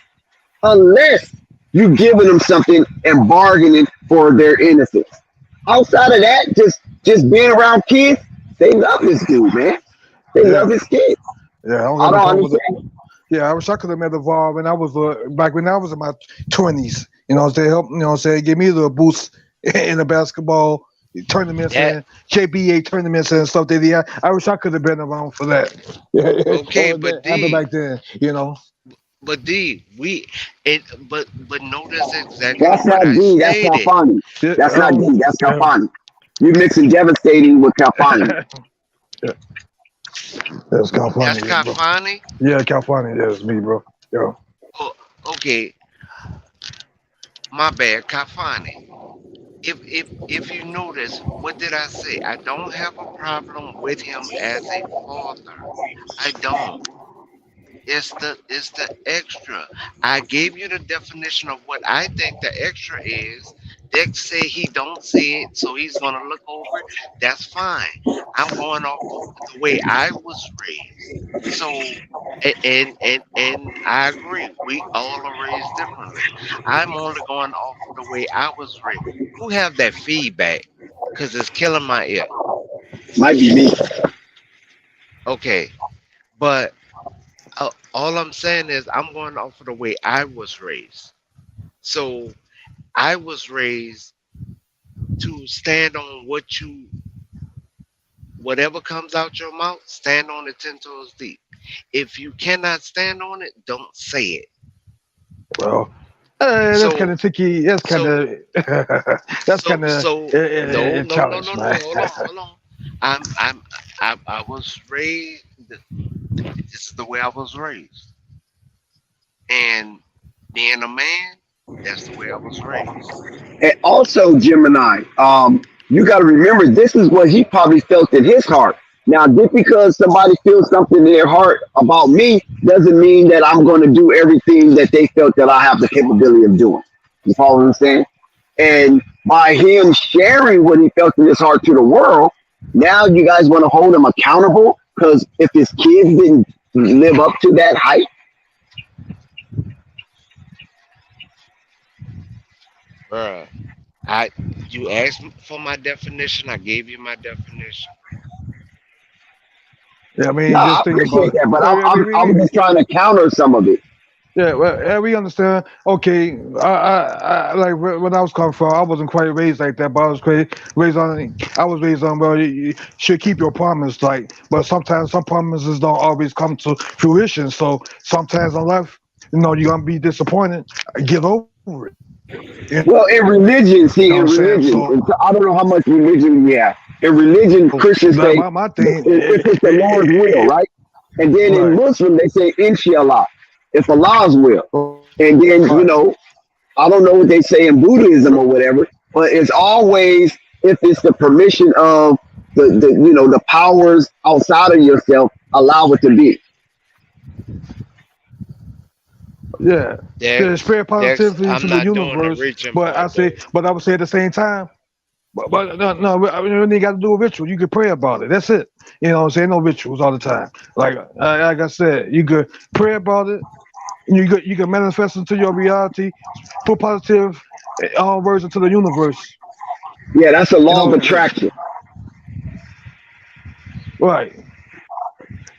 unless you're giving them something and bargaining for their innocence. Outside of that, just being around kids, they love this dude, man. They love his kids. Yeah, I don't understand. I wish I could have met LeVar when I was back when I was in my 20s. You know, they helped. You know, say give me the boost in the basketball tournaments and JBA tournaments and stuff. I wish I could have been around for that. Okay, but D, back then, you know. But notice exactly That's what not I D. That's stated. Calfani. That's not D. That's Calfani. You're mixing devastating with Calfani. That's Calfani. That's Calfani? Yeah, Calfani. That's me, bro. Yeah. Oh, okay. My bad, Calfani. If you notice, what did I say? I don't have a problem with him as a father. I don't. It's the extra. I gave you the definition of what I think the extra is. Dex say he don't see it, so he's gonna look over it. That's fine. I'm going off the way I was raised. So and I agree. We all are raised differently. I'm only going off the way I was raised. Who have that feedback? Cause it's killing my ear. Might be me. Okay, but all I'm saying is I'm going off of the way I was raised. So I was raised to stand on whatever comes out your mouth, stand on it 10 toes deep. If you cannot stand on it, don't say it. Well, that's kind of tricky. That's kind of that's kind of no. challenge, man. Hold on. I was raised. This is the way I was raised, and being a man, that's the way I was raised. And also, Gemini, you got to remember this is what he probably felt in his heart. Now, just because somebody feels something in their heart about me doesn't mean that I'm going to do everything that they felt that I have the capability of doing. You follow what I'm saying? And by him sharing what he felt in his heart to the world, now you guys want to hold him accountable because if his kids didn't live up to that height. Bruh, you asked for my definition, I gave you my definition. Yeah, I mean, No, I just think appreciate about that, but I was just trying to counter some of it. Yeah, well, yeah, we understand. Okay, I like when I was coming from, I wasn't quite raised like that, but I was raised on. Well, you should keep your promise, like, but sometimes some promises don't always come to fruition. So sometimes in life, you know, you're gonna be disappointed. Get over it. Well, in religion, see, You know in what I'm saying? religion, So I don't know how much religion we have. In religion, Christians say my thing, if it's the Lord's will, right? And then in Muslim, they say inshallah, if Allah's will. And then, you know, I don't know what they say in Buddhism or whatever, but it's always if it's the permission of the powers outside of yourself, allow it to be. yeah, to spread positivity I'm to the not doing the universe. reaching But part. I would say at the same time. But no, I mean, you ain't got to do a ritual. You could pray about it. That's it. You know what I'm saying? No rituals all the time. Like I said, you could pray about it. You could manifest into your reality, put positive words into the universe. Yeah, that's a law of attraction. Right.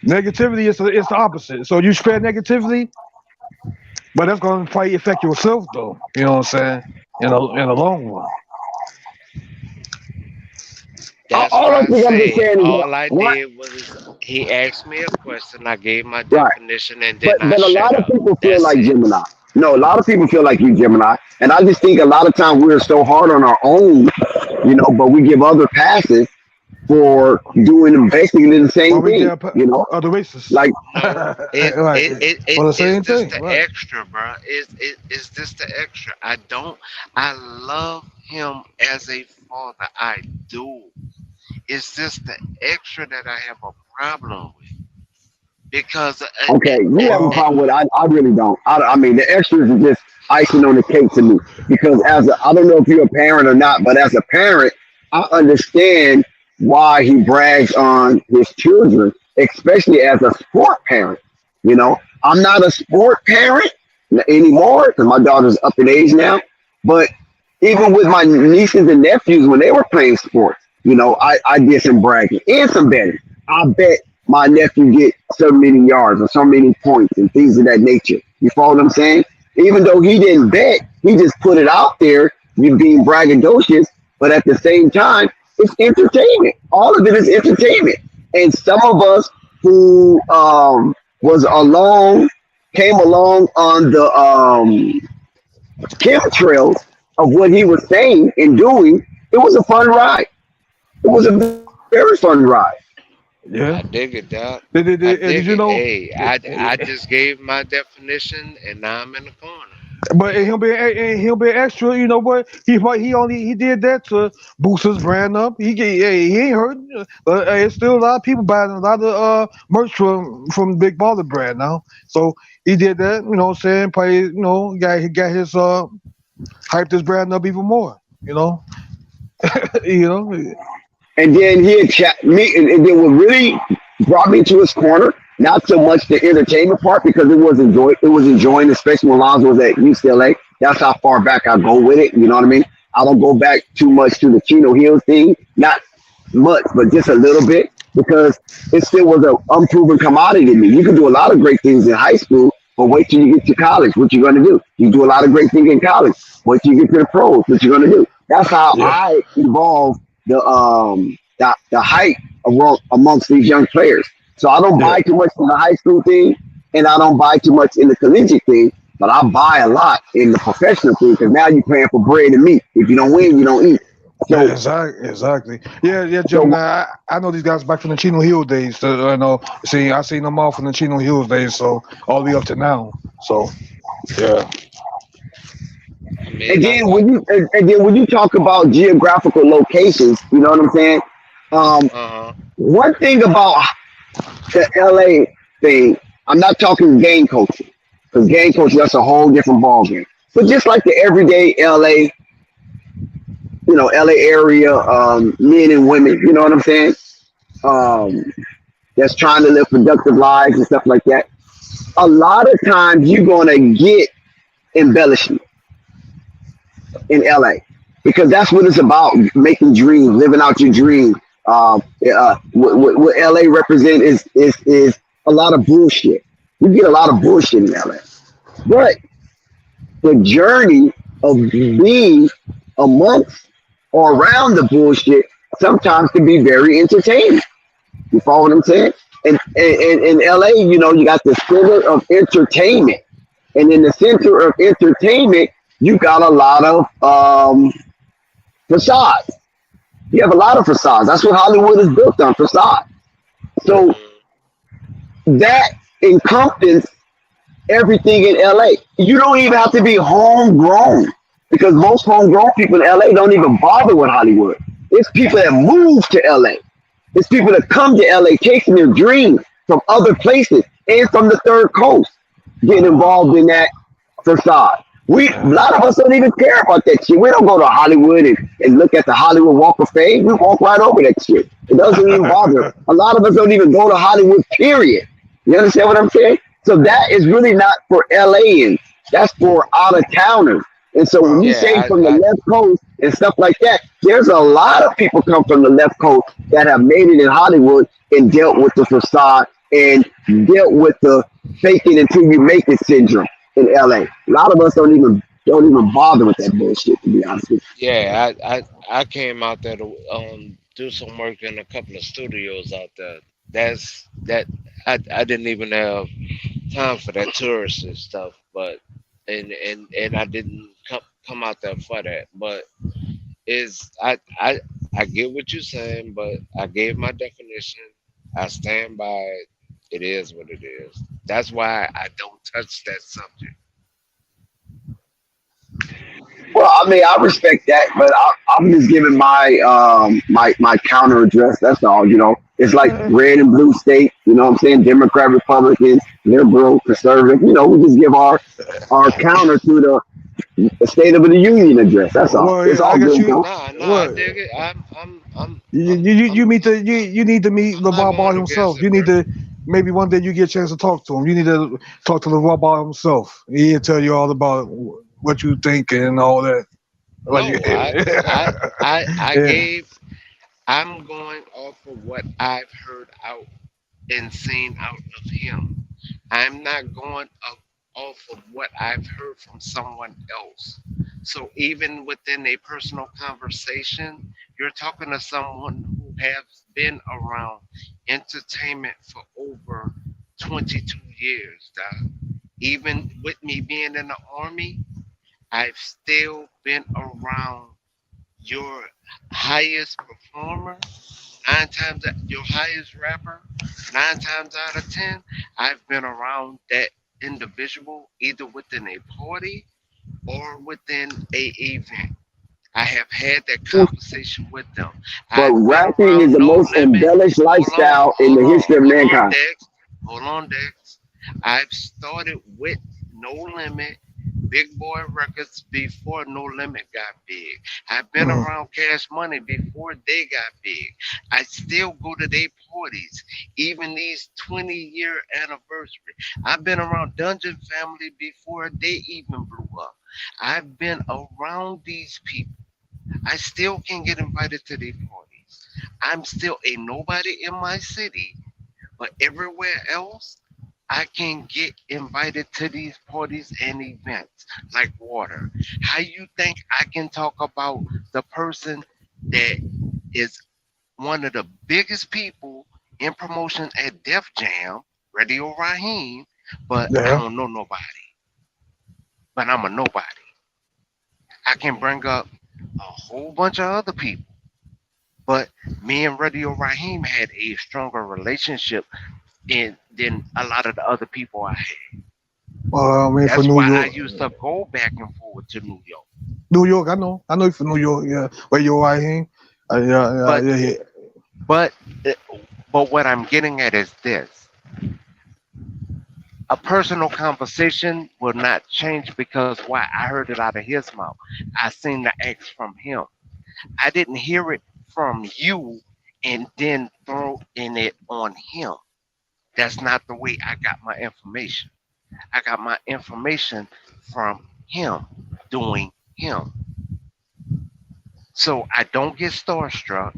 Negativity is the opposite. So you spread negativity, but that's going to probably affect yourself, though. You know what I'm saying? In the long run. That's all I why think I'm just say saying is all I what? did was he asked me a question, I gave my Right. definition, and then But I a shut lot of up. people feel That's like it. Gemini. No, a lot of people feel like you, Gemini. And I just think a lot of times we're so hard on our own, but we give other passes. for doing basically the Why same we thing. get You know, other races? like No, Right. For the it's same just thing, the right? extra, bro. It's just the extra. I love him as a father. I do. It's just the extra that I have a problem with because okay, you have a Well, problem with it. I really don't. I mean, the extras are just icing on the cake to me because I don't know if you're a parent or not, but as a parent, I understand why he brags on his children, especially as a sport parent. You know, I'm not a sport parent anymore because my daughter's up in age now, but even with my nieces and nephews when they were playing sports, I did some bragging and some betting. I bet my nephew get so many yards or so many points and things of that nature. You follow what I'm saying? Even though he didn't bet, he just put it out there, you being braggadocious, but at the same time, it's entertainment. All of it is entertainment. And some of us who was along, came along on the chemtrails of what he was saying and doing, it was a fun ride. It was a very fun ride. yeah. I dig it, Doc. I Did dig you it. know? Hey, I just gave my definition, and now I'm in the corner. But he'll be extra. You know what? He did that to boost his brand up. He ain't hurt. But it's still a lot of people buying a lot of merch from Big Baller brand now. So he did that. You know what I'm saying? Probably he got his hyped his brand up even more. You know. you know. And then he had chat me, and then what really brought me to his corner, not so much the entertainment part because it was enjoying, especially when Lonzo was at UCLA. That's how far back I go with it. You know what I mean? I don't go back too much to the Chino Hills thing, not much, but just a little bit because it still was a unproven commodity to me. You can do a lot of great things in high school, but wait till you get to college. What you gonna do? You do a lot of great things in college. Wait till you get to the pros. What you gonna do? That's how Yeah. I evolved the hype amongst these young players. So I don't Yeah. buy too much in the high school thing, and I don't buy too much in the collegiate thing. But I buy a lot in the professional thing because now you're paying for bread and meat. If you don't win, you don't eat. Yeah, So exactly. Yeah, so Gemini. I know these guys back from the Chino Hill days. So, I know. I seen them all from the Chino Hills days. So all the way up to now. So yeah. I mean, and then when you talk about geographical locations, you know what I'm saying. Um, uh huh. One thing about the LA thing, I'm not talking gang culture because gang culture that's a whole different ballgame. But just like the everyday LA, LA area, men and women, you know what I'm saying? Um, that's trying to live productive lives and stuff like that. A lot of times you're gonna get embellishment in LA because that's what it's about: making dreams, living out your dream. What LA represent is a lot of bullshit. You get a lot of bullshit in LA, but the journey of being amongst or around the bullshit sometimes can be very entertaining. You follow what I'm saying? And in LA, you got the center of entertainment. And in the center of entertainment, you got a lot of facades. You have a lot of facades. That's what Hollywood is built on, facade. So that encompasses everything in LA. You don't even have to be homegrown because most homegrown people in LA don't even bother with Hollywood. It's people that move to LA. It's people that come to LA chasing their dreams from other places and from the third coast, getting involved in that facade. A lot of us don't even care about that shit. We don't go to Hollywood and look at the Hollywood Walk of Fame. We walk right over that shit. It doesn't even bother. A lot of us don't even go to Hollywood, period. You understand what I'm saying? So that is really not for LAans. That's for out of towners. And so when you say Yeah, from the left coast and stuff like that, there's a lot of people come from the left coast that have made it in Hollywood and dealt with the facade and dealt with the fake it until you make it syndrome in LA. A lot of us don't even bother with that bullshit, to be honest with yeah. I came out there to do some work in a couple of studios out there. That I didn't even have time for that tourist and stuff, but and I didn't come out there for that. But is I I get what you're saying, but I gave my definition. I stand by it. It is what it is. That's why I don't touch that subject. Well, I mean, I respect that, but I'm just giving my counter address. That's all. It's like red and blue state. You know what I'm saying? Democrat, Republican, liberal, conservative. We just give our counter to the State of the Union address. That's all. Well, It's yeah, all I guess good. you. Nah, I What dig it. you meet you need to meet I'm not LeVar Ball going against himself. You it, bro. need to maybe one day you get a chance to talk to him. You need to talk to LeVar Ball himself. He'll tell you all about what you think and all that. Like, No, I yeah. gave. I'm going off of what I've heard out and seen out of him. I'm not going off of what I've heard from someone else. So even within a personal conversation, you're talking to someone who has been around entertainment for over 22 years, dog. Even with me being in the army, I've still been around your highest performer, your highest rapper, 9 times out of 10, I've been around that individual either within a party or within a event. I have had that conversation with them. But I've been rapping is around the No most Limit. embellished lifestyle in the history of Hold on, mankind. Dex. Hold on, Dex. I've started with No Limit, Big Boy Records before No Limit got big. I've been around Cash Money before they got big. I still go to their parties, even these 20-year anniversary. I've been around Dungeon Family before they even blew up. I've been around these people. I still can get invited to their parties. I'm still a nobody in my city, but everywhere else, I can get invited to these parties and events like water. How you think I can talk about the person that is one of the biggest people in promotion at Def Jam, Radio Raheem, but I Yeah. don't know nobody. But I'm a nobody. I can bring up a whole bunch of other people. But me and Radio Raheem had a stronger relationship than a lot of the other people I had. I mean, for That's New why I York, used to go back and forth to New York. New York, I know you from New York. Yeah, where you are, here. But Yeah. but but what I'm getting at is this: a personal conversation will not change because why? I heard it out of his mouth. I seen the X from him. I didn't hear it from you and then throw in it on him. That's not the way I got my information. I got my information from him doing him. So I don't get starstruck.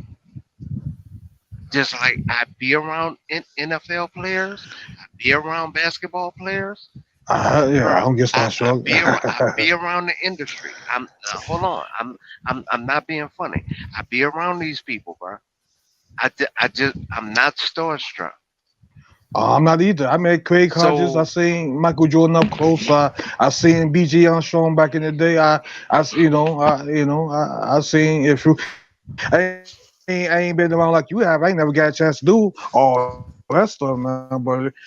Just like I be around NFL players, I be around basketball players, Yeah, I bro. don't get I starstruck. be around the industry. Hold on. I'm not being funny. I be around these people, bro. I'm not starstruck. I'm not either. I met Craig Hodges. I So seen Michael Jordan up close. I seen BG Armstrong back in the day. I seen if you. I ain't been around like you have. I ain't never got a chance to do all that stuff, man. But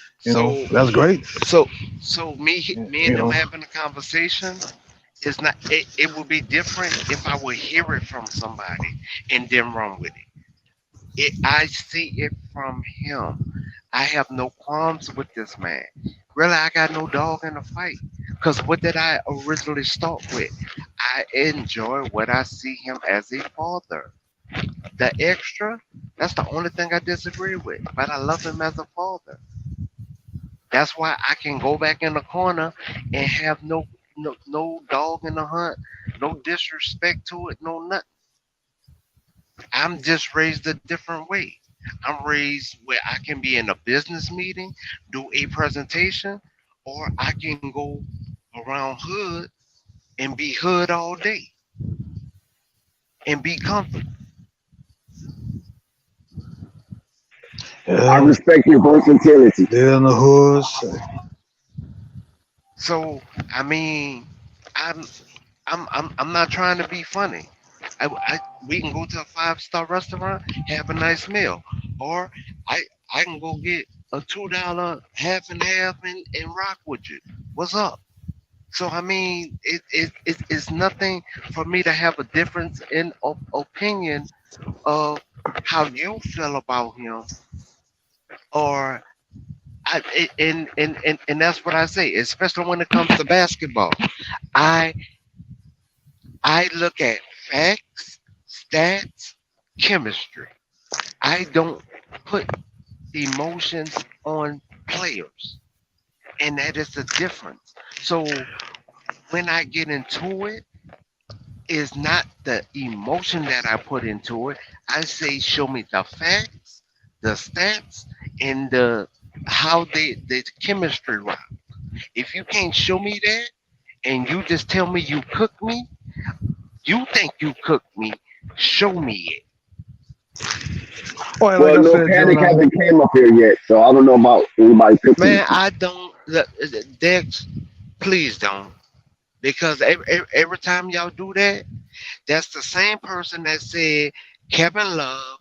that's great. so so me and them having a conversation is not. It would be different if I would hear it from somebody and then run with it. I see it from him. I have no qualms with this man. Really, I got no dog in the fight. Because what did I originally start with? I enjoy what I see him as a father. The extra, that's the only thing I disagree with. But I love him as a father. That's why I can go back in the corner and have no dog in the hunt, no disrespect to it, no nothing. I'm just raised a different way. I'm raised where I can be in a business meeting, do a presentation, or I can go around hood and be hood all day and be comfortable. I Yeah, respect your versatility. they're in the hoods. So I mean, I'm I'm not trying to be funny. we can go to a 5-star restaurant, have a nice meal, or I I can go get a $2 half and half and rock with you. What's up? So I mean, it's nothing for me to have a difference in opinion of how you feel about him, or and that's what I say, especially when it comes to basketball. I I look at facts, stats, chemistry. I don't put emotions on players, and that is the difference. So when I get into it, is not the emotion that I put into it. I say, show me the facts, the stats, and how the chemistry rock. If you can't show me that, and you just tell me you cook me, you think you cook me, show me it. Well, like Well, I no said, panic Gemini. hasn't came up here yet, so I don't know about anybody cooking. Man, I don't. Dex, please don't. Because every time y'all do that, that's the same person that said Kevin Love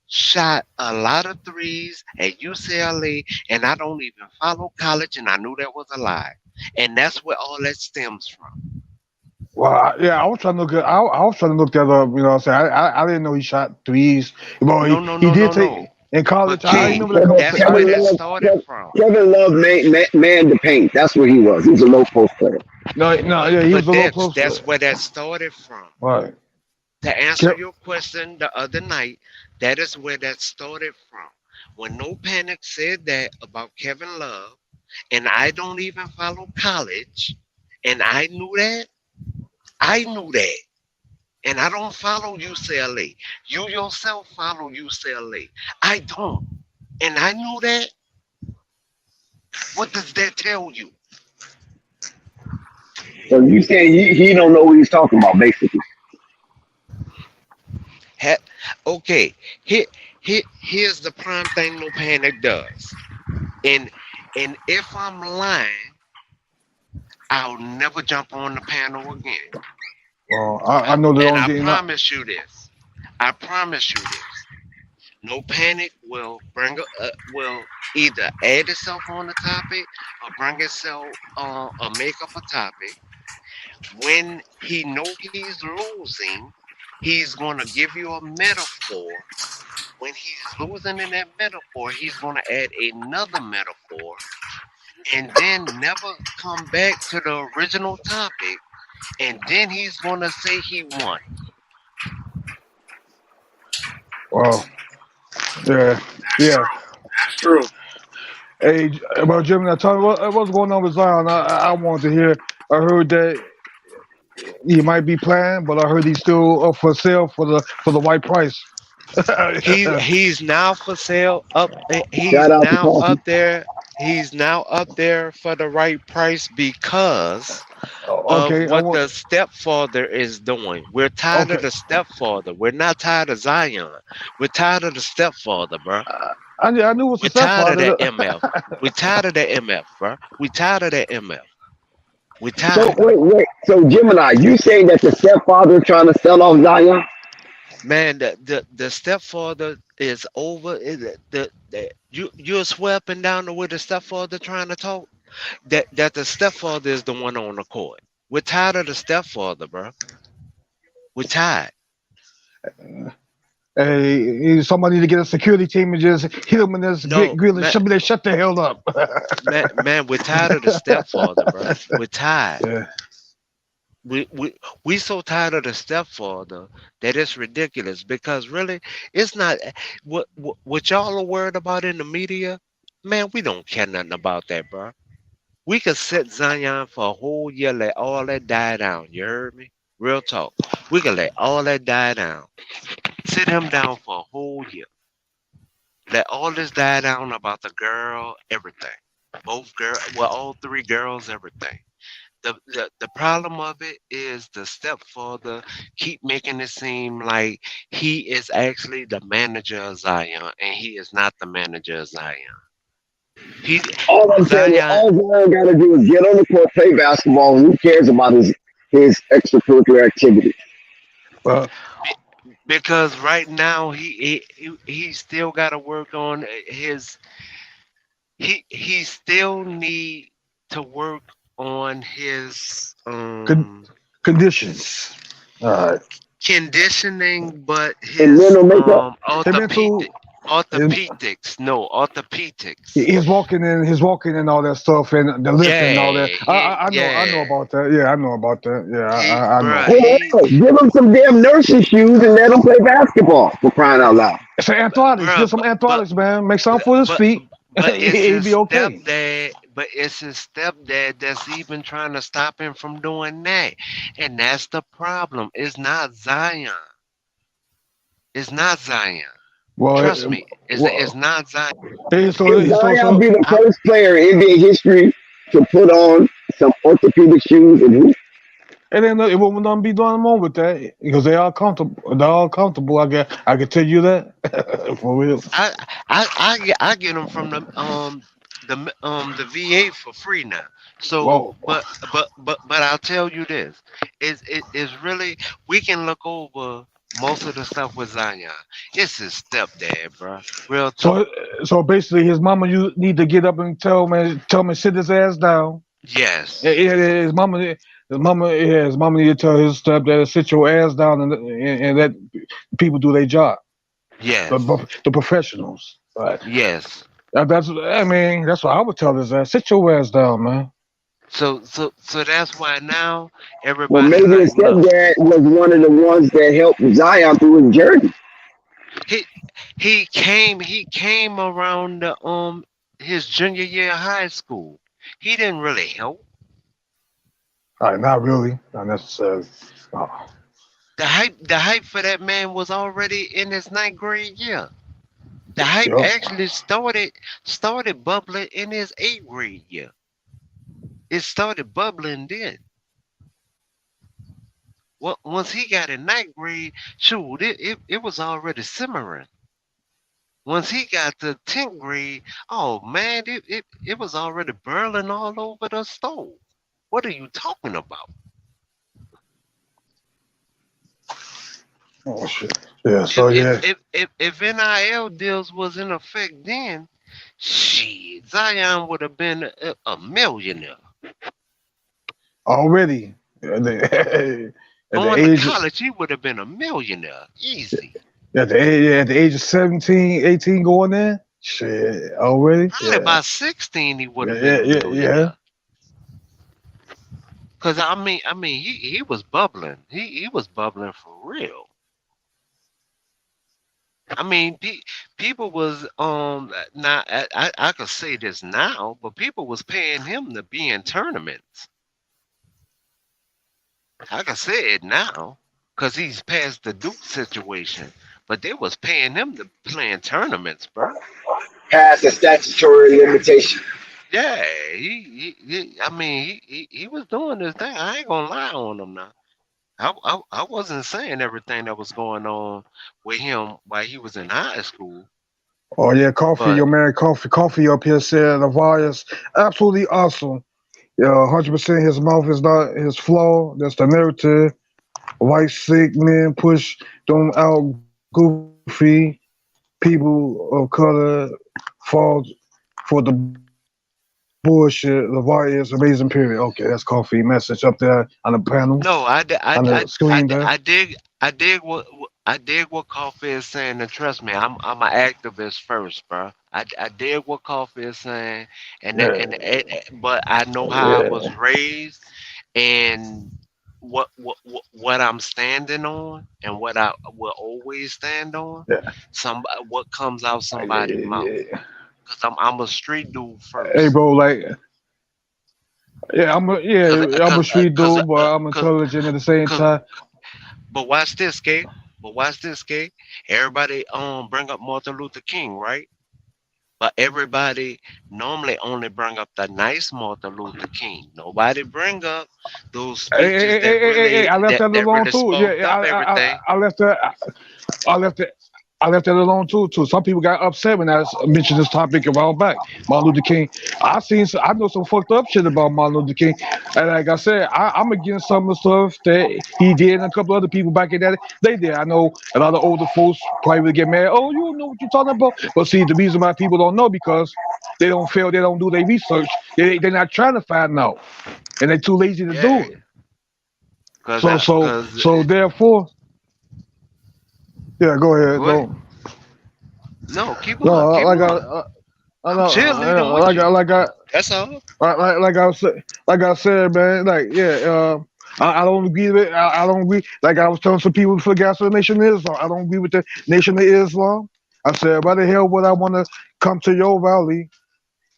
shot a lot of threes at UCLA, and I don't even follow college, and I knew that was a lie. And that's where all that stems from. Well, yeah, I was trying to look at. I was trying to look that up. You know, what I'm saying I didn't know he shot threes. Well, No, he did no. take in college. But I King, remember that couple. that's where that started from. Kevin Love man the paint. That's where he was. He was a low post player. No, yeah, he was But a low post that's player. where that started from. Right. To answer your question the other night, that is where that started from. When No Panic said that about Kevin Love, and I don't even follow college, and I knew that, and I don't follow UCLA. You yourself follow UCLA. I don't, and I knew that. What does that tell you? So you saying he don't know what he's talking about, basically. Okay, here's the prime thing No Panic does. And if I'm lying, I'll never jump on the panel again. Well, I know the And only I thing. promise you this. I promise you this. No Panic will either add itself on the topic or bring itself or make up a topic. When he know he's losing, he's gonna give you a metaphor. When he's losing in that metaphor, he's gonna add another metaphor and then never come back to the original topic, and then he's gonna say he won. Well, yeah, yeah. That's true. Hey, well, Jimmy, tell me what's going on with Zion. I wanted to hear. I heard that he might be playing, but I heard he's still up for sale for the white price. He's now for sale up. He's Shout out to now Coffee. up there. He's now up there for the right price because of Okay, what the stepfather is doing. We're tired of the stepfather. We're not tired of Zion. We're tired of the stepfather, bro. I knew it was We're the tired of stepfather. that MF. We're tired of that MF, bro. We tired of that MF. We So tired. wait. So Gemini, you saying that the stepfather trying to sell off Zion? Man, the stepfather is over. You're sweeping down the way the stepfather trying to talk. That the stepfather is the one on the court. We're tired of the stepfather, bro. We're tired. Hey, somebody need to get a security team and just hit him in this grill and shut the hell up. man, we're tired of the stepfather, bro. We're tired. Yeah. We so tired of the stepfather that it's ridiculous because really it's not what y'all are worried about in the media. Man, we don't care nothing about that, bro. We could set Zion for a whole year, let all that die down. You heard me? Real talk. We could let all that die down. Sit him down for a whole year. Let all this die down about the girl, everything. Both girls, well, all three girls, everything. The problem of it is the stepfather keep making it seem like he is actually the manager of Zion, and he is not the manager of Zion. All I'm saying is all Zion got to do is get on the court, play basketball, and who cares about his extracurricular activities? Uh, Because right now he still got to work on his. He still need to work on his con- conditions. All right. conditioning, but And his mental makeup. The mental. orthopedics. He's walking and all that stuff, and the lifting and all that. I know Yeah. about that. Yeah, I know about that. Yeah, He, I know. bruh, Hey, he, hell, give him some damn nursing shoes and let him play basketball for crying out loud. It's an athletics. Get bruh, some athletics, man. Make something for his but feet. but it's He'll his be okay. stepdad. But it's his stepdad that's even trying to stop him from doing that, and that's the problem. It's not Zion. It's not Zion. Trust me, it's not Zion. If Zion so be the I, first player in NBA history to put on some orthopedic shoes and hoop, it ain't it won't nothing be done wrong with that because they are comfortable. They're all comfortable. I can tell you that for real. I get them from the VA for free now. So, Whoa. but I'll tell you this: is really we can look over most of the stuff with Zion. It's his stepdad, bro. Real So talk. so basically, his mama you need to get up and tell him sit his ass down. Yes, His mama need to tell his stepdad to sit your ass down and let people do their job. yes, The professionals. Right. yes. That's what I would tell his ass. Sit your ass down, man. So that's why now well, everybody maybe his like, look, stepdad was one of the ones that helped Zion through his journey. he he came around his junior year of high school. He didn't really help. All right, not really, not necessarily. Oh, The hype for that man was already in his ninth grade year. The hype yep. actually started bubbling in his eighth grade year. It started bubbling then. Well, once he got in ninth grade, shoot, it was already simmering. Once he got to 10th grade, oh man, it was already burling all over the stove. What are you talking about? Oh shit. Yeah. If So if yeah. if if NIL deals was in effect then, shit, Zion would have been a millionaire. Already at the, at the Going to age of, college, he would have been a millionaire. Easy. at the age of 17, 18 going there. Shit. Already. Probably Yeah. by 16 he would Yeah. have been Yeah. a Yeah. Yeah. millionaire. Cause I mean he was bubbling. He was bubbling for real. I mean, people was not. I could say this now, but people was paying him to be in tournaments. I can say it now because he's past the Duke situation, but they was paying him to play in tournaments, bro. Past the statutory limitation. Yeah, I mean, he was doing his thing. I ain't gonna lie on him now. I wasn't saying everything that was going on with him while he was in high school, Oh yeah, coffee, but your man, coffee up here said the virus absolutely awesome. Yeah, 100%. His mouth is not his flaw. That's the narrative. White sick men push them out. Goofy people of color fall for the bullshit. The virus amazing. Period. Okay, that's coffee message up there on the panel no, on the screen there. I dig what Coffee is saying, and trust me, I'm an activist first, bro. I dig what Coffee is saying, but I know how I was Yeah, raised, and what I'm standing on, and what I will always stand on. yeah. What comes out somebody's mouth, Yeah. cause I'm a street dude Hey, first, bro, like, cause I'm a cause street cause dude, but I'm cause intelligent at the same cause time. But watch this, Kate. But watch this, Kate. Everybody bring up Martin Luther King, right? But everybody normally only bring up the nice Martin Luther King. Nobody bring up those speeches that Hey, really I left that, that that alone really too. Yeah, sparked up everything. I left that. I left it. I left that alone too. Some people got upset when I mentioned this topic a while back. Martin Luther King. I know some fucked up shit about Martin Luther King, and like I said, I'm against some of the stuff that he did and a couple other people back in that they did. I know a lot of older folks probably would get mad. Oh, you don't know what you're talking about. But see, the reason why people don't know because they don't feel they don't do their research. They're not trying to find out, and they're too lazy to do it. So therefore. Yeah, go ahead. Go. No, keep No, on. Keep like on. I'm cheerleading with That's all. Like I said, man. Like I don't agree with. I don't agree. Like I was telling some people for the gas of the Nation of Islam. I don't agree with the Nation of Islam. I said, why the hell would I want to come to your valley?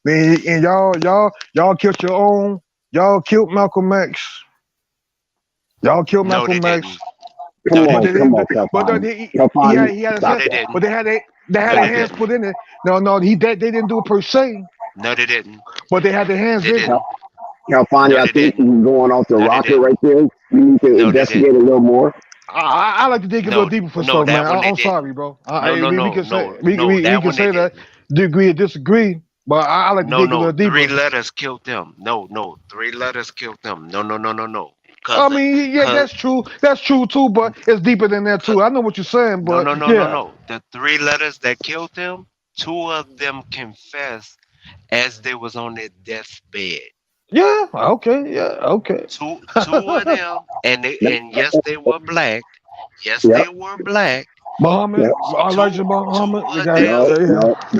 Man, and y'all killed your own. Y'all killed Malcolm X. Y'all killed Malcolm X. Come on, Kalfani. He had a hand, but they had their hands put in it. No, they didn't do it per se. No, they didn't. But they had their hands in it. Kalfani, I think you're going off the rocket right there. You need to investigate a little more. I like to dig a little deeper for stuff, man. I'm sorry, bro. We can say that agree or disagree, but I like to dig a little deeper. 3 letters killed them. No, 3 letters killed them. No. I mean, that's true. That's true too, but it's deeper than that too. I know what you're saying, but no. The 3 letters that killed them, 2 of them confessed as they was on their deathbed. Yeah. Okay. Two of them, and yes, they were black. Yes, they were black. Muhammad, Elijah Muhammad.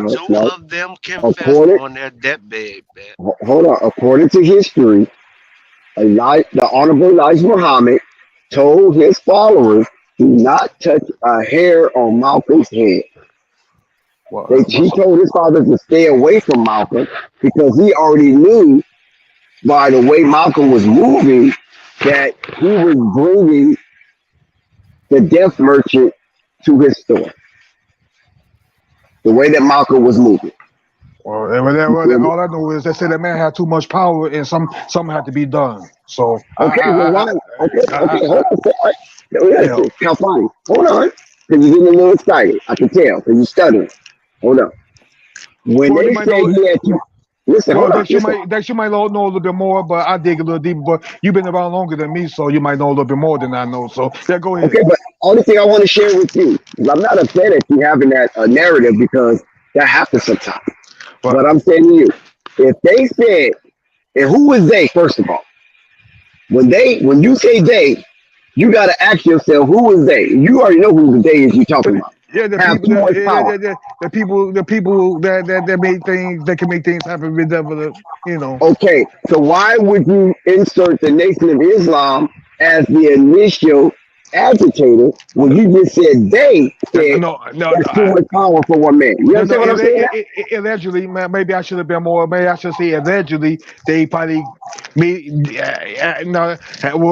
Two of them confessed on their deathbed. Hold on. According to history, the Honorable Elijah Muhammad told his followers do not touch a hair on Malcolm's head. He told his followers to stay away from Malcolm because he already knew by the way Malcolm was moving that he was bringing the death merchant to his store. The way that Malcolm was moving. Well, all I know is they say that man had too much power and something had to be done. So okay, hold on. Kalfani, hold on, because you're getting a little excited. I can tell because you're stuttering. Hold on. When they say he had to listen, that you might know a little bit more, but I dig a little deeper. But you've been around longer than me, so you might know a little bit more than I know. So yeah, go ahead. Okay, but only thing I want to share with you is I'm not upset at you having that narrative because that happens sometimes. But I'm saying to you, if they said, and who is they, first of all? When you say they, you got to ask yourself, who is they? You already know who the they is you're talking about. Yeah, the people that made things, that can make things happen with them, Okay, so why would you insert the Nation of Islam as the initial agitator when you just said they said that's too much power for one man? You understand what I'm saying? Allegedly, maybe I should have been more. Maybe I should say allegedly they probably were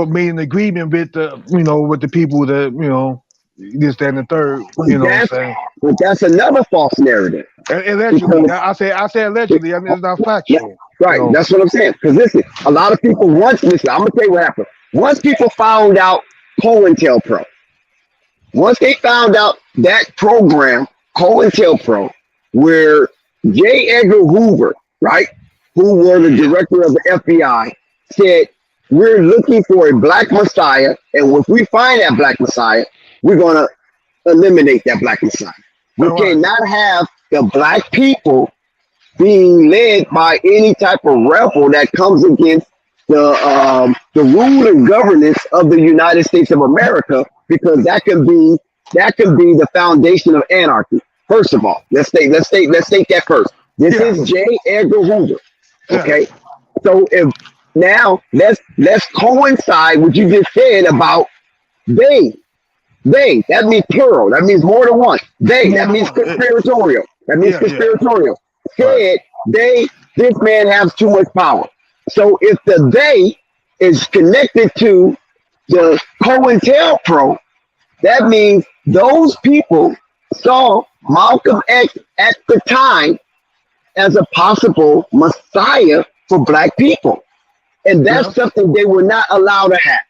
made an agreement with with the people that this, that, and the third. What I'm saying? But that's another false narrative. Allegedly, I say allegedly. I mean, it's not factual. Right, that's what I'm saying. Because listen, a lot of people listen. I'm gonna tell you what happened. Once people found out COINTELPRO. Once they found out that program, COINTELPRO, where J. Edgar Hoover, right, who was the director of the FBI, said, we're looking for a black messiah, and if we find that black messiah, we're going to eliminate that black messiah. We cannot have the black people being led by any type of rebel that comes against the rule and governance of the United States of America, because that can be the foundation of anarchy. First of all, let's take that first. This is J. Edgar Hoover. Okay, so if now let's coincide what you just said about they. That means plural. That means more than one. That means conspiratorial. Said this man has too much power. So if the they is connected to the COINTELPRO, that means those people saw Malcolm X at the time as a possible messiah for black people. And that's something they were not allowed to have.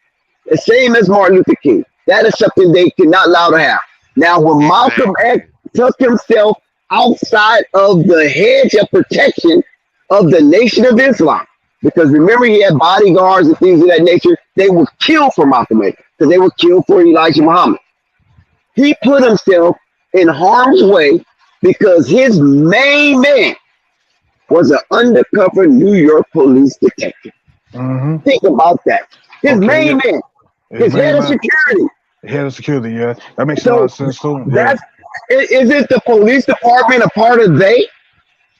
The same as Martin Luther King. That is something they cannot allow to have. Now, when Malcolm X took himself outside of the hedge of protection of the Nation of Islam, because remember he had bodyguards and things of that nature, they were killed for Malcolm X because they were killed for Elijah Muhammad. He put himself in harm's way because his main man was an undercover New York police detective. Think about that. His main man, his head of security. Head of security, yeah. That makes a lot of sense too. That's is it the police department a part of they?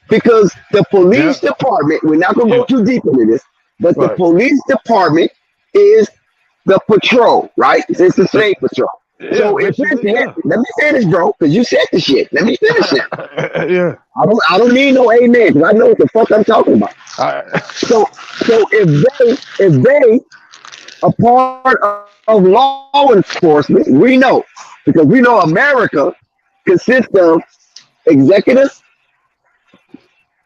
Because the police department, we're not gonna go too deep into this, but the police department is the patrol, right? It's the state patrol. So if it's let me finish, bro, because you said the shit. Let me finish it. I don't need no amen, because I know what the fuck I'm talking about. So if they a part of law enforcement, we know, because we know America consists of executive,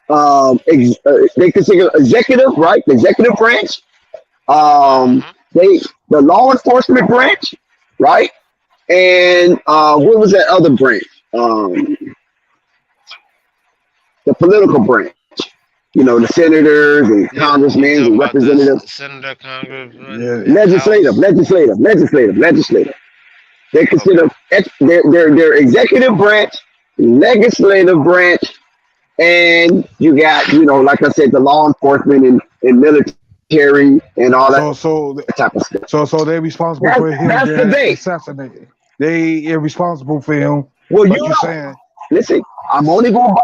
they consider executive, right? The executive branch, the law enforcement branch, right? And what was that other branch? The political branch. You know, the senators and congressmen and representatives. Senator, Congressman, Legislative. They consider their executive branch, legislative branch, and you got, you know, like I said, the law enforcement and military and all that type of stuff. So they're responsible for him getting assassinated. They are responsible for him. Well, you saying? Listen, I'm only going.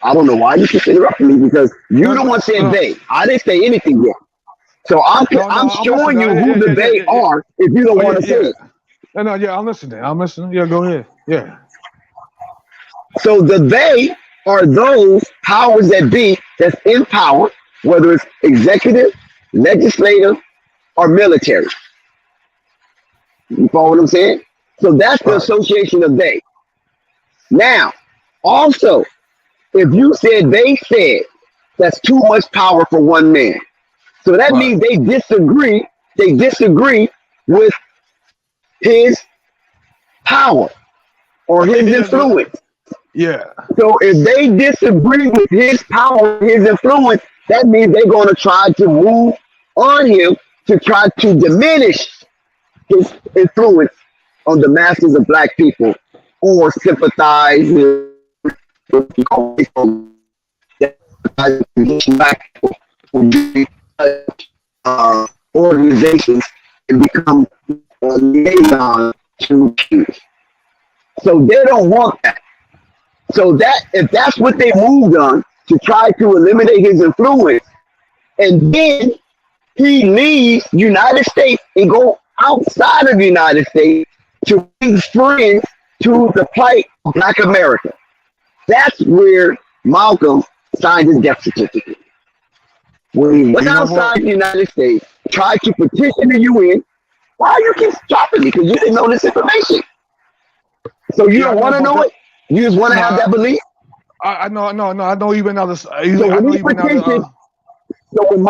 I don't know why you keep interrupting me, because you the one said they. I didn't say anything yet. So I'm showing you who the they are if you don't want to say it. No, I'm listening. Yeah, go ahead. Yeah. So the they are those powers that be that's in power, whether it's executive, legislative, or military. You follow what I'm saying? So that's the association of they. Now, also, if you said they said, that's too much power for one man. So that means they disagree with his power or his influence. Yeah. So if they disagree with his power, his influence, that means they're going to try to move on him to try to diminish his influence on the masses of black people, or sympathize with organizations and become a liaison to peace. So they don't want that. So that if that's what they moved on to try to eliminate his influence, and then he leaves United States and go outside of the United States to bring friends to the plight of Black America. That's where Malcolm signed his death certificate. When he went outside the United States, tried to petition the UN. Why you keep stopping me? Because you didn't know this information. So you don't want to know it? You just want to have that belief? I know. I don't even know this. So when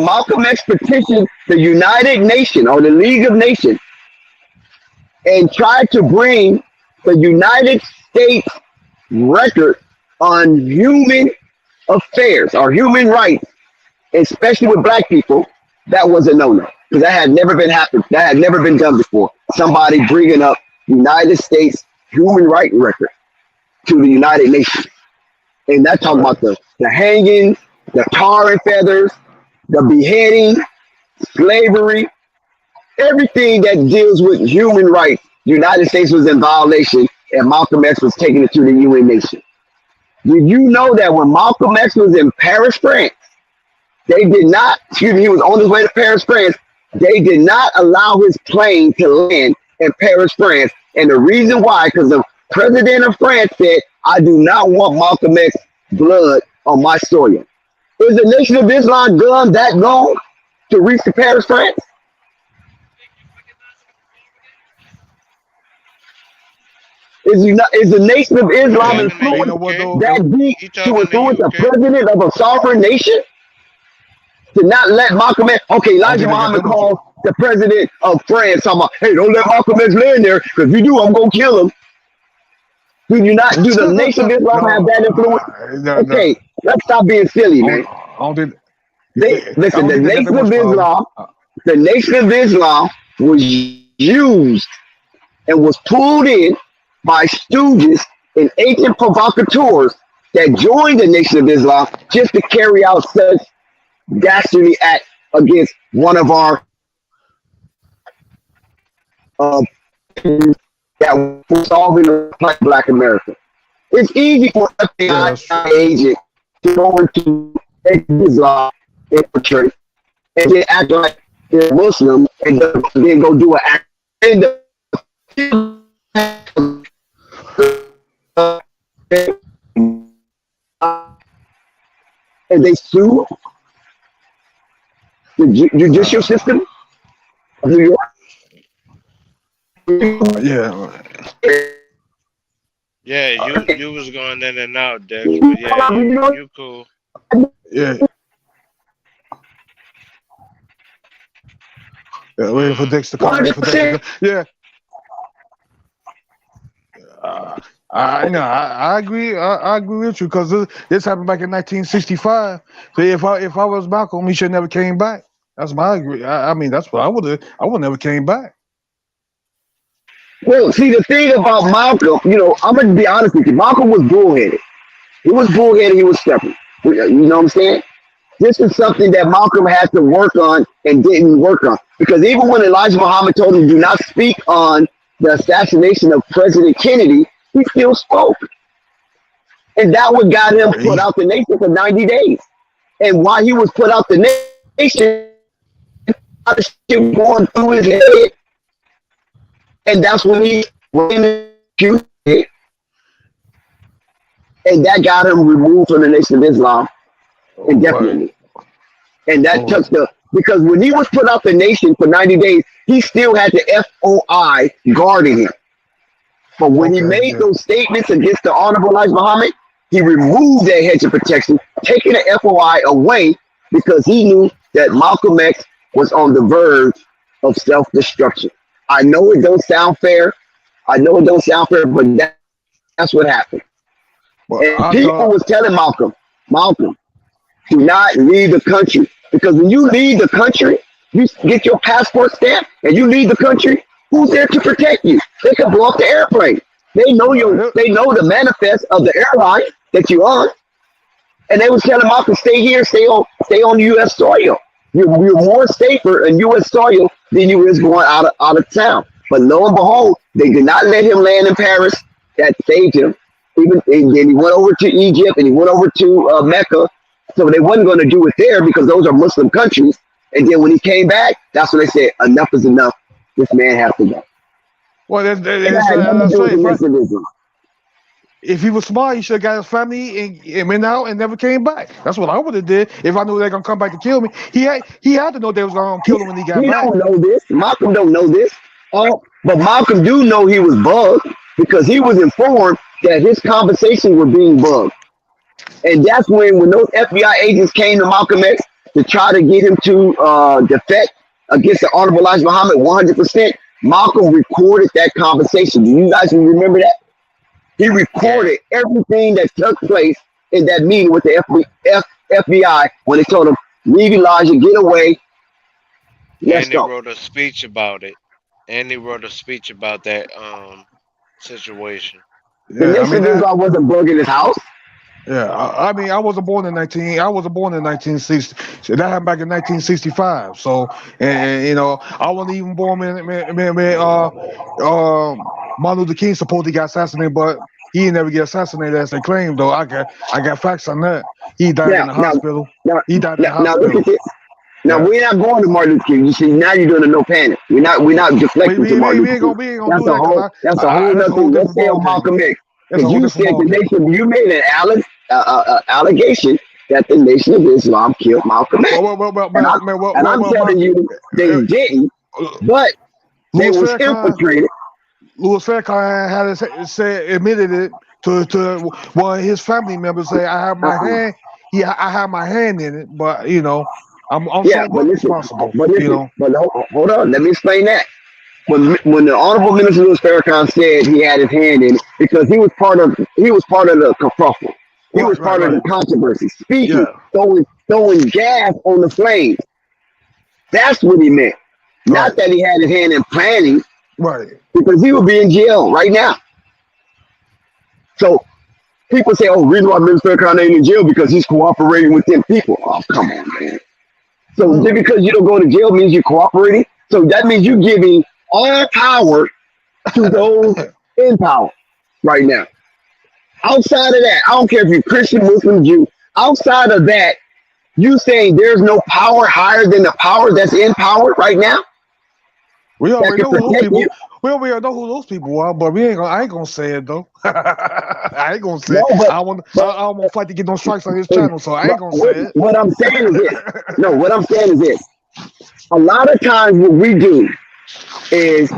Malcolm X petitioned the United Nations or the League of Nations and tried to bring the United States record on human affairs or human rights, especially with black people, that was a no-no, because that had never been happened. That had never been done before. Somebody bringing up United States human rights record to the United Nations, and that's talking about the hanging, the tar and feathers, the beheading, slavery, everything that deals with human rights. The United States was in violation, and Malcolm X was taking it to the UN nation. Did you know that when Malcolm X was in Paris, France, they did not, he was on his way to Paris, France, they did not allow his plane to land in Paris, France. And the reason why, because the president of France said, I do not want Malcolm X blood on my soil. Is the Nation of Islam gone that long to reach to Paris, France? Is the Nation of Islam influenced that deep to influence the president of a sovereign nation? To not let Malcolm X, okay, Elijah Muhammad calls the president of France talking about, hey, don't let Malcolm X land there, because if you do, I'm gonna kill him. Do you not? Do the Nation of Islam have that influence? Okay, let's stop being silly, man. Listen, the Nation of Islam, the Nation of Islam was used and was pulled in by stooges and agent provocateurs that joined the Nation of Islam just to carry out such dastardly act against one of our that was solving the Black America. It's easy for an FBI agent to go into Islam, infiltrate, and then act like they're Muslim, and then go do an act. And they sue the judicial system of New York. Yeah, you was going in and out, Dex, but yeah, you cool. Yeah. Yeah, waiting for Dex to come. Yeah. I agree. I agree with you because this happened back in 1965. So if I was Malcolm, he should never came back. That's my agree. I mean, that's what I would have. I would never came back. Well, see, the thing about Malcolm, I'm gonna be honest with you. Malcolm was bullheaded. He was bullheaded. He was stubborn. You know what I'm saying? This is something that Malcolm had to work on and didn't work on. Because even when Elijah Muhammad told him do not speak on the assassination of President Kennedy, he still spoke. And that what got him put out the nation for 90 days. And while he was put out the nation, a lot of shit going through his head. And that's when he went in and that got him removed from the Nation of Islam indefinitely. And that took because when he was put out the nation for 90 days, he still had the FOI guarding him. But when he made those statements against the Honorable Elijah Muhammad, he removed that hedge of protection, taking the FOI away because he knew that Malcolm X was on the verge of self-destruction. I know it don't sound fair. But that's what happened. And people was telling Malcolm, do not leave the country. Because when you leave the country, you get your passport stamp and you leave the country, who's there to protect you? They can blow up the airplane. They know the manifest of the airline that you're on. And they was telling Malcolm, stay here, stay on US soil. You're more safer in US soil than you is going out of town. But lo and behold, they did not let him land in Paris. That saved him. And then he went over to Egypt and he went over to Mecca. So they wasn't going to do it there because those are Muslim countries. And then when he came back, that's when they said, enough is enough. This man has to go. Well, if he was smart, he should have got his family and went out and never came back. That's what I would have did if I knew they were going to come back to kill me. He had to know they was going to kill him when he got back. He don't know this. Malcolm don't know this. But Malcolm do know he was bugged because he was informed that his conversations were being bugged. And that's when those FBI agents came to Malcolm X to try to get him to defect against the Honorable Elijah Muhammad 100%, Malcolm recorded that conversation. Do you guys remember that? He recorded everything that took place in that meeting with the FBI when they told him, leave Elijah, get away. And he wrote a speech about it. And he wrote a speech about that situation. The Nation of Islam wasn't bugging his house. Yeah, I wasn't born in 1960. So that happened back in 1965. So, and I wasn't even born when Martin Luther King supposedly got assassinated, but he didn't ever get assassinated as they claimed. Though I got facts on that. He died in the hospital. He died in the hospital. Now look at this. Now we're not going to Martin Luther King. You see, now you're doing a no panic. We're not deflecting to Martin Luther King. That's a whole other thing. Let's stay on Malcolm X. Because you said the nation, you made an allegation that the Nation of Islam killed Malcolm X. And I'm telling you, they didn't, but they was infiltrated. Louis Farrakhan had admitted it to one of his family members. Say, I have my hand. I have my hand in it, but I'm Yeah, somewhat responsible. You know. but hold on. Let me explain that. When the Honorable Minister Louis Farrakhan said he had his hand in it because he was part of the kerfuffle. He was part of the controversy, speaking, Yeah. throwing gas on the flames. That's what he meant. Not that he had his hand in planning, Right. because he would be in jail right now. So people say, "Oh, reason why Minister Farrakhan ain't in jail because he's cooperating with them people." Oh, come on, man. So just because you don't go to jail means you're cooperating. So that means you're giving all power to those in power right now. Outside of that, I don't care if you're Christian, Muslim, Jew. Outside of that, you saying there's no power higher than the power that's in power right now? We already know who those people. You? We already know who those people are, but I ain't gonna say it though. I ain't gonna say No, it. but, I don't want to fight to get no strikes on his channel, so I ain't gonna say it. What I'm saying is this. No, what I'm saying is this. A lot of times what we do is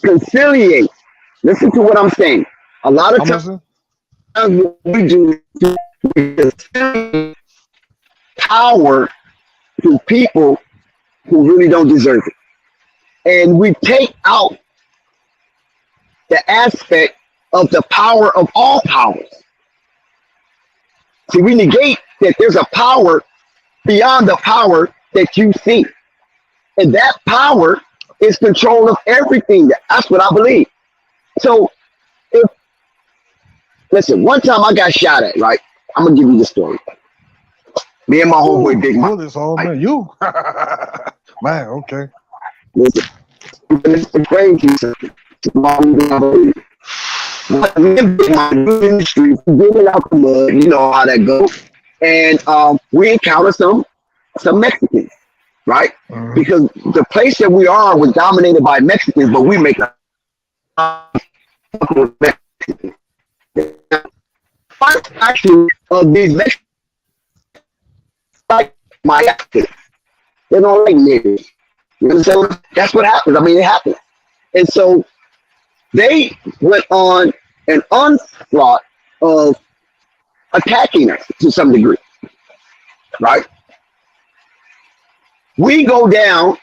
conciliate. Listen to what I'm saying. A lot of times what we do is conciliate power to people who really don't deserve it. And we take out the aspect of the power of all powers. See, we negate that there's a power beyond the power that you see. And that power is control of everything. That's what I believe. So, listen, one time I got shot at, right? I'm going to give you the story. Me and my homeboy Big Mike. Man, you. Man, okay. Listen, it's the crazy something. Me and Big Mike in the street, digging out the mud, you know how that goes. And we encountered some Mexicans, right? Because the place that we are was dominated by Mexicans, but we make Mexicans. First action of these Mexicans, like my accent. They don't like niggas. You understand? That's what happens. I mean, it happens. And so they went on an onslaught of attacking us to some degree, right? We go down,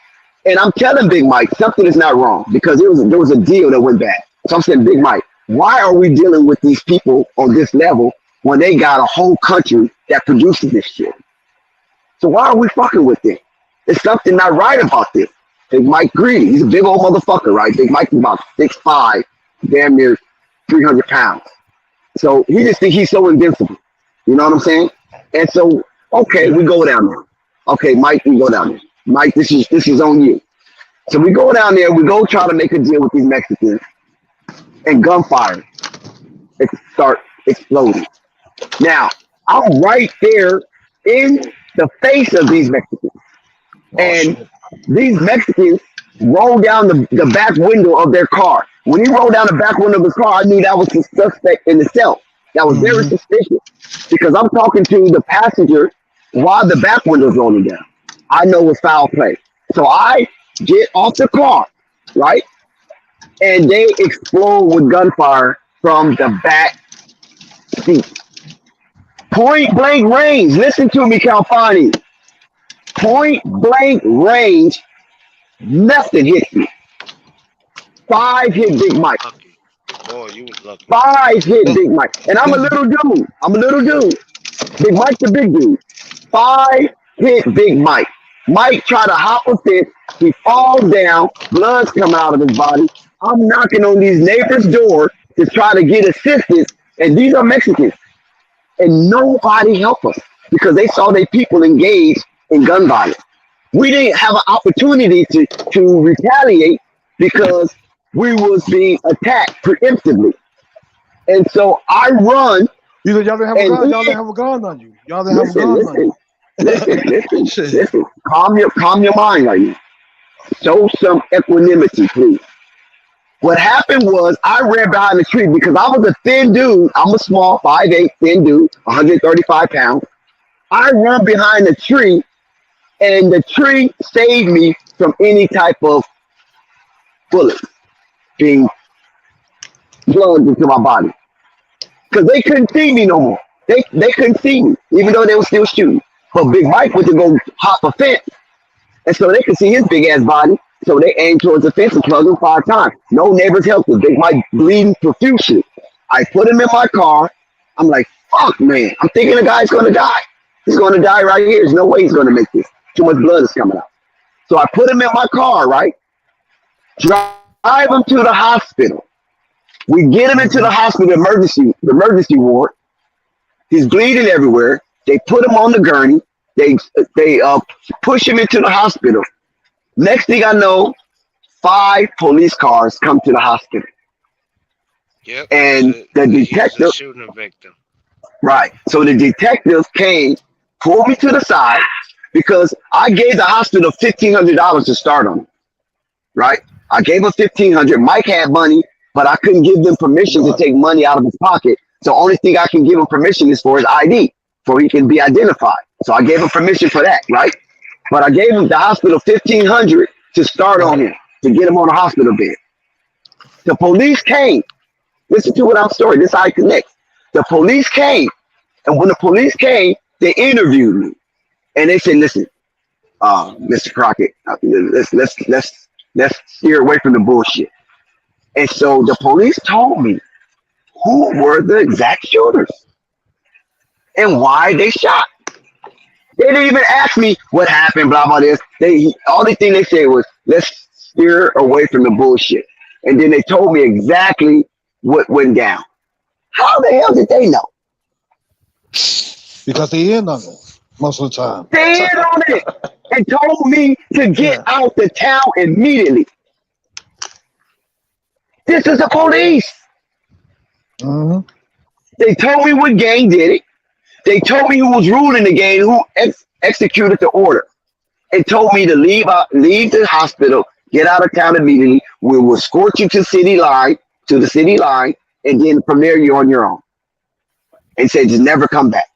and I'm telling Big Mike something is not wrong because there was a deal that went bad. So I'm saying, Big Mike, why are we dealing with these people on this level when they got a whole country that produces this shit? So why are we fucking with them? There's something not right about this. Big Mike greedy. He's a big old motherfucker, right? Big Mike is about 6'5", damn near 300 pounds. So he just thinks he's so invincible. You know what I'm saying? And so, okay, we go down there. Okay, Mike, we go down there. Mike, this is on you. So we go down there, we go try to make a deal with these Mexicans, and gunfire start exploding. Now, I'm right there in the face of these Mexicans. And these Mexicans rolled down the back window of their car. When he rolled down the back window of his car, I knew that was the suspect in itself. That was very suspicious because I'm talking to the passenger while the back window's rolling down. I know it's foul play. So I get off the car, right? And they explode with gunfire from the back seat. Point blank range. Listen to me, Calfani. Point blank range. Nothing hit me. 5 hit Big Mike. Boy, you was lucky. 5 hit Big Mike. And I'm a little dude. Big Mike's the big dude. 5 hit Big Mike. Mike tried to hop a fence. He falls down. Blood's coming out of his body. I'm knocking on these neighbors' door to try to get assistance. And these are Mexicans. And nobody helped us because they saw their people engaged in gun violence. We didn't have an opportunity to retaliate because we was being attacked preemptively. And so I run. Y'all didn't have a gun. Y'all didn't have a gun on you. Y'all didn't have a gun on you. Listen. Calm your mind right now. Show some equanimity, please. What happened was I ran behind the tree because I was a thin dude. I'm a small 5'8" thin dude, 135 pounds. I run behind the tree, and the tree saved me from any type of bullet being plugged into my body. Because they couldn't see me no more. They couldn't see me, even though they were still shooting. But Big Mike went to go hop a fence, and so they could see his big ass body. So they aimed towards the fence and plugged him 5 times. No neighbors helped him. Big Mike bleeding profusely. I put him in my car. I'm like, fuck, man. I'm thinking the guy's going to die. He's going to die right here. There's no way he's going to make this. Too much blood is coming out. So I put him in my car, right? Drive him to the hospital. We get him into the hospital the emergency ward. He's bleeding everywhere. They put him on the gurney. They push him into the hospital. Next thing I know, 5 police cars come to the hospital. Yep. And the detective, shooting a victim. right. So the detectives came, pulled me to the side because I gave the hospital $1,500 to start on. Right. I gave him $1,500. Mike had money, but I couldn't give them permission to take money out of his pocket. So only thing I can give him permission is for his ID, so he can be identified. So I gave him permission for that, right? But I gave him the hospital $1,500 to start on him, to get him on a hospital bed. The police came. Listen to what I'm story. This is how it connects. The police came, and when the police came, they interviewed me, and they said, "Listen, Mr. Crockett, let's steer away from the bullshit." And so the police told me who were the exact shooters and why they shot. They didn't even ask me what happened, blah, blah, this. Only thing they said was, let's steer away from the bullshit. And then they told me exactly what went down. How the hell did they know? Because they in on it most of the time. They in on it and told me to get out the town immediately. This is the police. Mm-hmm. They told me what gang did it. They told me who was ruling the game, who executed the order, and told me to leave the hospital, get out of town immediately. We will escort you to the city line, and then from there you're on your own. And said just never come back.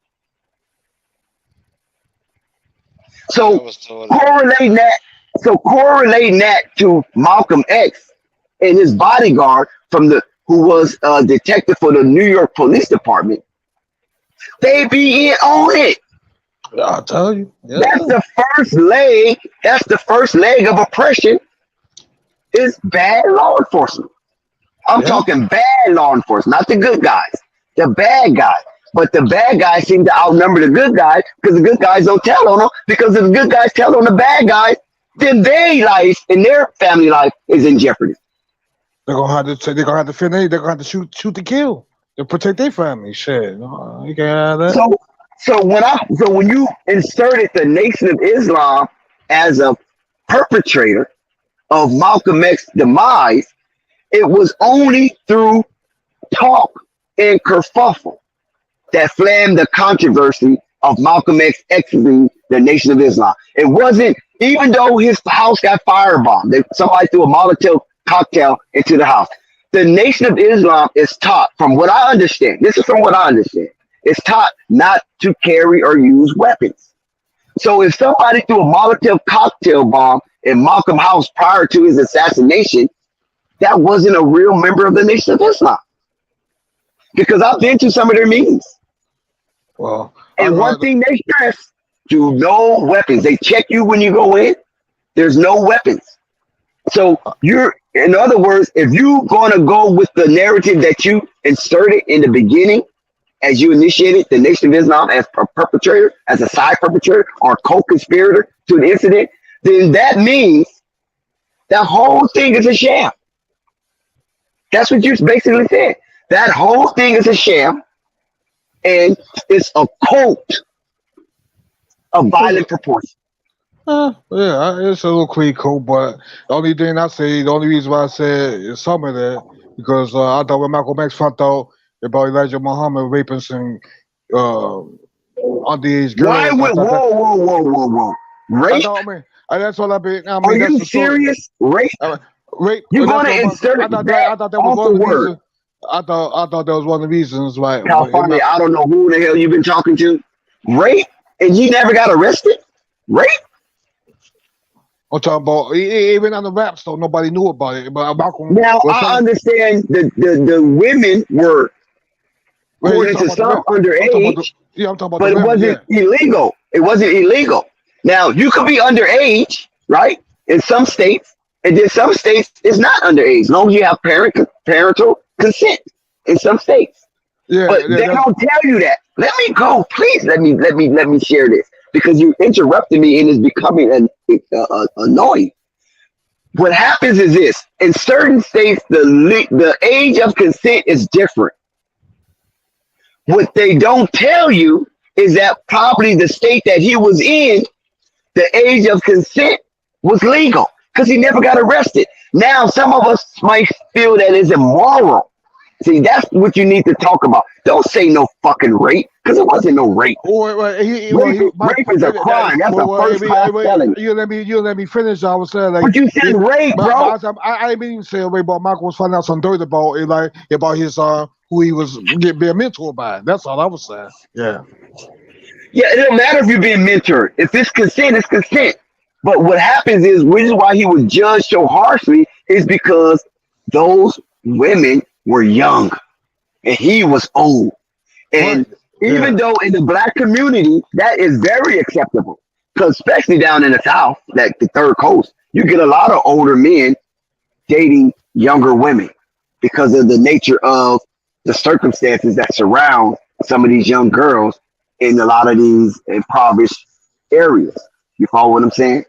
So correlating that to Malcolm X and his bodyguard who was a detective for the New York Police Department. They be in on it. I'll tell you. Yeah. That's the first leg of oppression is bad law enforcement. I'm talking bad law enforcement, not the good guys, the bad guys. But the bad guys seem to outnumber the good guys because the good guys don't tell on them. Because if the good guys tell on the bad guys, then their life and their family life is in jeopardy. They're gonna have to shoot to kill to protect their family. Shit, you can't have that. So when you inserted the Nation of Islam as a perpetrator of Malcolm X's demise, it was only through talk and kerfuffle that flamed the controversy of Malcolm X exiting the Nation of Islam. It wasn't, even though his house got firebombed, somebody threw a Molotov cocktail into the house. The Nation of Islam is taught, from what I understand, this is from what I understand, it's taught not to carry or use weapons. So if somebody threw a Molotov cocktail bomb in Malcolm's house prior to his assassination, that wasn't a real member of the Nation of Islam. Because I've been to some of their meetings. Well, and one thing they stress, do no weapons. They check you when you go in. There's no weapons. So in other words, if you're going to go with the narrative that you inserted in the beginning, as you initiated the Nation of Islam as a perpetrator, as a side perpetrator or co-conspirator to the incident, then that means that whole thing is a sham. That's what you basically said. That whole thing is a sham, and it's a cult of violent proportion. Yeah, it's a little quick cult, but the only reason why I said is some of that, because I thought when Malcolm X found out about Elijah Muhammad raping some underage girls. Why would, whoa. Rape? That's all I've been. Are you serious? Rape? Rape. You're going to insert I thought that was one of the reasons. I thought that was one of the reasons why. California, I don't know who the hell you've been talking to. Rape? And he never got arrested? Rape? I'm talking about, even on the rap store, nobody knew about it. But now, I understand the women were, according to some underage, Yeah, I'm talking about but the it women. wasn't Yeah. illegal. It wasn't illegal. Now you could be underage, right? In some states, and then some states it's not underage, as long as you have parental consent. In some states, Yeah, but they that's don't tell you that. Let me go, please. Let me share this because you interrupted me and it's becoming annoying. What happens is this: in certain states, the age of consent is different. What they don't tell you is that probably the state that he was in, the age of consent was legal because he never got arrested. Now, some of us might feel that is immoral. See, that's what you need to talk about. Don't say no fucking rape because it wasn't no rape. Rape is a crime. That's a first class felony. You let me finish. I was saying like, But you said rape, bro. I didn't even say rape, but Michael was finding out some dirt about it, like about his who he was being mentored by. That's all I was saying. Yeah. Yeah, it don't matter if you're being mentored. If it's consent, it's consent. But what happens is, which is why he was judged so harshly, is because those women were young and he was old. And even though in the black community, that is very acceptable, because especially down in the South, like the Third Coast, you get a lot of older men dating younger women because of the nature of the circumstances that surround some of these young girls in a lot of these impoverished areas. You follow what I'm saying?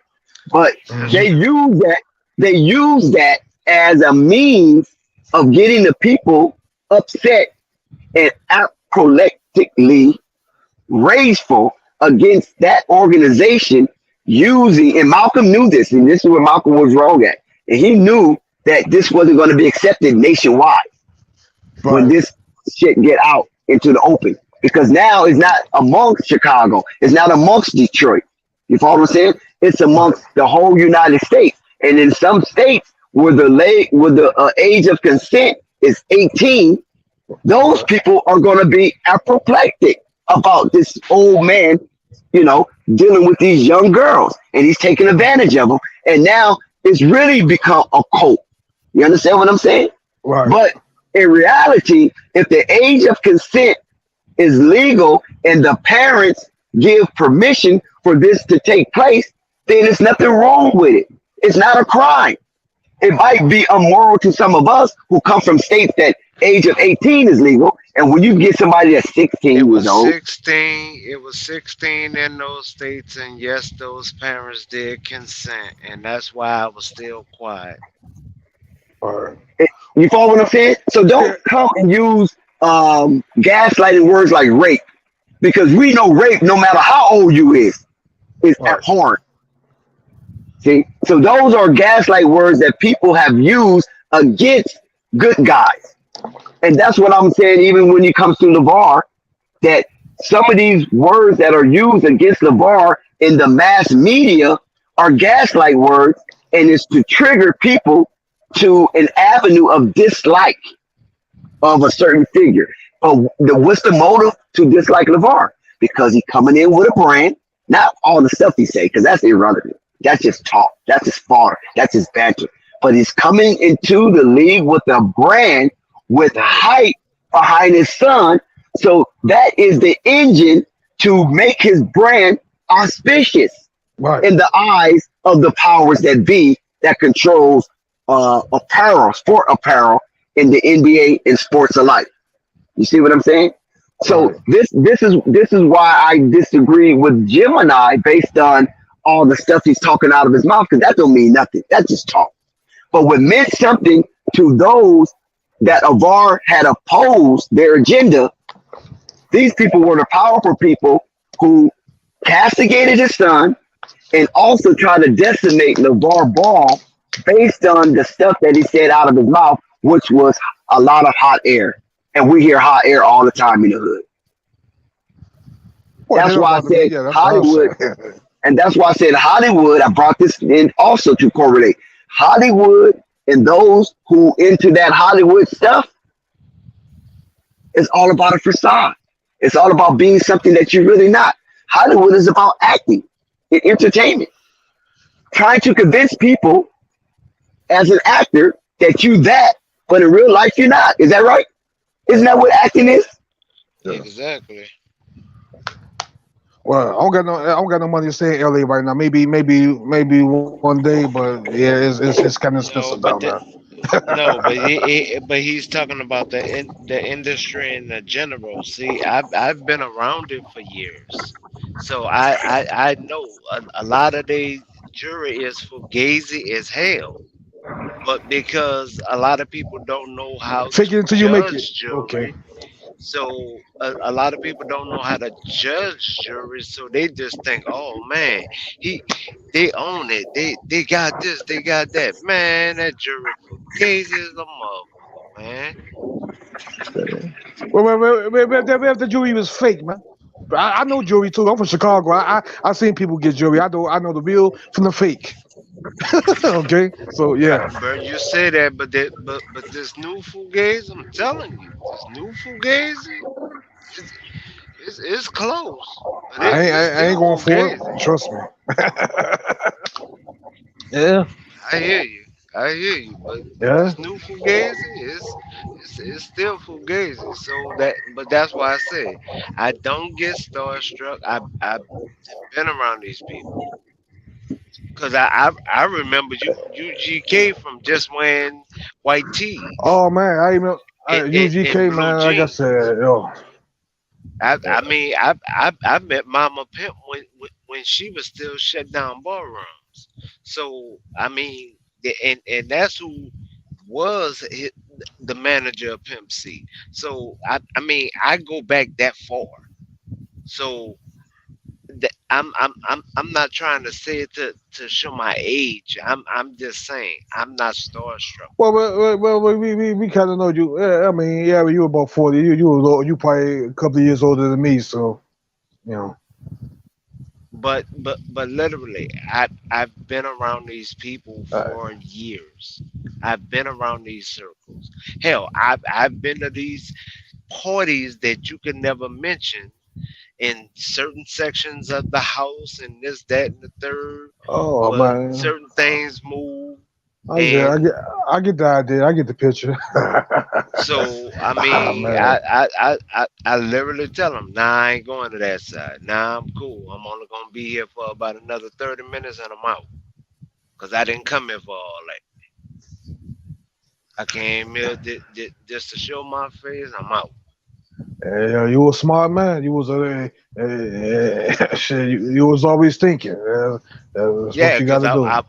But they use that as a means of getting the people upset and apoplectically rageful against that organization using, and Malcolm knew this, and this is where Malcolm was wrong at. And he knew that this wasn't going to be accepted nationwide when this shit get out into the open. Because now it's not amongst Chicago. It's not amongst Detroit. You follow what I'm saying? It's amongst the whole United States. And in some states where the age of consent is 18, those people are going to be apoplectic about this old man, dealing with these young girls. And he's taking advantage of them. And now it's really become a cult. You understand what I'm saying? Right. But in reality, if the age of consent is legal and the parents give permission for this to take place, then there's nothing wrong with it. It's not a crime. It might be immoral to some of us who come from states that age of 18 is legal, and when you get somebody that's 16 years old, 16. It was 16 in those states, and yes, those parents did consent, and that's why I was still quiet. you follow what I'm saying? So don't come and use gaslighting words like rape, because we know rape, no matter how old you is abhorrent. See, so those are gaslight words that people have used against good guys, and that's what I'm saying. Even when it comes to LeVar, that some of these words that are used against LeVar in the mass media are gaslight words, and it's to trigger people to an avenue of dislike of a certain figure. But what's the motive to dislike LeVar? Because he's coming in with a brand, not all the stuff he say, because that's irrelevant. That's just talk. That's just fodder. That's just banter. But he's coming into the league with a brand with hype behind his son. So that is the engine to make his brand auspicious in the eyes of the powers that be that controls apparel, sport apparel in the NBA and sports alike. You see what I'm saying? So this is why I disagree with Gemini based on all the stuff he's talking out of his mouth, because that don't mean nothing. That's just talk. But what meant something to those that Avar had opposed their agenda, these people were the powerful people who castigated his son and also tried to decimate LeVar Ball based on the stuff that he said out of his mouth, which was a lot of hot air. And we hear hot air all the time in the hood. That's why I said Hollywood. And that's why I said Hollywood. I brought this in also to correlate Hollywood and those who into that Hollywood stuff. It's all about a facade. It's all about being something that you're really not. Hollywood is about acting and entertainment, trying to convince people as an actor that you that, but in real life you're not. Is that right? Isn't that what acting is? Exactly. Well, I don't got no money to stay in LA right now. Maybe one day, but yeah, it's kind of No, expensive but down the, there. no, but he's talking about the industry in the general. See, I've been around it for years, so I know a lot of the jury is fugazi as hell. But because a lot of people don't know how Fake it to until you make it. judge Okay. jury, so a lot of people don't know how to judge jury, so they just think, oh man, he they own it. They got this, they got that. Man, that jury fugazi is a motherfucker, man. Well, the jury was fake, man. I know jury too. I'm from Chicago. I seen people get jury. I know the real from the fake. Okay, so yeah. Bro, you say that, but this new fugazi, I'm telling you, this new fugazi, it's it's close, but it's I ain't still going for it. fugazi. Trust me. Yeah, I hear you. I hear you, but yeah. this new Fugazi is still Fugazi. So but that's why I say I don't get starstruck. I've been around these people because I remember UGK from just wearing white tees Oh man, and UGK blue man. Like I jeans. said, yo, I mean I met Mama Pimp when she was still shut down ballrooms. So I mean, and that's who was the manager of Pimp C. So I mean I go back that far. So I'm not trying to say it to show my age. I'm just saying I'm not starstruck. we kind of know you. I mean, yeah, you were about 40. You probably a couple of years older than me, so you know. But literally, I've been around these people for years. I've been around these circles. Hell, I've been to these parties that you can never mention in certain sections of the house and this, that, and the third, Oh where man, certain things move. I get, I And get, I get the idea. I get the picture. so I Ah mean, man, I literally tell them, nah, I ain't going to that side. Nah, I'm cool. I'm only gonna be here for about another 30 minutes and I'm out. Cause I didn't come here for all that. I came here just to show my face. I'm out. you was a smart man. You was shit. You was always thinking. That's what Yeah, you got cause to do.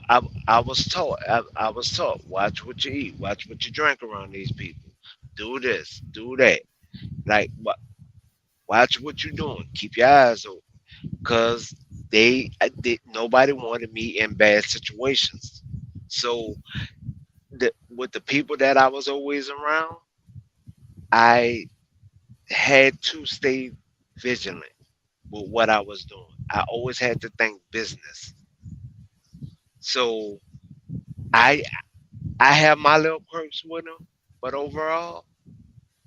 I was taught. I was taught. Watch what you eat. Watch what you drink around these people. Do this. Do that. Like watch what you're doing. Keep your eyes open. Cause nobody wanted me in bad situations. So with the people that I was always around, I had to stay vigilant with what I was doing. I always had to think business. So I I have my little quirks with them, but overall,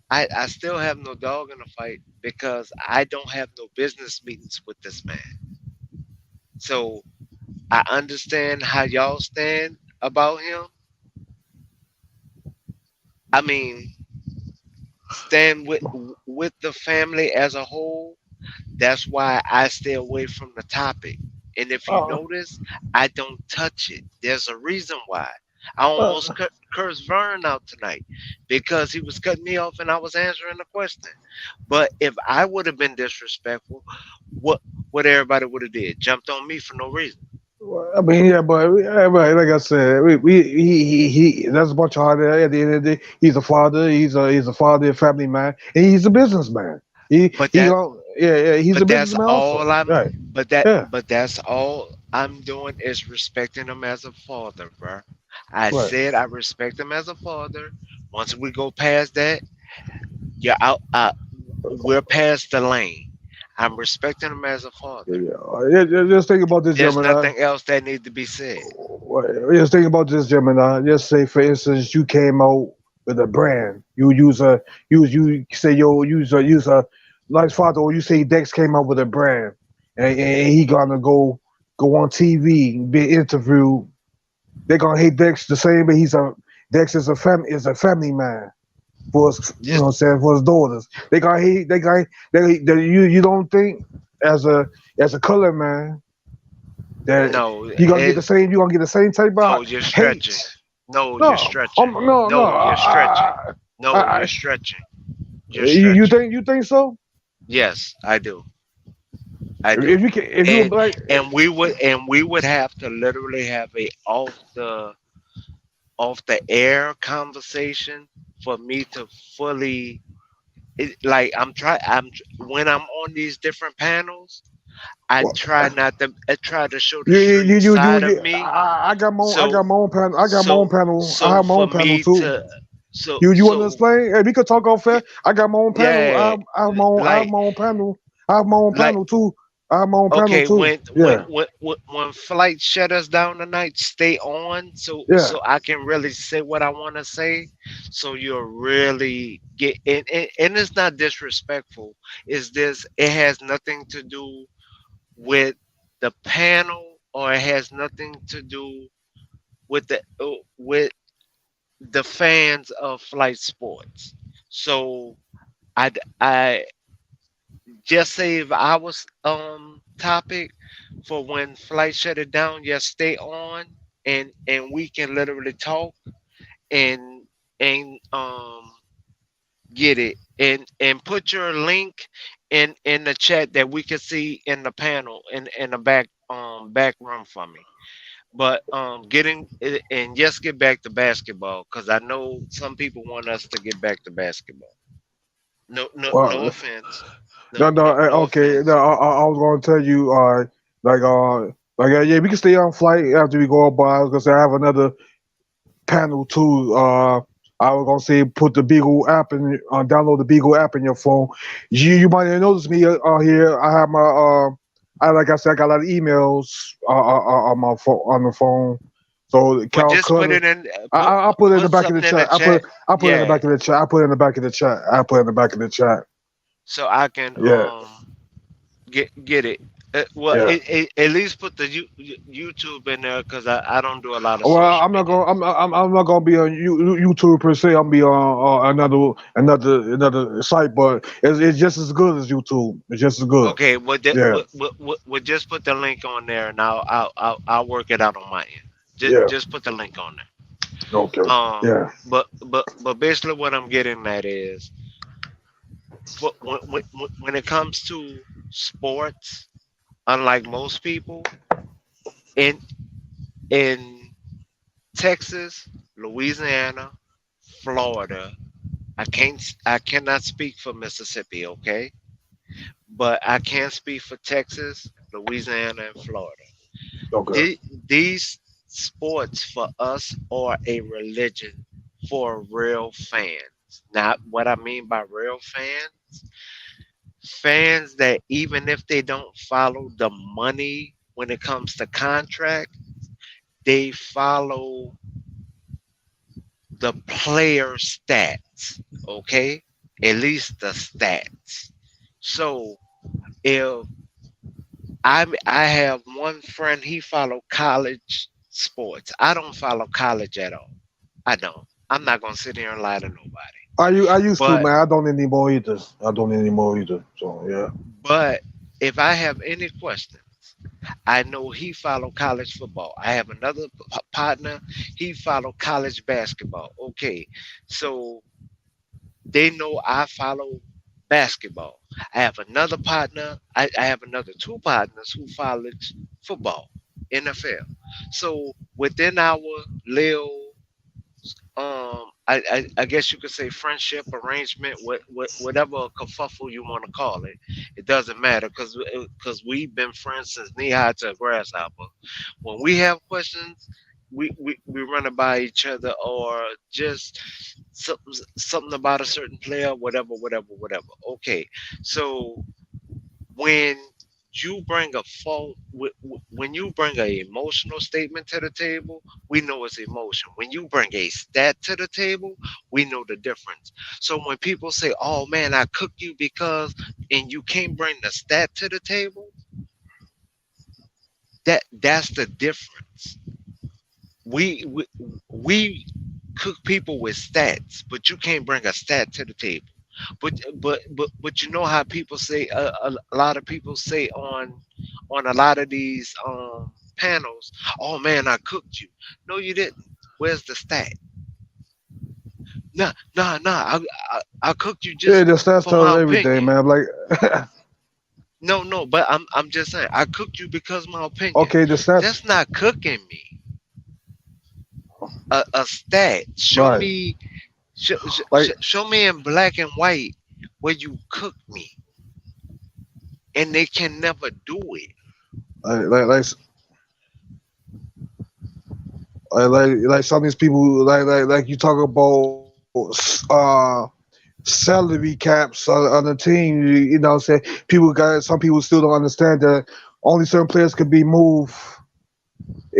I still have no dog in the fight because I don't have no business meetings with this man. So I understand how y'all stand about him. I mean, stand with the family as a whole. That's why I stay away from the topic. And if you Uh, notice, I don't touch it. There's a reason why. I uh, almost cursed Vern out tonight because he was cutting me off and I was answering the question. But if I would have been disrespectful, what everybody would have did? Jumped on me for no reason. I mean, yeah, but like I said, that's a bunch of hard. At the end of the day, he's a father. He's a father, a family man, and he's a businessman. But He that don't. Yeah, he's a but that's businessman all also. I'm Right. Yeah. but that's all I'm doing is respecting him as a father, bro. I Right. said I respect him as a father. Once we go past that, you're out. We're past the lane. I'm respecting him as a father. Just think about this, There's Gemini. nothing else that needs to be said. Just think about this, Gemini. Just say, for instance, you came out with a brand. You say use a nice father, or you say Dex came out with a brand, and he gonna go on TV, be interviewed. They're gonna hate Dex the same, but Dex is a family man for his, Just for his daughters. They gonna hate. You don't think as a as a color man, that No, you gonna get the same. You gonna get the same type no, of you're hate. stretching. No, you're No, stretching. no. No, you're stretching. No, you're I, stretching. You're you stretching. think so? Yes, I do. I do. If you And like, we would have to literally have a off the air conversation for me to fully like when I'm on these different panels, I try to show the street side of me. I got my own. I So got my own panel. I got my own so panel. I so have my for own panel me too. to so You want to so explain? Hey, we could talk off air. I got my own panel. yeah, I have my own. I have like my own panel. I have my own like panel too. I have my own panel okay, too. when Yeah, flight shut us down tonight, stay on yeah. so I can really say what I want to say. So you'll really get and it's not disrespectful. It's this. It has nothing to do with the panel, or it has nothing to do with the fans of flight sports. So I just save our topic for when flight shut it down. Just stay on, and we can literally talk and and get it and put your link in the chat that we can see in the panel in the back room for me. But getting and just get back to basketball because I know some people want us to get back to basketball. No Well, offense. No okay. No, offense. I was going to tell you, like, yeah, we can stay on flight after we go up. But I was gonna say I have another panel too. I was gonna say put the Beagle app in, download the Beagle app in your phone. You might have noticed me here. I have my I like I said, I got a lot of emails on my phone on the phone. So Well, Cal just put Cutter, it in. I put it in the Put back of the something in the chat. chat. I put it in the Yeah, back of the chat. I put it in the back of the chat. I put it in the back of the chat. so I can Yeah, get it. Well, yeah. at least put the YouTube in there because I don't do a lot of Well, social I'm not media. gonna. I'm not gonna be on YouTube per se. I'm be on another site, but it's just as good as YouTube. It's just as good. Okay, Yeah, we'll just put the link on there, and I'll work it out on my end. yeah. Just put the link on there. Okay. Yeah. But basically, what I'm getting at is, when it comes to sports, unlike most people in in Texas, Louisiana, Florida, I cannot speak for Mississippi, okay? But I can speak for Texas, Louisiana, and Florida. Okay. The, these sports for us are a religion for real fans. Not what I mean by real fans that even if they don't follow the money when it comes to contract, they follow the player stats, okay? At least the stats. So if I have one friend, he follow college sports. I don't follow college at all. I don't. I'm not gonna sit here and lie to nobody. I used to, But man. I don't anymore either. I don't anymore either. So yeah. but if I have any questions, I know he follow college football. I have another partner, he follow college basketball. Okay, so they know I follow basketball. I have another partner. I have another two partners who follows football, NFL. So within our little I guess you could say friendship arrangement, whatever kerfuffle you want to call it. It doesn't matter because we've been friends since knee high to a grasshopper. When we have questions, we run it by each other or just something about a certain player, whatever. Okay, so when you bring a when you bring an emotional statement to the table, we know it's emotion. When you bring a stat to the table, we know the difference. So when people say, "Oh man, I cook you because," and you can't bring the stat to the table, that's the difference. We cook people with stats, but you can't bring a stat to the table. But you know how people say a lot of people say on a lot of these panels, oh man, I cooked you. No, you didn't. Where's the stat? Nah. I cooked you Yeah, just the stats for tell us my everything, opinion. man. Like, No, but I'm just saying I cooked you because my opinion. okay, the stats, That's not cooking me. A stat. Show right? me Like, show me in black and white where you cook me, and they can never do it. like, like, like, like some of these people, like you talk about, salary caps on the team. You know, what I'm saying some people still don't understand that only certain players can be moved.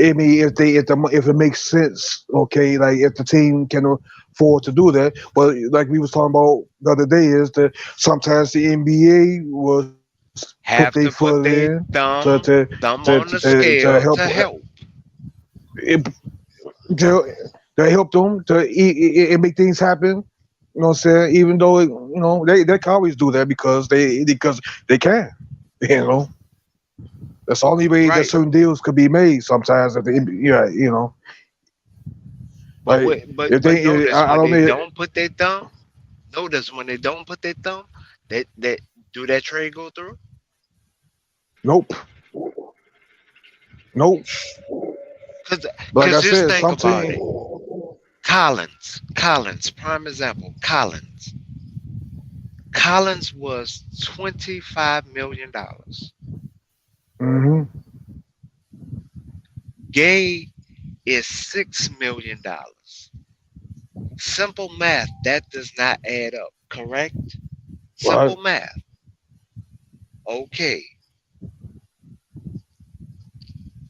I mean, if it makes sense, okay, like if the team can afford to do that. But like we was talking about the other day, is that sometimes the NBA will put their Have foot to put in their thumb on the to scale help to help. it, to help them make things happen. You know what I'm saying? Even though they can always do that because they can. You know, that's the only way that Right. certain deals could be made. Sometimes at the yeah, like if But they notice I when don't they know. don't put their thumb. Notice when they don't put their thumb. That do that trade go through? Nope, nope. Cause But like I cause just said, think some about team. it. Collins, prime example. Collins was $25 million. Hmm. Gay is $6 million. Simple math, that does not add up, correct? Right. Simple math. Okay.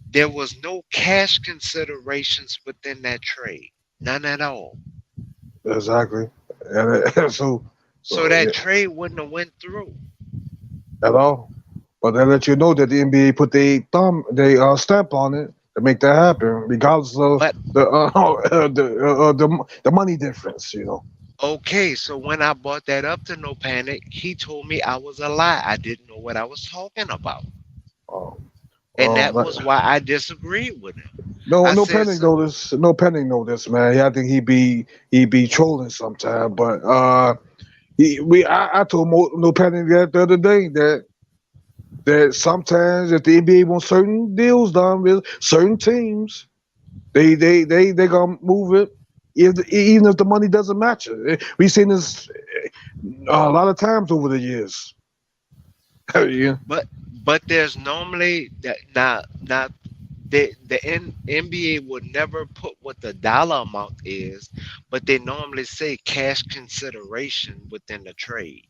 There was no cash considerations within that trade. None at all. Exactly. And So so that yeah, trade wouldn't have went through. at all. But they let you know that the NBA put they stamp on it to make that happen, regardless of But the money difference. You know. okay, so when I brought that up to No Panic, he told me I was a lie. I didn't know what I was talking about. Oh, And well, that was why I disagreed with him. no, I no said, pending notice, no pending notice, man. Yeah, I think he be trolling sometime, but I told no pending that the other day that sometimes if the NBA wants certain deals done with certain teams, they gonna move it. Even if the money doesn't match it, we've seen this a lot of times over the years. Yeah. but there's normally that not the NBA would never put what the dollar amount is, but they normally say cash consideration within the trade.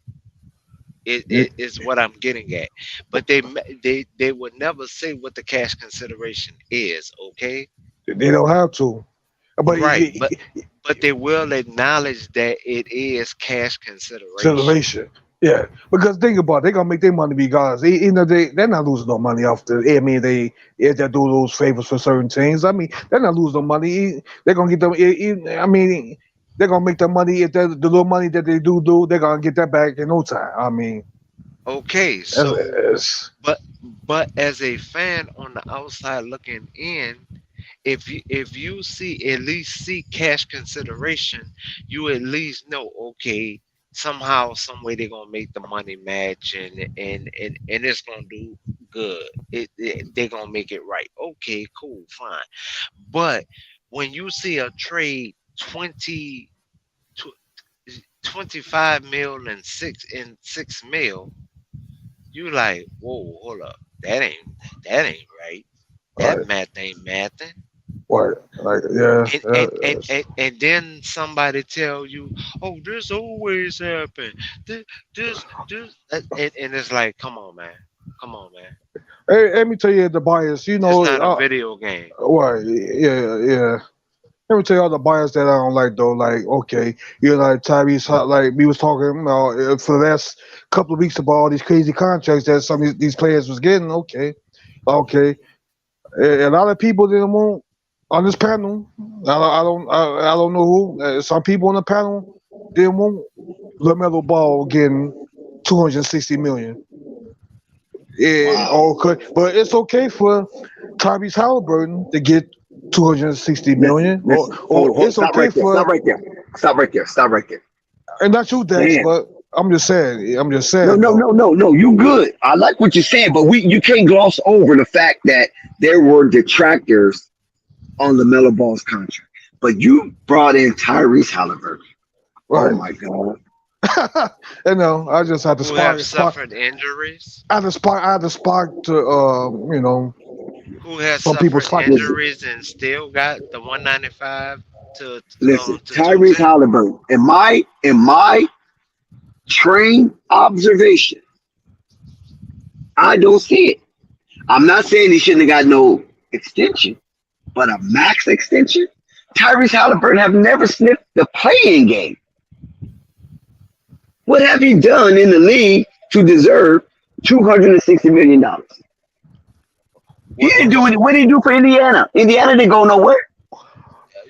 It is what I'm getting at, but they would never say what the cash consideration is. Okay, They don't have to, but right, but they will acknowledge that it is cash consideration. consideration. Yeah, because think about it, they gonna make their money regardless. They're not losing no money off the. I mean, if they do those favors for certain teams. I mean, they're not losing no money. They're gonna get them. I mean, they're gonna make the money if the little money that they do. They're gonna get that back in no time. I mean, Okay, it's, so it's, but as a fan on the outside looking in, if you see at least see cash consideration, you at least know, okay, somehow some way they're gonna make the money match, and it's gonna do good. They're gonna make it right. Okay, cool, fine. But when you see a trade 25 mil and 6 mil, you like, whoa, hold up, that ain't right. That right. math ain't mathing. What? Like, yeah. And then somebody tell you, oh, this always happen. And it's like, come on, man. Hey, let me tell you the bias. It's not a video game. What? Yeah, yeah. Let me tell you all the buyers that I don't like though. Like, okay, you're like Tyrese, like we was talking for the last couple of weeks about all these crazy contracts that some of these players was getting. Okay, okay. A lot of people didn't want on this panel. I don't know who. Some people on the panel then won't LaMelo Ball getting $260 million. Yeah, okay, but it's okay for Tyrese Halliburton to get $260 million, or it's Stop okay right there. for Stop right there. Stop right there. Stop right there. and not you, Dex, Man. but I'm just saying. No. You good. I like what you're saying, but you can't gloss over the fact that there were detractors on LaMelo Ball's contract. But you brought in Tyrese Halliburton. Right. Oh my God. I know. I just had to Who have spark. suffered injuries? I had to spark to Who has some people's suffered pockets. injuries and still got the 195 to Listen, to Tyrese 210? Halliburton. In my trained observation, I don't see it. I'm not saying he shouldn't have got no extension, but a max extension. Tyrese Halliburton have never sniffed the playing game. What have you done in the league to deserve $260 million? He didn't do it. What did he do for Indiana? Indiana didn't go nowhere.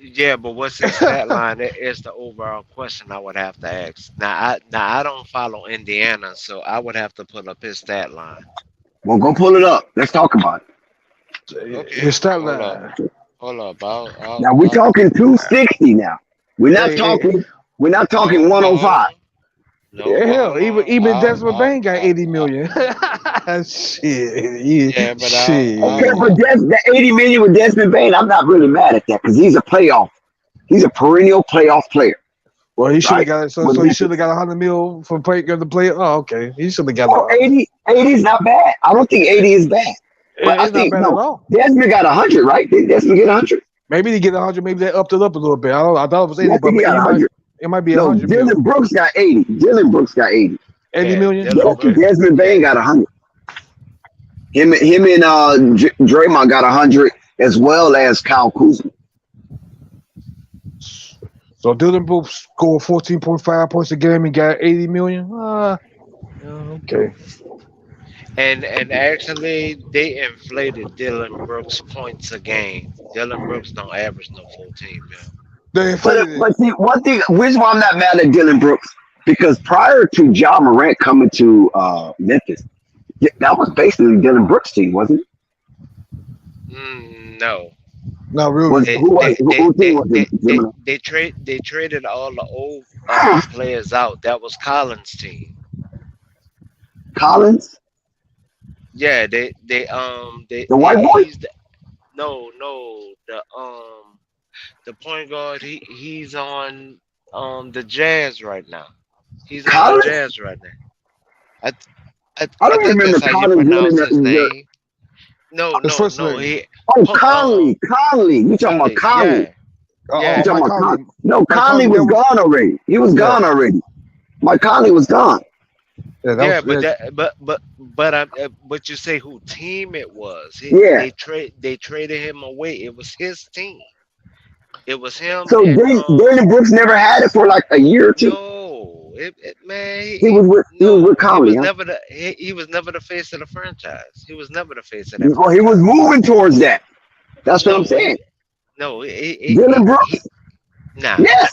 Yeah, but what's his stat line? That is the overall question I would have to ask. Now I don't follow Indiana, so I would have to put up his stat line. Well, go pull it up. Let's talk about it. Okay, His stat hold line. up. Hold up. Now we're talking 260 now. We're not talking 105. No, Yeah, hell, hold on. even Desmond Bain got 80 million. Shit, Yeah, but shit. Okay, but the 80 million with Desmond Bain, I'm not really mad at that because he's a playoff. He's a perennial playoff player. Well, he should have Right? got so With he Memphis. should have got 100 mil for the play. Oh, okay. He should have got. Well, 80 is not bad. I don't think 80 is bad. But I It's not think bad at all. Desmond got 100, right? Did Desmond get 100? Maybe they get 100. Maybe they upped it up a little bit. I thought it was 80, I but think he got 100. it might be No, 100 mil. Dylan Brooks got 80. Dylan Brooks got 80. 80 million. Dylan Desmond Bain got 100. Him and Draymond got 100 as well as Kyle Kuzma. So Dylan Brooks scored 14.5 points a game and got 80 million. Okay. And actually, they inflated Dylan Brooks' points a game. Dylan Brooks don't average no 14 mil. They inflated it. But see, one thing, reason why I'm not mad at Dylan Brooks, because prior to Ja Morant coming to Memphis, that was basically Dylan Brooks' team, wasn't it? No. Not really. They traded all the old players out. That was Collins' team. Collins? Yeah, the white boy? The point guard. He's on the Jazz right now. He's on Collins? the Jazz right now. I don't think remember that's how you Collins pronounce winning his that. name. No. Conley. You talking about Conley? Yeah. You talking about Conley? No, Mike Conley was gone already. He was gone already. Mike Conley was gone. But you say who team it was? They traded him away. It was his team. It was him. So and, Dylan Brooks never had it for like a year or two. No, he was with Conley. He was never the face of the franchise. He was never the face of that. Well, he was moving towards that. That's what I'm saying. Dylan Brooks. Yes.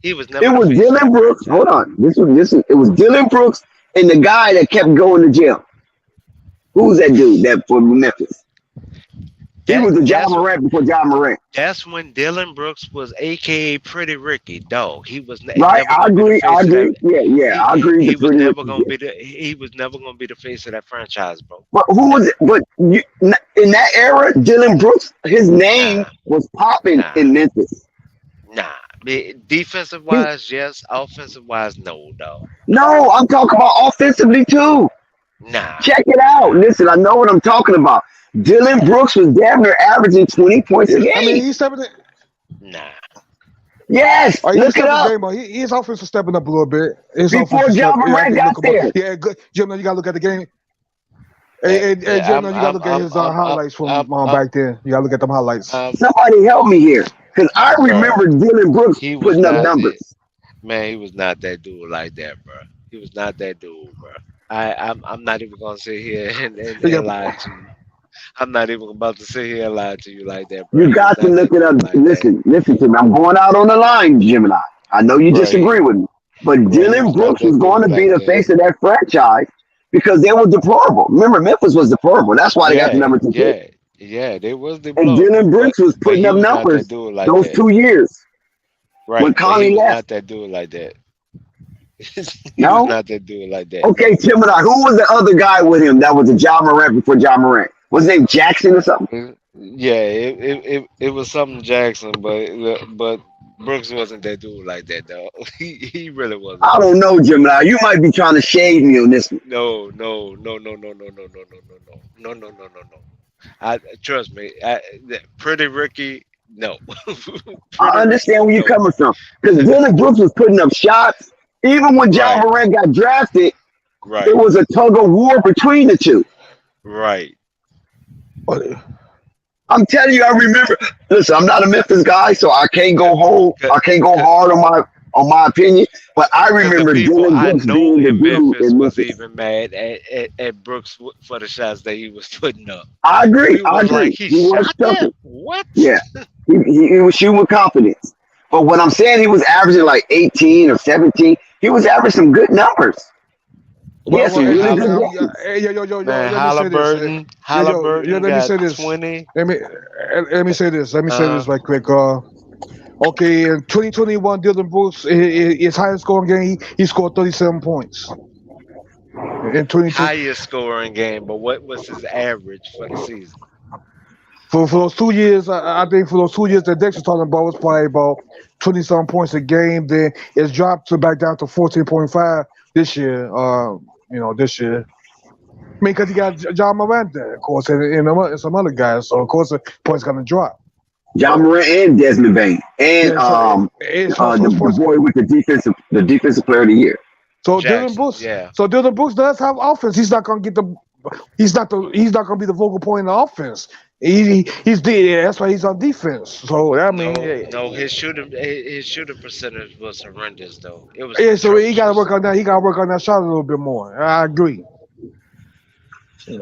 He was never. It was Dylan Brooks. Hold on. This was. It was Dylan Brooks and the guy that kept going to jail. Who was that dude that from Memphis? He was the Ja Morant before Ja Morant. That's when Dylan Brooks was AKA Pretty Ricky. Dog. He was right. I agree. I agree. Yeah. I agree. He was never gonna be the. He was never gonna be the face of that franchise, bro. But who was it? But in that era, Dylan Brooks, his name was popping in Memphis. Nah. Defensive wise, yes. Offensive wise, no, dog. No, I'm talking about offensively too. Nah. Check it out. Listen, I know what I'm talking about. Dylan Brooks was damn near averaging 20 points a game. I mean, he's stepping it. Nah. Yes, look it up. His offense is stepping up a little bit. Before Ja Morant got there. Yeah, good. Jim, you got to look at the game. Hey, Jim, you got to look at his highlights from back then. You got to look at them highlights. Somebody help me here. Because I remember Dylan Brooks putting up numbers. Man, he was not that dude like that, bro. He was not that dude, bro. I'm not even gonna sit here and lie to you. I'm not even about to sit here and lie to you like that, bro. You got to look it up. Listen to me. I'm going out on the line, Gemini. I know you Right. disagree with me, but Right. He Dylan was not Brooks was that going dude to be like the that. face of that franchise because they were deplorable. Remember, Memphis was deplorable. That's why they got the Yeah, number 2 pick. yeah. They was And deplorable, Dylan Brooks was but putting he up was not that numbers dude like those that. 2 years when Right, but he Conley was left. not that dude like that. He was No? not that dude like that. Okay, No. Gemini. Who was the other guy with him that was a John Morant before John Morant? Was his name Jackson or something? Yeah, it was something Jackson, but Brooks wasn't that dude like that though. He really wasn't. I don't know, Gemini. You might be trying to shade me on this one. No. I trust me. Pretty Ricky, no. I Pretty Ricky, understand where you're no. coming from. Because Dylan Brooks was putting up shots. Even when John Right, Morant got drafted, right, there was a tug of war between the two. right. I'm telling you, I remember. Listen, I'm not a Memphis guy, so I can't go hard on my opinion. But I Because the remember people Dylan I Brooks know being the in dude Memphis in was Memphis. even mad at Brooks for the shots that he was putting up. I agree. We was like, he He was shot stumping. that? What? Yeah, he was shooting with confidence. But when I'm saying he was averaging like 18 or 17, he was averaging some good numbers. He had some really good games. Hey, yo, Man, let me say this. Halliburton Let me say got this. 20. Let me say this. Let me say this Uh, right quick. Okay, in 2021, Dylan Brooks, his highest scoring game, he scored 37 points. In 22, highest scoring game, but what was his average for the season? for those 2 years, I think for those 2 years that Dex was talking about was probably about 20-some points a game. Then it's dropped to back down to 14.5 this year. This year. I mean, because you got John Morant there, of course, and some other guys. So of course the points gonna drop. John Morant and Desmond Bain and the boy with the defensive player of the year. So Jackson, Dylan Brooks, yeah. so Dylan Brooks does have offense. He's not gonna he's not gonna be the focal point in the offense. He's there. That's why he's on defense. So I mean, No, his shooting percentage was horrendous though. It was yeah. So he got to atrocious. work on that. He got to work on that shot a little bit more. I agree.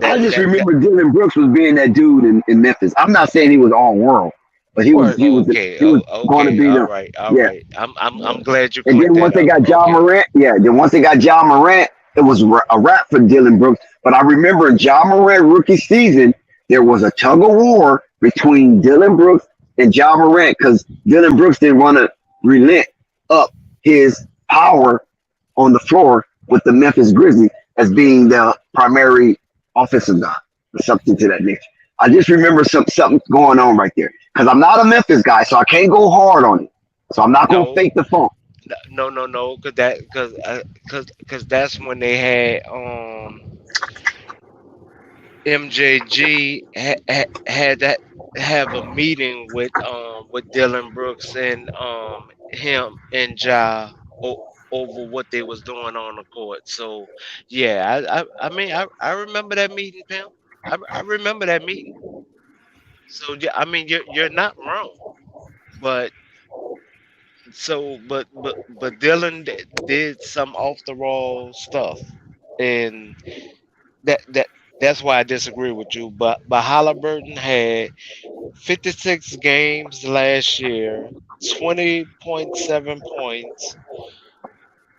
I just That remember Dylan Brooks was being that dude in Memphis. I'm not saying he was all world, but he was going to be all the right. I'm glad you And cleared then once that they up. got John Morant, it was a wrap for Dylan Brooks. But I remember in John Morant rookie season, there was a tug of war between Dylan Brooks and John Morant because Dylan Brooks didn't want to relent up his power on the floor with the Memphis Grizzlies as being the primary offensive guy or something to that nature. I just remember something going on right there because I'm not a Memphis guy, so I can't go hard on it. So I'm not going to fake the funk. No, because that's when they had MJG had that have a meeting with Dylan Brooks and him and Ja over what they was doing on the court. So yeah, I mean I remember that meeting, Pam. I remember that meeting. So yeah, I mean you're not wrong, but Dylan did some off the wall stuff, and that's why I disagree with you. But Halliburton had 56 games last year, 20.7 points,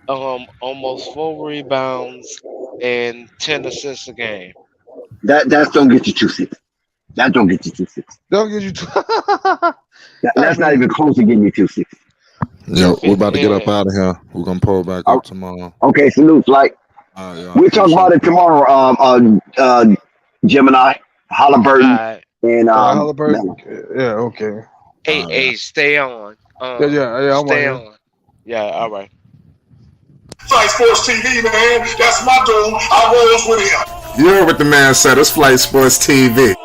almost 4 rebounds, and 10 assists a game. That don't get you 2-6. That don't get you 2-6. Don't get you. That's not even close to getting you 2-6. Yo, we're about to get up out of here. We're gonna pull back up tomorrow. Okay, salute, flight. We'll talk about it tomorrow. Gemini, Halliburton, and Halliburton. Yeah, okay. Hey, stay on. Yeah, I'm stay right on. Yeah, all right. Flight Sports TV, man. That's my dude. I rolls with him. You heard what the man said. It's Flight Sports TV.